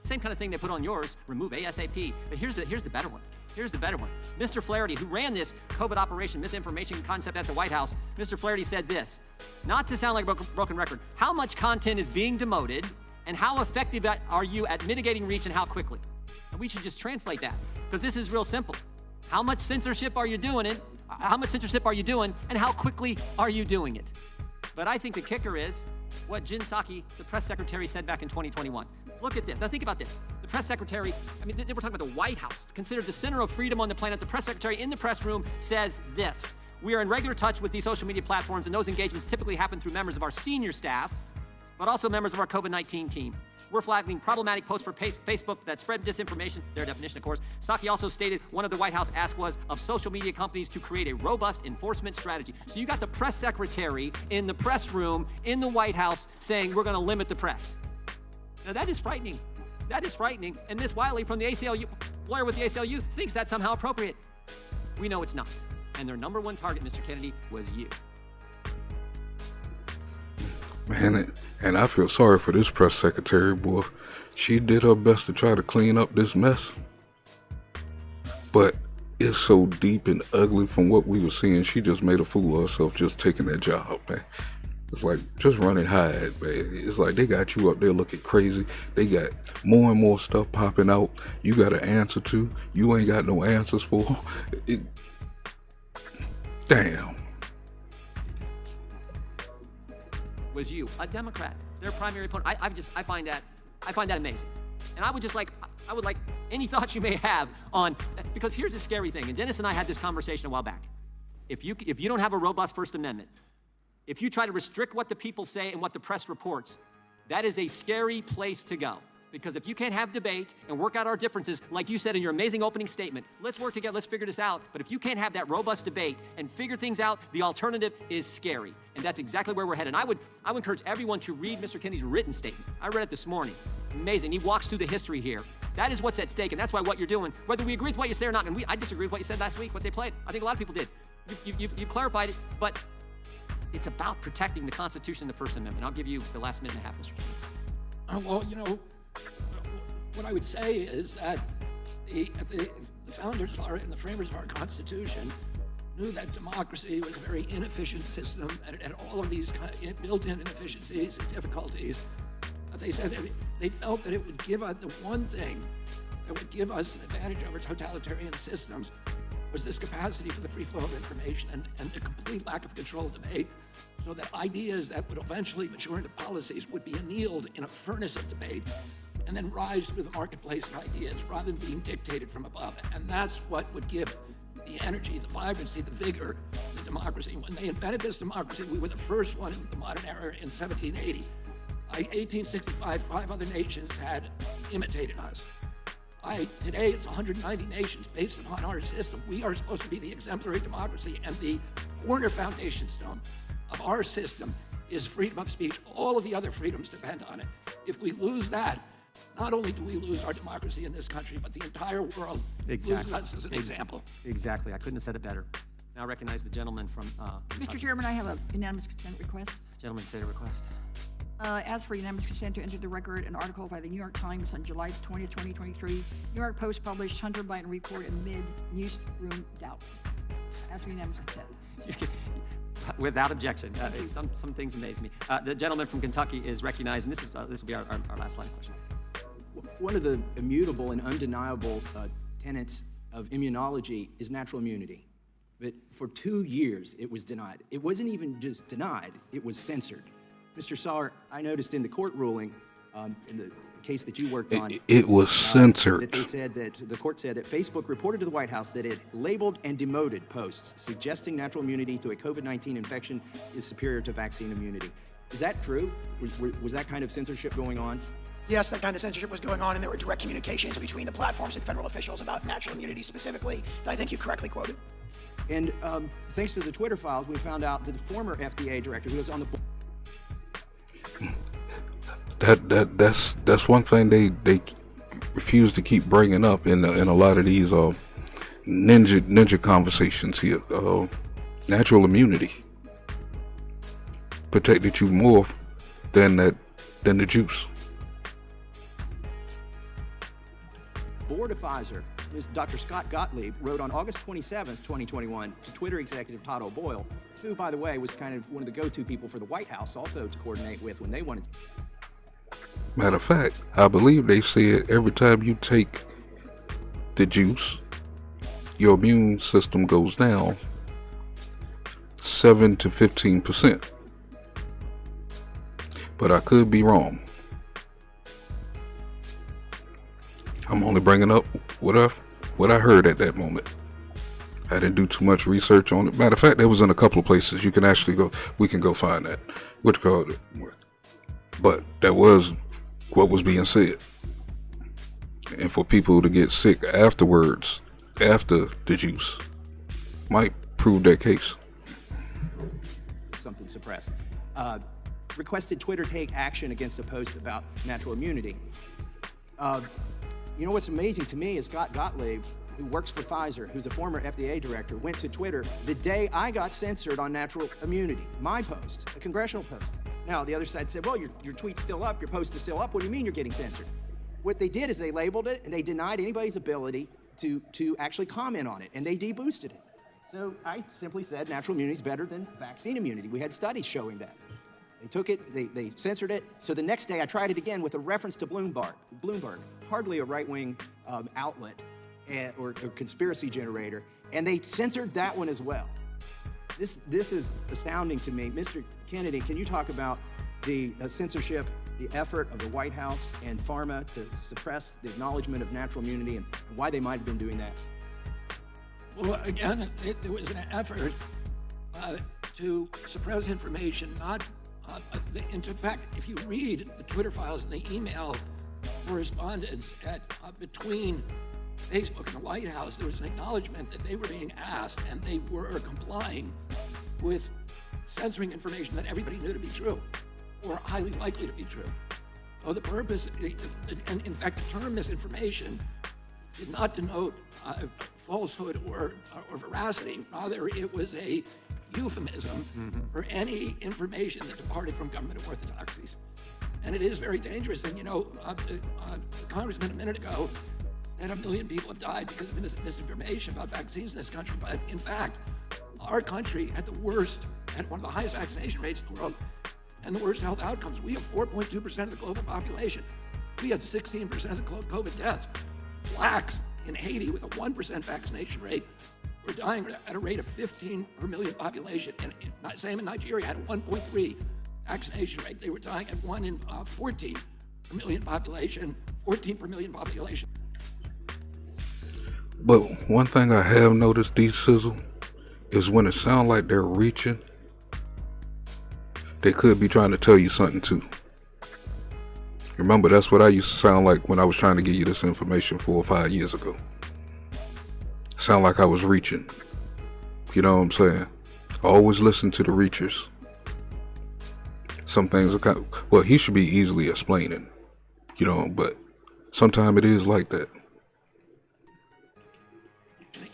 Same kind of thing they put on yours, remove ASAP. But here's the better one. Here's the better one. Mr. Flaherty, who ran this COVID operation misinformation concept at the White House, Mr. Flaherty said this, not to sound like a broken record, how much content is being demoted and how effective are you at mitigating reach and how quickly? And we should just translate that because this is real simple. How much censorship are you doing and how quickly are you doing it? But I think the kicker is what Jen Psaki, the press secretary, said back in 2021. Look at this. Now think about this. The press secretary, we're talking about the White House, considered the center of freedom on the planet. The press secretary in the press room says this: "We are in regular touch with these social media platforms, and those engagements typically happen through members of our senior staff, but also members of our COVID-19 team. We're flagging problematic posts for Facebook that spread disinformation," their definition, of course. Psaki also stated one of the White House asks was of social media companies to create a robust enforcement strategy. So you got the press secretary in the press room in the White House saying we're going to limit the press. Now that is frightening. That is frightening. And Ms. Wiley from the ACLU, lawyer with the ACLU, thinks that's somehow appropriate. We know it's not. And their number one target, Mr. Kennedy, was you. Man, and I feel sorry for this press secretary, boy. She did her best to try to clean up this mess. But it's so deep and ugly from what we were seeing. She just made a fool of herself just taking that job, man. It's like, just run and hide, man. It's like they got you up there looking crazy. They got more and more stuff popping out. You got to answer to. You ain't got no answers for. Damn. Was you, a Democrat, their primary opponent. I find that amazing. And I would like any thoughts you may have on, because here's the scary thing, and Dennis and I had this conversation a while back. If you don't have a robust First Amendment, if you try to restrict what the people say and what the press reports, that is a scary place to go. Because if you can't have debate and work out our differences, like you said in your amazing opening statement, let's work together, let's figure this out. But if you can't have that robust debate and figure things out, the alternative is scary. And that's exactly where we're headed. And I would encourage everyone to read Mr. Kennedy's written statement. I read it this morning. Amazing. He walks through the history here. That is what's at stake, and that's why what you're doing, whether we agree with what you say or not, and I disagree with what you said last week, what they played. I think a lot of people did. You clarified it, but it's about protecting the Constitution and the First Amendment. I'll give you the last minute and a half, Mr. Kennedy. Well, what I would say is that the founders and the framers of our Constitution knew that democracy was a very inefficient system and it had all of these built-in inefficiencies and difficulties. But they said that they felt that it would give us the one thing that would give us an advantage over totalitarian systems was this capacity for the free flow of information and the complete lack of controlled debate, so that ideas that would eventually mature into policies would be annealed in a furnace of debate and then rise through the marketplace of ideas rather than being dictated from above. And that's what would give the energy, the vibrancy, the vigor, the democracy. When they invented this democracy, we were the first one in the modern era in 1780. By 1865, 5 other nations had imitated us. Today, it's 190 nations based upon our system. We are supposed to be the exemplary democracy, and the corner foundation stone of our system is freedom of speech. All of the other freedoms depend on it. If we lose that, not only do we lose our democracy in this country, but the entire world loses us as an example. Exactly. I couldn't have said it better. Now I recognize the gentleman from... Mr. Chairman, I have a unanimous consent request. Gentleman, say the request. Ask for unanimous consent to enter the record an article by the New York Times on July 20th, 2023. New York Post published Hunter Biden report amid newsroom doubts. Ask for unanimous consent. Without objection. Some things amaze me. The gentleman from Kentucky is recognized, and this will be our last line of question. One of the immutable and undeniable tenets of immunology is natural immunity. But for 2 years, it was denied. It wasn't even just denied, it was censored. Mr. Sauer, I noticed in the court ruling, in the case that you worked on, it was censored. That they said that the court said that Facebook reported to the White House that it labeled and demoted posts suggesting natural immunity to a COVID-19 infection is superior to vaccine immunity. Is that true? Was that kind of censorship going on? Yes, that kind of censorship was going on, and there were direct communications between the platforms and federal officials about natural immunity specifically that I think you correctly quoted. And thanks to the Twitter files, we found out that the former FDA director who was on the board. That's one thing they refuse to keep bringing up in a lot of these ninja conversations here. Natural immunity protected you more than the juice. Board of Pfizer, Dr. Scott Gottlieb, wrote on August 27th, 2021, to Twitter executive Todd O'Boyle, who, by the way, was kind of one of the go-to people for the White House also to coordinate with when they wanted to. Matter of fact, I believe they said every time you take the juice, your immune system goes down 7 to 15%. But I could be wrong. I'm only bringing up what I heard at that moment. I didn't do too much research on it. Matter of fact, that was in a couple of places. You can actually go. We can go find that. What you call it? But that was what was being said. And for people to get sick afterwards, after the juice, might prove that case. Something suppressed. Requested Twitter take action against a post about natural immunity. You know what's amazing to me is Scott Gottlieb, who works for Pfizer, who's a former FDA director, went to Twitter the day I got censored on natural immunity. My post, a congressional post. Now, the other side said, well, your tweet's still up, your post is still up. What do you mean you're getting censored? What they did is they labeled it and they denied anybody's ability to actually comment on it, and they deboosted it. So I simply said natural immunity is better than vaccine immunity. We had studies showing that. They took it, they censored it. So the next day I tried it again with a reference to Bloomberg, hardly a right-wing outlet or conspiracy generator, and they censored that one as well. This is astounding to me. Mr. Kennedy, can you talk about the censorship, the effort of the White House and pharma to suppress the acknowledgement of natural immunity and why they might have been doing that? Well, again, there was an effort to suppress information, in fact, if you read the Twitter files and the email correspondence between Facebook and the White House, there was an acknowledgement that they were being asked and they were complying with censoring information that everybody knew to be true or highly likely to be true. So the purpose, and in fact, the term misinformation did not denote falsehood or veracity. Rather, it was a euphemism for any information that departed from government orthodoxies. And it is very dangerous. And the Congressman a minute ago said 1 million people have died because of misinformation about vaccines in this country. But in fact, our country had one of the highest vaccination rates in the world and the worst health outcomes. We have 4.2% of the global population. We had 16% of the COVID deaths. Blacks in Haiti with a 1% vaccination rate were dying at a rate of 15 per million population. And same in Nigeria, had a 1.3 vaccination rate. They were dying at 1 in 14 per million population, 14 per million population. But one thing I have noticed, D-Sizzle, is when it sounds like they're reaching, they could be trying to tell you something too. Remember, that's what I used to sound like when I was trying to give you this information 4 or 5 years ago. Sound like I was reaching. You know what I'm saying? Always listen to the reachers. Some things are well, he should be easily explaining, but sometimes it is like that.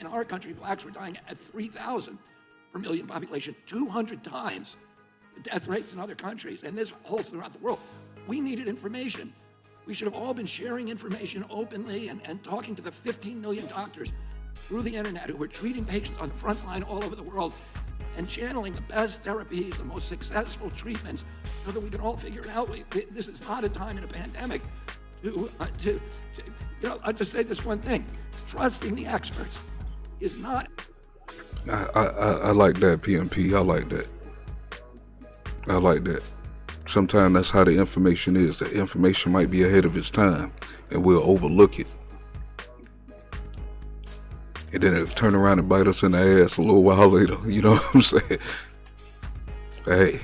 In our country, blacks were dying at 3,000 per million population, 200 times the death rates in other countries, and this holds throughout the world. We needed information. We should have all been sharing information openly and talking to the 15 million doctors through the internet who were treating patients on the front line all over the world and channeling the best therapies, the most successful treatments, so that we can all figure it out. This is not a time in a pandemic I'll just say this one thing. Trusting the experts is not... I like that, PMP. I like that. I like that. Sometimes that's how the information is. The information might be ahead of its time, and we'll overlook it. And then it'll turn around and bite us in the ass a little while later. You know what I'm saying? Hey,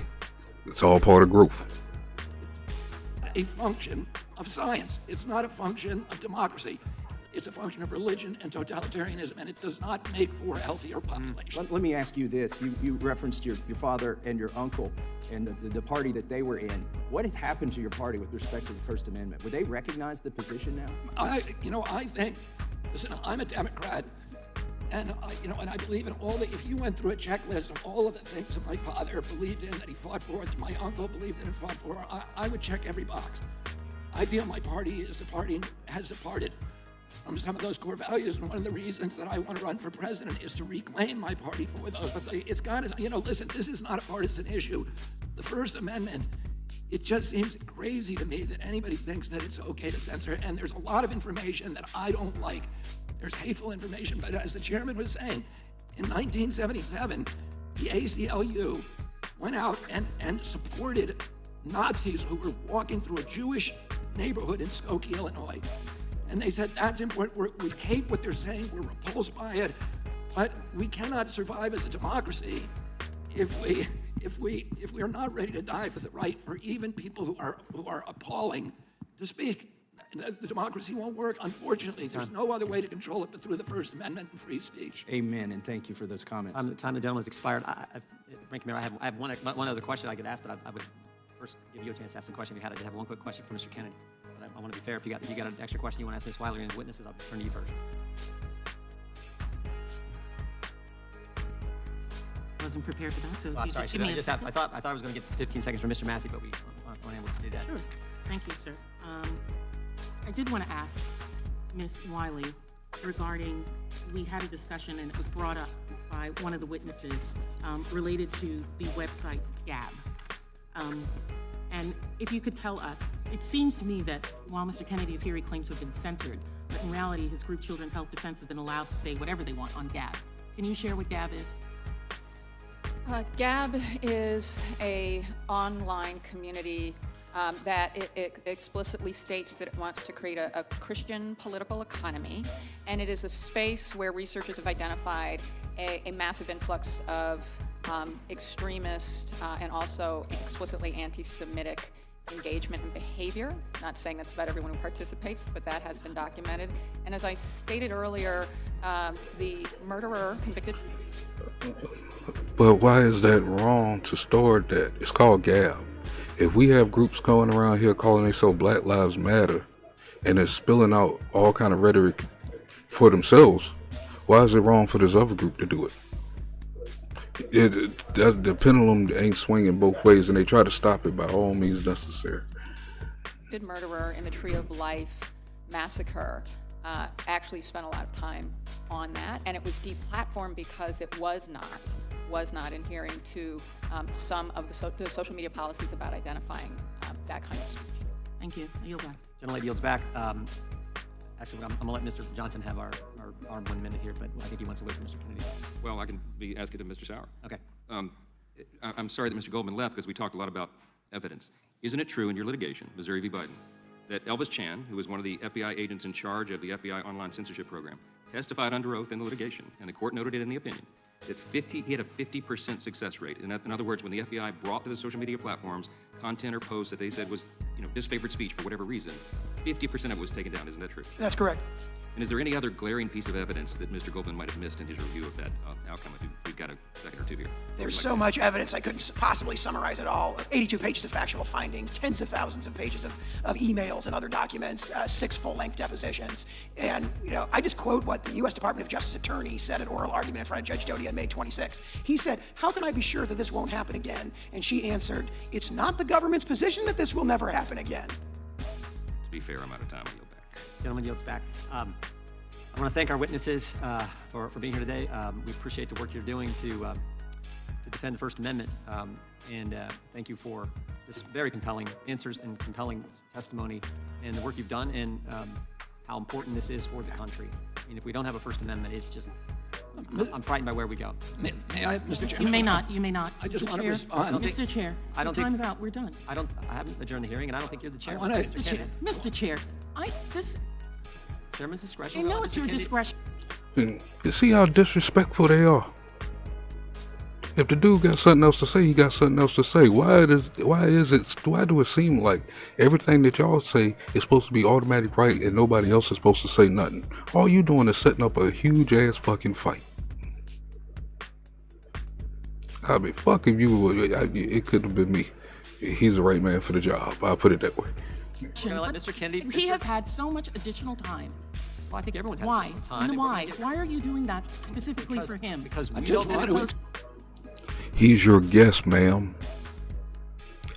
it's all part of growth. A function of science. It's not a function of democracy. It's a function of religion and totalitarianism, and it does not make for a healthier population. Let me ask you this. You referenced your father and your uncle and the party that they were in. What has happened to your party with respect to the First Amendment? Would they recognize the position now? I think, listen, I'm a Democrat, and I believe in all the, if you went through a checklist of all of the things that my father believed in, that he fought for, that my uncle believed in and fought for, I would check every box. I feel my party has departed from some of those core values, and one of the reasons that I want to run for president is to reclaim my party for those. But it's got to, listen, this is not a partisan issue. The First Amendment, it just seems crazy to me that anybody thinks that it's okay to censor, and there's a lot of information that I don't like. There's hateful information, but as the chairman was saying, in 1977, the ACLU went out and supported Nazis who were walking through a Jewish neighborhood in Skokie, Illinois. And they said, that's important. We hate what they're saying. We're repulsed by it. But we cannot survive as a democracy if we are not ready to die for the right for even people who are appalling to speak. The democracy won't work. Unfortunately, there's no other way to control it but through the First Amendment and free speech. Amen, and thank you for those comments. The time of the gentleman has expired. Ranking Member, I have one other question I could ask, but I would first give you a chance to ask the question. If you had, I have one quick question for Mr. Kennedy. But I want to be fair. If you got an extra question you want to ask Ms. Wiley and witnesses, I'll turn to you first. I wasn't prepared for that, so I'm you sorry. just give me a second. I thought I was going to get 15 seconds from Mr. Massey, but we weren't able to do that. Sure. Thank you, sir. I did want to ask Ms. Wiley regarding, we had a discussion and it was brought up by one of the witnesses related to the website Gab. And if you could tell us, it seems to me that while Mr. Kennedy is here, he claims to have been censored, but in reality, his group Children's Health Defense has been allowed to say whatever they want on Gab. Can you share what Gab is? Gab is an online community that it explicitly states that it wants to create a Christian political economy, and it is a space where researchers have identified a massive influx of extremist and also explicitly anti-Semitic engagement and behavior. Not saying that's about everyone who participates, but that has been documented. And as I stated earlier, the murderer convicted. But why is that wrong to store that? It's called Gab. If we have groups going around here calling themselves Black Lives Matter and they're spilling out all kind of rhetoric for themselves, why is it wrong for this other group to do it? The pendulum ain't swinging both ways, and they try to stop it by all means necessary. Murderer in the Tree of Life massacre actually spent a lot of time on that, and it was deplatformed because it was not adhering to some of the social media policies about identifying that kind of speech. Thank you. I yield back. Gentlelady yields back. Actually, I'm going to let Mr. Johnson have our 1 minute here, but I think he wants to wait for Mr. Kennedy. Well, I can be asking of Mr. Sauer. Okay. I'm sorry that Mr. Goldman left because we talked a lot about evidence. Isn't it true in your litigation, Missouri v. Biden, that Elvis Chan, who was one of the FBI agents in charge of the FBI online censorship program, testified under oath in the litigation, and the court noted it in the opinion, that he had a 50% success rate. In other words, when the FBI brought to the social media platforms content or posts that they said was, disfavored speech for whatever reason, 50% of it was taken down. Isn't that true? That's correct. And is there any other glaring piece of evidence that Mr. Goldman might have missed in his review of that outcome? If we've got a second or two here. There's so much evidence I couldn't possibly summarize it all. 82 pages of factual findings, tens of thousands of pages of emails and other documents, 6 full-length depositions. And, I just quote what the U.S. Department of Justice attorney said at oral argument in front of Judge Doty on May 26th. He said, "How can I be sure that this won't happen again?" And she answered, "It's not the government's position that this will never happen again." To be fair, I'm out of time. I yield back. Gentleman yields back. I want to thank our witnesses for being here today. We appreciate the work you're doing to defend the First Amendment. And thank you for this very compelling answers and compelling testimony and the work you've done and how important this is for the country. I mean, if we don't have a First Amendment, it's just, I'm frightened by where we go. May I, Mr. Chairman? You may not. I just Mr. want to Chair. respond. Mr. Chair, your time's out. We're done. I haven't adjourned the hearing, and I don't think you're the chair. Mr. Chair, Chairman's discretion. I know it's your discretion. And you see how disrespectful they are. If the dude got something else to say, he got something else to say. Why do it seem like everything that y'all say is supposed to be automatic right and nobody else is supposed to say nothing? All you doing is setting up a huge ass fucking fight. I mean, fuck if it could have been me. He's the right man for the job. I'll put it that way. Mr. Kennedy. He has had so much additional time. Well, I think everyone's had Why? time. Why? Why are you doing that specifically for him? Because we don't want to. He's your guest, ma'am.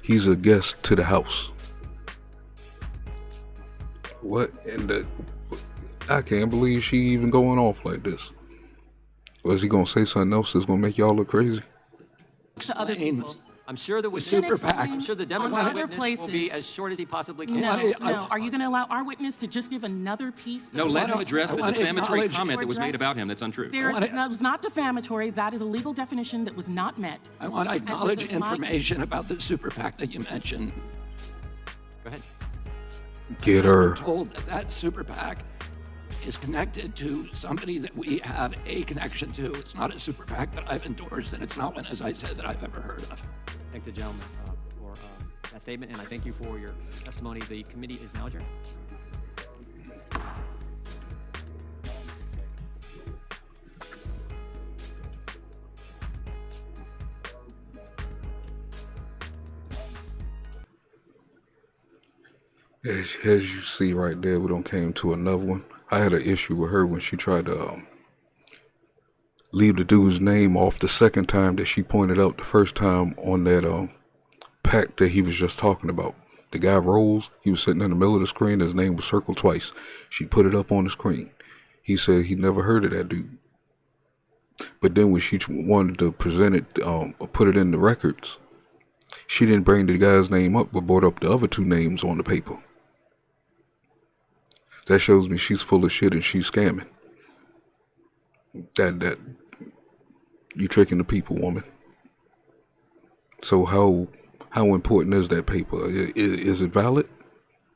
He's a guest to the house. What? I can't believe she even going off like this. Was he gonna say something else that's gonna make y'all look crazy? To other people. I'm sure the Super PAC. I'm sure the Democrat witness will be as short as he possibly can. No. Are you going to allow our witness to just give another piece? No, let him address the defamatory comment that was made about him. That's untrue. That was not defamatory. That is a legal definition that was not met. I want to acknowledge information about the Super PAC that you mentioned. Go ahead. Get We're her. told that that super PAC is connected to somebody that we have a connection to. It's not a super PAC that I've endorsed, and it's not one, as I said, that I've ever heard of. Thank the gentleman for that statement, and I thank you for your testimony. The committee is now adjourned. As you see right there, we don't came to another one. I had an issue with her when she tried to leave the dude's name off the second time that she pointed out the first time on that pack that he was just talking about. The guy Rolls, he was sitting in the middle of the screen, his name was circled twice. She put it up on the screen. He said he never heard of that dude. But then when she wanted to present it, put it in the records, she didn't bring the guy's name up, but brought up the other two names on the paper. That shows me she's full of shit and she's scamming. That you tricking the people, woman. So how important is that paper? Is it valid?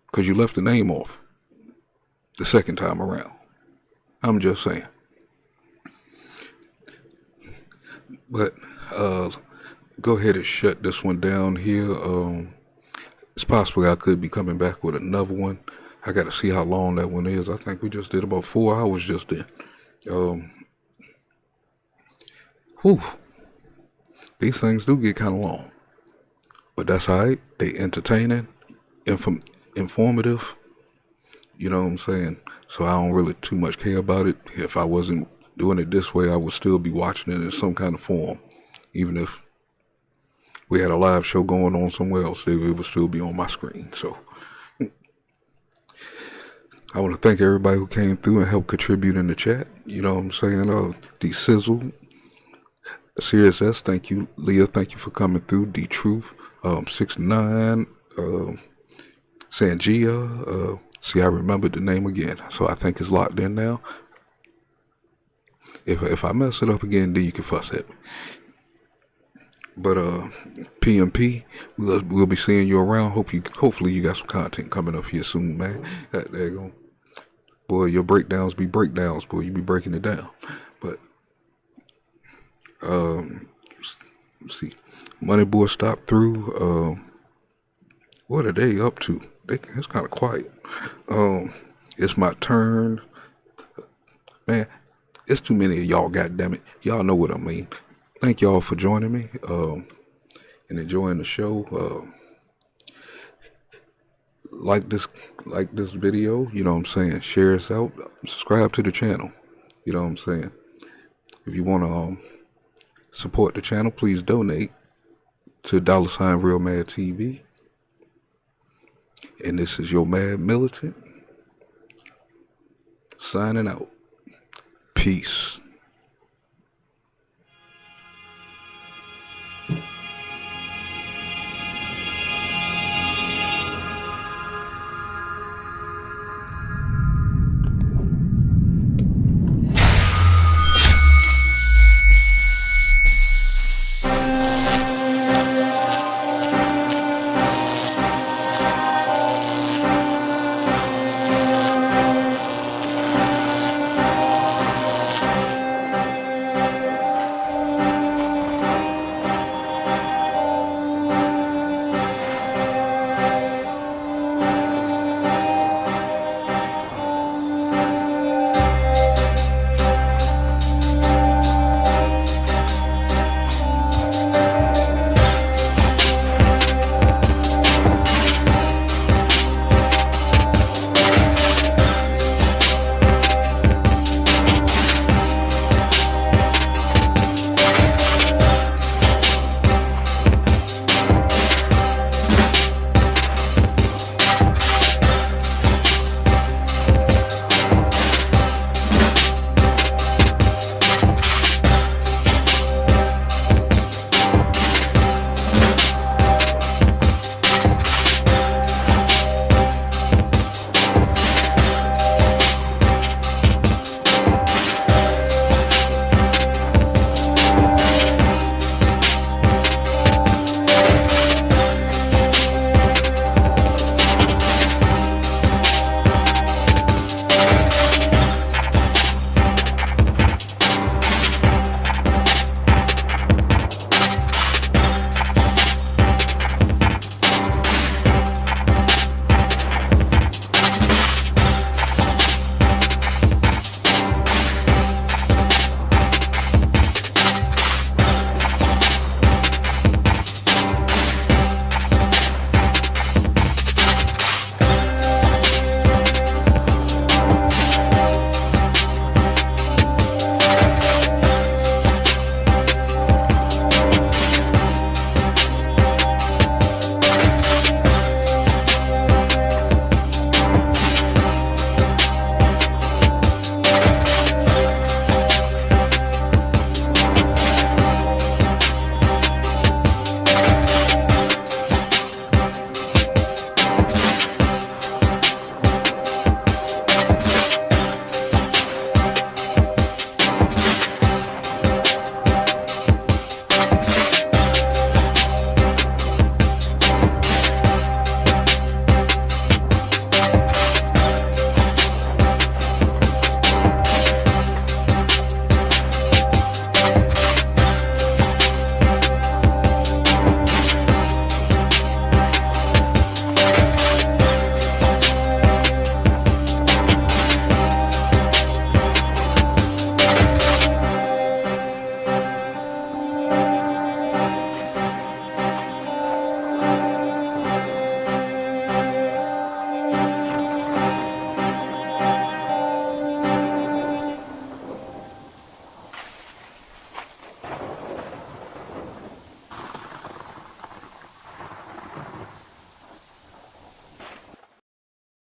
Because you left the name off the second time around. I'm just saying. But go ahead and shut this one down here. It's possible I could be coming back with another one. I got to see how long that one is. I think we just did about 4 hours just then. These things do get kind of long. But that's all right. They entertaining, informative. You know what I'm saying? So I don't really too much care about it. If I wasn't doing it this way, I would still be watching it in some kind of form. Even if we had a live show going on somewhere else, it would still be on my screen. So I want to thank everybody who came through and helped contribute in the chat. You know what I'm saying? D Sizzle, Serious S, thank you. Leah, thank you for coming through. D Truth, 69, Sangia. See, I remembered the name again, so I think it's locked in now. If I mess it up again, then you can fuss at me. But PMP, we'll be seeing you around. Hopefully you got some content coming up here soon, man. There you go. Boy, your breakdowns be breakdowns, boy. You be breaking it down. But let's see. Money Boy stopped through. What are they up to? It's kind of quiet. It's my turn. Man, it's too many of y'all, goddammit. Y'all know what I mean. Thank y'all for joining me and enjoying the show. Like this video, you know what I'm saying? Share us out. Subscribe to the channel. You know what I'm saying? If you want to support the channel, please donate to $ Real Mad TV. And this is your Mad Militant signing out. Peace.